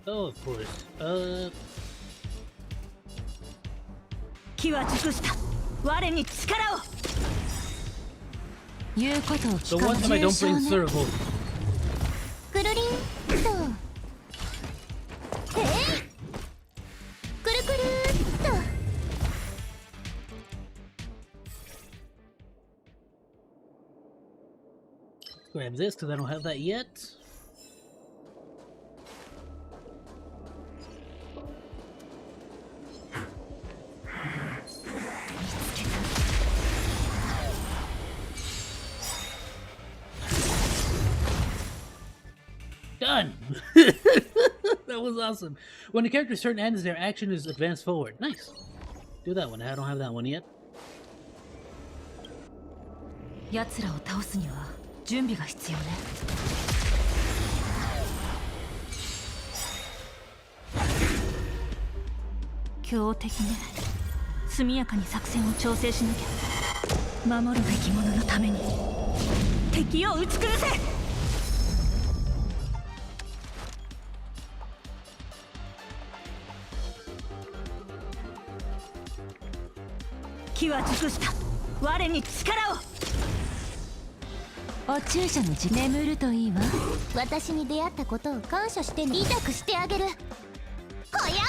Oh, of course. 機は熟した。我に力を。言うことを So 聞か one ない time I don't 重 bring 傷ね。 servo. くるりんとくるくるっと Grab this because I don't have that yet. Done! That was awesome. When a character's turn ends, their action is advanced forward. Nice. Do that one. I don't have that one yet. 奴らを倒すには準備が必要ね。強敵ね。速やかに作戦を調整しなきゃ。守るべき者のために敵を打ち崩せ。機は熟した。我に力を。お注射のじ眠るといいわ。私に出会ったことを感謝して痛くしてあげる。ほやほや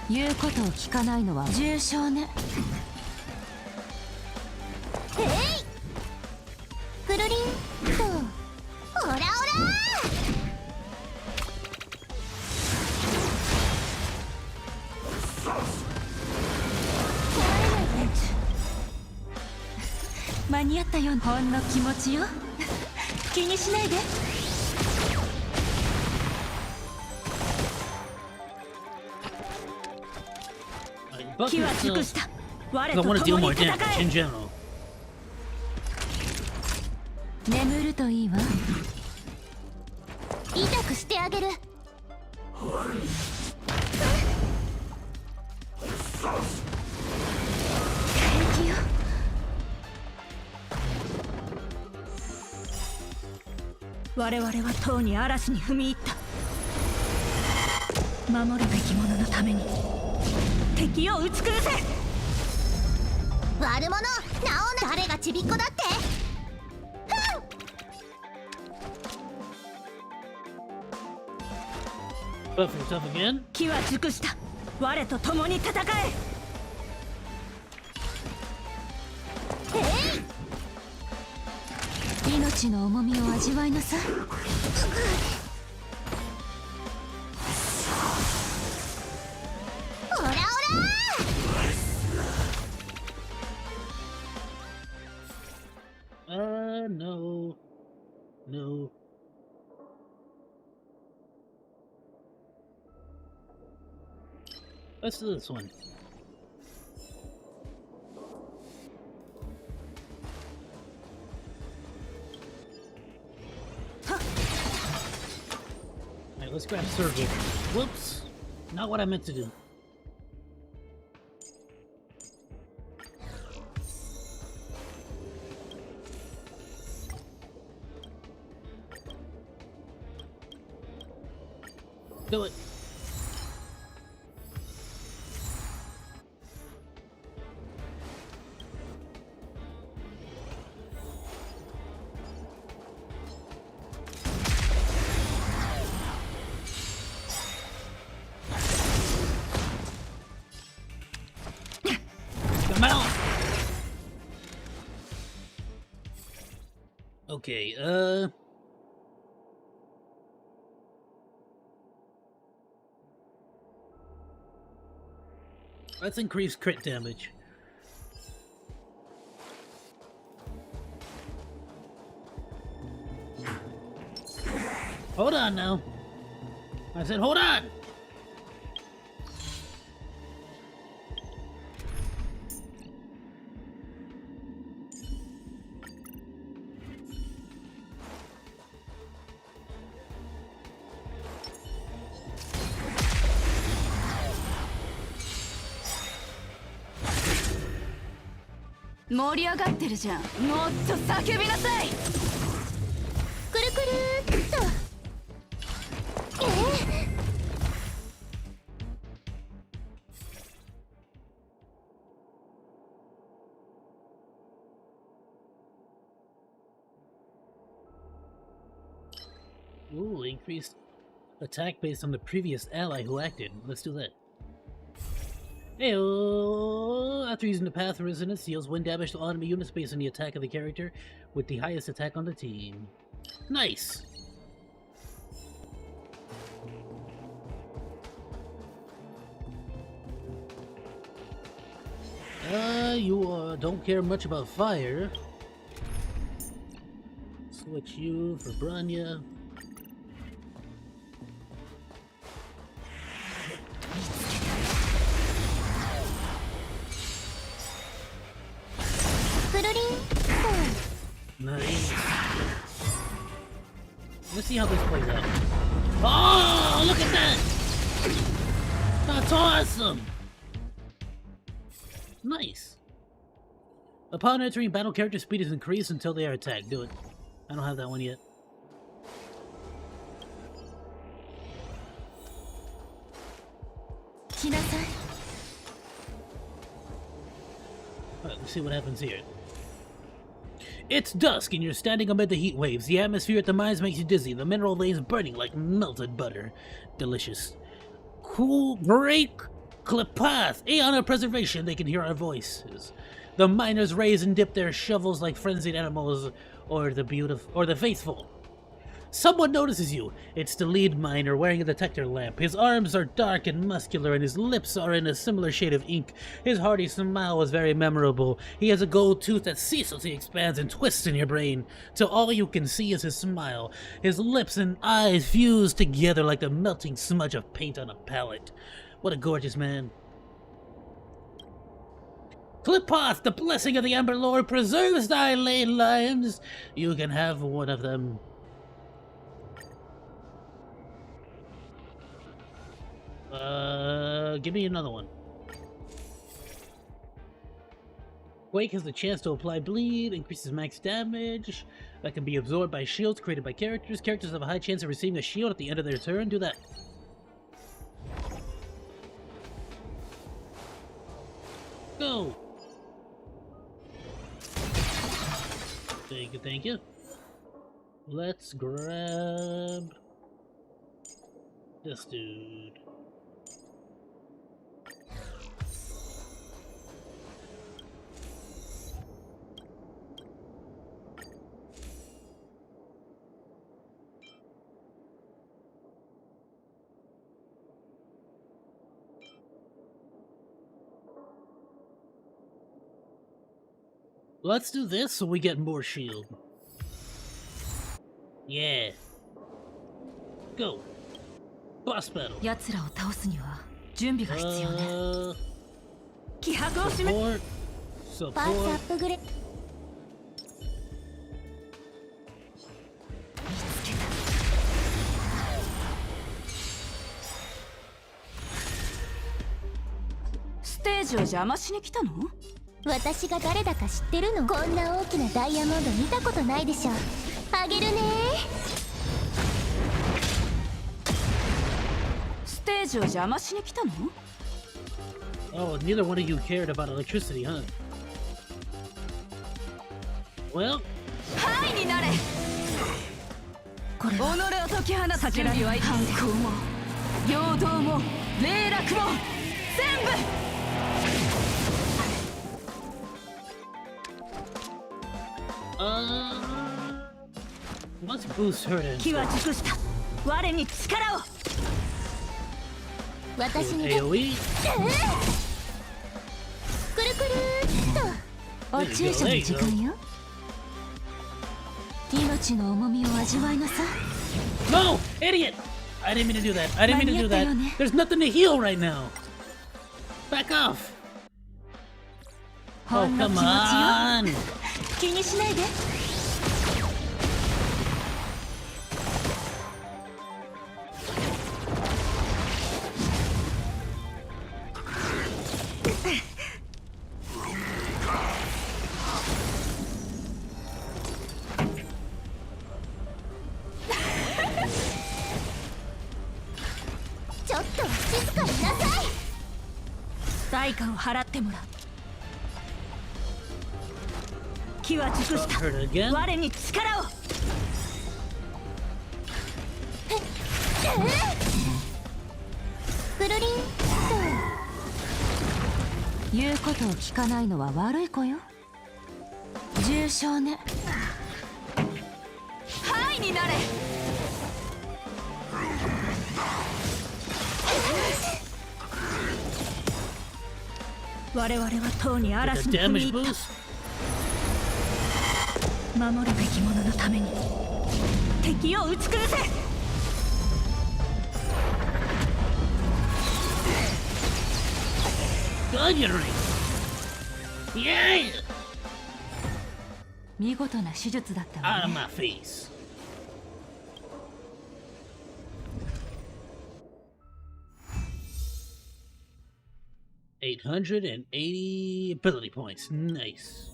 言うことを聞かないのは重傷ね。えいくるりんとオラオラ間に合ったよ。ほんの気持ちよ。気にしないで。機は熟した。我と共に戦え。眠るといいわ。痛くしてあげる。平気よ。我々はとうに嵐に踏み入った。守るべき者のために敵を打ち崩せ。悪者なおな。誰がちびっこだって。機は熟した。我と共に戦え。命の重みを味わいなさい。オラオラNo. No. Let's do this one. Alright, let's grab Servo. Whoops. Not what I meant to do. Do it. Come out. Okay, let's increase crit damage. Hold on now. I said hold on. 盛り上がってるじゃん。もっと叫びなさい。くるくるっと。Ooh, increased attack based on the previous ally who acted. Let's do that. Heyo! After using the Path of Resonance, deals 1 damage to all enemy units based on the attack of the character with the highest attack on the team. Nice! You don't care much about fire. Switch you for Branya. Nice. Let's see how this plays out. Oh, look at that! That's awesome! Nice. Upon entering battle, character speed is increased until they are attacked. Do it. I don't have that one yet. Alright, let's see what happens here. It's dusk and you're standing amid the heat waves. The atmosphere at the mines makes you dizzy. The mineral lanes burning like melted butter. Delicious. Cool, great clipath. Aeon of preservation, they can hear our voices. The miners raise and dip their shovels like frenzied animals, or the faithful. Someone notices you. It's the lead miner wearing a detector lamp. His arms are dark and muscular, and his lips are in a similar shade of ink. His hearty smile was very memorable. He has a gold tooth that ceaselessly expands and twists in your brain, till all you can see is his smile. His lips and eyes fuse together like the melting smudge of paint on a palette. What a gorgeous man. Clipath, the blessing of the Ember Lord, preserves thy late lions. You can have one of them. Give me another one. Quake has the chance to apply bleed, increases max damage, that can be absorbed by shields created by characters. Characters have a high chance of receiving a shield at the end of their turn. Do that. Go! Thank you, thank you. Let's grab this dude. Let's do this so we get more shield. Yeah. Go. Boss battle. Support. Stage を邪魔しに来たの？私が誰だか知ってるの？こんな大きなダイヤモンド見たことないでしょ。あげるね。ステージを邪魔しに来たの？ Oh, neither one of you cared about electricity, huh? Well. はいになれ。これは己を解き放つ準備はいい。反抗も陽動も霊落も全部。Let's boost her then. 気は熟した。我に力を。私に。AOE. くるくるっと。お注射の時間よ。命の重みを味わいなさい。No, idiot! I didn't mean to do that. I didn't mean to do that. There's nothing to heal right now. Back off. Oh, come on. 気にしないで。代価を払ってもらう。機は熟した。我に力を。くるりんと。言うことを聞かないのは悪い子よ。重傷ね。ハイになれ。我々はとうに嵐に踏み入った。守るべき者のために敵を打ち崩せ。見事な手術だったわね。880 ability points. Nice.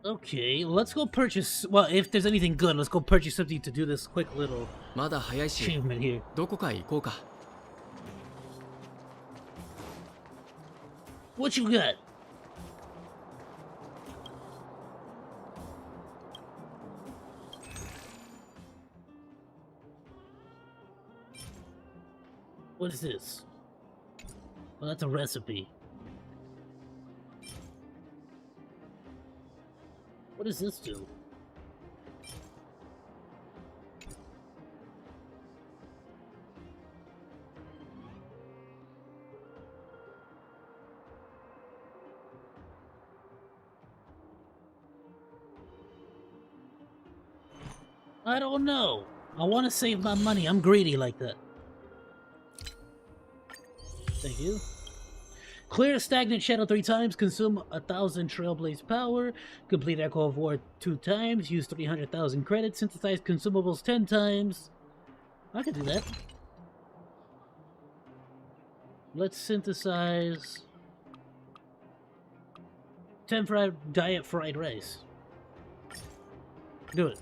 Okay, let's go purchase. Well, if there's anything good, let's go purchase something to do this quick little achievement here. What you got? What is this? Well, that's a recipe. What does this do? I don't know. I want to save my money. I'm greedy like that. Thank you. Clear a stagnant shadow 3 times, consume 1,000 Trailblaze power, complete Echo of War 2 times, use 300,000 credits, synthesize consumables 10 times. I could do that. Let's synthesize 10 diet fried rice. Do it.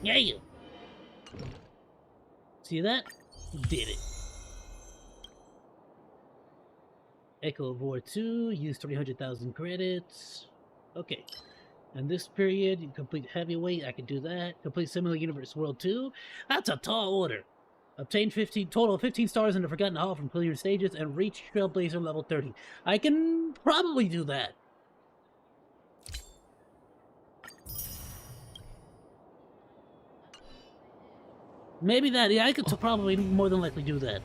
Yeah. See that? Did it. Echo of War 2, use 300,000 credits. Okay. And this period, you complete Heavyweight, I can do that. Complete Similar Universe World 2. That's a tall order. Obtain total of 15 stars in the Forgotten Hall from clear stages and reach Trailblazer level 30. I can probably do that. Maybe that, yeah, I could probably more than likely do that.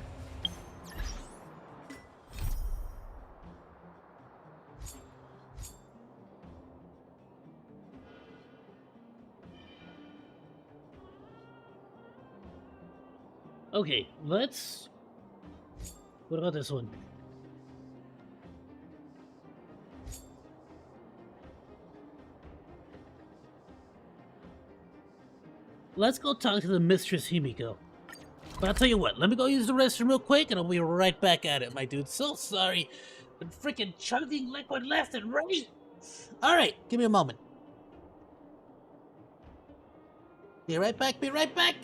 Okay, let's... What about this one? Let's go talk to the Mistress Himiko. But I'll tell you what, let me go use the restroom real quick and I'll be right back at it, my dude. So sorry. I'm freaking chugging liquid left and right. Alright, give me a moment. Be right back, be right back.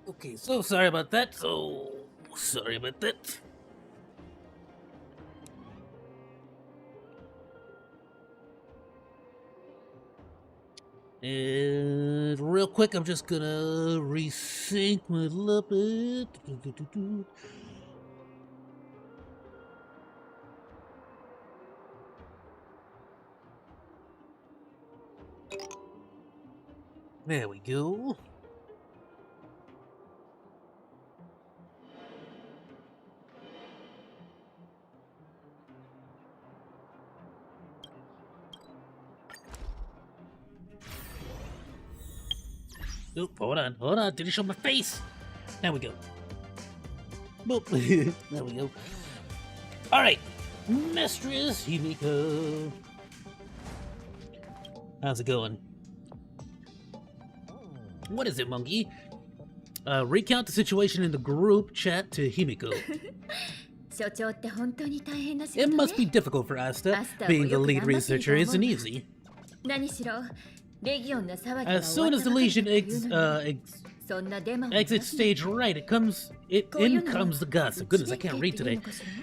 Okay, so sorry about that. So sorry about that. And real quick, I'm just gonna resync my little bit. There we go. Oop, hold on, didn't show my face. There we go. Boop. There we go. Alright, Mistress Himiko. How's it going? What is it, Monkey? Recount the situation in the group chat to Himiko. It must be difficult for Asta. Being the lead researcher isn't easy. As soon as the Legion exits stage right, in comes the gossip. Goodness, I can't read today.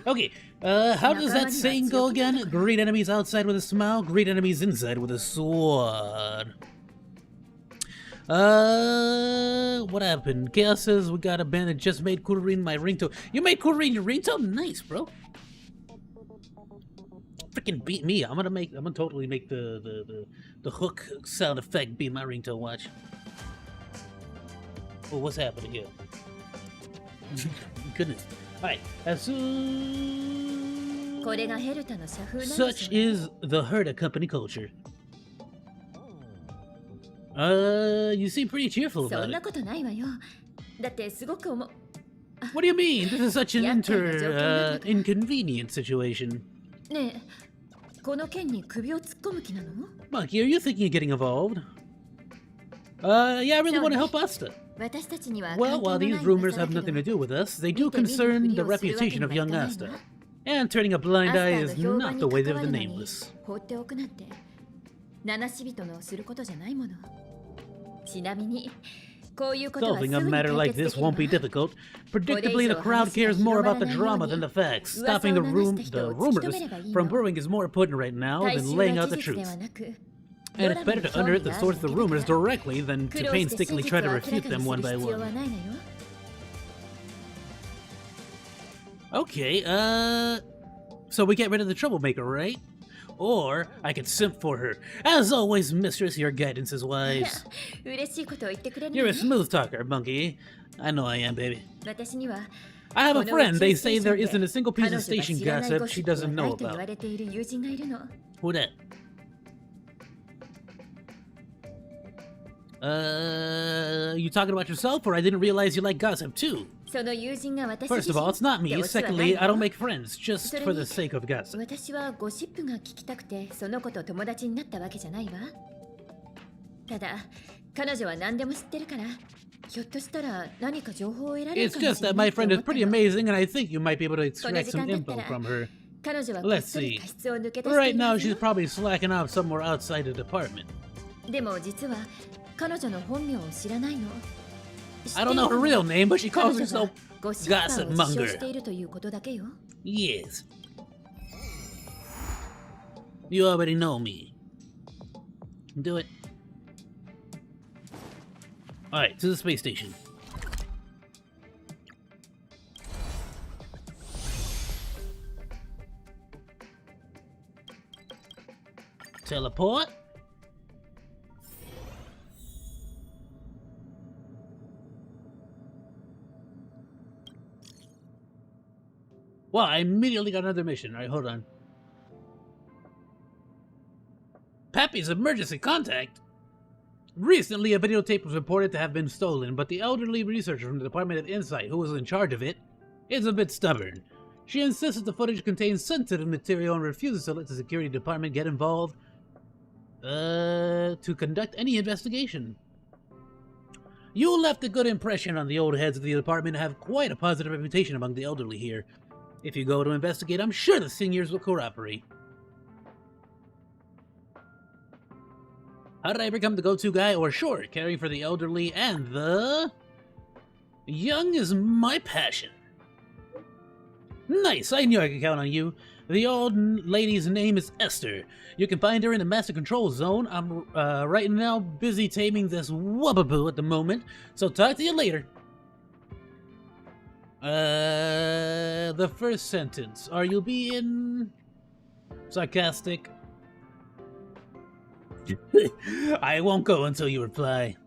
Okay, how does that saying go again? Greet enemies outside with a smile, greet enemies inside with a sword. What happened? Chaos says we got a band that just made Kurin my ringtone. You made Kurin your ringtone? Nice, bro. Freaking beat me. I'm gonna totally make the hook sound effect be my ringtone. Watch. Oh, what's happening here? Goodness. Alright. Such is the Herda company culture. You seem pretty cheerful about it. What do you mean? This is such an inconvenient situation. Monkey, are you thinking of getting involved? Yeah, I really want to help Asta. Well, while these rumors have nothing to do with us, they do concern the reputation of young Asta. And turning a blind eye is not the way of the nameless. Solving a matter like this won't be difficult. Predictably, the crowd cares more about the drama than the facts. Stopping the rumors from brewing is more important right now than laying out the truth. And it's better to unearth the source of the rumors directly than to painstakingly try to refute them one by one. Okay, so we get rid of the troublemaker, right? Or I could simp for her. As always, mistress, your guidance is wise. You're a smooth talker, Monkey. I know I am, baby. I have a friend. They say there isn't a single piece of station gossip she doesn't know about. Who that? You talking about yourself, or I didn't realize you like gossip too? First of all, it's not me. Secondly, I don't make friends just for the sake of gossip. It's just that my friend is pretty amazing, and I think you might be able to extract some info from her. Let's see. Right now, she's probably slacking off somewhere outside the department. I don't know her real name, but she calls herself Gossip Monger. Yes. You already know me. Do it. Alright, to the space station. Teleport. Well, I immediately got another mission. Alright, hold on. Pappy's emergency contact? Recently, a videotape was reported to have been stolen, but the elderly researcher from the Department of Insight, who was in charge of it, is a bit stubborn. She insists that the footage contains sensitive material and refuses to let the security department get involved to conduct any investigation. You left a good impression on the old heads of the department and have quite a positive reputation among the elderly here. If you go to investigate, I'm sure the seniors will cooperate. How did I become the go-to guy? Or sure, caring for the elderly and the Young is my passion. Nice, I knew I could count on you. The old lady's name is Esther. You can find her in the master control zone. I'm right now busy taming this wubbaboo at the moment, so talk to you later. The first sentence. Are you being sarcastic? I won't go until you reply.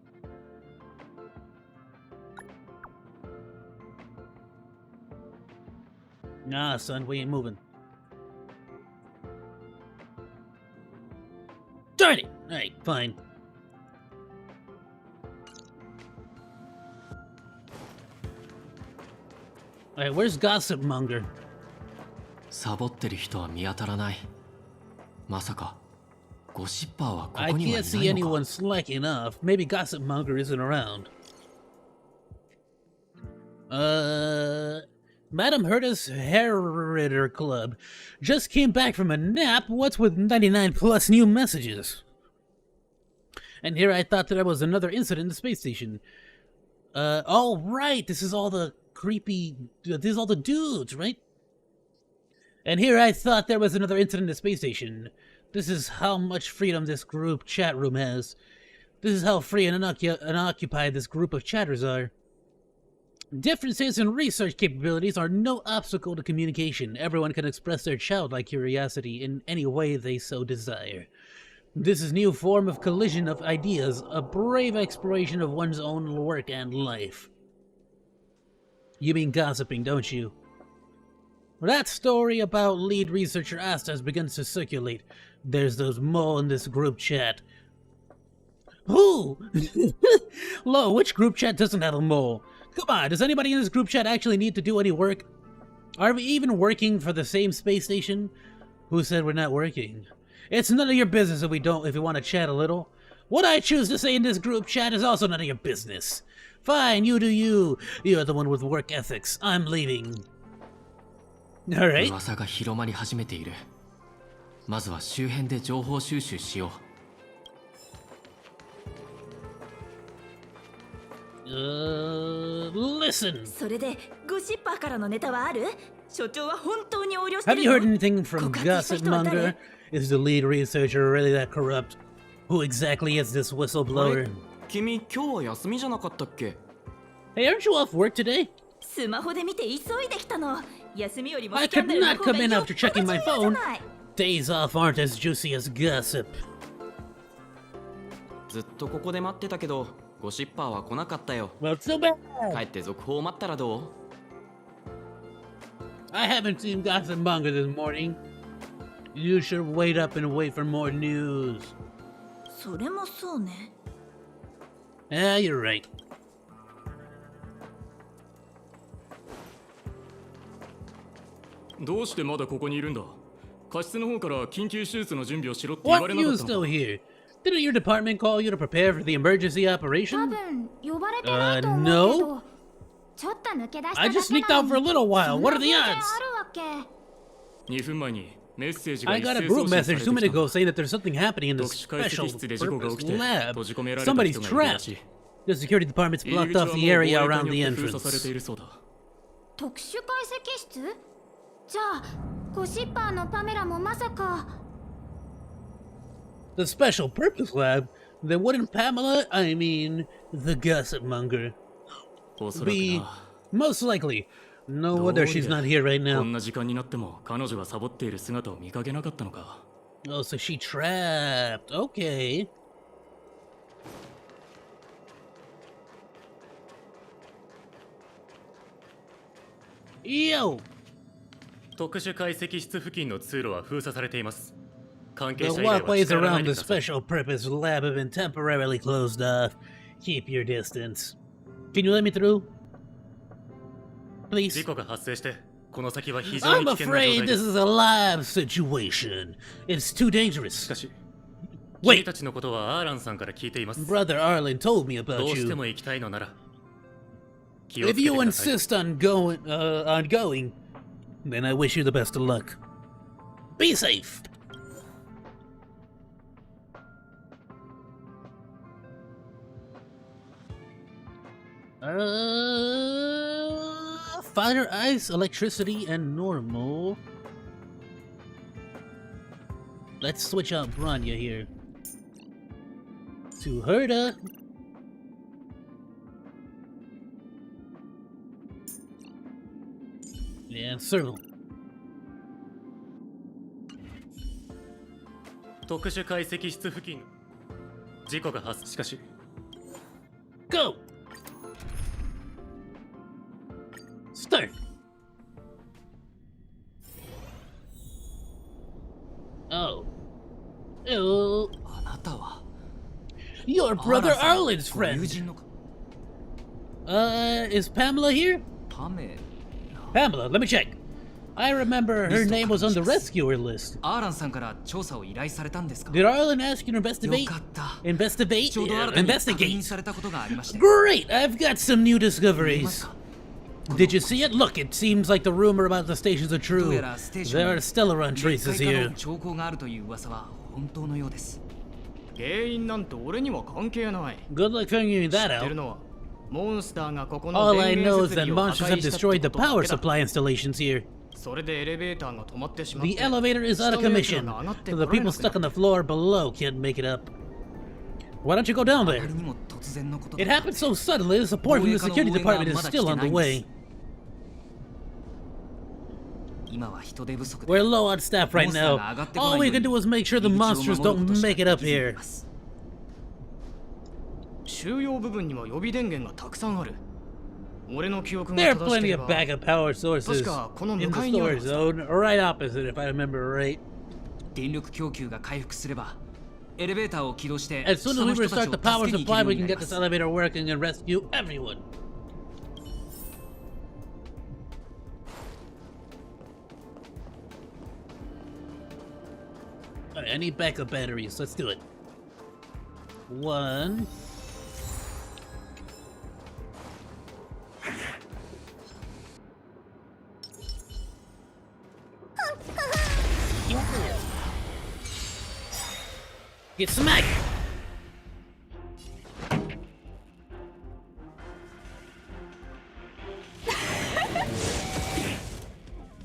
Nah, son, we ain't moving. Darn it! Alright, fine. Alright, where's Gossip Monger? サボってる人は見当たらない。まさかゴシッパーはこ I こには can't い see ないのか anyone slacking off. Maybe Gossip Monger isn't around. Madam Herta's Heritor Club just came back from a nap. What's with 99 plus new messages? And here I thought that there was another incident in the space station. Oh right, this is all the creepy, this is all the dudes, right? And here I thought there was another incident in the space station. This is how much freedom this group chat room has. This is how free and unoccupied this group of chatters are. Differences in research capabilities are no obstacle to communication. Everyone can express their childlike curiosity in any way they so desire. This is a new form of collision of ideas, a brave exploration of one's own work and life. You mean gossiping, don't you? That story about lead researcher Asta begins to circulate. There's those mole in this group chat. Who? Lo, which group chat doesn't have a mole? Come on, does anybody in this group chat actually need to do any work? Are we even working for the same space station? Who said we're not working? It's none of your business if we want to chat a little. What I choose to say in this group chat is also none of your business. Fine, you do you. You're the one with work ethics. I'm leaving. Alright. 噂が広まり始めている。まずは周辺で情報収集しよう。Listen. それでゴシッパーからのネタはある？所長は本当に横領してるの？ Have you heard anything from Gossip Monger? Is the lead researcher really that corrupt? Who exactly is this whistleblower? 君今日は休みじゃなかったっけ？ Hey, aren't you off work today? スマホで見て急いできたの。休みよりも I スキャ could ンダルの not 方が come in よっ after ぽど checking my 重要じゃ phone. ない。 Days off aren't as juicy as gossip. ずっとここで待ってたけど、ゴシッパーは来なかったよ。 Well, so bad. 帰って続報を待ったらどう？ I haven't seen Gossip Monger this morning. You should wait up and wait for more news. それもそうね。Ah, you're right. どうしてまだここにいるんだ？過失の方から緊急手術の準備をしろって言わ What れ are な you かったの still か？ here? Didn't your department call you to prepare for the emergency 多 operation? 分呼ばれてないと思うけど、 No. ちょっと抜け出した I だけ just sneaked out for a little while. What are the そんな偶然 odds? あるわけ。 2分前にメッセージが I 一 got a 斉 group 送信され message 2てきた minutes ago saying that there's something happening in the 特殊解 special 析室で事故が起きて purpose lab. 閉じ込められた Somebody's 人がいるらし trapped. い。 The security department's 入 blocked り口は off もう the 防 area 衛 around 艦 the によって封鎖され entrance. ているそうだ。特殊解析室？じゃあゴシッパーのパメラもまさか。 The special purpose lab? Then wouldn't Pamela, I mean, the gossip monger, おそらく be な。 most likely? No どう wonder り she's で not here right こ now. んな時間になっても彼女がサボっている姿を見かけなかったのか。 Oh, so she trapped. Okay. Yo! 特殊解析室付近の通路は封鎖されています。関係 The 者以外は walkways 近寄らない around で the ください。 special purpose lab have been temporarily closed off. Keep your distance. Can you let me through? Please. 事故が発生してこの先は非常 I'm に危険な状 afraid 態で this す。 is a live situation. It's too dangerous. しかし、 Wait. 君たちのことはアーランさんから聞いています。 Brother Arlen told me ど about うして you. も行きたいのなら気をつ If けて you ください。 insist on going, then I wish you the best of luck. Be safe. fire, ice, electricity, and normal. Let's switch out Branya here. To Herda. And circle. 特殊解析室付近事故が発しかし Go! Start! Oh. Ew. Your brother Arlen's friend! Is Pamela here? Pamela, let me check. I remember her name was on the rescuer list. Did Arlen ask you to investigate? Investigate? Great! I've got some new discoveries. Did you see it? Look, it seems like the rumor about the stations are true. There are Stellaron traces here. Good luck figuring that out. All I know is that monsters have destroyed the power supply installations here. The elevator is out of commission, so the people stuck on the floor below can't make it up. Why don't you go down there? It happened so suddenly, the support from the security department is still on the way. We're low on staff right now. All we can do is make sure the monsters don't make it up here. There are plenty of backup power sources in the storage zone, right opposite if I remember right. As soon as we restart the power supply, we can get this elevator working and rescue everyone. Alright, I need backup batteries. Let's do it. 1. Get smacked!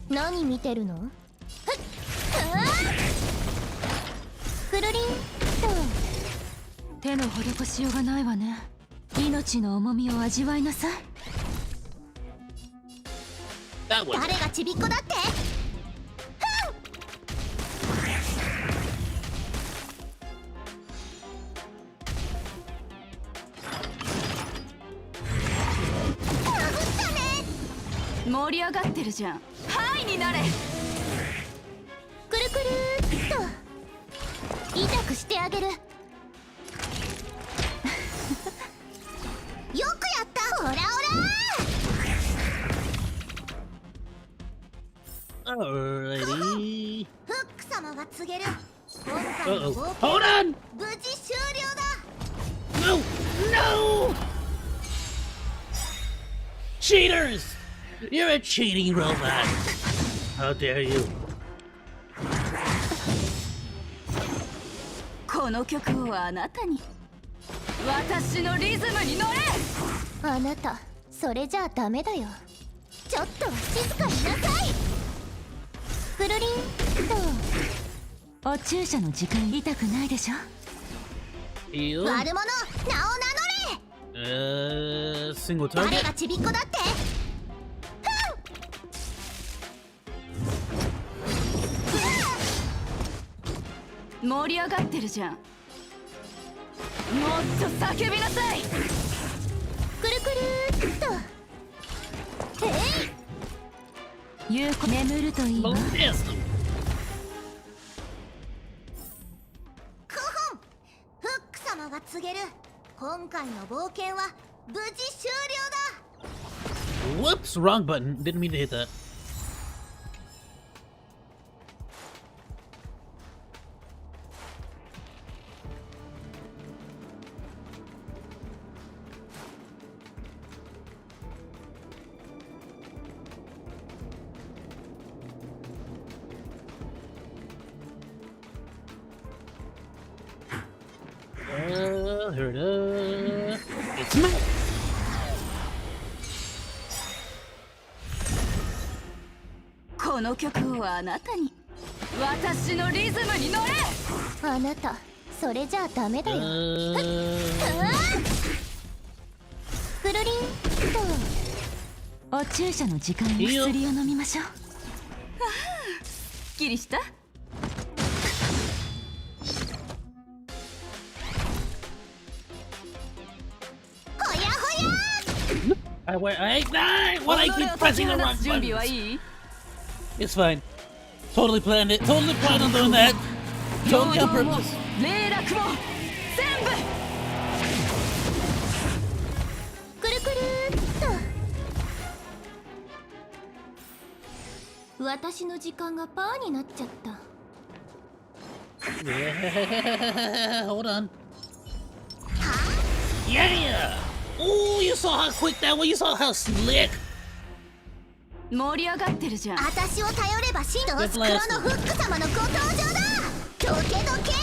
Nani miteru no? That was 誰がちびっこだって？盛り上がってるじゃん。ハイになれ。くるくるっと痛くしてあげる。よくやった。オラオラ。Alrighty. フック様が告げる。今回の冒険 Hold on! 無事終了だ。No! No! Cheaters! You're a cheating robot! How dare you? この曲をあなたに。私のリズムに乗れ。あなた、それじゃあダメだよ。ちょっとは静かになさい。くるりんと。お注射の時間痛くないでしょ。悪者、名を名乗れ。Single target? 誰がちびっこだって？盛り上がってるじゃん。もっと叫びなさい。くるくるっと。ゆうこ眠るといいわ。フック様が告げる。今回の冒険は無事終了だ。 Whoops! Wrong button. Didn't mean to hit that. Here it is. It's me. この曲をあなたに、私のリズムに乗れ。あなたそれじゃあダメだよ。くるりんと。お注射の時間に薬を飲みましょう。すっきりした。ほやほや。I keep pressing the wrong buttons. It's fine. Totally planned it. Totally planned on doing that. Totally on purpose. 霊落も全部。くるくるっと。私の時間がパーになっちゃった。Yeah, hold on. Yeah! Oh, you saw how quick that was. You saw how slick. 盛り上がってるじゃん。私を頼れば真のスクロのフック様のご登場だ。どけどけ。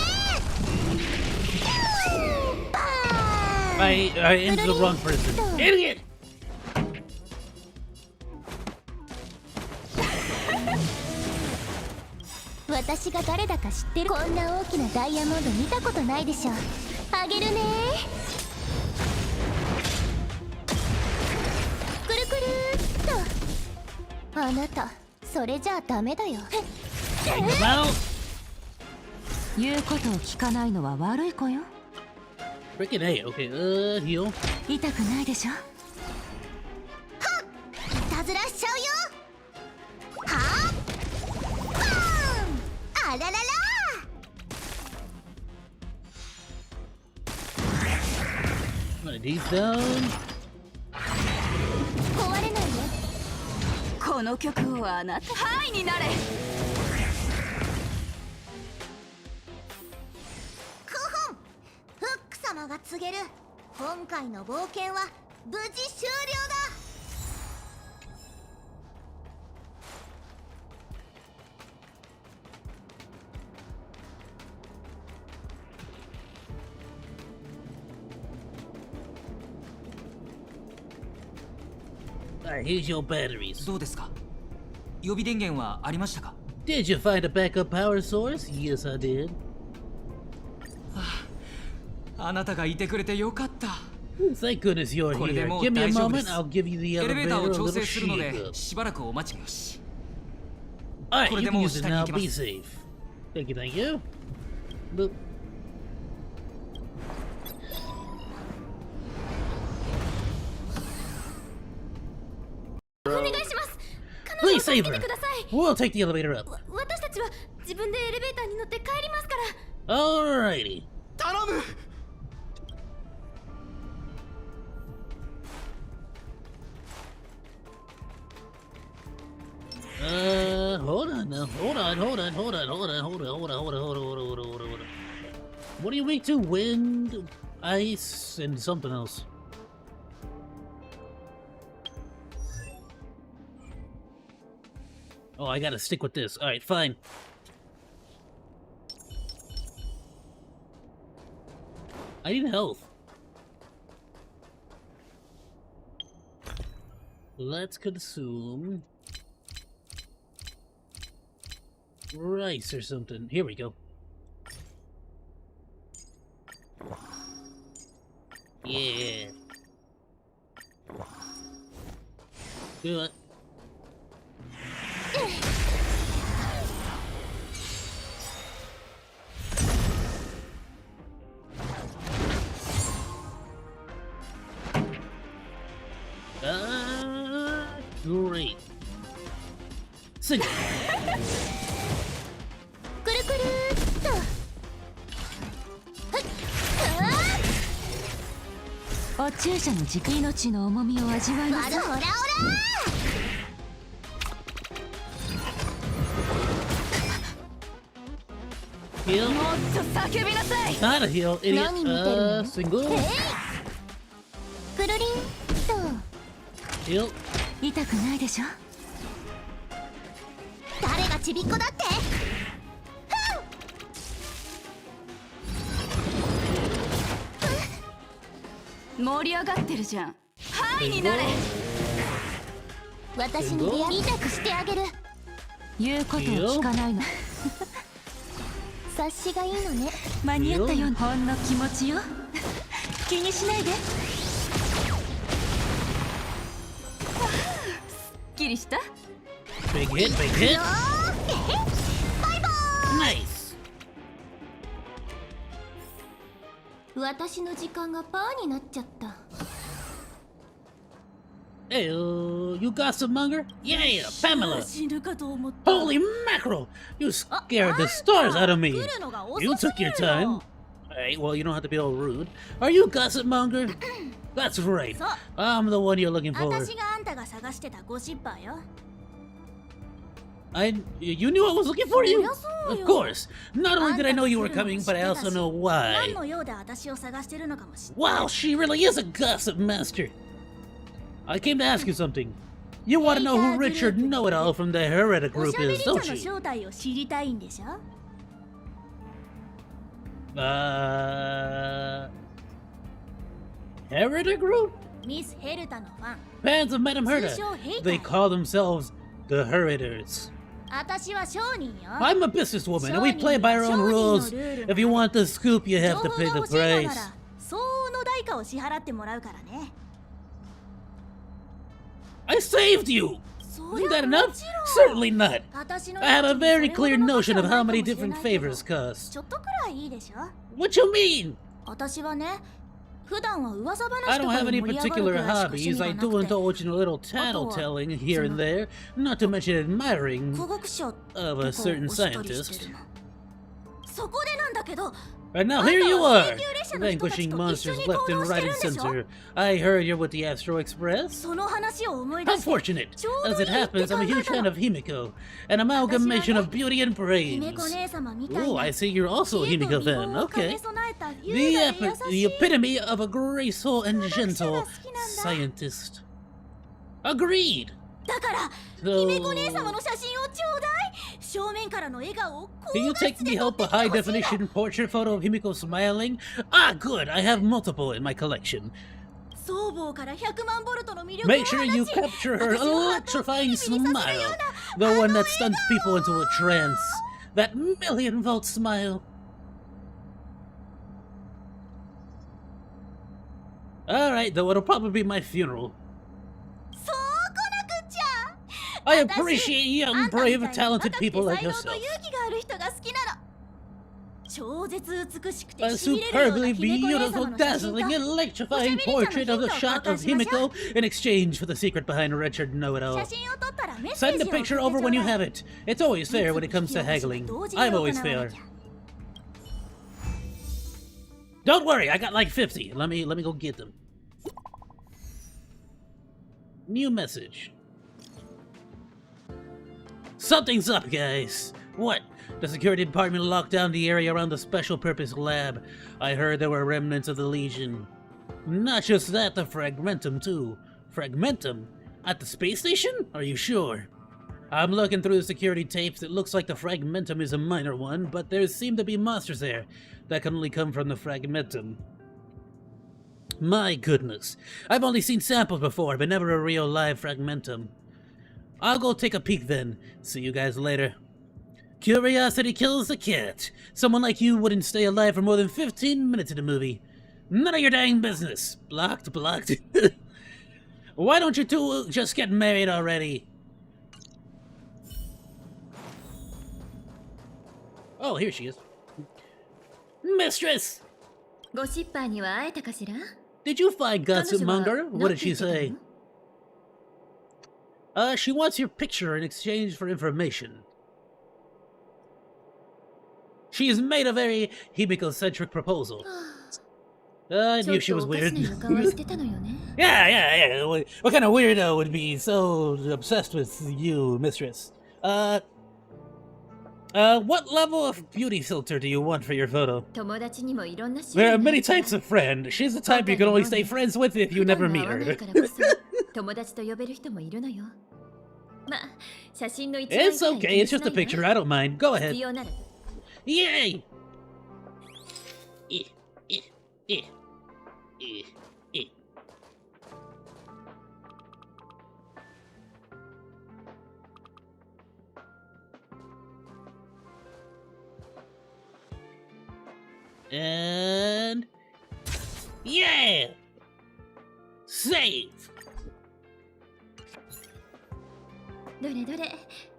I ended the wrong person. Idiot! 私が誰だか知ってる。こんな大きなダイヤモンド見たことないでしょ。あげるね。くるくるっと。あなたそれじゃあダメだよ。言うことを聞かないのは悪い子よ。Freaking A. Okay, heal. 痛くないでしょ。はっ、いたずらしちゃうよ。はっ、バーン。あららら。Deep down. 壊れないよ。この曲をあなた、ハイになれ。フック様が告げる今回の冒険は無事終了だ。Alright, here's your batteries. どうですか？予備電源はありましたか？ Did you find a backup power source? Yes, I did. あなたがいてくれてよかった。Thank goodness you're here. Give me a moment, I'll give you the エレベー elevator ター a を調 little 整するので shake up. しばらくお待ちよし。 Alright, これ you で can もう use it 下に now. 行きま Be す。 safe. Thank you, thank you. Boop. Please save her. We'll take the elevator up. 私たちは自分でエレベーターに乗って帰りますから。 Alrighty. 頼む。Hold on now. Hold on. What are you weak to? Wind, ice, and something else. Oh, I gotta stick with this. Alright, fine. I need health. Let's consume rice or something. Here we go. Yeah. Do it. Great. Sing. くるくるっと。お注射の時期命の重みを味わいなさい。ほらほら。Heal. もっと叫びなさい。 Not a heal, idiot. Single. くるりんと。 Heal. 痛くないでしょ。誰がちびっこだって。盛り上がってるじゃん。ハイになれ。私に出会い痛くしてあげる。言うことを聞かないの。察しがいいのね。間に合ったよ。ほんの気持ちよ。気にしないで。すっきりした？ Big hit, big hit. バイバイ。 Nice. 私の時間がパーになっちゃった。 Hey, you gossip monger? Yeah, Pamela. Holy mackerel! You scared the stars out of me. You took your time. Hey, well, you don't have to be all rude. Are you gossip monger? That's right. I'm the one you're looking for. You knew I was looking for you? Of course. Not only did I know you were coming, but I also know why. Wow, she really is a gossip master. I came to ask you something. You want to know who Richard Know-It-All from the Heretic group is, don't you? Heretic group? Fans of Madame Herta. They call themselves the Heritors. I'm a businesswoman, and we play by our own rules. If you want the scoop, you have to pay the price. I saved you! Isn't that enough? Certainly not! I have a very clear notion of how many different favors cost. What you mean? I don't have any particular hobbies. I do indulge in a little tattletale here and there, not to mention admiring of a certain scientist. And now here you are, vanquishing monsters left and right and center. I heard you're with the Astro Express. How fortunate! As it happens, I'm a huge fan of Himiko, an amalgamation of beauty and brains. Oh, I see you're also a Himiko fan. Okay. The epitome of a graceful and gentle scientist. Agreed! So, can you take me help a high-definition portrait photo of Himiko smiling? Ah, good! I have multiple in my collection. Make sure you capture her electrifying smile. The one that stuns people into a trance. That million-volt smile. Alright, though it'll probably be my funeral. I appreciate young, brave, talented people like yourself. A superbly beautiful, dazzling, electrifying portrait of the shot of Himiko in exchange for the secret behind Richard Know-It-All. Send the picture over when you have it. It's always fair when it comes to haggling. I'm always fair. Don't worry, I got like 50. Let me go get them. New message. Something's up, guys. What? The security department locked down the area around the special purpose lab. I heard there were remnants of the Legion. Not just that, the Fragmentum too. Fragmentum? At the space station? Are you sure? I'm looking through the security tapes. It looks like the Fragmentum is a minor one, but there seem to be monsters there that can only come from the Fragmentum. My goodness. I've only seen samples before, but never a real live Fragmentum. I'll go take a peek then. See you guys later. Curiosity kills the cat. Someone like you wouldn't stay alive for more than 15 minutes in a movie. None of your dang business. Blocked, blocked. Why don't you two just get married already? Oh, here she is. Mistress! Did you find Gossip Monger? What did she say? She wants your picture in exchange for information. She's made a very Himiko-centric proposal. I knew she was weird. Yeah. What kind of weirdo would be so obsessed with you, mistress? What level of beauty filter do you want for your photo? There are many types of friend. She's the type you can only stay friends with if you never meet her. It's okay, it's just a picture, I don't mind. Go ahead. Yay! Yeah! Save!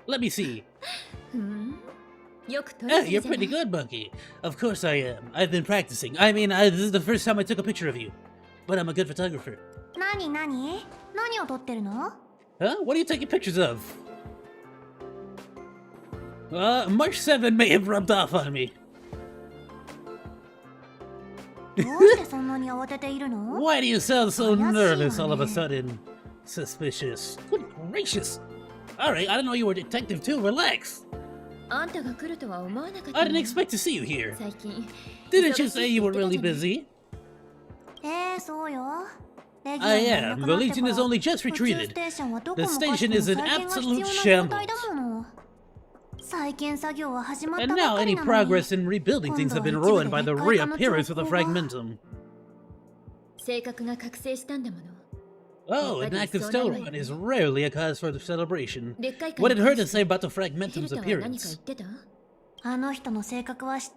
Let me see. You're pretty good, Monkey. Of course I am. I've been practicing. I mean, this is the first time I took a picture of you. But I'm a good photographer. Huh? What are you taking pictures of? March 7 may have rubbed off on me. Why do you sound so nervous all of a sudden? Suspicious. Good gracious. Alright, I didn't know you were a detective too. Relax. I didn't expect to see you here. Didn't you say you were really busy? I am. The Legion is only just retreated. The station is in absolute shambles. And now any progress in rebuilding things have been ruined by the reappearance of the Fragmentum. Oh, an active stealth run is rarely a cause for the celebration. What did her say about the Fragmentum's appearance?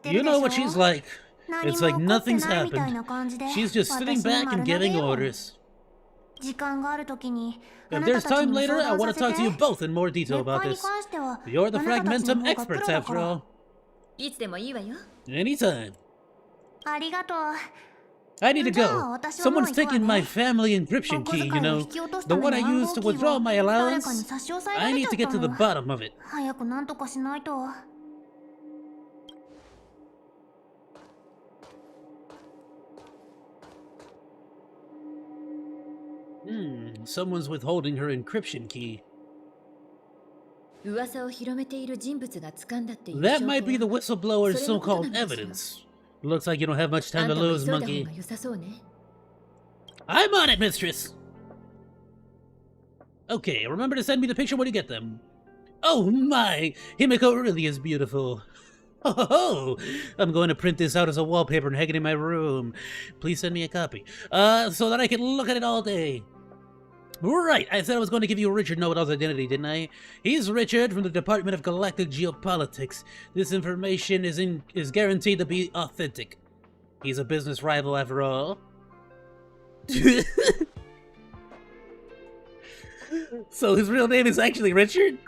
You know what she's like. It's like nothing's happened. She's just sitting back and giving orders. If there's time later, I want to talk to you both in more detail about this. You're the Fragmentum experts, after all. Anytime. I need to go. Someone's taken my family encryption key, you know. The one I used to withdraw my allowance. I need to get to the bottom of it. Someone's withholding her encryption key. That might be the whistleblower's so-called evidence. Looks like you don't have much time to lose, Monkey. I'm on it, mistress! Okay, remember to send me the picture when you get them. Oh my! Himiko really is beautiful. Oh, I'm going to print this out as a wallpaper and hang it in my room. Please send me a copy. So that I can look at it all day. Right, I said I was going to give you Richard Know-It-All's identity, didn't I? He's Richard from the Department of Galactic Geopolitics. This information is guaranteed to be authentic. He's a business rival after all. So his real name is actually Richard?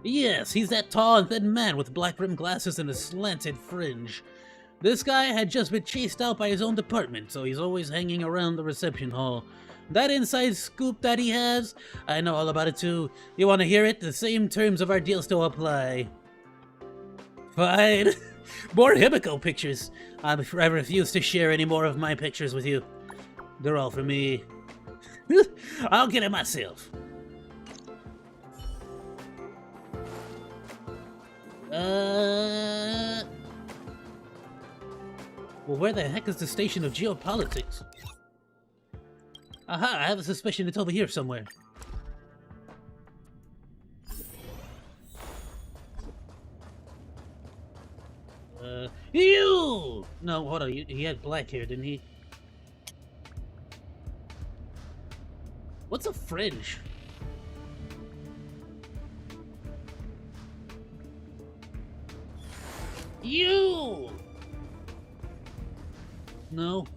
Yes, he's that tall and thin man with black-rimmed glasses and a slanted fringe. This guy had just been chased out by his own department, so he's always hanging around the reception hall. That inside scoop that he has, I know all about it too. You want to hear it? The same terms of our deal still apply. Fine. More Himiko pictures. I refuse to share any more of my pictures with you. They're all for me. I'll get it myself. Well, where the heck is the station of geopolitics? Aha, I have a suspicion it's over here somewhere. You! No, hold on, he had black hair, didn't he? What's a fringe? You! No.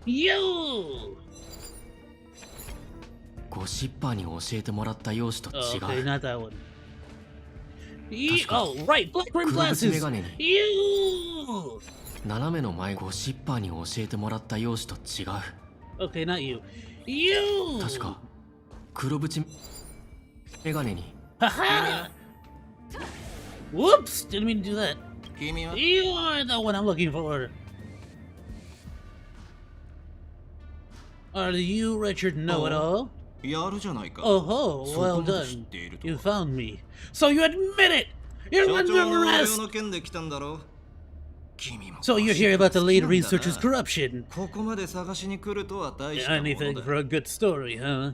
You! Okay, not that one. Oh, right, black rim glasses! You! Okay, not you. You! Haha! Whoops! Didn't mean to do that. You are the one I'm looking for. Are you Richard Know-It-All? Oh, well done. You found me. So you admit it! You're under arrest! So you're here about the lead researcher's corruption. Anything for a good story, huh?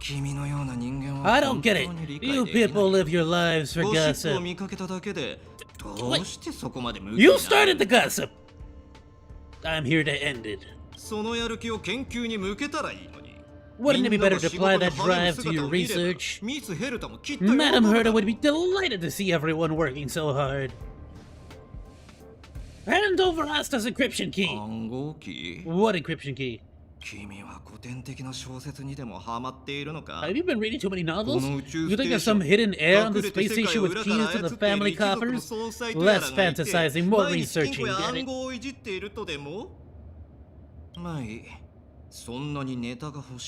I don't get it. You people live your lives for gossip. Wait. You started the gossip! I'm here to end it. Wouldn't it be better to apply that drive to your research? Madam Herta would be delighted to see everyone working so hard. Hand over Asta's encryption key. What encryption key? Have you been reading too many novels? You think there's some hidden heir on the space station with keys to the family coffers? Less fantasizing, more researching, get it?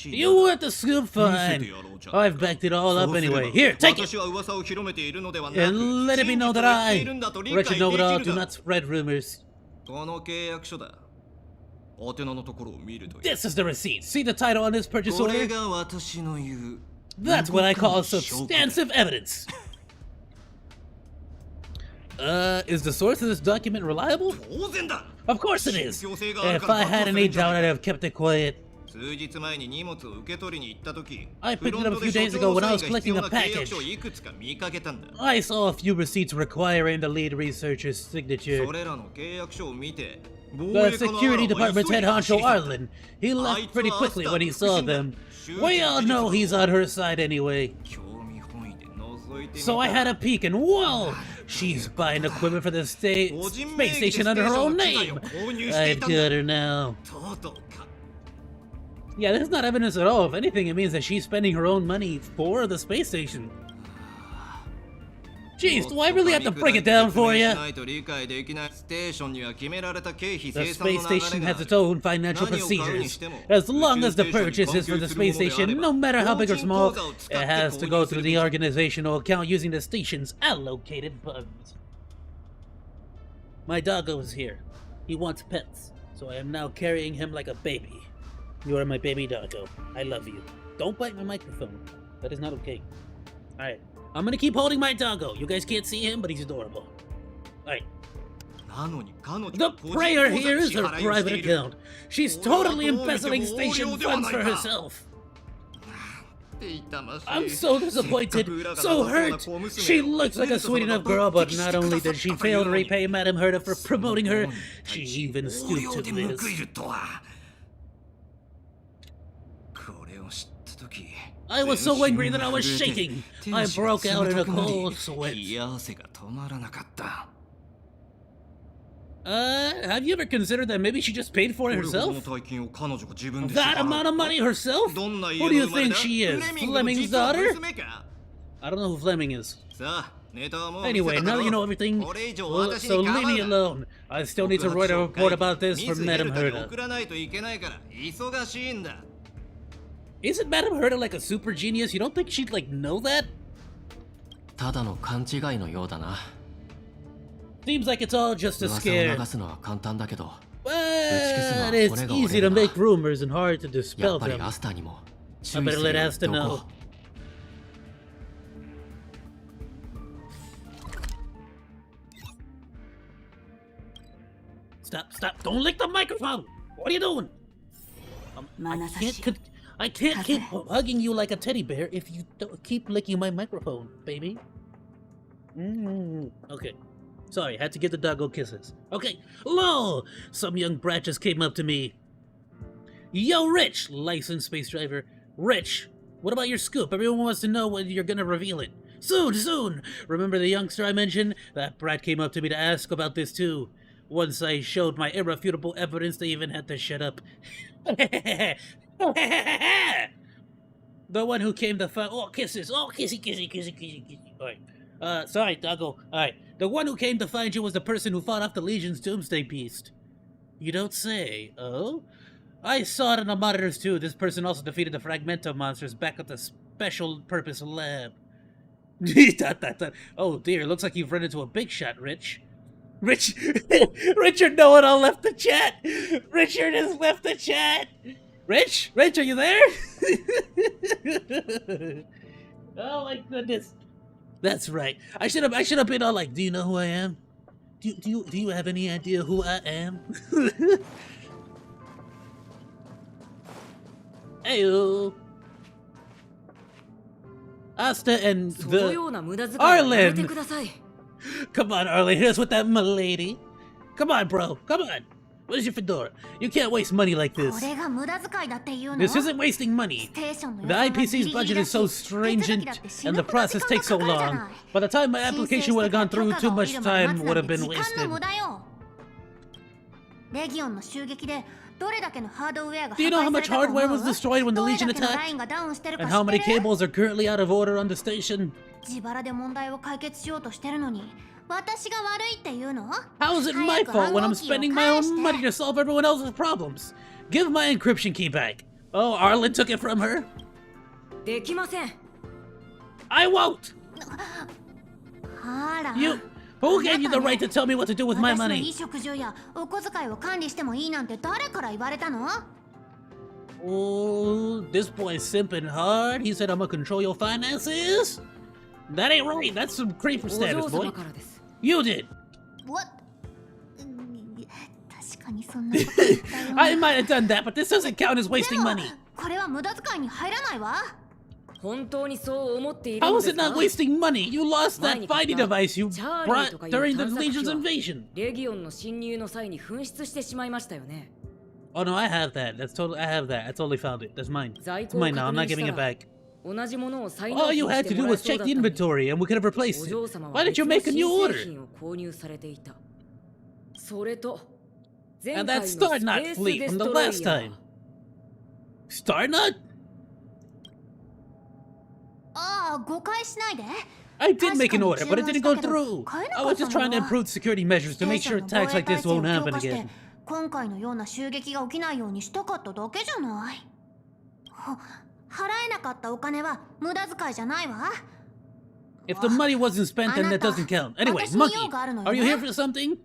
You want the scoop? Fine. I've backed it all up anyway. Here, take it! And let it be known that I, Wretched Know-It-All, do not spread rumors. This is the receipt. See the title on this purchase order? That's what I call substantive evidence. Is the source of this document reliable? Of course it is. If I had any doubt, I'd have kept it quiet. I picked it up a few days ago when I was collecting a package. I saw a few receipts requiring the lead researcher's signature. The security department's head honcho Arlen. He left pretty quickly when he saw them. We all know he's on her side anyway. So I had a peek and whoa! She's buying equipment for the space station under her own name. I've got her now. Yeah, that's not evidence at all. If anything, it means that she's spending her own money for the space station. Jeez, do I really have to break it down for you? The space station has its own financial procedures. As long as the purchase is for the space station, no matter how big or small, it has to go through the organizational account using the station's allocated funds. My doggo is here. He wants pets, so I am now carrying him like a baby. You are my baby doggo. I love you. Don't bite my microphone. That is not okay. Alright. I'm gonna keep holding my doggo. You guys can't see him, but he's adorable. Alright. The prayer here is her private account. She's totally embezzling station funds for herself. I'm so disappointed, so hurt. She looks like a sweet enough girl, but not only did she fail to repay Madam Herta for promoting her, she even stooped to this. I was so angry that I was shaking. I broke out in a cold sweat. Have you ever considered that maybe she just paid for it herself? That amount of money herself? Who do you think she is? Fleming's daughter? I don't know who Fleming is. Anyway, now that you know everything, so leave me alone. I still need to write a report about this for Madam Herta. Isn't Madam Herta like a super genius? You don't think she'd like know that? Seems like it's all just a scare. But it's easy to make rumors and hard to dispel them. I better let Asta know. Stop, don't lick the microphone! What are you doing? I can't keep hugging you like a teddy bear if you don't keep licking my microphone, baby. Okay. Sorry, had to give the doggo kisses. Okay, lol! Some young brat just came up to me. Yo, Rich! Licensed space driver. Rich, what about your scoop? Everyone wants to know when you're gonna reveal it. Soon! Remember the youngster I mentioned? That brat came up to me to ask about this too. Once I showed my irrefutable evidence, they even had to shut up. The one who came to find— oh, kisses! Oh, kissy. Alright. Sorry, doggo. Alright. The one who came to find you was the person who fought off the Legion's Doomsday Beast. You don't say. Oh? I saw it on the monitors too. This person also defeated the Fragmento monsters back at the Special Purpose Lab. Oh dear, looks like you've run into a big shot, Rich. Richard Know-It-All left the chat! Richard has left the chat! Rich, are you there? Oh my goodness. That's right. I should have been all like, do you know who I am? Do you have any idea who I am? Heyo. Asta and the Arlen. Come on, Arlen, hit us with that, my lady. Come on, bro. Come on. Where's your fedora? You can't waste money like this. これが無駄遣いだっていうの This isn't wasting money. The IPC's budget is so stringent and the process takes so long. By the time my application would have gone through, too much time would have been wasted. レギオンの襲撃でどれだけのハードウェアが Do you know how much hardware was destroyed when the Legion attacked? And how many cables are currently out of order on the station? 自腹で問題を解決しようとしてるのに私が悪いっていうの How is it my fault when I'm spending my own money to solve everyone else's problems? Give my encryption key back. Oh, Arlen took it from her? できません I won't! あら You... Who gave you the right to tell me what to do with my 私の money? 衣食住やお小遣いを管理してもいいなんて誰から言われたの Oh, this boy's simping hard. He said I'm gonna control your finances? That ain't right. That's some creeper status, boy. You did. What? 確かにそんなこと言ったよ I might have done that, but this doesn't count as wasting money. これは無駄遣いに入らないわ How is it not wasting money? You lost that fighting device you brought during the Legion's invasion. レギオンの侵入の際に紛失してしまいましたよね Oh no, I have that. That's totally. I have that. I totally found it. That's mine. It's mine now. I'm not giving it back. 同じものを再 All 納 you 品 had して to も do らえ was そう check だ the ったのに inventory, and we could have お replaced it. 嬢様は Why did you make a new 別の order? 新製品を購入されていたそれと前 And 回の that ス Star ペ Knot ース fleet デ from ス the トロイヤ last ー time. Star Knot? ああ誤解しないで I did make an order, but it didn't go through. I was just trying to improve security measures to make sure attacks like this won't happen again. 今回のような襲撃が起きないようにしたかっただけじゃない払えなかったお金は無駄遣いじゃないわ If the money wasn't spent, then that doesn't count. Anyway, Monkey, are you here for something?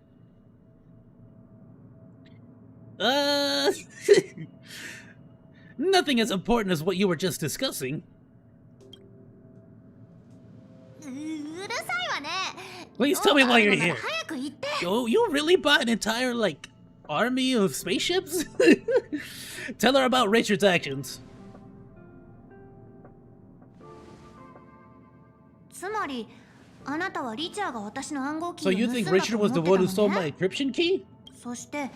Nothing as important as what you were just discussing. うるさいわね Please tell me why you're here. 早く言って Oh, you really bought an entire, like, army of spaceships? Tell her about Richard's actions. つまりあなたはリチャーが私の暗号キ So ー you を盗ん think だと Richard 思 was っ the てた one who の stole ね my encryption key? そして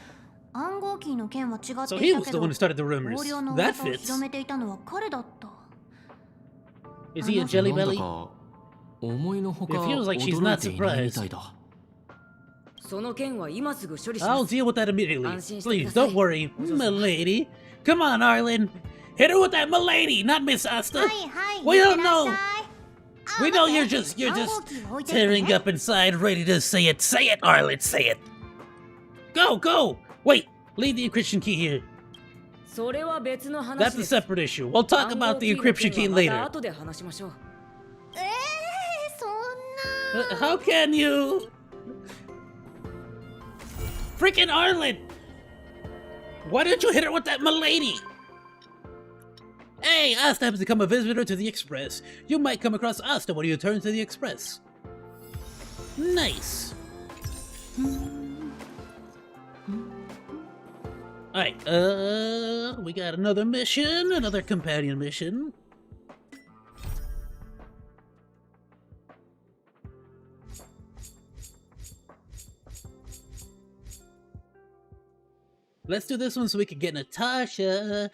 暗号キーの件は違っていた So け he was the ど one who started the rumors. 横領の That 噂を fits. 広めていたのは彼だった Is he a jelly なんだ belly? か思いのほか It feels like she's 驚い not ていないみ surprised. たいだその件は今すぐ処理しま I'll す deal with that immediately. 安心して Please, ください don't worry, milady. Come on, Arlen. Hit her with that milady, not Miss Asta. はいはい We いって don't らっ know. しゃい We know you're just 暗号キーを置いてって tearing up inside, ready to say it. Say it, Arlen, say it. Go, go. Wait, leave the encryption key here. それは別の That's 話 a です separate issue. We'll talk 暗号 about the キーの encryption 件 key はま later. た後で話しましょうそんな How can you? Freaking Arlen! Why didn't you hit her with that milady? Hey, Asta happens to become a visitor to the Express. You might come across Asta when you return to the Express. Nice. Alright, we got another mission, another companion mission. Let's do this one so we can get Natasha.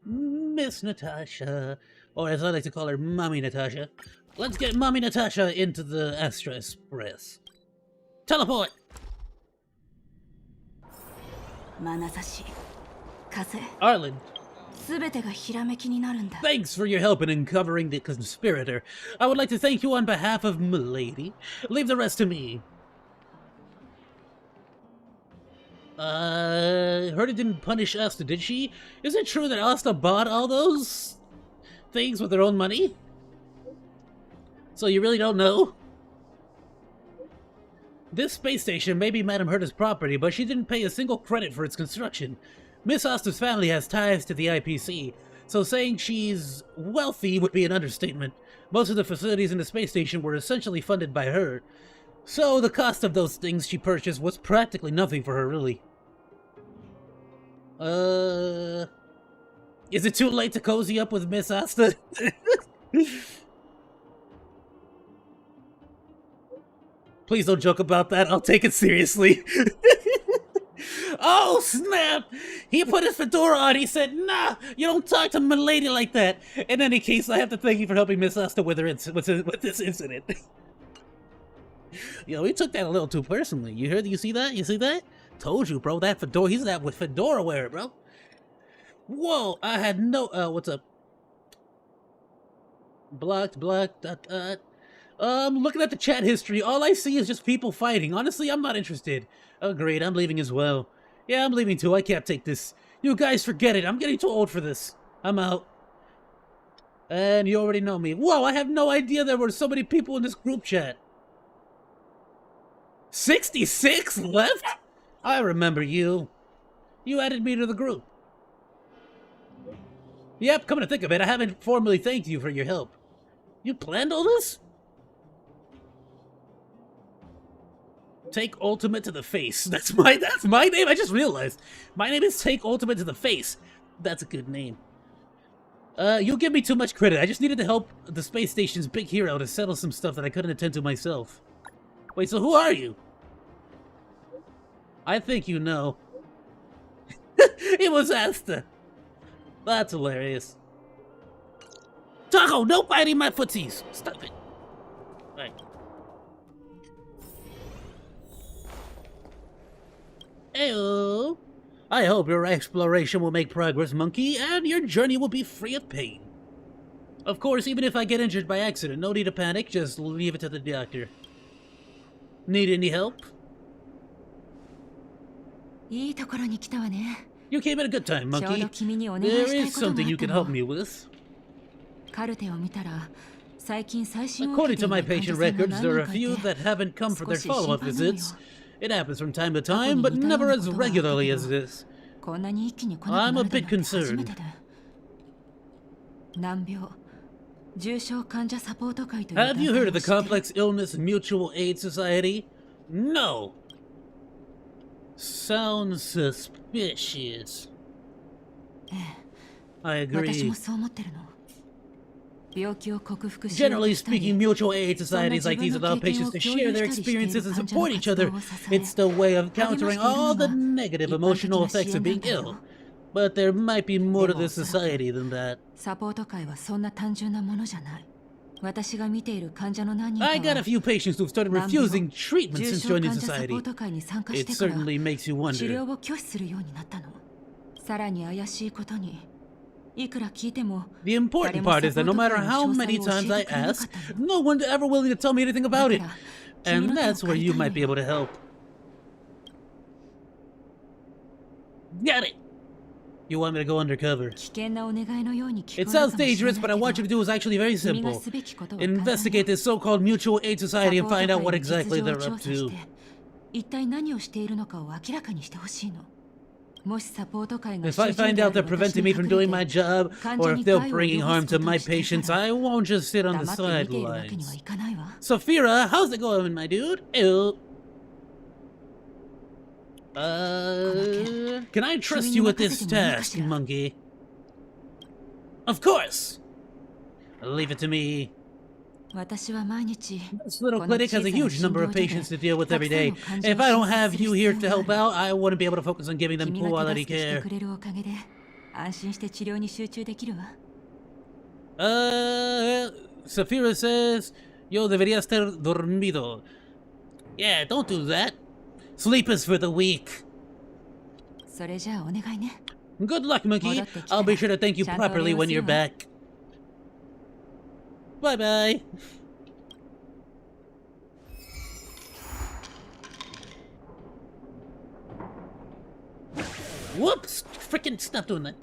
Miss Natasha. Or as I like to call her, Mommy Natasha. Let's get Mommy Natasha into the Astra Express. Teleport! 眼差し風 Arlen, 全てがひらめきになるんだ thanks for your help in uncovering the conspirator. I would like to thank you on behalf of Milady. Leave the rest to me. Heard it didn't punish Asta, did she? Is it true that Asta bought all those things with her own money? So you really don't know? This space station may be Madame Herta's property, but she didn't pay a single credit for its construction. Miss Asta's family has ties to the IPC, so saying she's wealthy would be an understatement. Most of the facilities in the space station were essentially funded by her. So the cost of those things she purchased was practically nothing for her, really. Is it too late to cozy up with Miss Asta? Please don't joke about that, I'll take it seriously. Oh, Oh, snap! He put his fedora on. He said, nah, you don't talk to my lady like that. In any case, I have to thank you for helping Miss Asta with this incident. Yo, he took that a little too personally. You heard? You see that? You see that? Told you, bro. That fedora. He's that with fedora wear, bro. Whoa! I had no. What's up? Blocked. Looking at the chat history, all I see is just people fighting. Honestly, I'm not interested. Oh, great. I'm leaving as well. Yeah, I'm leaving too. I can't take this. You guys forget it. I'm getting too old for this. I'm out. And you already know me. Whoa! I have no idea there were so many people in this group chat. 66 left? I remember you. You added me to the group. Yep, come to think of it, I haven't formally thanked you for your help. You planned all this? Take Ultimate to the face. That's my name? I just realized. My name is Take Ultimate to the face. That's a good name. You give me too much credit. I just needed to help the space station's big hero to settle some stuff that I couldn't attend to myself. Wait, so who are you? I think you know. It was Asta. That's hilarious. Taco, no biting my footsies. Stop it. Right. Heyo. I hope your exploration will make progress, Monkey, and your journey will be free of pain. Of course, even if I get injured by accident, no need to panic, just leave it to the doctor. Need any help? You came at a good time, Monkey. There is something you can help me with. According to my patient records, there are a few that haven't come for their follow-up visits. It happens from time to time, but never as regularly as this. I'm a bit concerned. Have you heard of the Complex Illness Mutual Aid Society? No. Sounds suspicious. I agree. Generally speaking, mutual aid societies like these allow patients to share their experiences and support each other. It's the way of countering all the negative emotional effects of being ill. But there might be more to this society than that. I got a few patients who've started refusing treatment since joining society. It certainly makes you wonder. The important part is that no matter how many times I ask, no one's ever willing to tell me anything about it. And that's where you might be able to help. Got it! You want me to go undercover? It sounds dangerous, but I want you to do is actually very simple. Investigate this so-called mutual aid society and find out what exactly they're up to. If I find out they're preventing me from doing my job, or if they're bringing harm to my patients, I won't just sit on the sidelines. Saphira, how's it going, my dude? Ew. Can I trust you with this task, Monkey? Of course! Leave it to me. This little clinic has a huge number of patients to deal with every day. If I don't have you here to help out, I wouldn't be able to focus on giving them quality care. Saphira says, yo debería estar dormido. Yeah, don't do that. Sleep is for the weak. Good luck, Monkey. I'll be sure to thank you properly when you're back. Bye-bye. Whoops! Frickin' stop doing that.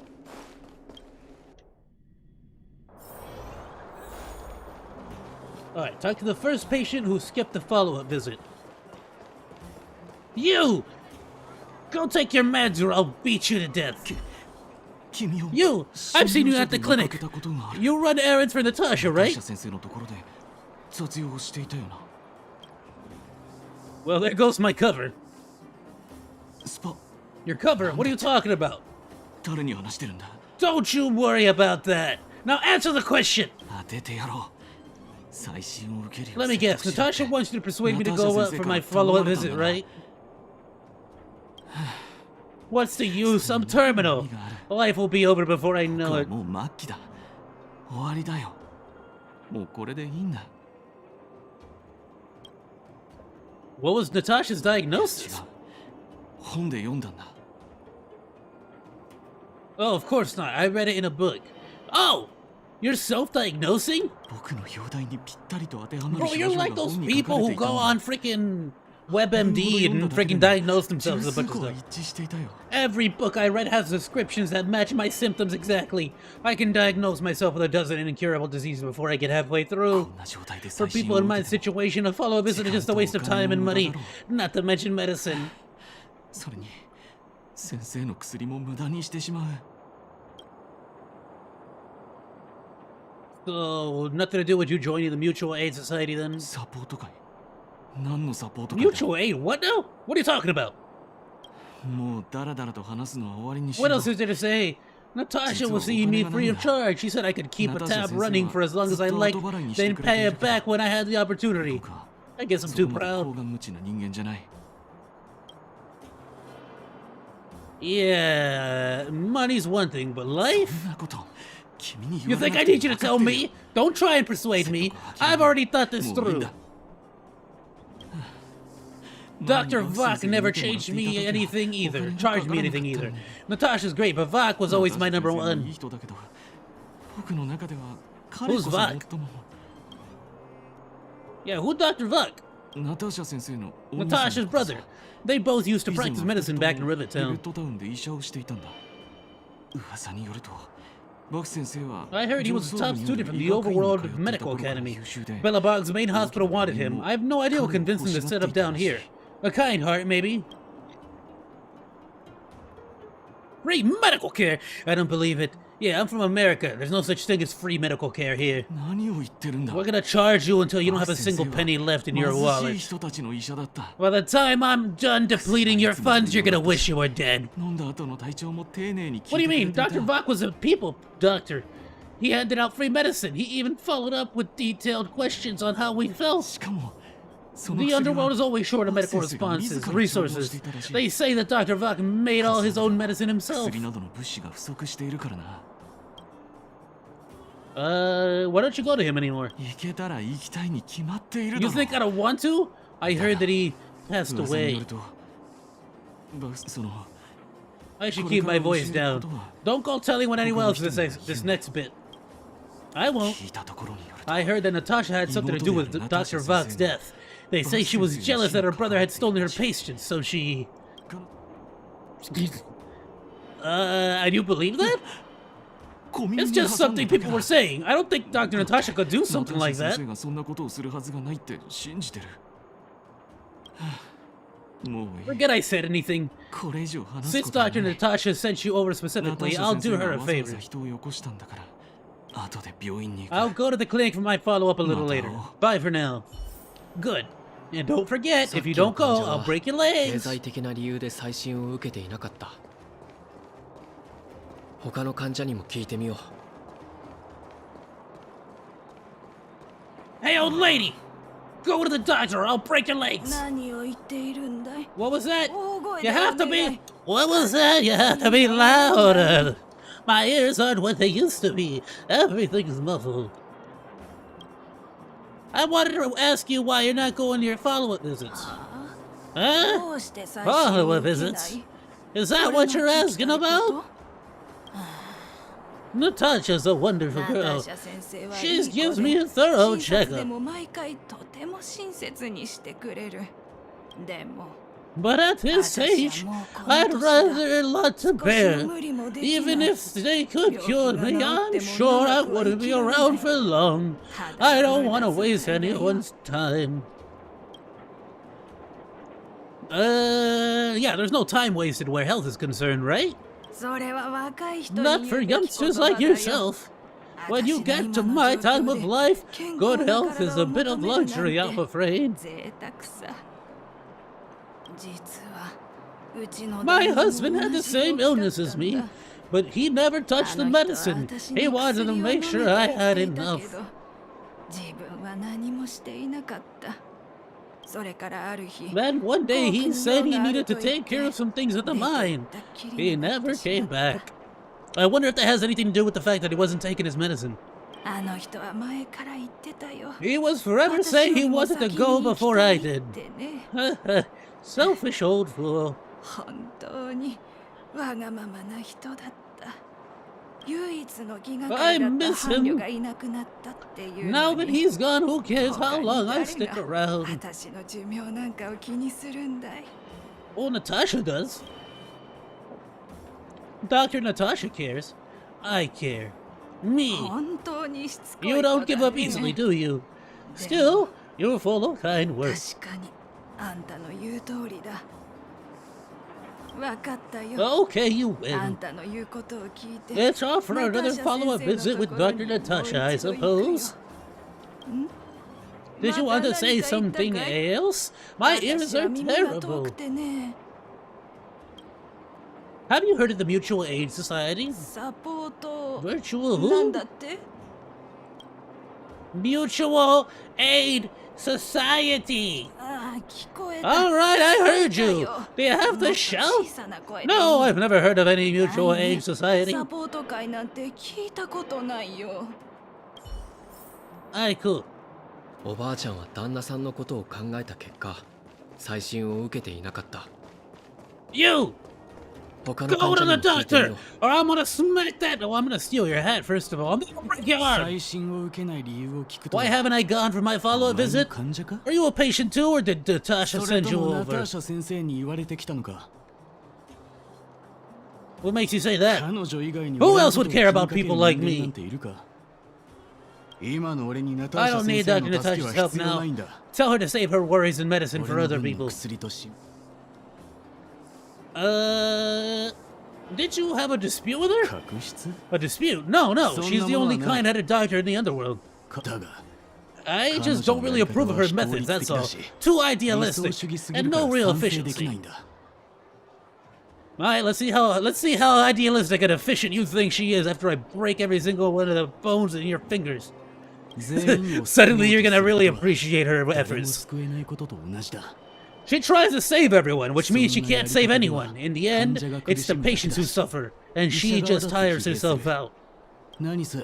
Alright, talk to the first patient who skipped the follow-up visit. You! Go take your meds or I'll beat you to death. You! I've seen you at the clinic. You run errands for Natasha, right? Well, there goes my cover. Your cover? What are you talking about? Don't you worry about that. Now answer the question. Let me guess. Natasha wants you to persuade me to go up for my follow-up visit, right? What's the use? I'm terminal. Life will be over before I know it. もう末期だ。終わりだよ。もうこれでいいんだ。What was Natasha's diagnosis? 本で読んだんだ。Oh, of course not. I read it in a book. Oh! You're self-diagnosing? 僕の容体にぴったりと当てはまる Bro, 症 you're 状が like those 本に書 people かれ who ていた go んだ。 on freaking WebMD and freaking diagnose themselves with a book of は stuff. 一致していたよ。 Every book I read has descriptions that match my symptoms exactly. I can diagnose myself with a dozen incurable diseases before I get halfway through. こんな状態で For 最新 people を in 受 my けても situation, a follow-up isn't just a waste of time and money, not to mention medicine. それに先生の薬も無駄にしてしまう。 So, nothing to do with you joining the Mutual Aid Society then? サポート会。何のサポート会だ。 Mutual Aid? What now? What are you talking about? もうダラダラと話すのは終わりにしよ What う。 else is there to say? Natasha will see me free of charge. She said I could keep a tab running for as long as I like, then pay it back when I had the opportunity. I guess I'm too そこまで proud. 高顔無知な人間じゃない。 Yeah, money's one thing, but life? そんなこと君に You 言われ think な I くて need you も to 分か tell ってる me? Don't try and persuade me. I've already thought this もういいん through. だ。 Dr. Vok never changed me anything either. Charged me anything either. Natasha's great, but Vok was always my number いい one. 人だけど僕の中では彼 Who's こそ Vok? 最も Yeah, who Dr. Vok? ナターシャ先生のお兄さん Natasha's brother. They both used to 以前 practice は medicine back in レッ Rivettown. ドタウンで医者をしていたんだ。噂によるとバク先生は I heard he was a top student from the overworld medical academy. Bellabog's main hospital wanted him. I have no idea what convinced him to set up down here. A kind heart, maybe. Free medical care? I don't believe it. Yeah, I'm from America. There's no such thing as free medical care here. 何を言ってるんだ。 We're gonna charge you until you don't have a single penny left in your 貧しい wallet. 人たちの医者だった。 By the time I'm done depleting your funds, you're gonna wish you were dead. 飲んだ後の体調も丁寧に聞 What い do you てくれ mean? ていた。 Dr. Vok was a people doctor. He handed out free medicine. He even followed up with detailed questions on how we felt. しかもその The 薬 underworld は is always short of medical バク先生が自 responses, ら調合し resources. ていたらしい。 They say that Dr. Vok made all his own medicine himself. 薬などの物資が不足しているからな。 Why don't you go to him anymore? 行けたら行きたいに決まっているだ You ろう。 think I don't want to? I heard that he passed 噂によ away. るとバクその I should keep my voice down. Don't go telling what anyone else this next bit. I won't. 聞いたところによると I heard that Natasha had something to do with Dr. Vok's death. They say she was jealous that her brother had stolen her patients, so she... and you believe that? It's just something people were saying. I don't think Dr. Natasha could do something like ナター that. シャ先生がそんなことをするはずがないって信じてる。もういい。 Forget I said anything. これ以上話す Since ことは Dr. ない。 Natasha sent you over ナター specifically, シャ I'll 先 do 生 her が a わざわ favor. ざ人をよこしたんだから。後で病院に行く。 I'll go to the clinic for my follow-up a little later. Matao. Bye for now. Good. And don't forget, if you don't go, I'll break your 経 legs. 済的な理由で再診を受けていなかった。他の患者にも聞いてみよう。 Hey, old lady! Go to the doctor, or I'll break your legs! 何を言っているんだい。 What was that? 大声 You で have to お願い be... What was that? You have to be louder! My ears aren't what they used to be. Everything's muffled. I wanted to ask you why you're not going to your follow-up visits. Huh? どうして再診を Follow-up 受けない visits? Is that what you're asking about? Natasha's a wonderful ナタ girl. ーシャ先生はい She い子 gives で me a thorough 診察で checkup. も毎回とても親切にしてくれる。でも But at this age, I'd rather a lot to bear. Even if they could cure me, I'm sure I wouldn't be around for long. I don't want to waste anyone's time. Yeah, there's no time wasted where health is concerned, right? それは若い人に Not for 言うべき言 youngsters 葉だ like よ。 yourself. When you get to my time of life, good health is a bit of luxury, I'm afraid. 贅沢さ。実はうちの My 旦那も husband had the 同じ same 病気だ illness った as ん me, だ。 but he never touched the あの人は medicine. 私 He に wanted 薬 to を飲 make め sure と I 言 had っていたけ enough. ど、自分は何もしていなかった。 Uh, yeah, there's no time wasted where health is concerned, right? 実は若い人に言うべき言葉だよ。 Not Then one day he said he needed to take care of some things at the mine. He never came back. I wonder if that has anything to do with the fact that he wasn't taking his medicine. He was forever saying he wanted to go before I did. Selfish old fool. I miss him. Now that he's gone, who cares how long I stick around? Oh, Natasha does. Dr. Natasha cares. I care. Me. You don't give up easily, do you? Still, you're full of kind words. Okay, you win. It's off for another follow-up visit with Dr. Natasha, I suppose. Did you want to say something else? My ears are terrible. Have you heard of the Mutual Aid Society? Virtual who? Mutual Aid Society. Alright, I heard you. Do you have the show? No, I've never heard of any Mutual Aid Society. Aye, cool. おばあちゃんは旦那さんのことを考えた結果、再診を受けていなかった。You! Go to the doctor, or I'm gonna smack that. Oh, I'm gonna steal your hat, first of all. I'm gonna break your arm. Why haven't I gone for my follow-up visit? Are you a patient too, or did Natasha send you over? What makes you say that? Who else would care about people like me? I don't need Dr. Natasha's help now. Tell her to save her worries and medicine for other people. Did you have a dispute with her? A dispute? No, she's the only kind-hearted doctor in the underworld. I just don't really approve of her methods, that's all. Too idealistic, and no real efficiency. Alright, let's see how idealistic and efficient you think she is after I break every single one of the bones in your fingers. Suddenly you're gonna really appreciate her efforts. She tries to save everyone, which means she can't save anyone. In the end, it's the patients who suffer, and she just tires herself out. Miners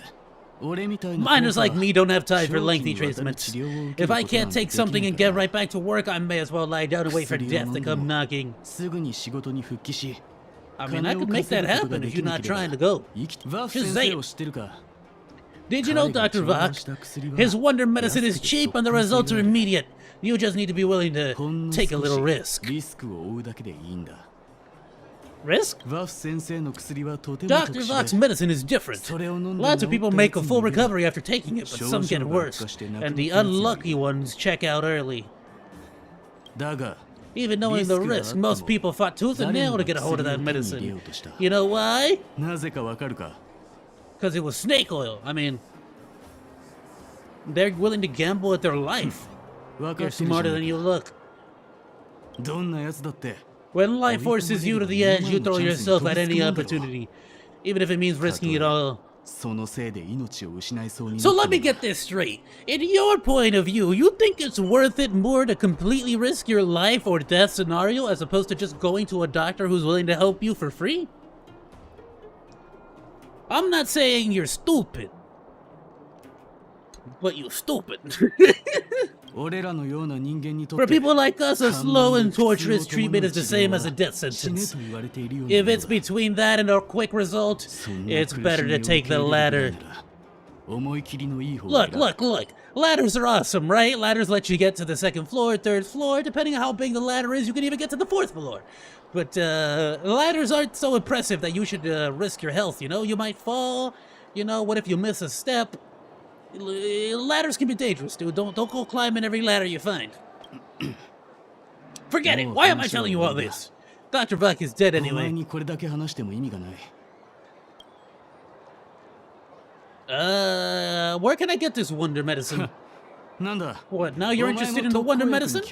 like me don't have time for lengthy treatments. If I can't take something and get right back to work, I may as well lie down and wait for death to come knocking. I mean, I could make that happen if you're not trying to go. Just say it. Did you know, Dr. Vox? His wonder medicine is cheap and the results are immediate. You just need to be willing to take a little risk. Risk? Dr. Vox's medicine is different. Lots of people make a full recovery after taking it, but some get worse, and the unlucky ones check out early. Even knowing the risk, most people fought tooth and nail to get a hold of that medicine. You know why? Because it was snake oil. I mean, they're willing to gamble with their life. You're smarter than you look. When life forces you to the edge, you throw yourself at any opportunity, even if it means risking it all. So let me get this straight. In your point of view, you think it's worth it more to completely risk your life or death scenario as opposed to just going to a doctor who's willing to help you for free? I'm not saying you're stupid, but you're stupid. For people like us, a slow and torturous treatment is the same as a death sentence. If it's between that and a quick result, it's better to take the latter. Look. Ladders are awesome, right? Ladders let you get to the second floor, third floor. Depending on how big the ladder is, you can even get to the fourth floor. But ladders aren't so impressive that you should risk your health, you know? You might fall, you know, what if you miss a step? Ladders can be dangerous, dude. Don't go climbing every ladder you find. Forget it. Why am I telling you all this? Dr. Buck is dead anyway. Where can I get this wonder medicine? What, now you're interested in the wonder medicine?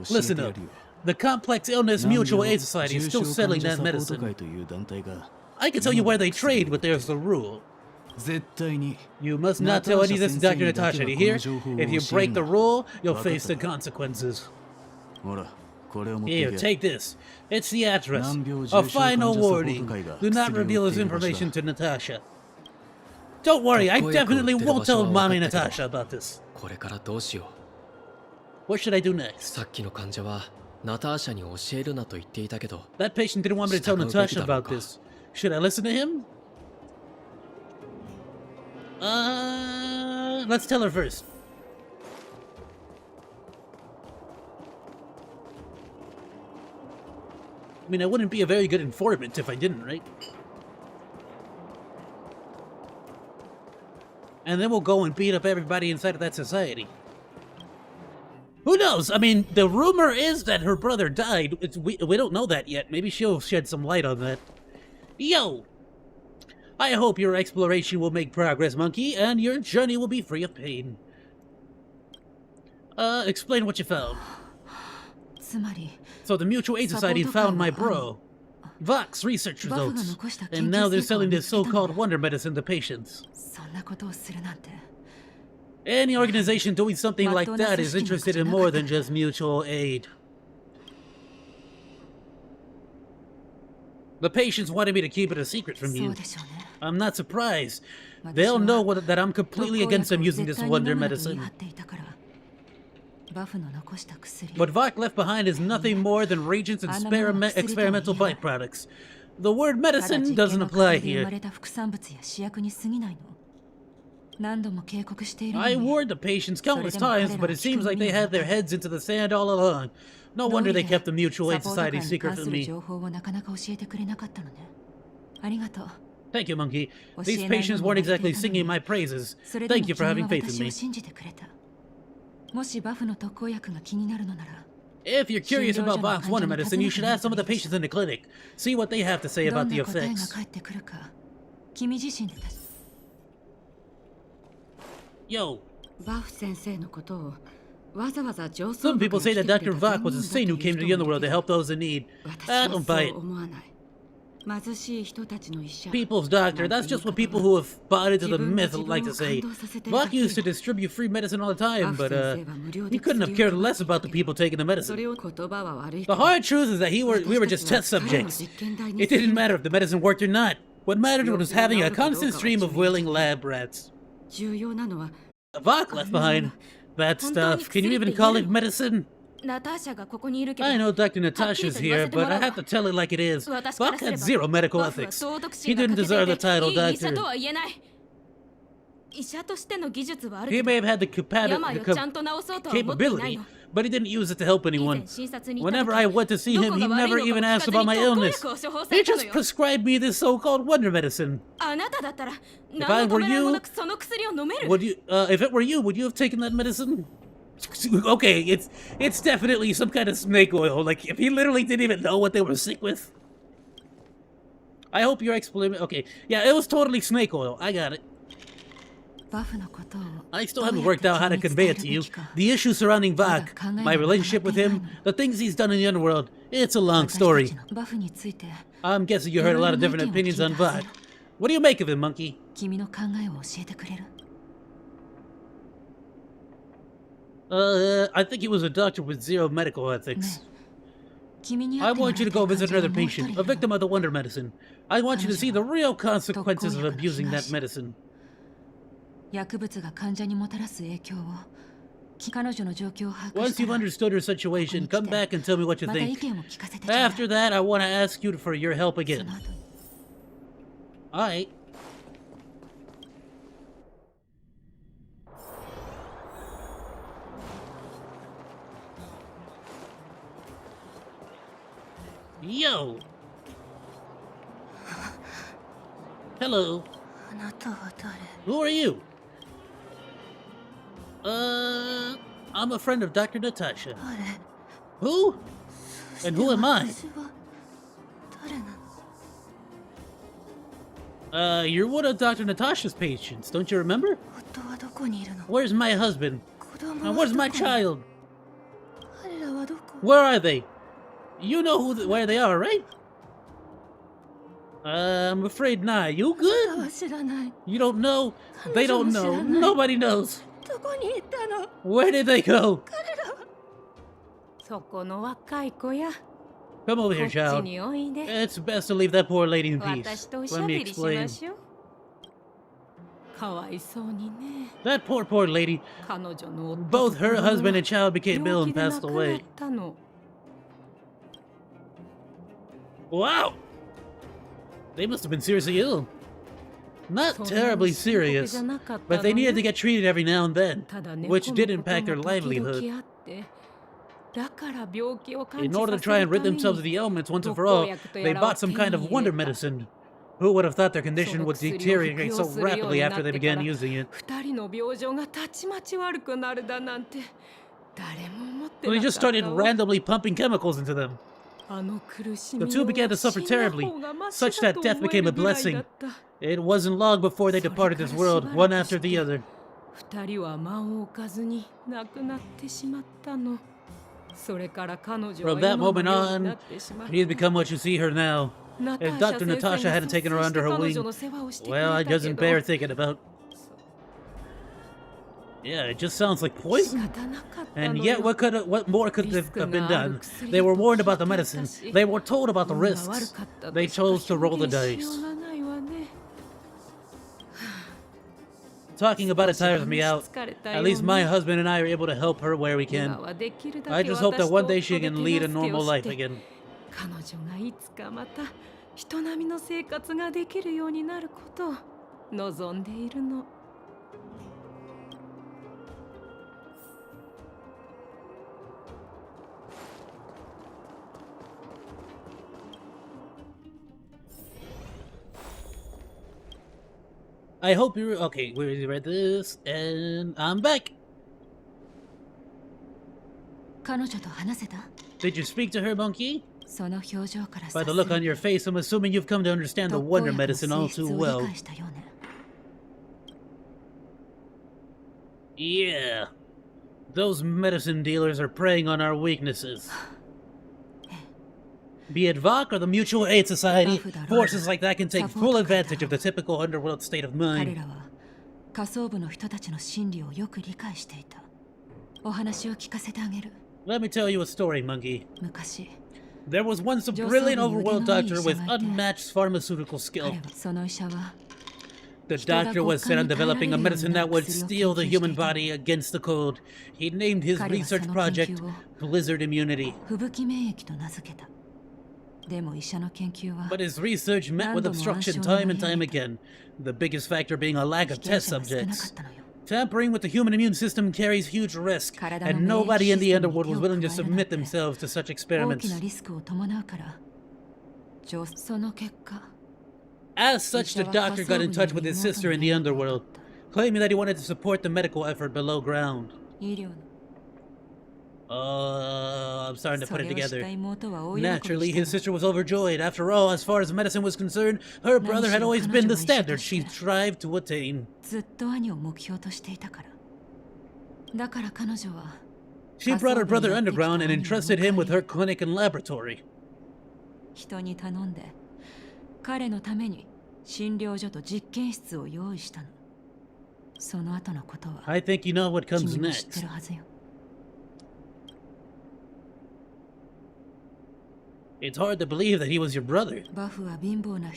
Listen up. The Complex Illness Mutual Aid Society is still selling that medicine. I can tell you where they trade, but there's a rule. You must not tell any of this to Dr. Natasha, do you hear? If you break the rule, you'll face the consequences. Here, take this. It's the address. A final warning. Do not reveal this information to Natasha. Don't worry, I definitely won't tell Mommy Natasha about this. What should I do next? That patient didn't want me to tell Natasha about this. Should I listen to him? Let's tell her first. I mean, I wouldn't be a very good informant if I didn't, right? And then we'll go and beat up everybody inside of that society. Who knows? I mean, the rumor is that her brother died. We don't know that yet. Maybe she'll shed some light on that. Yo! I hope your exploration will make progress, Monkey, and your journey will be free of pain. Explain what you found. So the Mutual Aid Society found my bro. Vox research results. And now they're selling this so-called wonder medicine to patients. Any organization doing something like that is interested in more than just mutual aid. The patients wanted me to keep it a secret from you. I'm not surprised. They'll know that I'm completely against them using this wonder medicine. What Vok left behind is nothing more than reagents and experimental byproducts. The word medicine doesn't apply here. I warned the patients countless times, but it seems like they had their heads into the sand all along. No wonder they kept the Mutual Aid Society secret from me. Thank you, Monkey. These patients weren't exactly singing my praises. Thank you for having faith in me. If you're curious about Vok's wonder medicine, you should ask some of the patients in the clinic. See what they have to say about the effects. Yo. Some people say that Dr. Vok was a saint who came to the underworld to help those in need. I don't buy it. People's doctor, that's just what people who have bought into the myth like to say. Vok used to distribute free medicine all the time, but he couldn't have cared less about the people taking the medicine. The hard truth is that we were just test subjects. It didn't matter if the medicine worked or not. What mattered was having a constant stream of willing lab rats. Vok left behind that stuff. Can you even call it medicine? I know Dr. Natasha's here, but I have to tell it like it is. Vok had zero medical ethics. He didn't deserve the title doctor. He may have had the capability, but he didn't use it to help anyone. Whenever I went to see him, he never even asked about my illness. He just prescribed me this so-called wonder medicine. If I were you, if it were you, would you have taken that medicine? Okay, it's definitely some kind of snake oil. Like, if he literally didn't even know what they were sick with. I hope your explanation... Okay, yeah, it was totally snake oil. I got it. I still haven't worked out how to convey it to you. The issues surrounding Vok, my relationship with him, the things he's done in the underworld, it's a long story. I'm guessing you heard a lot of different opinions on Vok. What do you make of him, Monkey? I think he was a doctor with zero medical ethics. I want you to go visit another patient, a victim of the wonder medicine. I want you to see the real consequences of abusing that medicine. Once you've understood her situation, come back and tell me what you think. After that, I want to ask you for your help again. Alright. Yo! Hello. Who are you? I'm a friend of Dr. Natasha. Who? And who am I? You're one of Dr. Natasha's patients, don't you remember? Where's my husband? And where's my child? Where are they? You know where they are, right? I'm afraid not. You good? You don't know? They don't know. Nobody knows. Where did they go? Come over here, child. It's best to leave that poor lady in peace. Let me explain. That poor lady. Both her husband and child became ill and passed away. Wow! They must have been seriously ill. Not terribly serious, but they needed to get treated every now and then, which did impact their livelihood. In order to try and rid themselves of the ailments once and for all, they bought some kind of wonder medicine. Who would have thought their condition would deteriorate so rapidly after they began using it? They just started randomly pumping chemicals into them. The two began to suffer terribly, such that death became a blessing. It wasn't long before they departed this world, one after the other. From that moment on, she's become what you see her now. If Dr. Natasha hadn't taken her under her wing, well, it doesn't bear thinking about. Yeah, it just sounds like poison. And yet, what more could have been done? They were warned about the medicine. They were told about the risks. They chose to roll the dice. Talking about it tires me out. At least my husband and I are able to help her where we can. I just hope that one day she can lead a normal life again. I hope you're okay. We read this, and I'm back. Did you speak to her, Monkey? By the look on your face, I'm assuming you've come to understand the wonder medicine all too well. Yeah. Those medicine dealers are preying on our weaknesses. Be it VOC or the Mutual Aid Society, forces like that can take full advantage of the typical underworld state of mind. Let me tell you a story, Monkey. There was once a brilliant overworld doctor with unmatched pharmaceutical skill. The doctor was set on developing a medicine that would steel the human body against the cold. He named his research project Blizzard Immunity. But his research met with obstruction time and time again, the biggest factor being a lack of test subjects. Tampering with the human immune system carries huge risk, and nobody in the underworld was willing to submit themselves to such experiments. As such, the doctor got in touch with his sister in the underworld, claiming that he wanted to support the medical effort below ground. I'm starting to put it together. Naturally, his sister was overjoyed. After all, as far as medicine was concerned, her brother had always been the standard she strived to attain. She brought her brother underground and entrusted him with her clinic and laboratory. I think you know what comes next. It's hard to believe that he was your brother.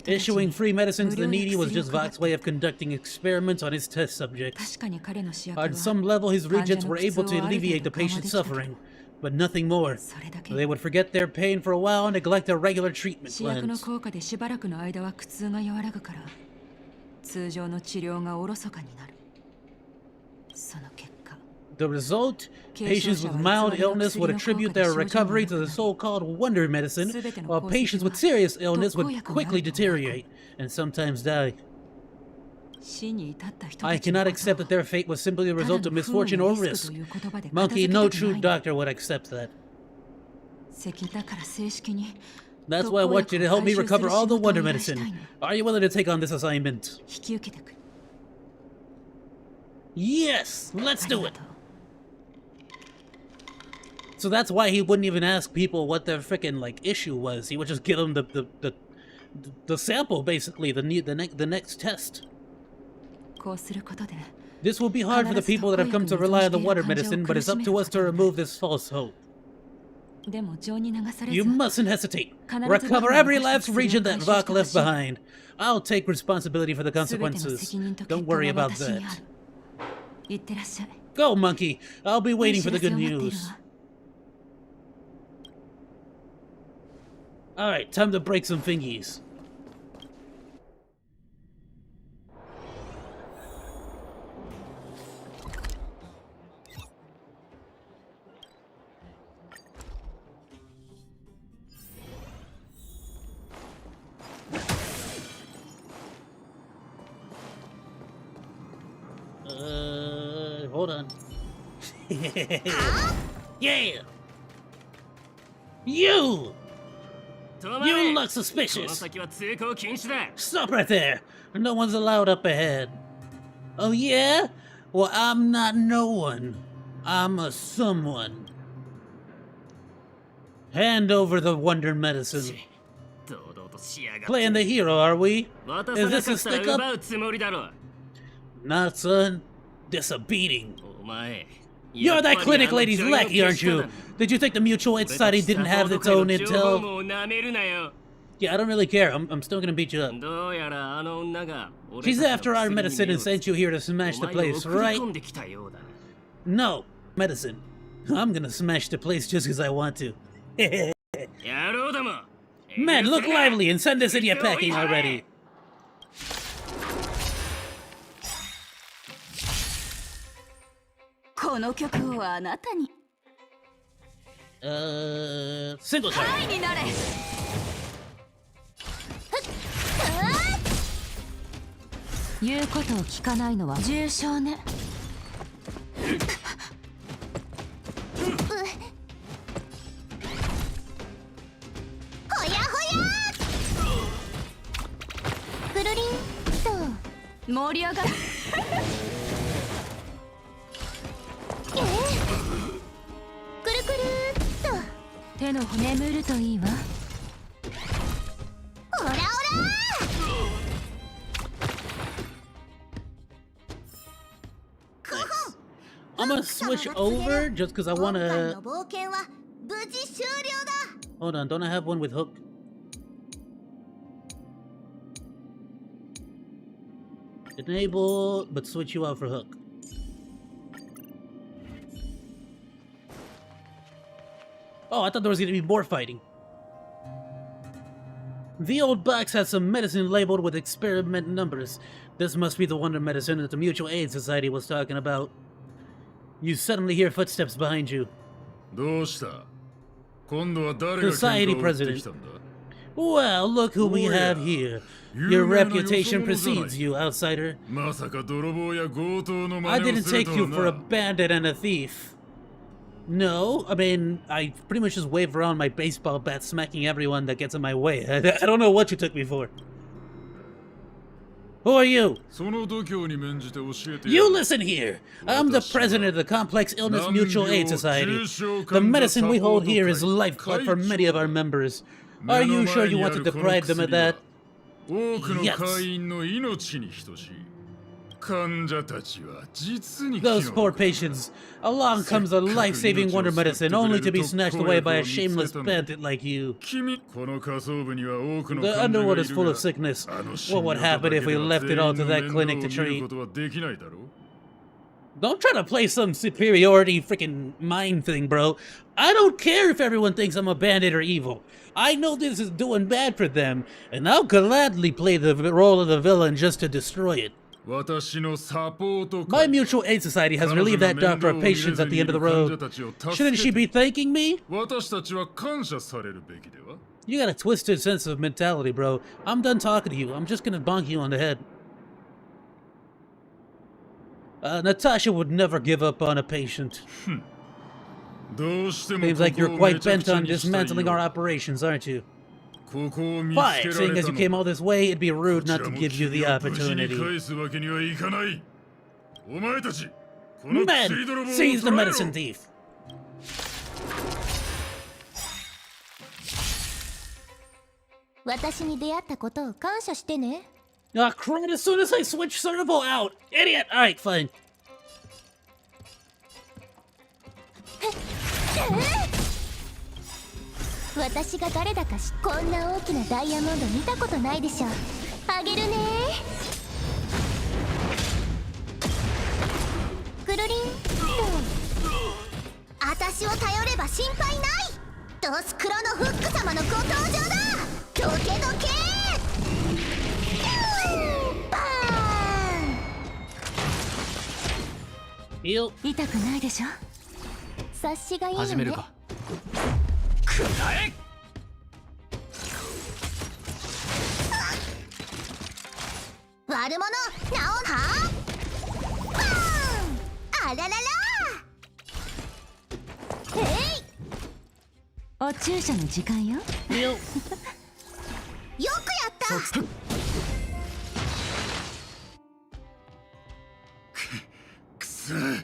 Issuing free medicine to the needy was just Vok's way of conducting experiments on his test subjects. On some level, his regents were able to alleviate the patient's suffering, but nothing more. They would forget their pain for a while and neglect their regular treatment plans. The result? Patients with mild illness would attribute their recovery to the so-called wonder medicine, while patients with serious illness would quickly deteriorate and sometimes die. I cannot accept that their fate was simply the result of misfortune or risk. Monkey, no true doctor would accept that. That's why I want you to help me recover all the wonder medicine. Are you willing to take on this assignment? Yes! Let's do it! So that's why he wouldn't even ask people what their frickin' issue was. He would just give them the the sample, basically, the next test. This will be hard for the people that have come to rely on the water medicine, but it's up to us to remove this false hope. You mustn't hesitate. Recover every last region that Vok left behind. I'll take responsibility for the consequences. Don't worry about that. Go, Monkey. I'll be waiting for the good news. Alright, time to break some fingies. Hold on. Yeah! You! You look suspicious! Stop right there! No one's allowed up ahead. Oh yeah? Well, I'm not no one. I'm a someone. Hand over the wonder medicine. Playing the hero, are we? Is this a stick-up? Not, son. This a beating. You're that clinic lady's lackey, aren't you? Did you think the Mutual Aid Society didn't have its own intel? Yeah, I don't really care. I'm still gonna beat you up. She's after our medicine and sent you here to smash the place, right? No, medicine. I'm gonna smash the place just because I want to. Man, look lively and send this idiot packing already. Single target. 言うことを聞かないのは重傷ね。ほやほや。くるりんと盛り上がる。くるくるっと手の骨眠るといいわ。オラオラ。I'm gonna switch over just because I wanna. Hold on, don't I have one with hook? Enable, but switch you out for hook. Oh, I thought there was gonna be more fighting. The old box has some medicine labeled with experiment numbers. This must be the wonder medicine that the Mutual Aid Society was talking about. You suddenly hear footsteps behind you. Society president. Well, look who we have here. Your reputation precedes you, outsider. I didn't take you for a bandit and a thief. No, I mean, I pretty much just wave around my baseball bat smacking everyone that gets in my way. I don't know what you took me for. Who are you? You listen here! I'm the president of the Complex Illness Mutual Aid Society. The medicine we hold here is lifeblood for many of our members. Are you sure you want to deprive them of that? Yes. Those poor patients. Along comes a life-saving wonder medicine only to be snatched away by a shameless bandit like you. The underworld is full of sickness. What would happen if we left it all to that clinic to treat? Don't try to play some superiority freaking mind thing, bro. I don't care if everyone thinks I'm a bandit or evil. I know this is doing bad for them, and I'll gladly play the role of the villain just to destroy it. My Mutual Aid Society has relieved that doctor of patients at the end of the road. Shouldn't she be thanking me? You got a twisted sense of mentality, bro. I'm done talking to you. I'm just gonna bonk you on the head. Natasha would never give up on a patient. Seems like you're quite bent on dismantling our operations, aren't you? Fine, seeing as you came all this way, it'd be rude not to give you the opportunity. Men, seize the medicine thief! 私に出会ったことを感謝してね。 Ah, crap, as soon as I switch servo out! Idiot! Alright, fine. 私が誰だかこんな大きなダイヤモンド見たことないでしょ。あげるね。くるりん。私を頼れば心配ない。ドスクロのフック様のご登場だ。どけどけ。バーン。痛くないでしょ。察しがいいのね。始めるか。くらえ。悪者、なおはバーン。あららら。えい。お注射の時間よ。よくやった。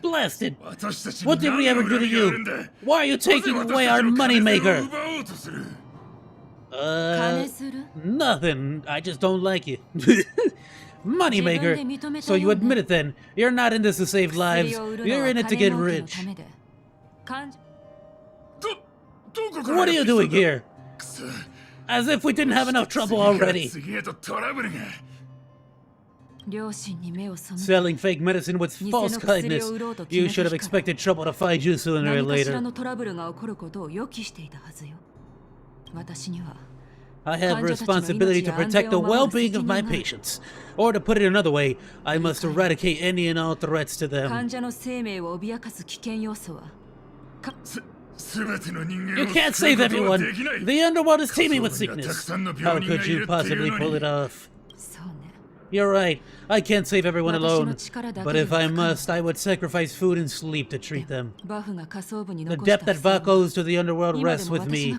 Blasted! What did we ever do to you? Why are you taking away our moneymaker? Nothing. I just don't like you. Moneymaker. So you admit it then. You're not in this to save lives. You're in it to get rich. What are you doing here? As if we didn't have enough trouble already. Selling fake medicine with false kindness. You should have expected trouble to find you sooner or later. I have a responsibility to protect the well-being of my patients. Or to put it another way, I must eradicate any and all threats to them. You can't save everyone! The underworld is teeming with sickness. How could you possibly pull it off? You're right, I can't save everyone alone. But if I must, I would sacrifice food and sleep to treat them. The debt that Vak owes to the underworld rests with me.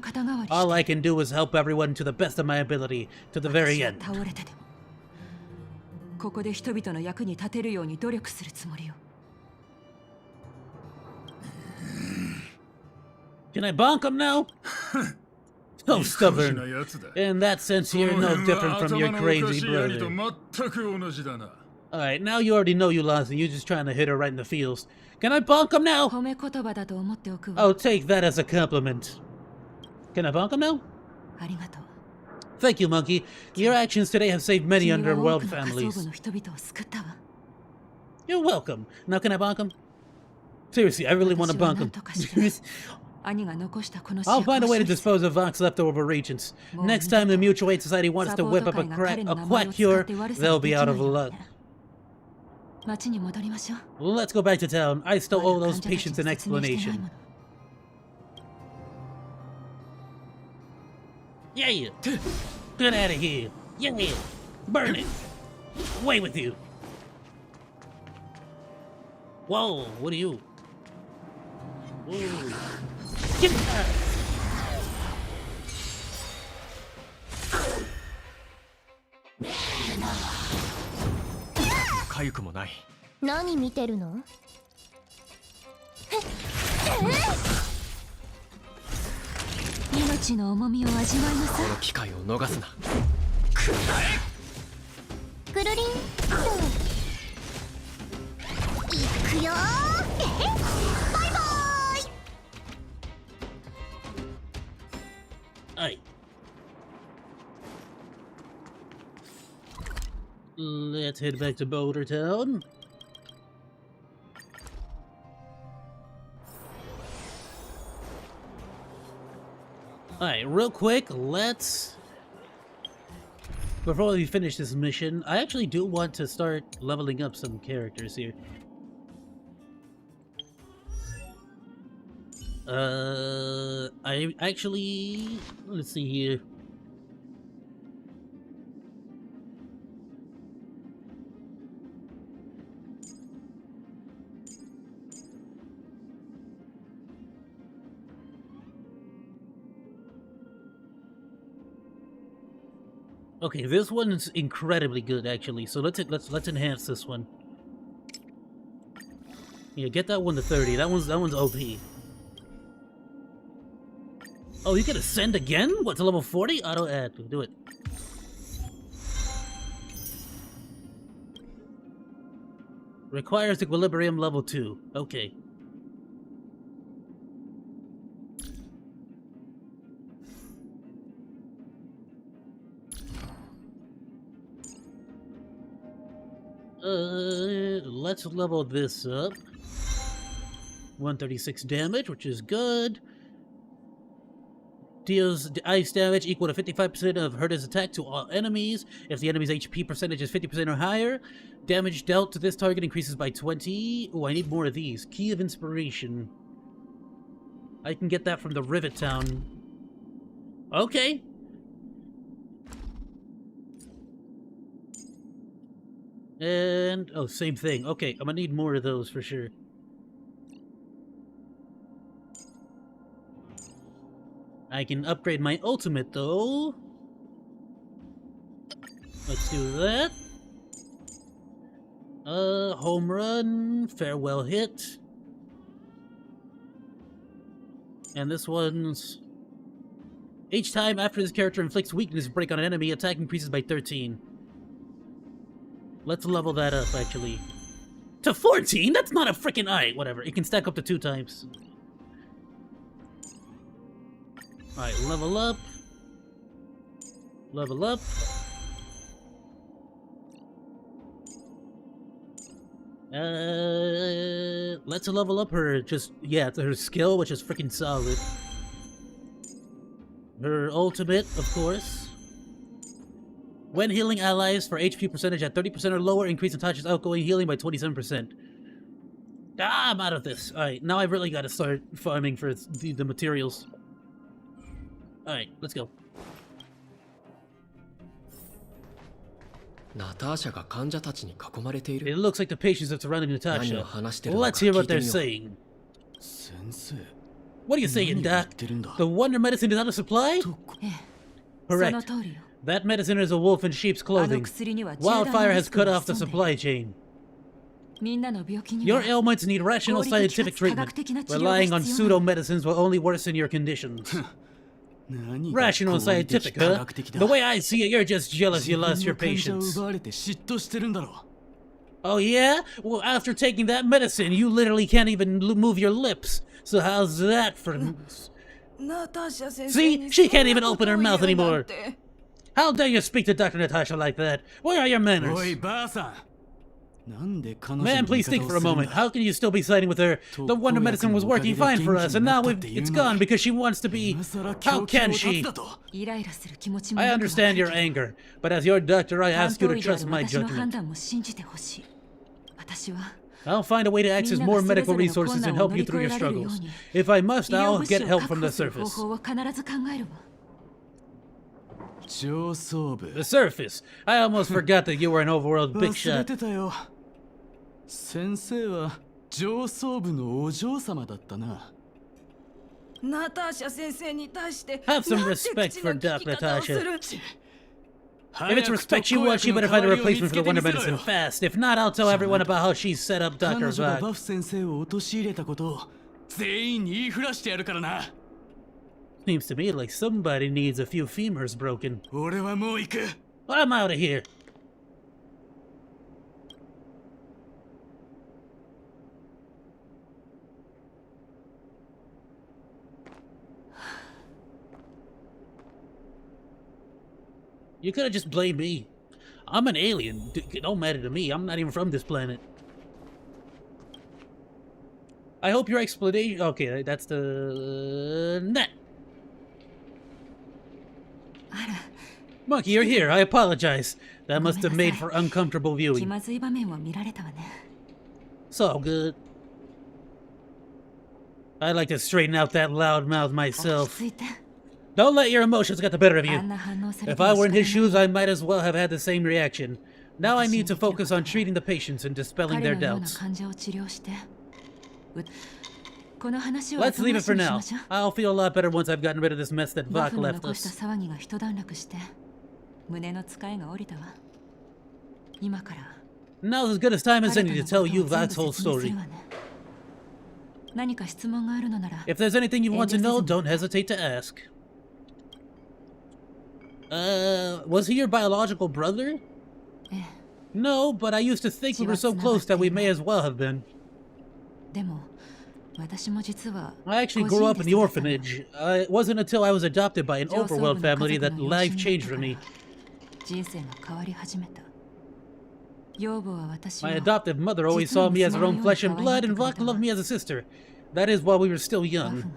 All I can do is help everyone to the best of my ability, to the very end. Can I bonk him now? So stubborn. In that sense, you're no different from your crazy brother. Alright, now you already know you lost and you're just trying to hit her right in the feels. Can I bonk him now? I'll take that as a compliment. Can I bonk him now? Thank you, Monkey. Your actions today have saved many underworld families. You're welcome. Now can I bonk him? Seriously, I really want to bonk him. I'll find a way to dispose of Vak's leftover regents. Next time the Mutual Aid Society wants to whip up a quack cure, they'll be out of luck. Let's go back to town. I still owe those patients an explanation. Yeah! Get out of here! Yeah! Burn it! Away with you! Whoa, what are you? Whoa. Get back! Nani miteru no? 命の重みを味わいなさい。この機会を逃すな。くるりんと。いくよー。バイバーイ。Alright. Let's head back to Boulder Town. Alright, real quick, let's... Before we finish this mission, I actually do want to start leveling up some characters here. I actually... Let's see here. Okay, this one's incredibly good actually. So let's enhance this one. Yeah, get that one to 30. That one's OP. Oh, you can ascend again? What, to level 40? Auto add. Do it. Requires equilibrium level 2. Okay. Let's level this up. 136 damage, which is good. Deals ice damage equal to 55% of Herta's attack to all enemies. If the enemy's HP percentage is 50% or higher, damage dealt to this target increases by 20. Oh, I need more of these. Key of Inspiration. I can get that from the Rivet Town. Okay. And, oh, same thing. Okay, I'm gonna need more of those for sure. I can upgrade my ultimate, though. Let's do that. Home run, farewell hit. And this one's... Each time after this character inflicts weakness break on an enemy, attack increases by 13. Let's level that up, actually. To 14? That's not a freaking... Alright, whatever. It can stack up to 2 times. Alright, level up. Level up. Let's level up her, her skill, which is freaking solid. Her ultimate, of course. When healing allies for HP percentage at 30% or lower, increase Natasha's outgoing healing by 27%. Ah, I'm out of this. Alright, now I've really got to start farming for the materials. Alright, let's go. It looks like the patients are surrounding Natasha. Let's hear what they're saying. What are you saying, Doc? The wonder medicine is out of supply? Correct. That medicine is a wolf in sheep's clothing. Wildfire has cut off the supply chain. Your ailments need rational scientific treatment. Relying on pseudo-medicines will only worsen your conditions. Rational scientific, huh? The way I see it, you're just jealous you lost your patients. Oh yeah? Well, after taking that medicine, you literally can't even move your lips. So how's that for... See? She can't even open her mouth anymore. How dare you speak to Dr. Natasha like that? Where are your manners? Man, please think for a moment. How can you still be siding with her? The wonder medicine was working fine for us, and now it's gone because she wants to be... How can she? I understand your anger, but as your doctor, I ask you to trust my judgment. I'll find a way to access more medical resources and help you through your struggles. If I must, I'll get help from the surface. The surface? I almost forgot that you were an overworld big shot. Have some respect for Doc Natasha. If it's respect she wants, she better find a replacement for the wonder medicine fast. If not, I'll tell everyone about how she set up Dr. Vag. Seems to me like somebody needs a few femurs broken. I'm out of here. You could have just blamed me. I'm an alien. It don't matter to me. I'm not even from this planet. I hope your explanation... Okay, that's the... net. Monkey, you're here. I apologize. That must have made for uncomfortable viewing. It's all good. I'd like to straighten out that loud mouth myself. Don't let your emotions get the better of you. If I were in his shoes, I might as well have had the same reaction. Now I need to focus on treating the patients and dispelling their doubts. Let's leave it for now. I'll feel a lot better once I've gotten rid of this mess that Vak left us. Now's as good a time as any to tell you Vak's whole story. If there's anything you want to know, don't hesitate to ask. Was he your biological brother? No, but I used to think we were so close that we may as well have been. I actually grew up in the orphanage. It wasn't until I was adopted by an overworld family that life changed for me. My adoptive mother always saw me as her own flesh and blood, and Vuk loved me as a sister. That is while we were still young.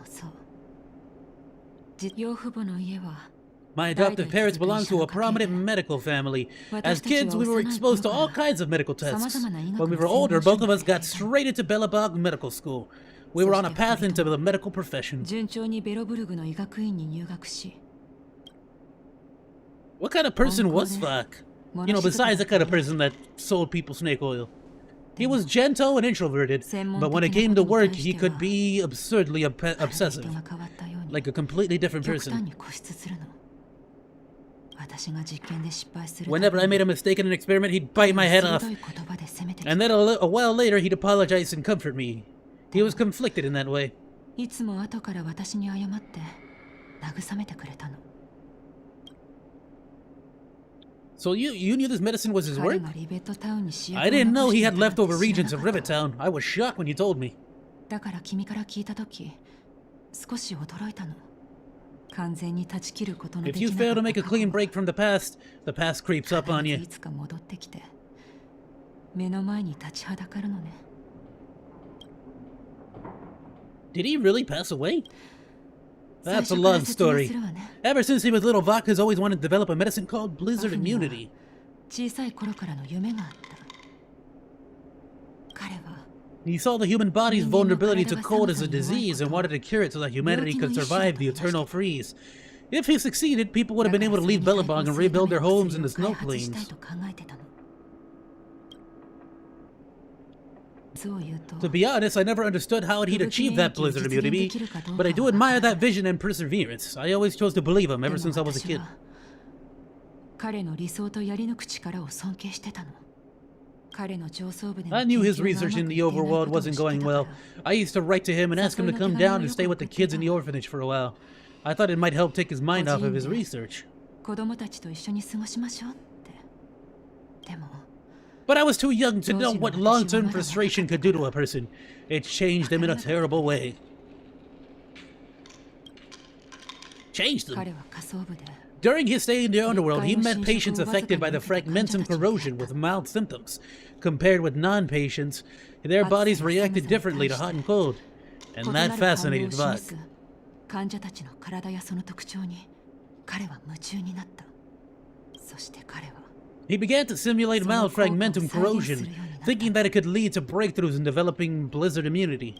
My adoptive parents belonged to a prominent medical family. As kids, we were exposed to all kinds of medical tests. When we were older, both of us got straight into Belobog Medical School. We were on a path into the medical profession. What kind of person was Vuk? You know, besides the kind of person that sold people snake oil. He was gentle and introverted, but when it came to work, he could be absurdly obsessive. Like a completely different person. Whenever I made a mistake in an experiment, he'd bite my head off. And then a while later, he'd apologize and comfort me. He was conflicted in that way. So you knew this medicine was his work? I didn't know he had leftover regions of Rivet Town. I was shocked when you told me. If you fail to make a clean break from the past creeps up on you. Did he really pass away? That's a love story. Ever since he was little, Vuk has always wanted to develop a medicine called Blizzard Immunity. He saw the human body's vulnerability to cold as a disease and wanted to cure it so that humanity could survive the eternal freeze. If he succeeded, people would have been able to leave Belobog and rebuild their homes in the snow plains. To be honest, I never understood how he'd achieve that blizzard immunity, but I do admire that vision and perseverance. I always chose to believe him ever since I was a kid. I knew his research in the overworld wasn't going well. I used to write to him and ask him to come down and stay with the kids in the orphanage for a while. I thought it might help take his mind off of his research. But I was too young to know what long-term frustration could do to a person. It changed him in a terrible way. Changed him. During his stay in the underworld, he met patients affected by the fragmentum corrosion with mild symptoms. Compared with non-patients, their bodies reacted differently to hot and cold. And that fascinated Vuk. He began to simulate mild fragmentum corrosion, thinking that it could lead to breakthroughs in developing blizzard immunity.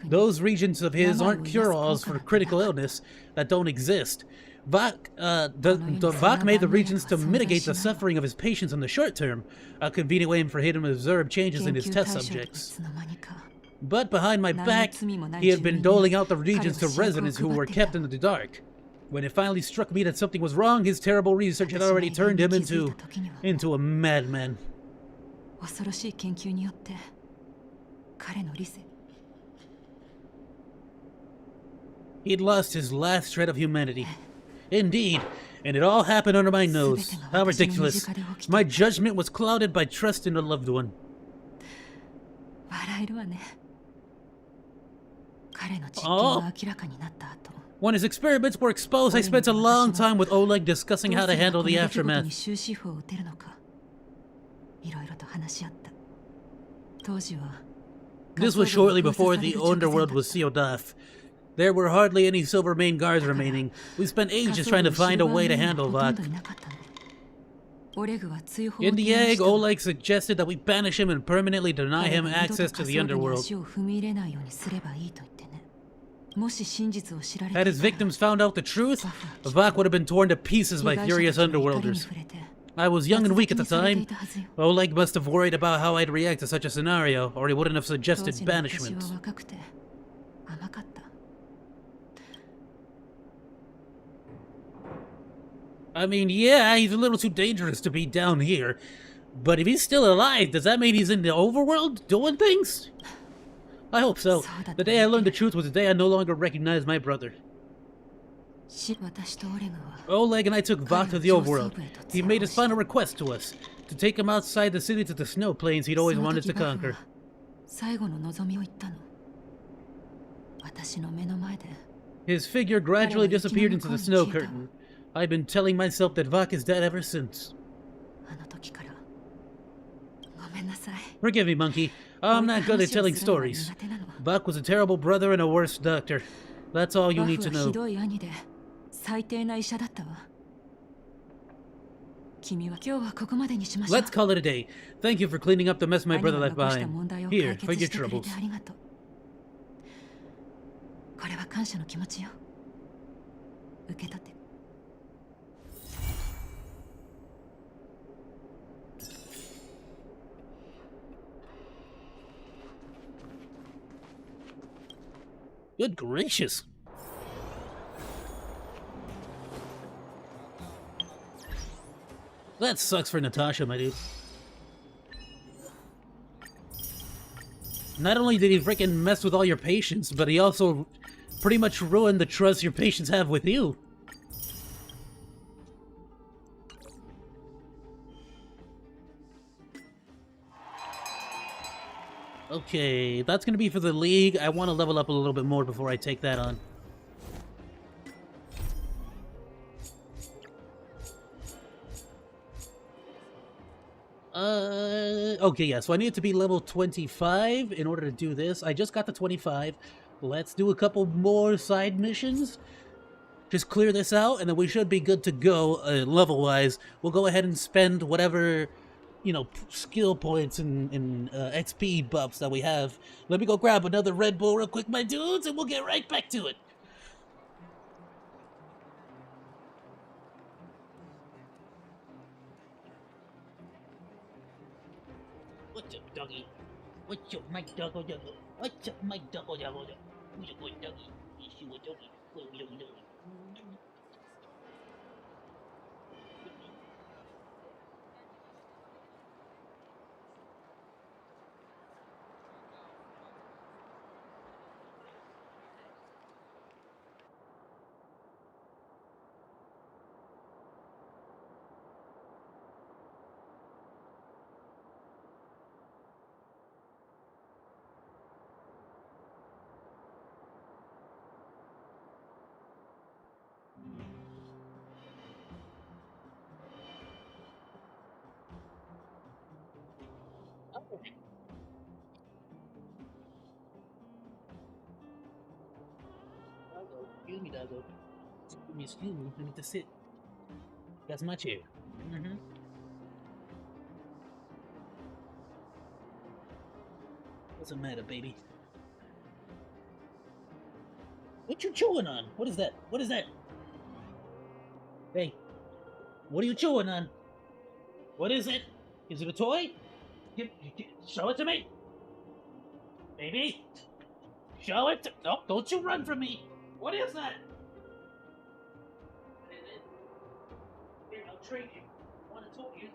Those regions of his aren't cure-alls for critical illness that don't exist. Vuk made the regions to mitigate the suffering of his patients in the short term, a convenient way for him to observe changes in his test subjects. But behind my back, he had been doling out the regions to residents who were kept in the dark. When it finally struck me that something was wrong, his terrible research had already turned him into a madman. He'd lost his last shred of humanity. Indeed, and it all happened under my nose. How ridiculous. My judgment was clouded by trust in a loved one. Oh. When his experiments were exposed, I spent a long time with Oleg discussing how to handle the aftermath. This was shortly before the underworld was sealed off. There were hardly any Silver Mane guards remaining. We spent ages trying to find a way to handle Vuk. In the egg, Oleg suggested that we banish him and permanently deny him access to the underworld. Had his victims found out the truth, Vuk would have been torn to pieces by furious underworlders. I was young and weak at the time. Oleg must have worried about how I'd react to such a scenario, or he wouldn't have suggested banishment. I mean, yeah, he's a little too dangerous to be down here. But if he's still alive, does that mean he's in the overworld doing things? I hope so. The day I learned the truth was the day I no longer recognized my brother. Oleg and I took Vok to the overworld. He made his final request to us, to take him outside the city to the snow plains he'd always wanted to conquer. His figure gradually disappeared into the snow curtain. I've been telling myself that Vok is dead ever since. Forgive me, Monkey. I'm not good at telling stories. Vok was a terrible brother and a worse doctor. That's all you need to know. Let's call it a day. Thank you for cleaning up the mess my brother left behind. Here, for your troubles. Good gracious. That sucks for Natasha, my dude. Not only did he freaking mess with all your patients, but he also pretty much ruined the trust your patients have with you. Okay, that's gonna be for the League. I want to level up a little bit more before I take that on. Okay, yeah, so I need to be level 25 in order to do this. I just got to 25. Let's do a couple more side missions. Just clear this out, and then we should be good to go, level-wise. We'll go ahead and spend whatever, you know, skill points and XP buffs that we have. Let me go grab another Red Bull real quick, my dudes, and we'll get right back to it. What's up, doggy? What's up, my doggo doggo? What's up, my doggo doggo? Who's a good doggy? Is you a doggy? Who's a doggy? Excuse me, doggo. Excuse me. I need to sit. That's my chair. What's the matter, baby? What you chewing on? What is that? What is that? Hey, what are you chewing on? What is it? Is it a toy? Show it to me. Baby, show it to... No, don't you run from me. What is that? What is it? Here, I'll trade you. I want to talk to you.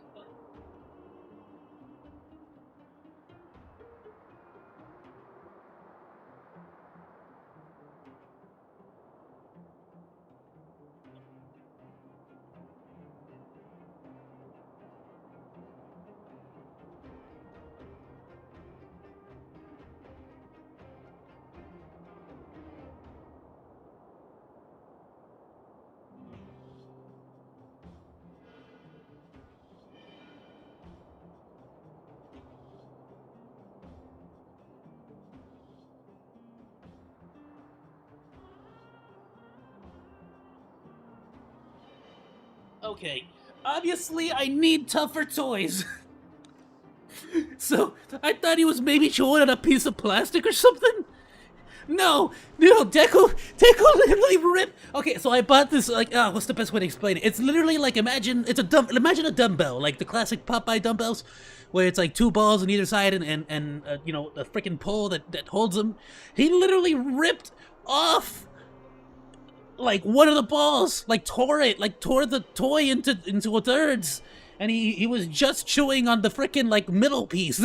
Okay, obviously I need tougher toys. So, I thought he was maybe chewing on a piece of plastic or something? No, Deku literally ripped. Okay, so I bought this, like, what's the best way to explain it? It's literally like, imagine a dumbbell, like the classic Popeye dumbbells, where it's like two balls on either side and you know, a freaking pole that holds them. He literally ripped off like one of the balls, like tore the toy into thirds, and he was just chewing on the frickin' like middle piece.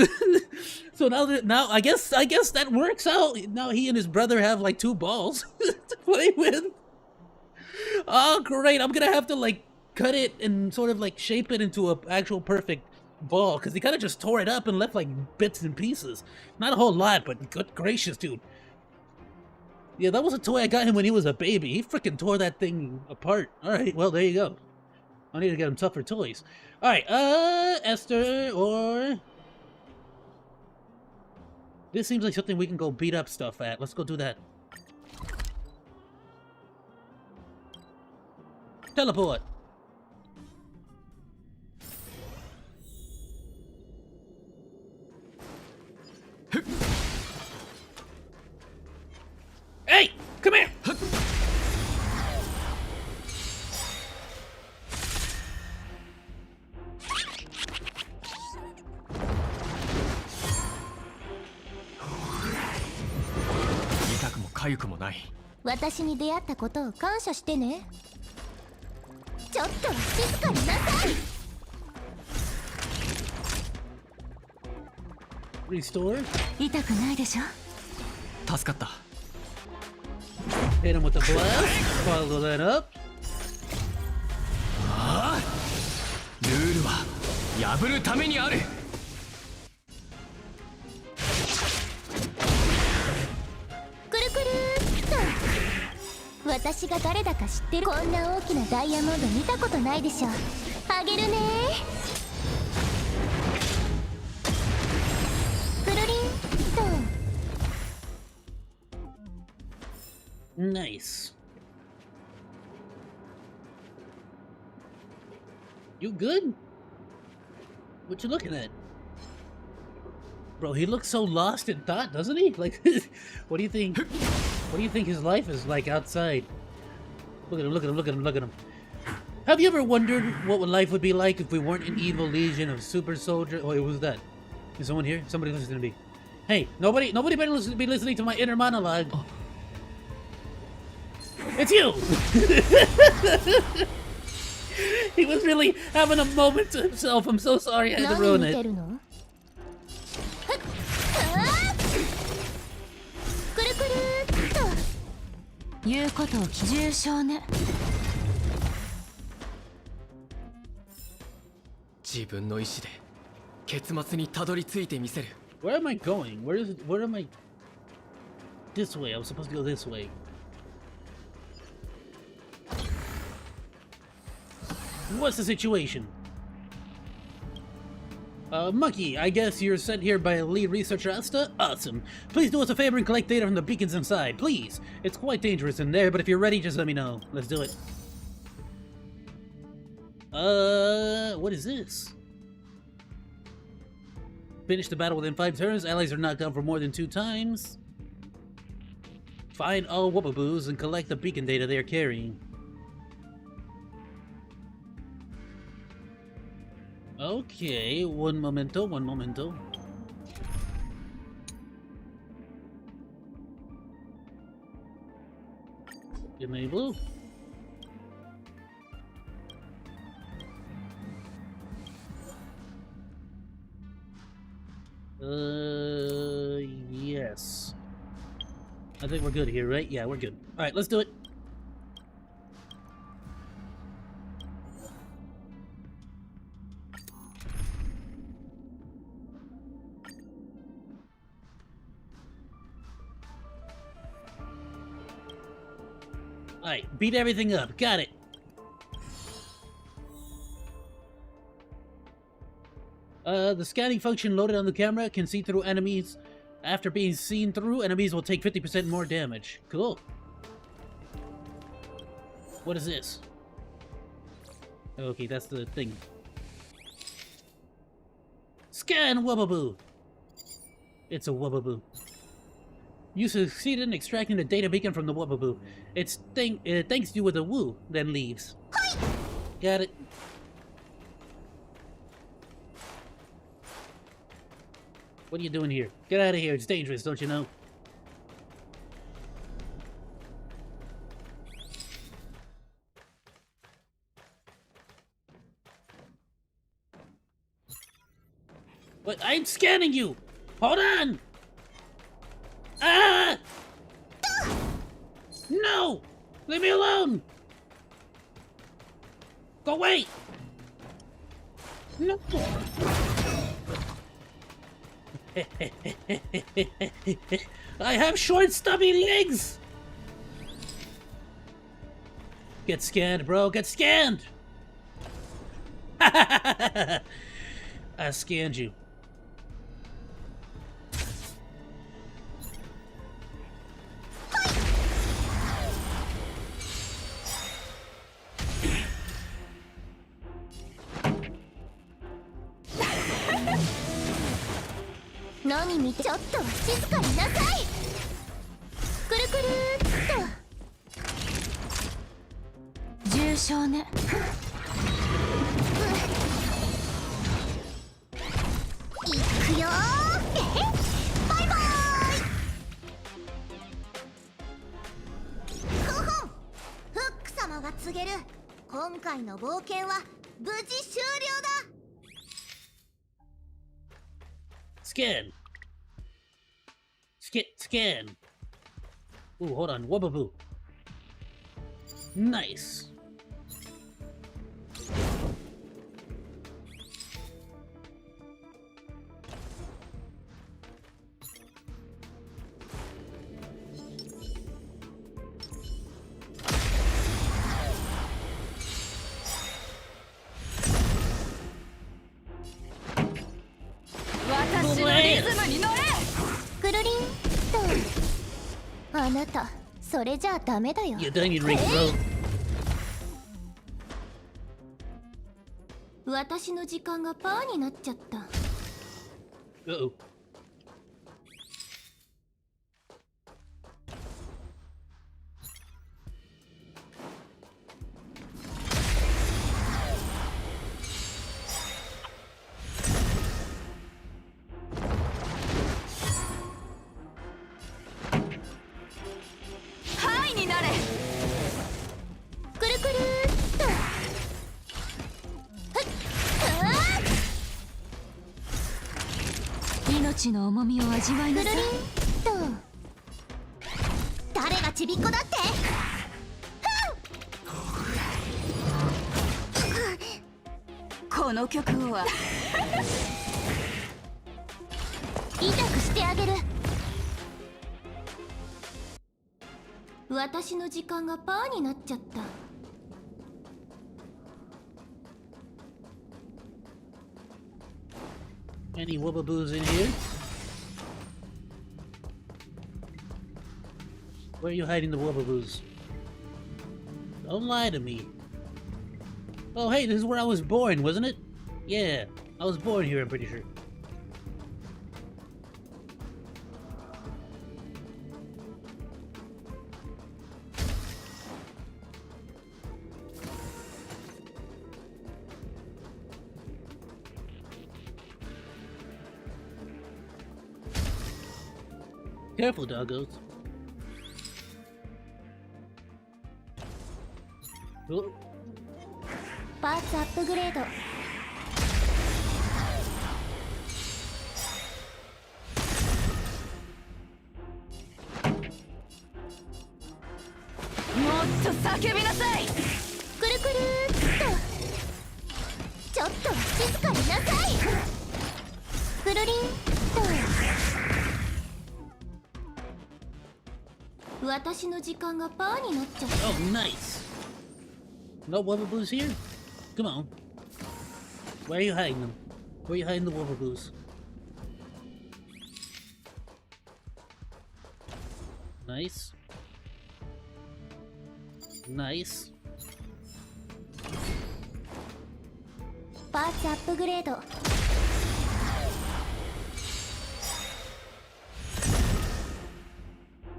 So now I guess that works out. Now he and his brother have like 2 balls to play with. Oh great! I'm gonna have to like cut it and sort of like shape it into a actual perfect ball, because he kind of just tore it up and left like bits and pieces. Not a whole lot, but good gracious, dude. Yeah, that was a toy I got him when he was a baby. He freaking tore that thing apart. All right, well there you go. I need to get him tougher toys. All right, Esther or this seems like something we can go beat up stuff at. Let's go do that. Teleport. Hey, come here.私に出会ったことを感謝してね。ちょっとは静かになさい。Restore. 痛くないでしょ。助かった。Hit him with the blast. Follow that up. ああ、ルールは破るためにある。くるくるっと。私が誰だか知ってる。こんな大きなダイヤモンド見たことないでしょ。あげるね。くるりんと。Nice. You good? What you looking at? Bro, he looks so lost in thought, doesn't he? Like, what do you think? What do you think his life is like outside? Look at him, look at him, look at him, look at him. Have you ever wondered what life would be like if we weren't an evil legion of super soldiers? Oh, who was that? Is someone here? Somebody listening to me. Hey, nobody better be listening to my inner monologue. Oh. It's you! He was really having a moment to himself. I'm so sorry I had to ruin it. くるくるっと。言うことを重症ね。自分の意志で結末にたどり着いてみせる。Where am I going? Where am I? This way. I was supposed to go this way. What's the situation? Monkey, I guess you're sent here by lead researcher Asta? Awesome. Please do us a favor and collect data from the beacons inside, please. It's quite dangerous in there, but if you're ready, just let me know. Let's do it. What is this? Finish the battle within 5 turns. Allies are knocked down for more than 2 times. Find all whoopaboos and collect the beacon data they are carrying. Okay, one momento. Enable. Yes. I think we're good here, right? Yeah, we're good. Alright, let's do it. Alright, beat everything up. Got it. The scanning function loaded on the camera can see through enemies. After being seen through, enemies will take 50% more damage. Cool. What is this? Okay, that's the thing. Scan Wubbaboo! It's a Wubbaboo. You succeeded in extracting the data beacon from the Wubbaboo. It thanks you with a woo, then leaves. Got it. What are you doing here? Get out of here, it's dangerous, don't you know? What? I'm scanning you! Hold on! Ah! No! Leave me alone! Go away! No! I have short, stubby legs! Get scanned, bro. Get scanned! I scanned you.のみみちょっとは静かになさい。くるくるっと。重傷ね。いくよー。バイバーイ。ふふん。フック様が告げる今回の冒険は無事終了だ。Scan. Scan. Ooh, hold on. Wubbaboo. Nice.あなた、それじゃダメだよ。You diamond ring, bro. 私の時間がパーになっちゃった。Uh-oh.命の重みを味わいなさい。誰がちびっこだって？この曲は痛くしてあげる。私の時間がパーになっちゃった。Any wubbaboos in here? Where are you hiding the wubbaboos? Don't lie to me. Oh, hey, this is where I was born, wasn't it? Yeah, I was born here, I'm pretty sure. Careful, doggos. Oh. パーツアップグレード。もっと叫びなさい。くるくるっと。ちょっとは静かになさい。くるりんと。私の時間がパーになっちゃった。Oh, nice. No wubbaboos here? Come on. Where are you hiding them? Where are you hiding the wubbaboos? Nice. Nice. パーツアップグレード。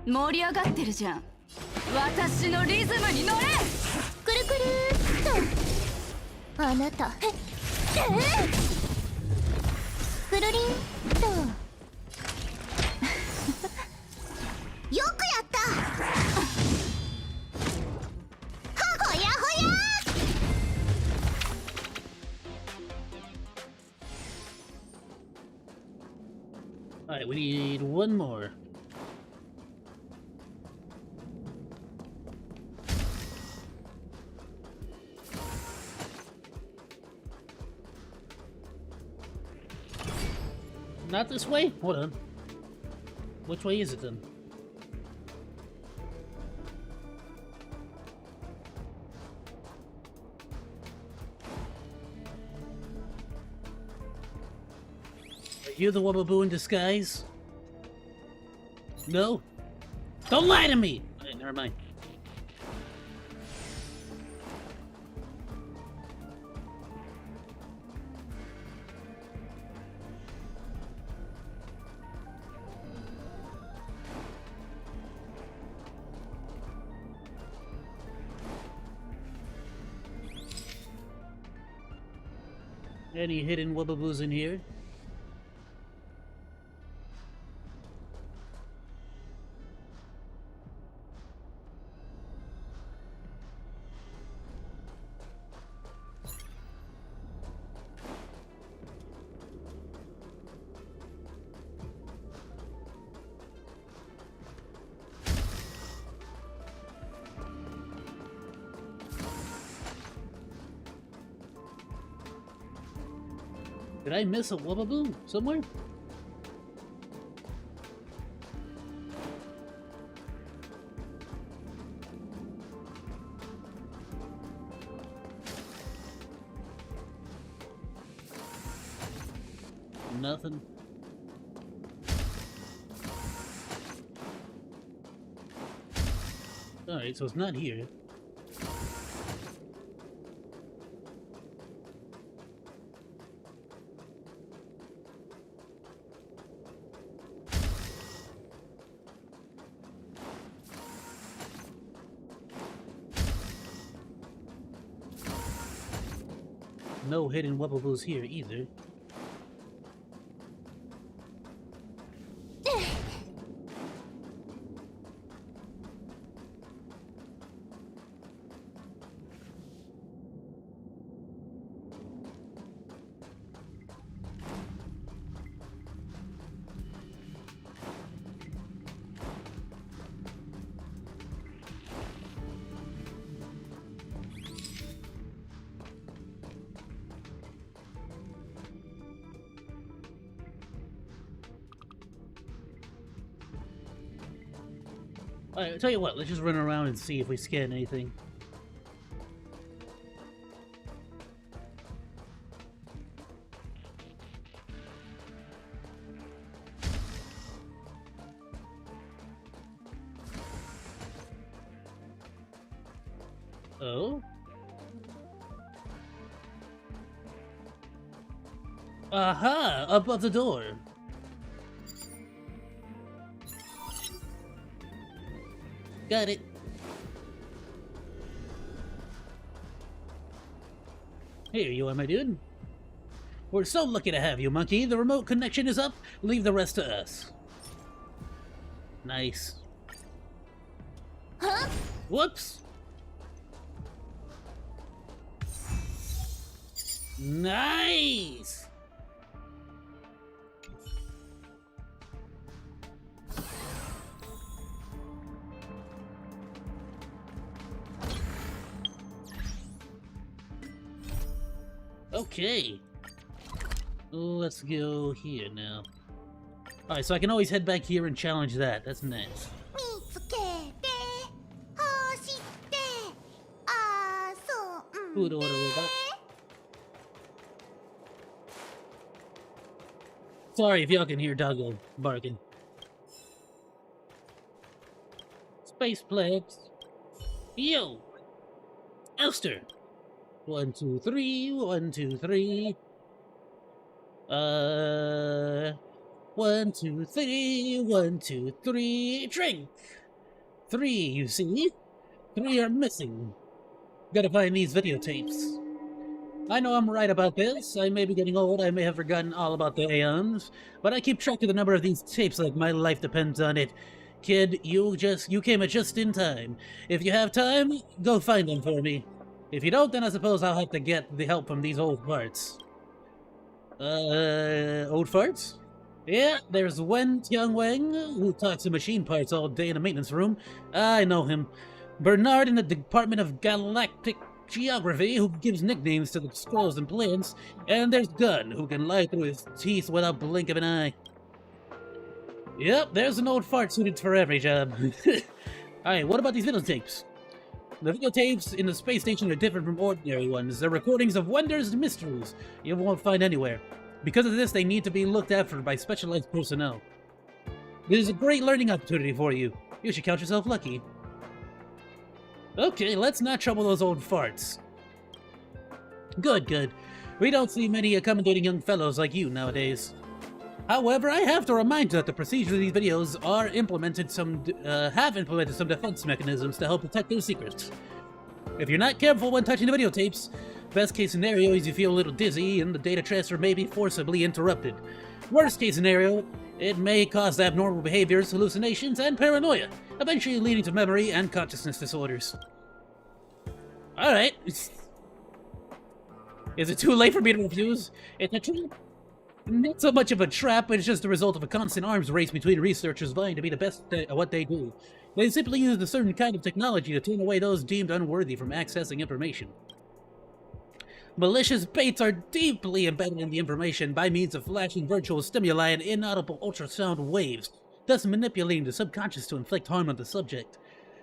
盛り上がってるじゃん。私のリズムに乗れ。くるくるっと。あなた。くるりんと。よくやった。ほやほや。Alright, we need one more. Not this way? Hold on. Which way is it then? Are you the Wubaboo in disguise? No? Don't lie to me! Alright, never mind. Any hidden Wubaboos in here? Did I miss a Wubaboo somewhere? Nothing. Alright, so it's not here. No hidden Wubaboos here either. Alright, I'll tell you what, let's just run around and see if we scan anything. Oh? Aha! Above the door. Got it. Here you are, my dude. We're so lucky to have you, Monkey. The remote connection is up. Leave the rest to us. Nice. Huh? Whoops. Nice. Okay. Let's go here now. Alright, so I can always head back here and challenge that. That's nice. Food order robot. Sorry if y'all can hear Doggo barking. Space Plex. Yo! Elster! 1, 2, 3, 1, 2, 3. 1, 2, 3, 1, 2, 3. Drink! 3, you see? 3 are missing. Gotta find these videotapes. I know I'm right about this. I may be getting old. I may have forgotten all about the aeons. But I keep track of the number of these tapes like my life depends on it. Kid, you came at just in time. If you have time, go find them for me. If you don't, then I suppose I'll have to get the help from these old farts. Old farts? Yeah, there's Wen Tianwang, who talks to machine parts all day in the maintenance room. I know him. Bernard in the Department of Galactic Geography, who gives nicknames to the scrolls and plans. And there's Gunn, who can lie through his teeth without blink of an eye. Yep, there's an old fart suited for every job. Alright, what about these videotapes? The videotapes in the space station are different from ordinary ones. They're recordings of wonders and mysteries you won't find anywhere. Because of this, they need to be looked after by specialized personnel. This is a great learning opportunity for you. You should count yourself lucky. Okay, let's not trouble those old farts. Good, good. We don't see many accommodating young fellows like you nowadays. However, I have to remind you that the procedures of these videos have implemented some defense mechanisms to help protect their secrets. If you're not careful when touching the videotapes, best case scenario is you feel a little dizzy and the data transfer may be forcibly interrupted. Worst case scenario, it may cause abnormal behaviors, hallucinations, and paranoia, eventually leading to memory and consciousness disorders. Alright. Is it too late for me to refuse? It's a trap. Not so much of a trap, but it's just the result of a constant arms race between researchers vying to be the best at what they do. They simply use a certain kind of technology to turn away those deemed unworthy from accessing information. Malicious baits are deeply embedded in the information by means of flashing virtual stimuli and inaudible ultrasound waves, thus manipulating the subconscious to inflict harm on the subject.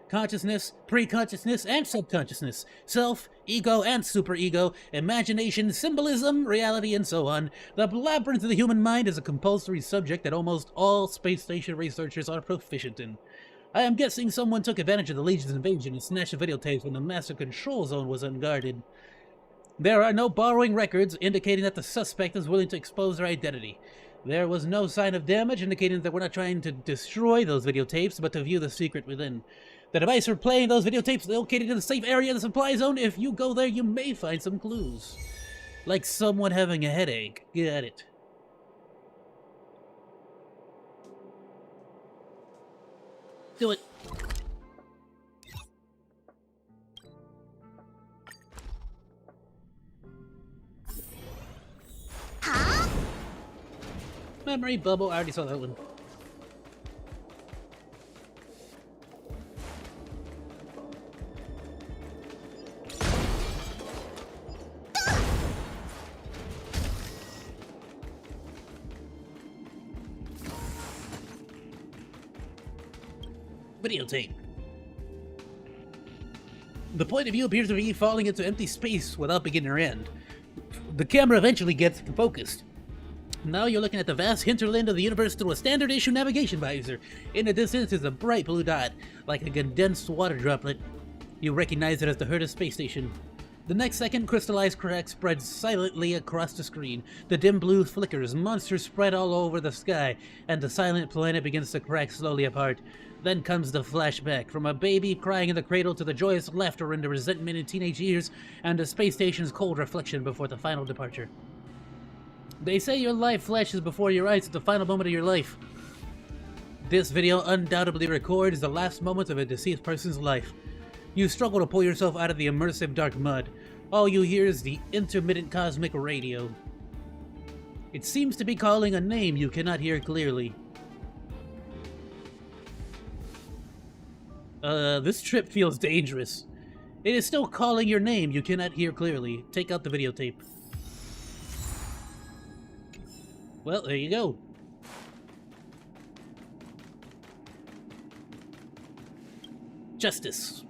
Consciousness, pre-consciousness, and subconsciousness, self, ego, and superego, imagination, symbolism, reality, and so on. The labyrinth of the human mind is a compulsory subject that almost all space station researchers are proficient in. I am guessing someone took advantage of the Legion's invasion and snatched the videotapes when the master control zone was unguarded. There are no borrowing records indicating that the suspect is willing to expose their identity. There was no sign of damage indicating that we're not trying to destroy those videotapes, but to view the secret within. The device for playing those videotapes is located in the safe area of the supply zone. If you go there, you may find some clues. Like someone having a headache. Get it. Do it. Huh? Memory bubble. I already saw that one. Videotape. The point of view appears to be falling into empty space without beginning or end. The camera eventually gets focused. Now you're looking at the vast hinterland of the universe through a standard issue navigation visor. In the distance is a bright blue dot, like a condensed water droplet. You recognize it as the Herta space station. The next second, crystallized crack spreads silently across the screen. The dim blue flickers, monsters spread all over the sky, and the silent planet begins to crack slowly apart. Then comes the flashback, from a baby crying in the cradle to the joyous laughter in the resentment in teenage years, and the space station's cold reflection before the final departure. They say your life flashes before your eyes at the final moment of your life. This video undoubtedly records the last moments of a deceased person's life. You struggle to pull yourself out of the immersive dark mud. All you hear is the intermittent cosmic radio. It seems to be calling a name you cannot hear clearly. This trip feels dangerous. It is still calling your name you cannot hear clearly. Take out the videotape. Well, there you go. Justice.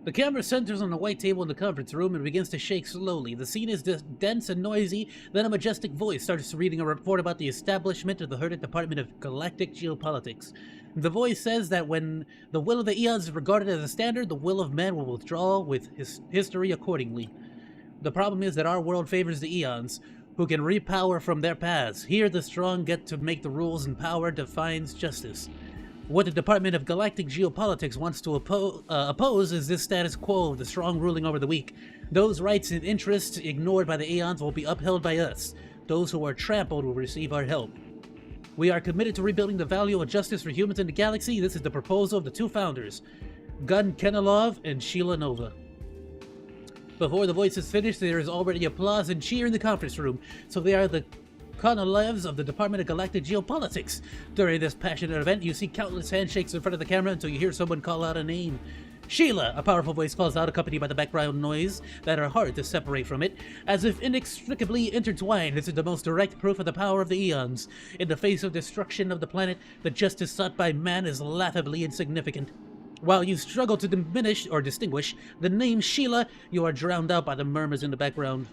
The camera centers on the white table in the conference room and begins to shake slowly. The scene is dense and noisy, then a majestic voice starts reading a report about the establishment of the Herta Department of Galactic Geopolitics. The voice says that when the will of the eons is regarded as a standard, the will of man will withdraw with history accordingly. The problem is that our world favors the eons, who can repower from their paths. Here the strong get to make the rules and power defines justice. What the Department of Galactic Geopolitics wants to oppose is this status quo of the strong ruling over the weak. Those rights and interests ignored by the Aeons will be upheld by us. Those who are trampled will receive our help. We are committed to rebuilding the value of justice for humans in the galaxy. This is the proposal of the two founders, Gun Kenilov and Sheila Nova. Before the voice is finished, there is already applause and cheer in the conference room, so they are the Konolevs of the Department of Galactic Geopolitics. During this passionate event, you see countless handshakes in front of the camera until you hear someone call out a name. Sheila, a powerful voice calls out, accompanied by the background noise that are hard to separate from it, as if inextricably intertwined. This is the most direct proof of the power of the eons. In the face of destruction of the planet, the justice sought by man is laughably insignificant. While you struggle to diminish or distinguish the name Sheila, you are drowned out by the murmurs in the background.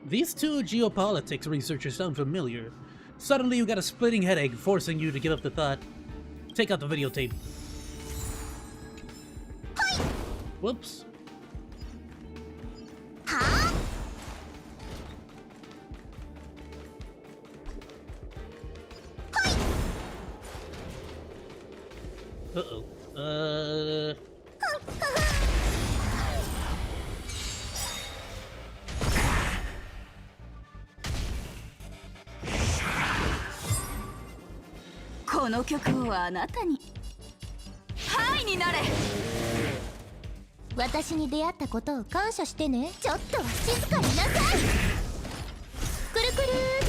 These two geopolitics researchers sound familiar. Suddenly you got a splitting headache, forcing you to give up the thought. Take out the videotape. Whoops. Huh? Uh-oh.この曲をあなたにハイになれ。私に出会ったことを感謝してね。ちょっとは静かになさい。くるくるっ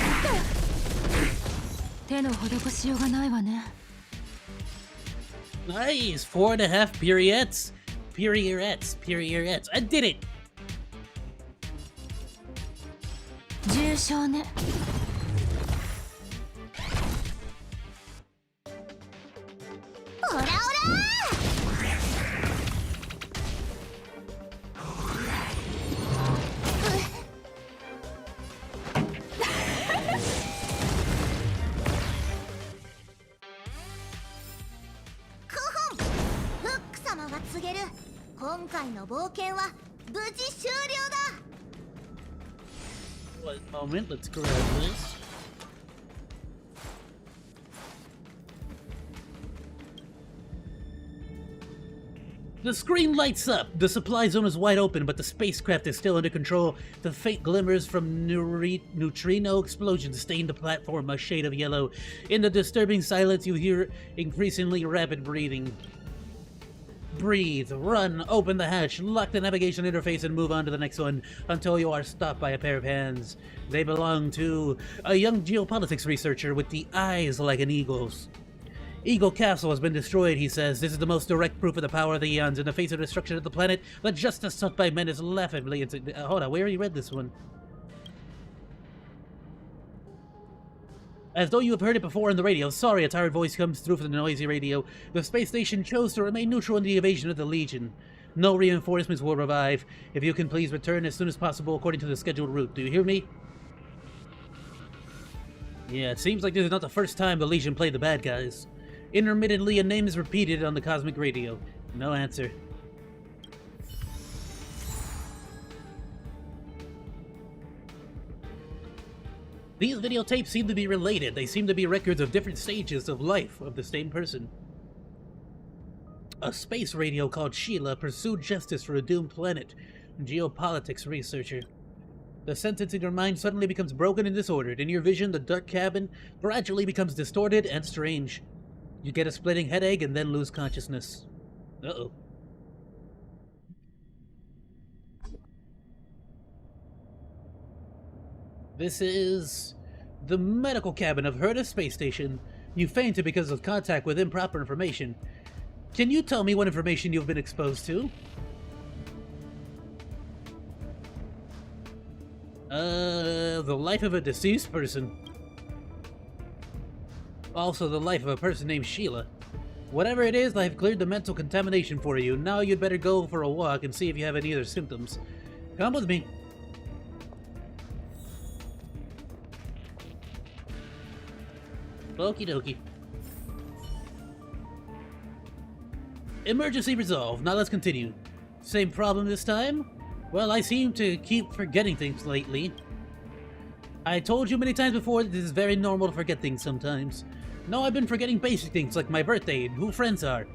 と。手の施しようがないわね。Nice! 4.5 periods. Periods. I did it! 重傷ね。オラオラ告げる。今回の冒険は無事終了だ。One moment, let's grab this. The screen lights up. The supply zone is wide open, but the spacecraft is still under control. The faint glimmers from neutrino explosions stain the platform a shade of yellow. In the disturbing silence, you hear increasingly rapid breathing. Breathe, run, open the hatch, lock the navigation interface, and move on to the next one until you are stopped by a pair of hands. They belong to a young geopolitics researcher with the eyes like an eagle's. Eagle Castle has been destroyed, he says. This is the most direct proof of the power of the eons. In the face of destruction of the planet, the justice sought by men is laughably... hold on, where have you read this one? As though you have heard it before on the radio. Sorry, a tired voice comes through from the noisy radio. The space station chose to remain neutral in the invasion of the Legion. No reinforcements will arrive. If you can please return as soon as possible according to the scheduled route. Do you hear me? Yeah, it seems like this is not the first time the Legion played the bad guys. Intermittently, a name is repeated on the cosmic radio. No answer. These videotapes seem to be related. They seem to be records of different stages of life of the same person. A space radio called Sheila pursued justice for a doomed planet. Geopolitics researcher. The sentence in your mind suddenly becomes broken and disordered. In your vision, the dark cabin gradually becomes distorted and strange. You get a splitting headache and then lose consciousness. Uh-oh. This is the medical cabin of Herta Space Station. You fainted because of contact with improper information. Can you tell me what information you've been exposed to? The life of a deceased person. Also, the life of a person named Sheila. Whatever it is, I have cleared the mental contamination for you. Now you'd better go for a walk and see if you have any other symptoms. Come with me. Okie dokie. Emergency resolved. Now let's continue. Same problem this time? Well, I seem to keep forgetting things lately. I told you many times before that it is very normal to forget things sometimes. No, I've been forgetting basic things like my birthday and who friends are,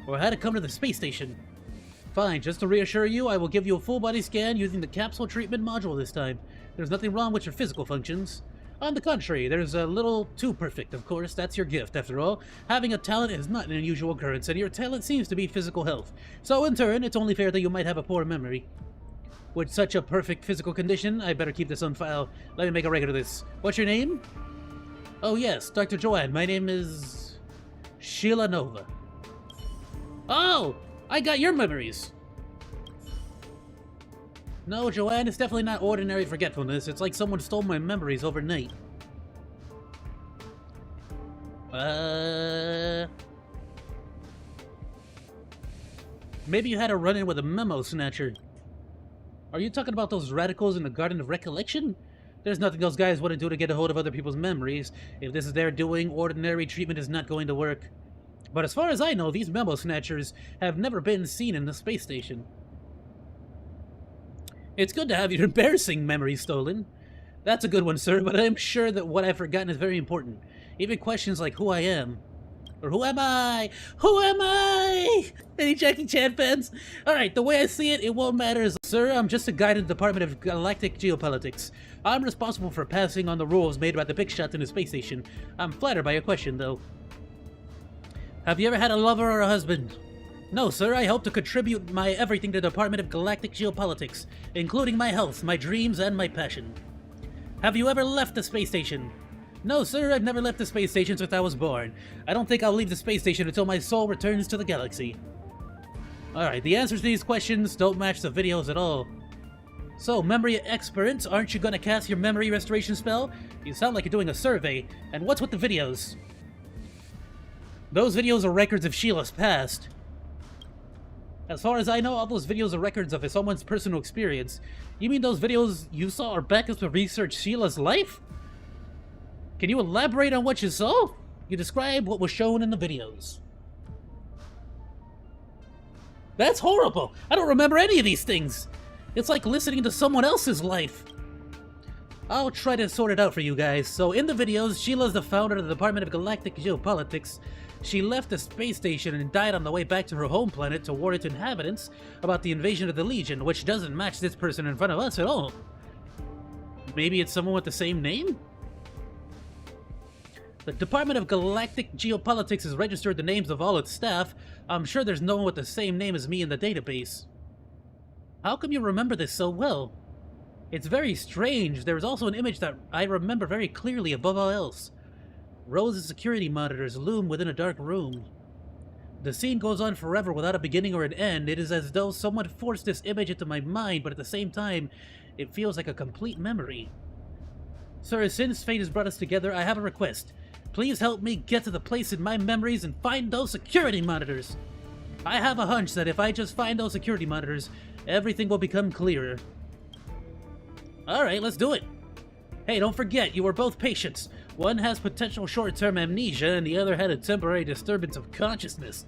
or how to come to the space station. Fine, just to reassure you, I will give you a full body scan using the capsule treatment module this time. There's nothing wrong with your physical functions. On the contrary, there's a little too perfect, of course. That's your gift, after all. Having a talent is not an unusual occurrence, and your talent seems to be physical health. So in turn, it's only fair that you might have a poor memory. with such a perfect physical condition. I better keep this on file. Let me make a record of this. What's your name? Oh yes, Dr. Joanne. My name is Sheila Nova. Oh, I got your memories. No, Joanne, it's definitely not ordinary forgetfulness. It's like someone stole my memories overnight. Maybe you had a run-in with a memo snatcher. Are you talking about those radicals in the Garden of Recollection? There's nothing those guys want to do to get a hold of other people's memories. If this is their doing, ordinary treatment is not going to work. But as far as I know, these memo snatchers have never been seen in the space station. It's good to have your embarrassing memories stolen. That's a good one, sir, but I'm sure that what I've forgotten is very important. Even questions like who I am. Or who am I? Who am I? Any Jackie Chan fans? Alright, the way I see it, it won't matter. Sir, I'm just a guy in the Department of Galactic Geopolitics. I'm responsible for passing on the rules made by the big shots in the space station. I'm flattered by your question, though. Have you ever had a lover or a husband? No, sir, I hope to contribute my everything to the Department of Galactic Geopolitics, including my health, my dreams, and my passion. Have you ever left the space station? No, sir, I've never left the space station since I was born. I don't think I'll leave the space station until my soul returns to the galaxy. Alright, the answers to these questions don't match the videos at all. So, memory experts, aren't you gonna cast your memory restoration spell? You sound like you're doing a survey. And what's with the videos? Those videos are records of Sheila's past. As far as I know, all those videos are records of someone's personal experience. You mean those videos you saw are backups to research Sheila's life? Can you elaborate on what you saw? You describe what was shown in the videos. That's horrible! I don't remember any of these things! It's like listening to someone else's life. I'll try to sort it out for you guys. So in the videos, Sheila's the founder of the Department of Galactic Geopolitics. She left the space station and died on the way back to her home planet to warn its inhabitants about the invasion of the Legion, which doesn't match this person in front of us at all. Maybe it's someone with the same name? The Department of Galactic Geopolitics has registered the names of all its staff. I'm sure there's no one with the same name as me in the database. How come you remember this so well? It's very strange. There's also an image that I remember very clearly above all else. Rows of security monitors loom within a dark room. The scene goes on forever without a beginning or an end. It is as though someone forced this image into my mind, but at the same time, it feels like a complete memory. Sir, since fate has brought us together, I have a request. Please help me get to the place in my memories and find those security monitors. I have a hunch that if I just find those security monitors, everything will become clearer. Alright, let's do it. Hey, don't forget, you were both patients. One has potential short-term amnesia, and the other had a temporary disturbance of consciousness.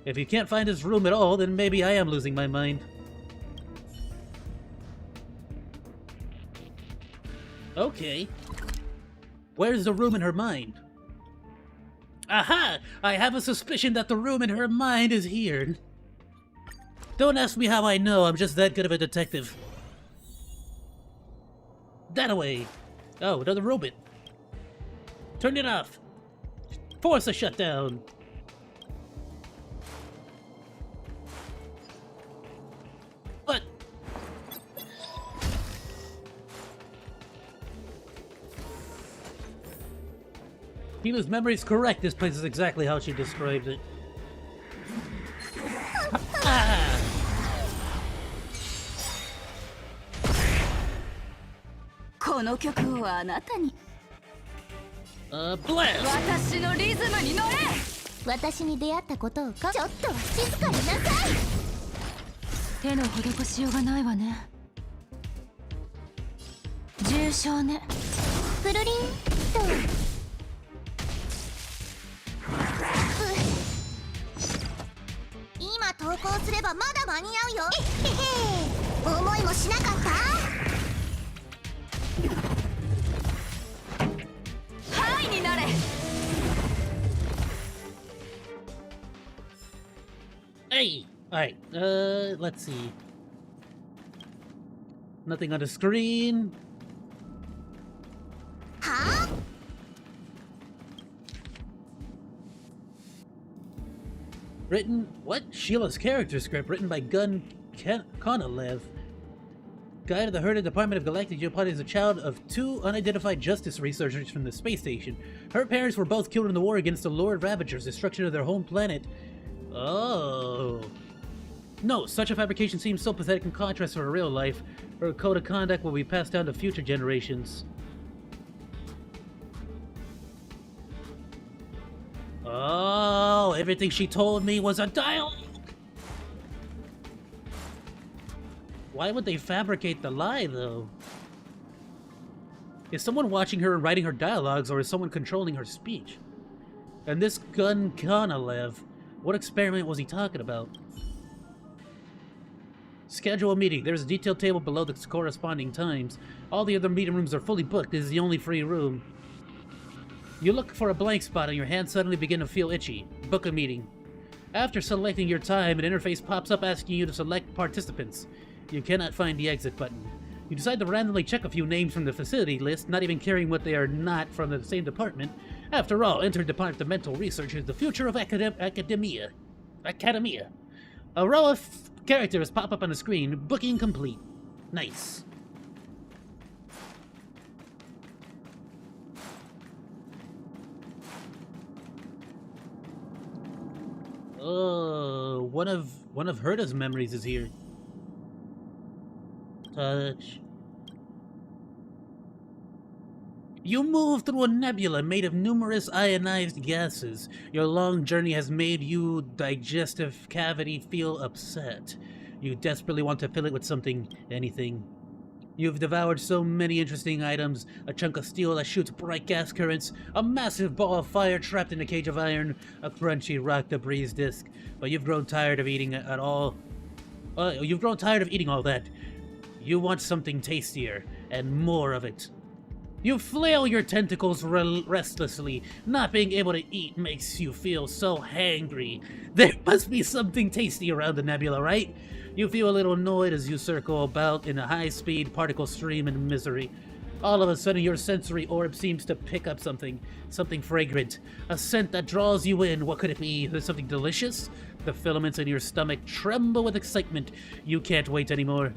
If you can't find his room at all, then maybe I am losing my mind. Okay. Where's the room in her mind? Aha! I have a suspicion that the room in her mind is here. Don't ask me how I know, I'm just that good of a detective. That away. Oh, another robot. Turn it off. Force a shutdown. What? Hila's memory is correct. This place is exactly how she described it. Ah! Blast! 私のリズムに乗れ。私に出会ったことをちょっとは静かになさい。手の施しようがないわね。重傷ね。プルリンと。今投稿すればまだ間に合うよ。へへ。思いもしなかった。Hey! Alright, let's see. Nothing on the screen. Huh? Written, what? Sheila's character script written by Gun Konolev. Guy to the Herd Department of Galactic Geopolitics is a child of 2 unidentified justice researchers from the space station. Her parents were both killed in the war against the Lord Ravagers, destruction of their home planet. Oh. No, such a fabrication seems so pathetic in contrast to her real life. Her code of conduct will be passed down to future generations. Oh, everything she told me was a dialogue. Why would they fabricate the lie, though? Is someone watching her and writing her dialogues, or is someone controlling her speech? And this Gun Kanalev, what experiment was he talking about? Schedule a meeting. There's a detailed table below the corresponding times. All the other meeting rooms are fully booked. This is the only free room. You look for a blank spot and your hands suddenly begin to feel itchy. Book a meeting. After selecting your time, an interface pops up asking you to select participants. You cannot find the exit button. You decide to randomly check a few names from the facility list, not even caring what they are not from the same department. After all, interdepartmental research is the future of academia. A row of characters pop up on the screen. Booking complete. Nice. Oh, one of Herta's memories is here. Touch. You move through a nebula made of numerous ionized gases. Your long journey has made your digestive cavity feel upset. You desperately want to fill it with something, anything. You've devoured so many interesting items, a chunk of steel that shoots bright gas currents, a massive ball of fire trapped in a cage of iron, a crunchy rock debris disc, but you've grown tired of eating it at all. You've grown tired of eating all that. You want something tastier, and more of it. You flail your tentacles restlessly. Not being able to eat makes you feel so hangry. There must be something tasty around the nebula, right? You feel a little annoyed as you circle about in a high-speed particle stream in misery. All of a sudden, your sensory orb seems to pick up something fragrant. A scent that draws you in. What could it be? Is it something delicious? The filaments in your stomach tremble with excitement. You can't wait anymore.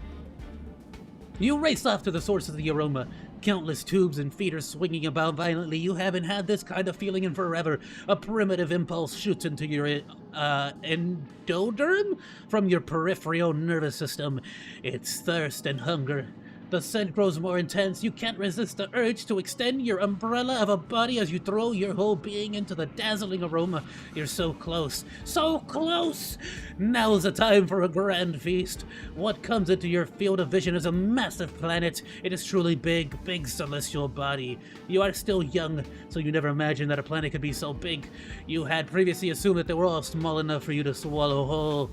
You race off to the source of the aroma. Countless tubes and feet are swinging about violently. You haven't had this kind of feeling in forever. A primitive impulse shoots into your endoderm from your peripheral nervous system. It's thirst and hunger. The scent grows more intense. You can't resist the urge to extend your umbrella of a body as you throw your whole being into the dazzling aroma. You're so close. So close! Now's the time for a grand feast. What comes into your field of vision is a massive planet. It is truly big, big celestial body. You are still young, so you never imagined that a planet could be so big. You had previously assumed that they were all small enough for you to swallow whole.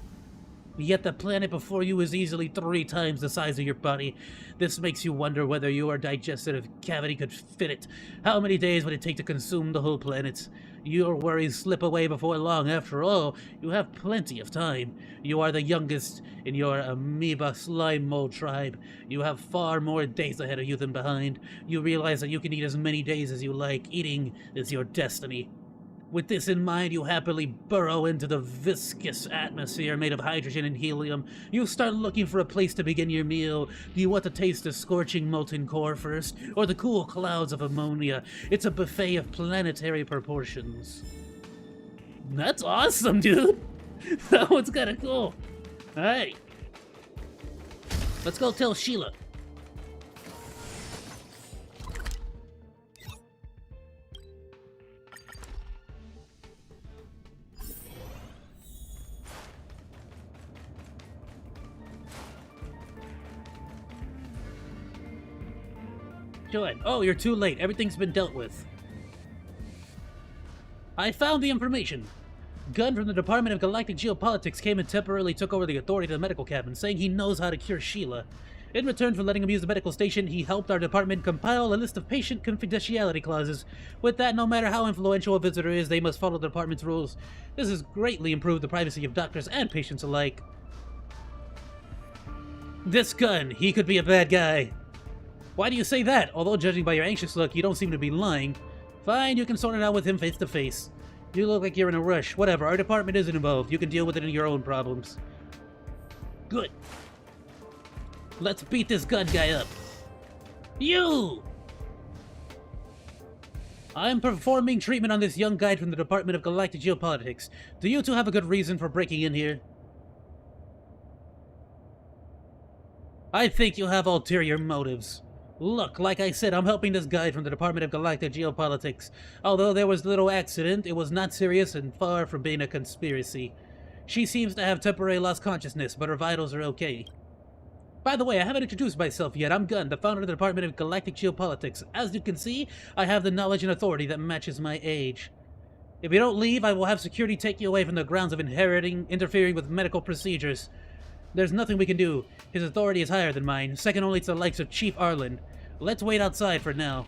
Yet the planet before you is easily 3 times the size of your body. This makes you wonder whether your digestive cavity could fit it. How many days would it take to consume the whole planet? Your worries slip away before long. After all, you have plenty of time. You are the youngest in your amoeba slime mold tribe. You have far more days ahead of you than behind. You realize that you can eat as many days as you like. Eating is your destiny. With this in mind, you happily burrow into the viscous atmosphere made of hydrogen and helium. You start looking for a place to begin your meal. Do you want to taste the scorching molten core first, or the cool clouds of ammonia? It's a buffet of planetary proportions. That's awesome, dude! That one's kinda cool. Alright. Let's go tell Sheila. Good. Oh, you're too late. Everything's been dealt with. I found the information. Gunn from the Department of Galactic Geopolitics came and temporarily took over the authority of the medical cabin, saying he knows how to cure Sheila. In return for letting him use the medical station, he helped our department compile a list of patient confidentiality clauses. With that, no matter how influential a visitor is, they must follow the department's rules. This has greatly improved the privacy of doctors and patients alike. This Gunn, he could be a bad guy. Why do you say that? Although judging by your anxious look, you don't seem to be lying. Fine, you can sort it out with him face to face. You look like you're in a rush. Whatever, our department isn't involved. You can deal with it in your own problems. Good. Let's beat this gun guy up. You! I'm performing treatment on this young guide from the Department of Galactic Geopolitics. Do you two have a good reason for breaking in here? I think you have ulterior motives. Look, like I said, I'm helping this guide from the Department of Galactic Geopolitics. Although there was a little accident, it was not serious and far from being a conspiracy. She seems to have temporary lost consciousness, but her vitals are okay. By the way, I haven't introduced myself yet. I'm Gunn, the founder of the Department of Galactic Geopolitics. As you can see, I have the knowledge and authority that matches my age. If you don't leave, I will have security take you away from the grounds of interfering with medical procedures. There's nothing we can do. His authority is higher than mine, second only to the likes of Chief Arlen. Let's wait outside for now.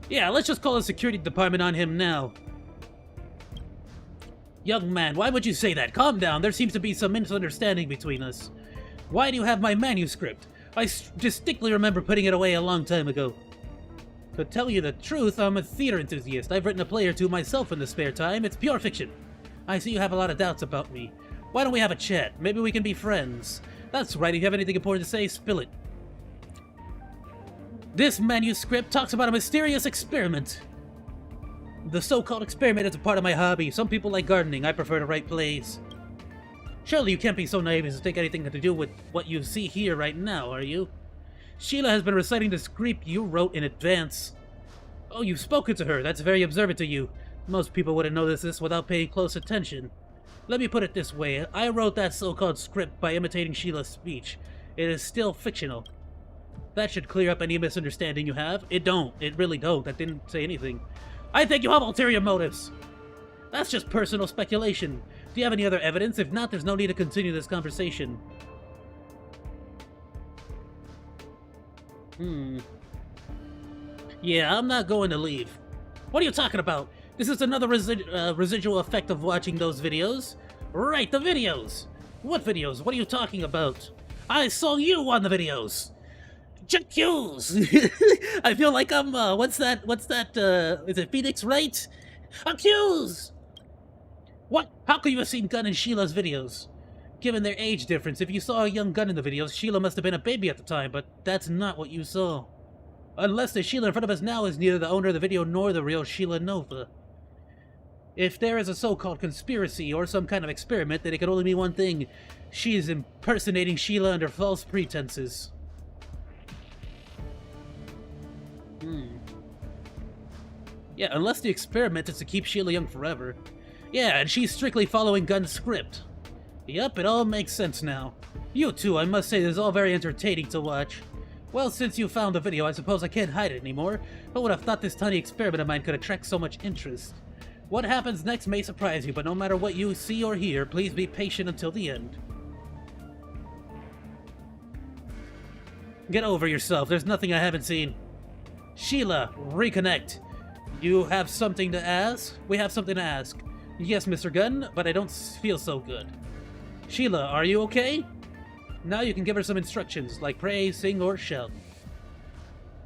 Yeah, let's just call the security department on him now. Young man, why would you say that? Calm down, there seems to be some misunderstanding between us. Why do you have my manuscript? I distinctly remember putting it away a long time ago. To tell you the truth, I'm a theater enthusiast. I've written a play or two myself in the spare time. It's pure fiction. I see you have a lot of doubts about me. Why don't we have a chat? Maybe we can be friends. That's right, if you have anything important to say, spill it. This manuscript talks about a mysterious experiment. The so-called experiment is a part of my hobby. Some people like gardening. I prefer to write plays. Surely you can't be so naive as to take anything to do with what you see here right now, are you? Sheila has been reciting the script you wrote in advance. Oh, you've spoken to her. That's very observant of you. Most people wouldn't notice this without paying close attention. Let me put it this way. I wrote that so-called script by imitating Sheila's speech. It is still fictional. That should clear up any misunderstanding you have. It don't. It really don't. That didn't say anything. I think you have ulterior motives. That's just personal speculation. Do you have any other evidence? If not, there's no need to continue this conversation. Yeah, I'm not going to leave. What are you talking about? This is another residual effect of watching those videos. Right, the videos. What videos? What are you talking about? I saw you on the videos. Accuse! I feel like I'm, what's that, is it Phoenix Wright? Accuse! What? How could you have seen Gunn in Sheila's videos? Given their age difference, if you saw a young Gunn in the videos, Sheila must have been a baby at the time, but that's not what you saw. Unless the Sheila in front of us now is neither the owner of the video nor the real Sheila Nova. If there is a so-called conspiracy or some kind of experiment, then it can only mean one thing. She is impersonating Sheila under false pretenses. Yeah, unless the experiment is to keep Sheila young forever. Yeah, and she's strictly following Gunn's script. Yup, it all makes sense now. You two, I must say, this is all very entertaining to watch. Well, since you found the video, I suppose I can't hide it anymore. Who would have thought this tiny experiment of mine could attract so much interest? What happens next may surprise you, but no matter what you see or hear, please be patient until the end. Get over yourself, there's nothing I haven't seen. Sheila, reconnect. You have something to ask? We have something to ask. Yes, Mr. Gunn, but I don't feel so good. Sheila, are you okay? Now you can give her some instructions, like pray, sing, or shout.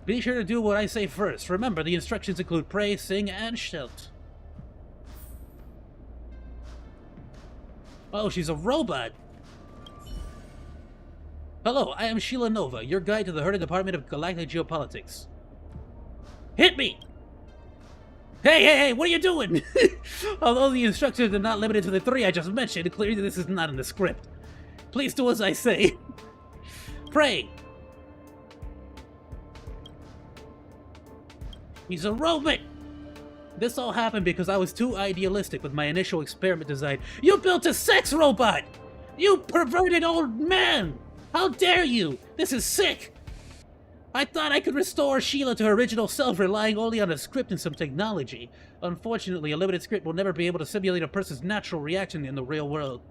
Be sure to do what I say first. Remember, the instructions include pray, sing, and shout. Oh, she's a robot. Hello, I am Sheila Nova, your guide to the Hurted Department of Galactic Geopolitics. Hit me! Hey, what are you doing? Although the instructions are not limited to the 3 I just mentioned, clearly this is not in the script. Please do as I say. Pray. He's a robot! This all happened because I was too idealistic with my initial experiment design. You built a sex robot! You perverted old man! How dare you! This is sick! I thought I could restore Sheila to her original self relying only on a script and some technology. Unfortunately, a limited script will never be able to simulate a person's natural reaction in the real world.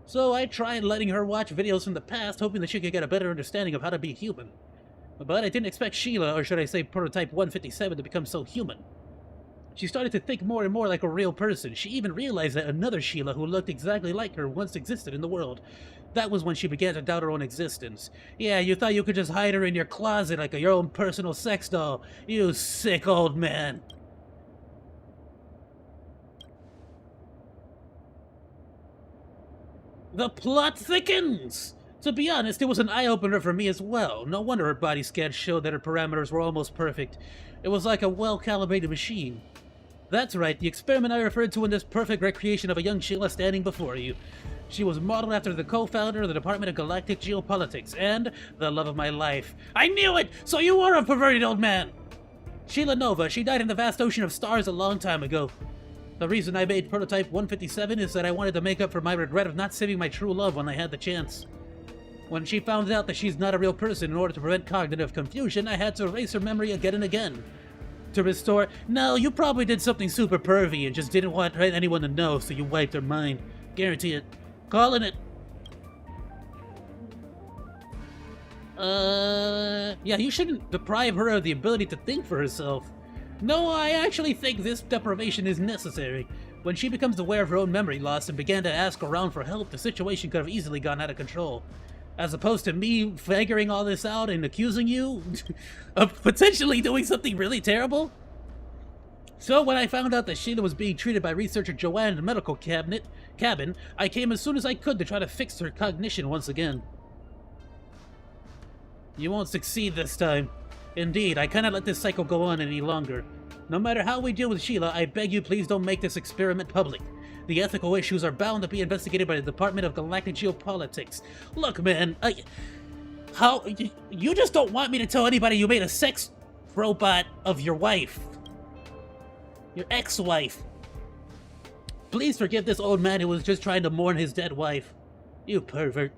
So I tried letting her watch videos from the past, hoping that she could get a better understanding of how to be human. But I didn't expect Sheila, or should I say Prototype 157, to become so human. She started to think more and more like a real person. She even realized that another Sheila who looked exactly like her once existed in the world. That was when she began to doubt her own existence. Yeah, you thought you could just hide her in your closet like your own personal sex doll. You sick old man. The plot thickens! To be honest, it was an eye-opener for me as well. No wonder her body scans showed that her parameters were almost perfect. It was like a well-calibrated machine. That's right, the experiment I referred to in this perfect recreation of a young Sheila standing before you. She was modeled after the co-founder of the Department of Galactic Geopolitics and the love of my life. I knew it! So you are a perverted old man! Sheila Nova, she died in the vast ocean of stars a long time ago. The reason I made Prototype 157 is that I wanted to make up for my regret of not saving my true love when I had the chance. When she found out that she's not a real person, in order to prevent cognitive confusion, I had to erase her memory again and again. To restore... No, you probably did something super pervy and just didn't want anyone to know, so you wiped her mind. Guarantee it. Calling it. Yeah, you shouldn't deprive her of the ability to think for herself. No, I actually think this deprivation is necessary. When she becomes aware of her own memory loss and began to ask around for help, the situation could have easily gone out of control. As opposed to me figuring all this out and accusing you of potentially doing something really terrible. So when I found out that Sheila was being treated by researcher Joanne in the medical cabin, I came as soon as I could to try to fix her cognition once again. You won't succeed this time. Indeed, I cannot let this cycle go on any longer. No matter how we deal with Sheila, I beg you please don't make this experiment public. The ethical issues are bound to be investigated by the Department of Galactic Geopolitics. Look, man, you just don't want me to tell anybody you made a sex robot of your wife. Your ex-wife. Please forgive this old man who was just trying to mourn his dead wife. You pervert.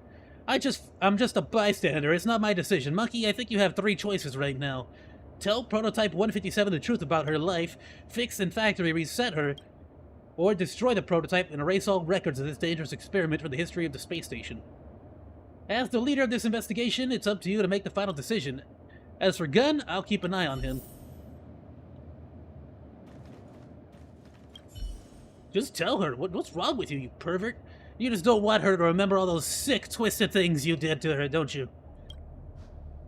I'm just a bystander. It's not my decision. Monkey, I think you have 3 choices right now. Tell Prototype 157 the truth about her life, fix and factory reset her, or destroy the prototype and erase all records of this dangerous experiment from the history of the space station. As the leader of this investigation, it's up to you to make the final decision. As for Gunn, I'll keep an eye on him. Just tell her. What's wrong with you, you pervert? You just don't want her to remember all those sick, twisted things you did to her, don't you?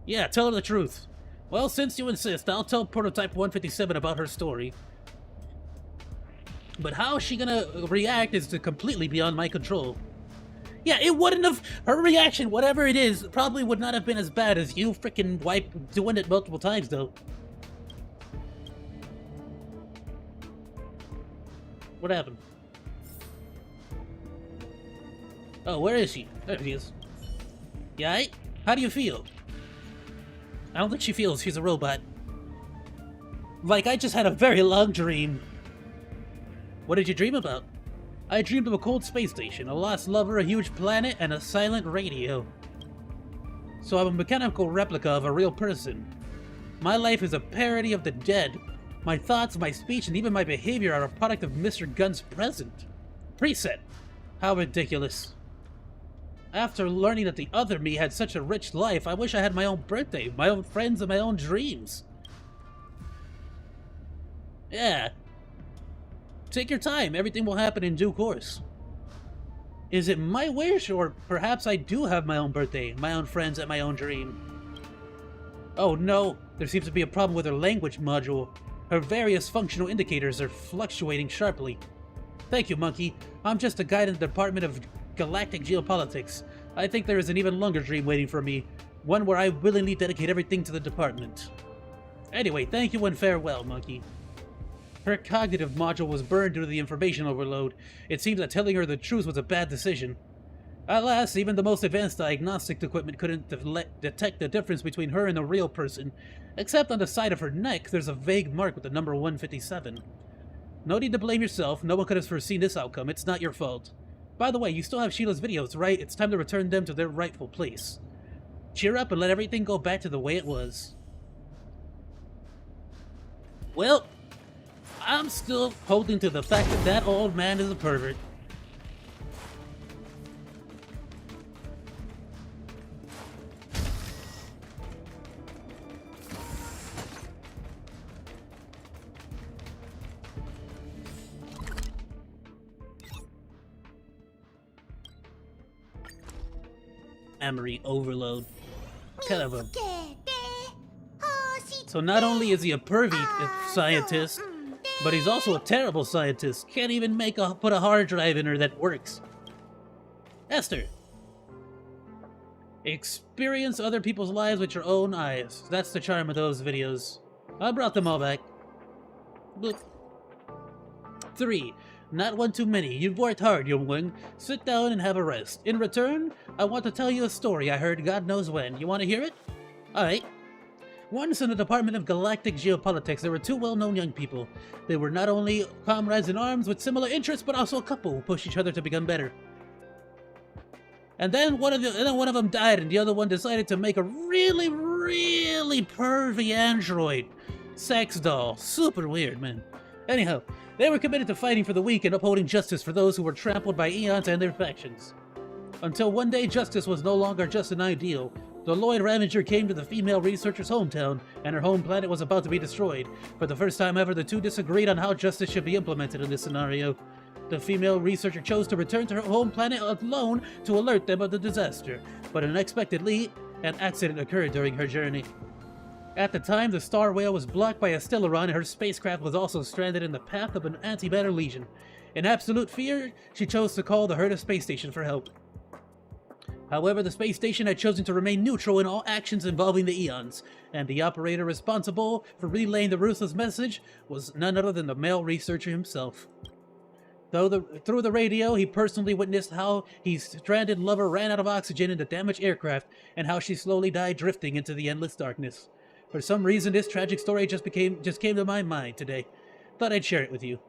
Yeah, tell her the truth. Well, since you insist, I'll tell Prototype 157 about her story. But how she's gonna react is completely beyond my control. Yeah, it wouldn't have... Her reaction, whatever it is, probably would not have been as bad as you frickin' doing it multiple times, though. What happened? Oh, where is she? There she is. Yeah, how do you feel? I don't think she feels. She's a robot. Like, I just had a very long dream. What did you dream about? I dreamed of a cold space station, a lost lover, a huge planet, and a silent radio. So I'm a mechanical replica of a real person. My life is a parody of the dead. My thoughts, my speech, and even my behavior are a product of Mr. Gunn's present. Preset. How ridiculous. After learning that the other me had such a rich life, I wish I had my own birthday, my own friends, and my own dreams. Yeah. Take your time. Everything will happen in due course. Is it my wish, or perhaps I do have my own birthday, my own friends, and my own dream? Oh no, there seems to be a problem with her language module. Her various functional indicators are fluctuating sharply. Thank you, Monkey. I'm just a guide in the Department of Galactic Geopolitics. I think there is an even longer dream waiting for me, one where I willingly dedicate everything to the department. Anyway, thank you and farewell, Monkey. Her cognitive module was burned due to the information overload. It seems that telling her the truth was a bad decision. Alas, even the most advanced diagnostic equipment couldn't detect the difference between her and a real person. Except on the side of her neck, there's a vague mark with the number 157. No need to blame yourself. No one could have foreseen this outcome. It's not your fault. By the way, you still have Sheila's videos, right? It's time to return them to their rightful place. Cheer up and let everything go back to the way it was. Well, I'm still holding to the fact that that old man is a pervert. Memory overload. Kind of a... So not only is he a pervy scientist, but he's also a terrible scientist. Can't even put a hard drive in her that works. Esther. Experience other people's lives with your own eyes. That's the charm of those videos. I brought them all back. Look. 3. Not one too many. You've worked hard, young one. Sit down and have a rest. In return, I want to tell you a story I heard God knows when. You want to hear it? Alright. Once in the Department of Galactic Geopolitics, there were 2 well-known young people. They were not only comrades in arms with similar interests, but also a couple who pushed each other to become better. And then one of them died, and the other one decided to make a really, really pervy android sex doll. Super weird, man. Anyhow, they were committed to fighting for the weak and upholding justice for those who were trampled by eons and their factions. Until one day, justice was no longer just an ideal. The Lloyd Ravager came to the female researcher's hometown, and her home planet was about to be destroyed. For the first time ever, the two disagreed on how justice should be implemented in this scenario. The female researcher chose to return to her home planet alone to alert them of the disaster, but unexpectedly, an accident occurred during her journey. At the time, the Star Whale was blocked by a Stellaron, and her spacecraft was also stranded in the path of an antimatter legion. In absolute fear, she chose to call the Herta space station for help. However, the space station had chosen to remain neutral in all actions involving the Eons, and the operator responsible for relaying the ruthless message was none other than the male researcher himself. Through the radio, he personally witnessed how his stranded lover ran out of oxygen in the damaged aircraft, and how she slowly died drifting into the endless darkness. For some reason, this tragic story just came to my mind today. Thought I'd share it with you.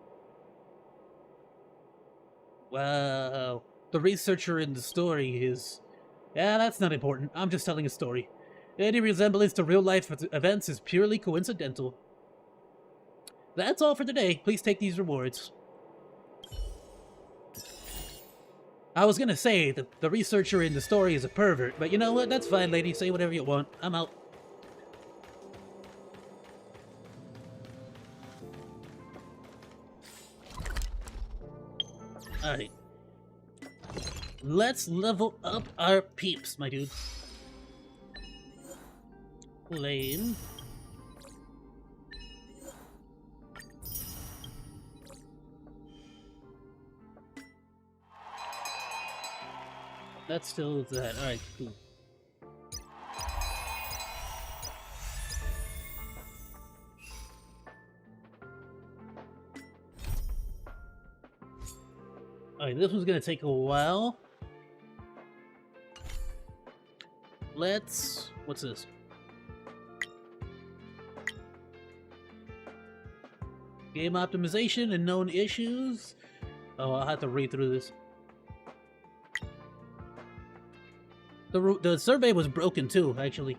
Wow. The researcher in the story is... Yeah, that's not important. I'm just telling a story. Any resemblance to real-life events is purely coincidental. That's all for today. Please take these rewards. I was gonna say that the researcher in the story is a pervert, but you know what? That's fine, lady. Say whatever you want. I'm out. Alright. Let's level up our peeps, my dude. Lane. That's still that. Alright, cool. Alright, this one's gonna take a while. Let's... What's this? Game optimization and known issues. Oh, I'll have to read through this. The survey was broken too, actually.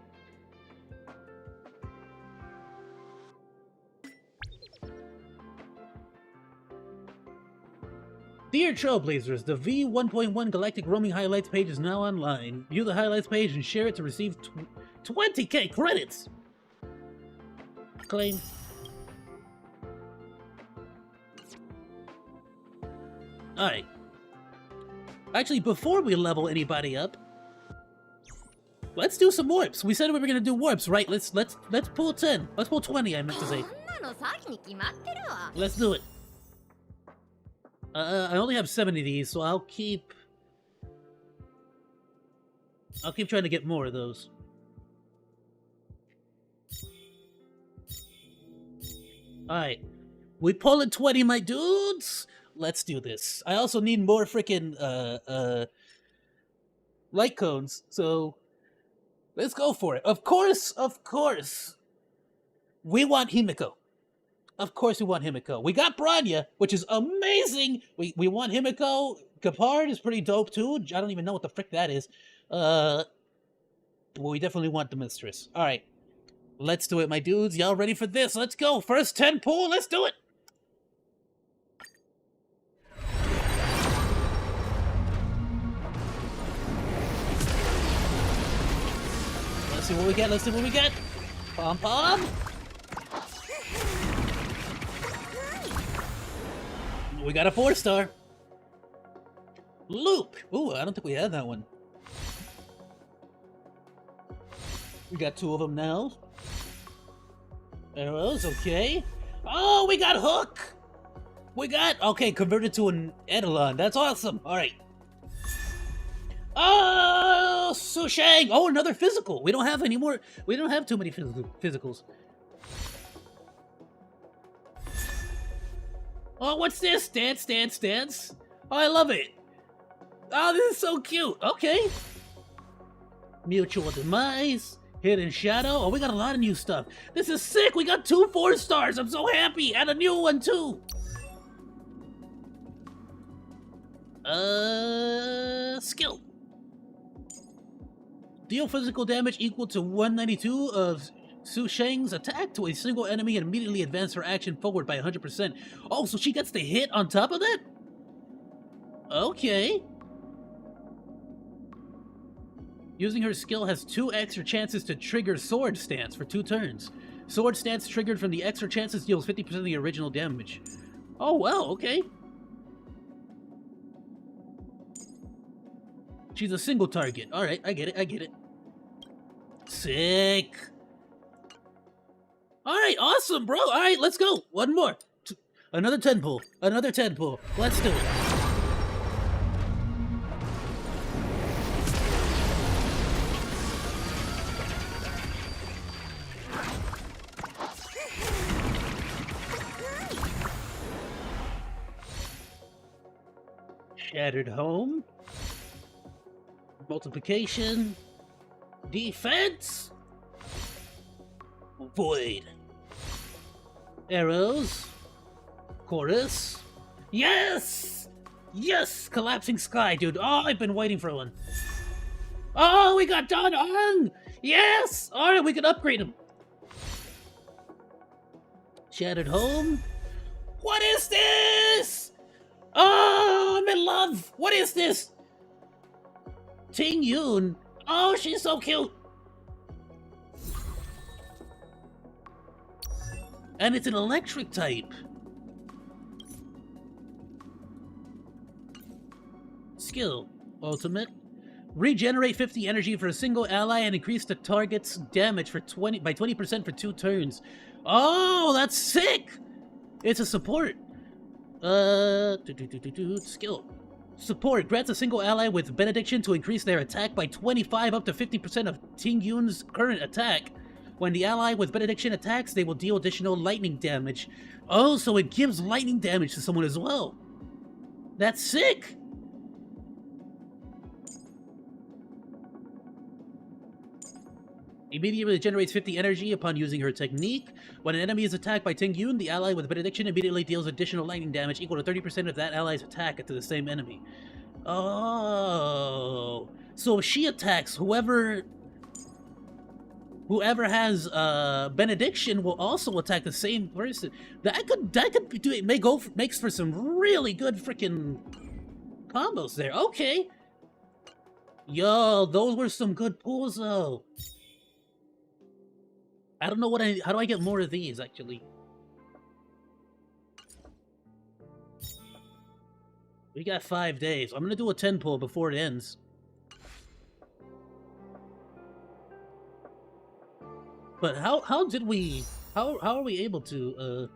Dear Trailblazers, the V1.1 Galactic Roaming Highlights page is now online. View the highlights page and share it to receive 20k credits! Claim. Alright. Actually, before we level anybody up, let's do some warps. We said we were gonna do warps, right? Let's pull 10. Let's pull 20, I meant to say. Let's do it. I only have 70 of these, so I'll keep trying to get more of those. Alright. We pulling 20, my dudes! Let's do this. I also need more freaking light cones, so let's go for it. Of course, we want Himiko. Of course we want Himiko. We got Branya, which is amazing. We want Himiko. Gepard is pretty dope too. I don't even know what the frick that is. Well, we definitely want the Mistress. Alright. Let's do it, my dudes. Y'all ready for this? Let's go. First 10 pull. Let's do it. Let's see what we get. Let's see what we get. Pom pom. We got a 4-star. Luke. Ooh, I don't think we had that one. We got 2 of them now. Arrows, okay. Oh, we got Hook. We got, okay, converted to an Eidolon. That's awesome. All right. Oh, Sushang! Oh, another physical. We don't have any more. We don't have too many physicals. Oh, what's this? Dance, dance, dance. Oh, I love it. Oh, this is so cute. Okay. Mutual demise. Hidden shadow. Oh, we got a lot of new stuff. This is sick. We got 2 4-stars. I'm so happy. And a new one, too. Skill. Deal physical damage equal to 192 of Su Sheng's attack to a single enemy and immediately advance her action forward by 100%. Oh, so she gets the hit on top of that? Okay. Using her skill has 2 extra chances to trigger Sword Stance for 2 turns. Sword Stance triggered from the extra chances deals 50% of the original damage. Oh, wow, okay. She's a single target. Alright, I get it, I get it. Sick. Alright, awesome, bro. Alright, let's go. One more. Another 10 pull. Another 10 pull. Let's do it. Shattered home. Multiplication. Defense. Void. Arrows. Chorus. Yes! Yes! Collapsing sky, dude. Oh, I've been waiting for one. Oh, we got Don Ung! Yes! Alright, we can upgrade him. Shattered home. What is this? Oh, I'm in love. What is this? Ting Yun. Oh, she's so cute. And it's an electric type. Skill. Ultimate. Regenerate 50 energy for a single ally and increase the target's damage for 20% for 2 turns. Oh, that's sick! It's a support. Skill. Support grants a single ally with benediction to increase their attack by 25 up to 50% of Ting Yun's current attack. When the ally with benediction attacks, they will deal additional lightning damage. Oh, so it gives lightning damage to someone as well. That's sick! Immediately generates 50 energy upon using her technique. When an enemy is attacked by Ting Yun, the ally with benediction immediately deals additional lightning damage equal to 30% of that ally's attack to the same enemy. Oh, so if she attacks, whoever has benediction will also attack the same person. That could do it. Makes for some really good freaking combos there. Okay. Yo, those were some good pulls though. I don't know how do I get more of these, actually? We got 5 days. I'm gonna do a 10 pull before it ends. But how are we able to,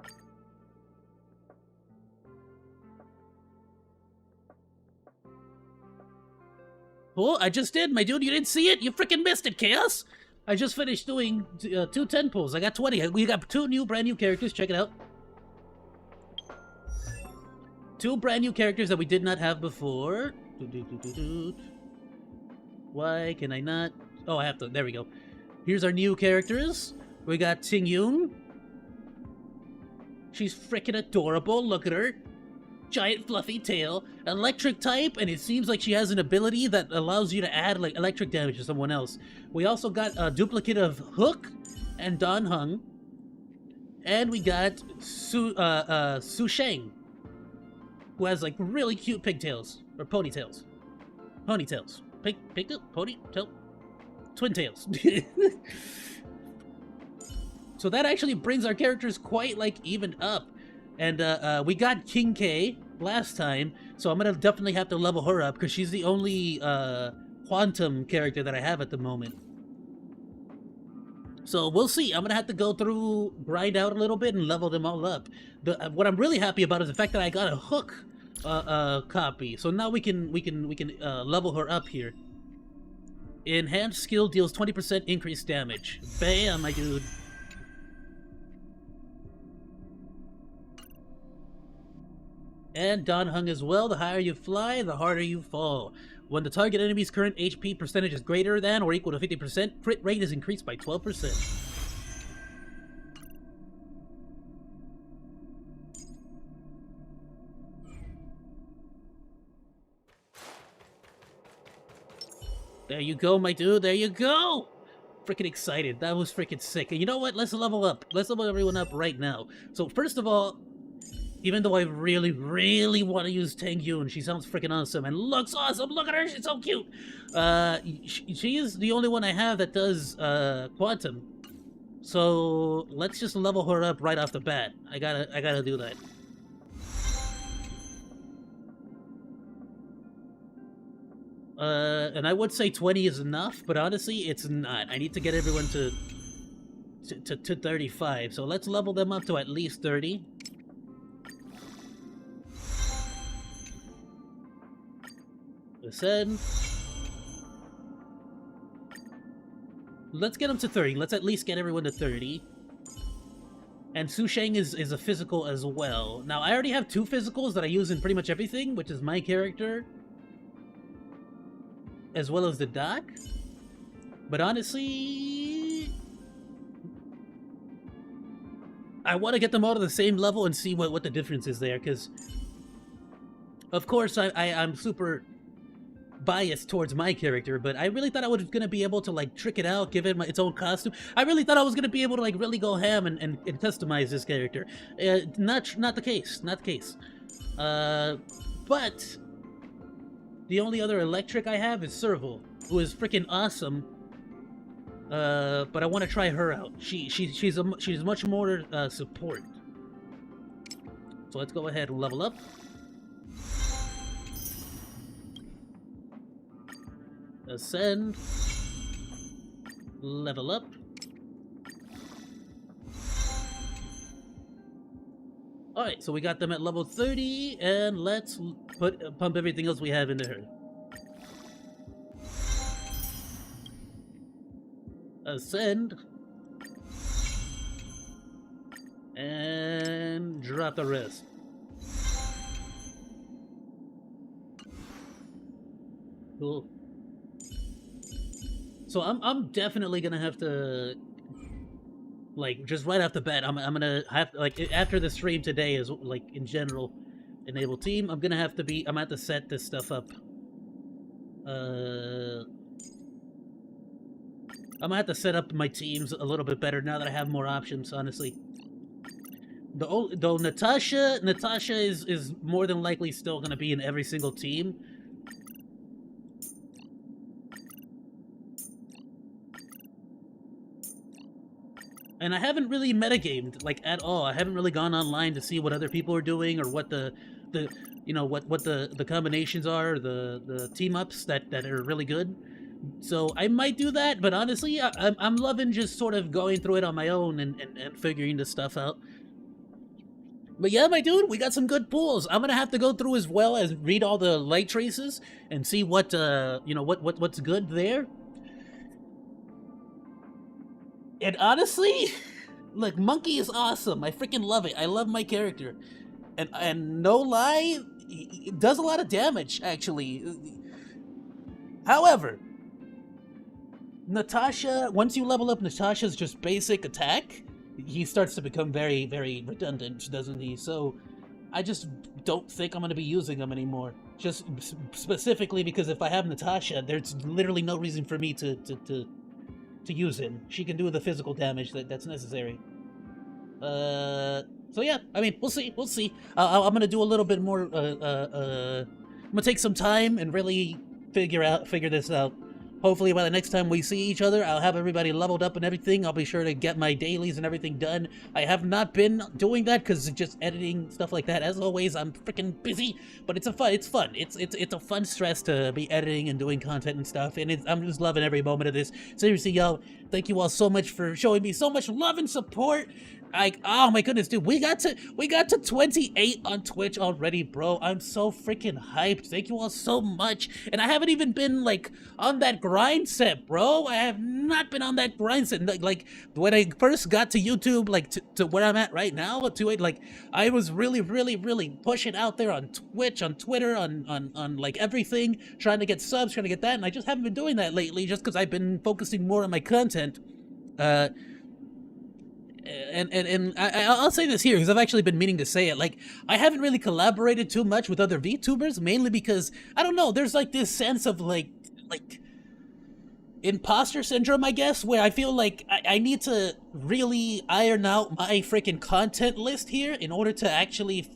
Oh, I just did, my dude. You didn't see it? You freaking missed it, Chaos! I just finished doing 2 10 pulls. I got 20. We got 2 brand new characters. Check it out. 2 brand new characters that we did not have before. Why can I not? Oh, I have to. There we go. Here's our new characters. We got Ting Yun. She's freaking adorable. Look at her. Giant fluffy tail. Electric type, and it seems like she has an ability that allows you to add like electric damage to someone else. We also got a duplicate of Hook and Don Hung. And we got Su Sheng, who has like really cute pigtails. Or ponytails. Ponytails. Pigtail? Ponytail? Twin tails. So that actually brings our characters quite like evened up. And we got King K last time, so I'm gonna definitely have to level her up because she's the only quantum character that I have at the moment. So we'll see. I'm gonna have to go through, grind out a little bit, and level them all up. What I'm really happy about is the fact that I got a Hook copy. So now we can level her up here. Enhanced skill deals 20% increased damage. Bam, my dude. And Don Hung as well. The higher you fly, the harder you fall. When the target enemy's current HP percentage is greater than or equal to 50%, crit rate is increased by 12%. There you go, my dude. There you go. Freaking excited. That was freaking sick. And you know what? Let's level up. Let's level everyone up right now. So first of all, even though I really, really want to use Tang Yun, she sounds freaking awesome and looks awesome. Look at her. She's so cute. She is the only one I have that does Quantum. So let's just level her up right off the bat. I gotta do that. And I would say 20 is enough, but honestly, it's not. I need to get everyone to 35. So let's level them up to at least 30. Ascend. Let's get them to 30. Let's at least get everyone to 30. And Su Sheng is a physical as well. Now, I already have 2 physicals that I use in pretty much everything, which is my character, as well as the doc. But honestly, I want to get them all to the same level and see what the difference is there, because of course I'm super biased towards my character, but I really thought I was going to be able to like trick it out, give it its own costume. I really thought I was going to be able to like really go ham and customize this character. Not the case. Not the case. But the only other electric I have is Serval, who is freaking awesome. But I want to try her out. She's much more support. So let's go ahead and level up. Ascend. Level up. Alright, so we got them at level 30, and let's pump everything else we have into her. Ascend. And drop the rest. Cool. So I'm definitely gonna have to, like, just right off the bat, I'm gonna have to, like, after the stream today is like in general enable team, I'm gonna have to set this stuff up. I'm gonna have to set up my teams a little bit better now that I have more options, honestly. Though Natasha is more than likely still gonna be in every single team. And I haven't really metagamed, like, at all. I haven't really gone online to see what other people are doing or what the combinations are, the team-ups that are really good. So I might do that, but honestly, I'm loving just sort of going through it on my own and figuring this stuff out. But yeah, my dude, we got some good pools. I'm gonna have to go through as well as read all the light traces and see what, what's good there. And honestly, look, Monkey is awesome. I freaking love it. I love my character. And no lie, it does a lot of damage, actually. However, Natasha, once you level up Natasha's just basic attack, he starts to become very, very redundant, doesn't he? So I just don't think I'm going to be using him anymore. Just specifically because if I have Natasha, there's literally no reason for me to use him. She can do the physical damage that's necessary. So yeah, I mean, we'll see. I'm gonna do a little bit more. I'm gonna take some time and really figure this out. Hopefully by the next time we see each other, I'll have everybody leveled up and everything. I'll be sure to get my dailies and everything done. I have not been doing that because just editing, stuff like that. As always, I'm freaking busy, but it's fun. It's a fun stress to be editing and doing content and stuff, and I'm just loving every moment of this. Seriously, y'all, thank you all so much for showing me so much love and support. Oh my goodness, dude, we got to 28 on Twitch already, bro. I'm so freaking hyped. Thank you all so much. And I haven't even been like on that grind set, bro. I have not been on that grind set. Like when I first got to YouTube, like to where I'm at right now, like I was really pushing out there on Twitch, on Twitter, on like everything, trying to get subs, trying to get that, and I just haven't been doing that lately, just because I've been focusing more on my content. And I'll say this here because I've actually been meaning to say it. Like, I haven't really collaborated too much with other VTubers, mainly because I don't know. There's like this sense of like imposter syndrome, I guess, where I feel like I need to really iron out my freaking content list here in order to actually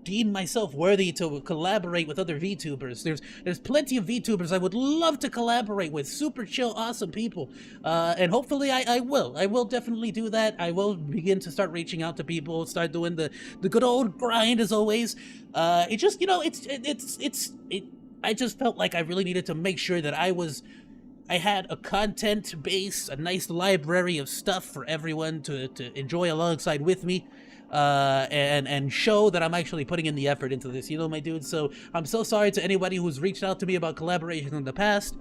deem myself worthy to collaborate with other VTubers. There's plenty of VTubers I would love to collaborate with. Super chill, awesome people. And hopefully I will definitely do that. I will begin to start reaching out to people, start doing the good old grind as always. It just, you know, I just felt like I really needed to make sure that I had a content base, a nice library of stuff for everyone to enjoy alongside with me. And show that I'm actually putting in the effort into this, you know, my dude. So I'm so sorry to anybody who's reached out to me about collaboration in the past.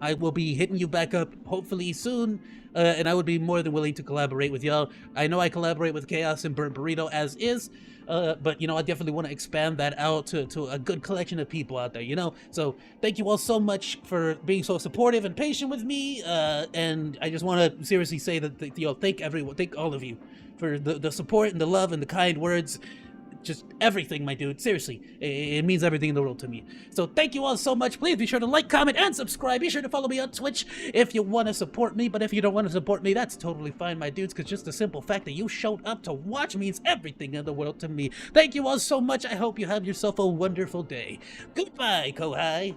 I will be hitting you back up hopefully soon, and I would be more than willing to collaborate with y'all. I know I collaborate with Chaos and Burnt Burrito as is, but you know, I definitely want to expand that out to a good collection of people out there, you know. So thank you all so much for being so supportive and patient with me, and I just want to seriously say that, you know, thank all of you for the support and the love and the kind words. Just everything, my dude. Seriously, it means everything in the world to me. So thank you all so much. Please be sure to like, comment, and subscribe. Be sure to follow me on Twitch if you want to support me. But if you don't want to support me, that's totally fine, my dudes, because just the simple fact that you showed up to watch means everything in the world to me. Thank you all so much. I hope you have yourself a wonderful day. Goodbye, Kohai.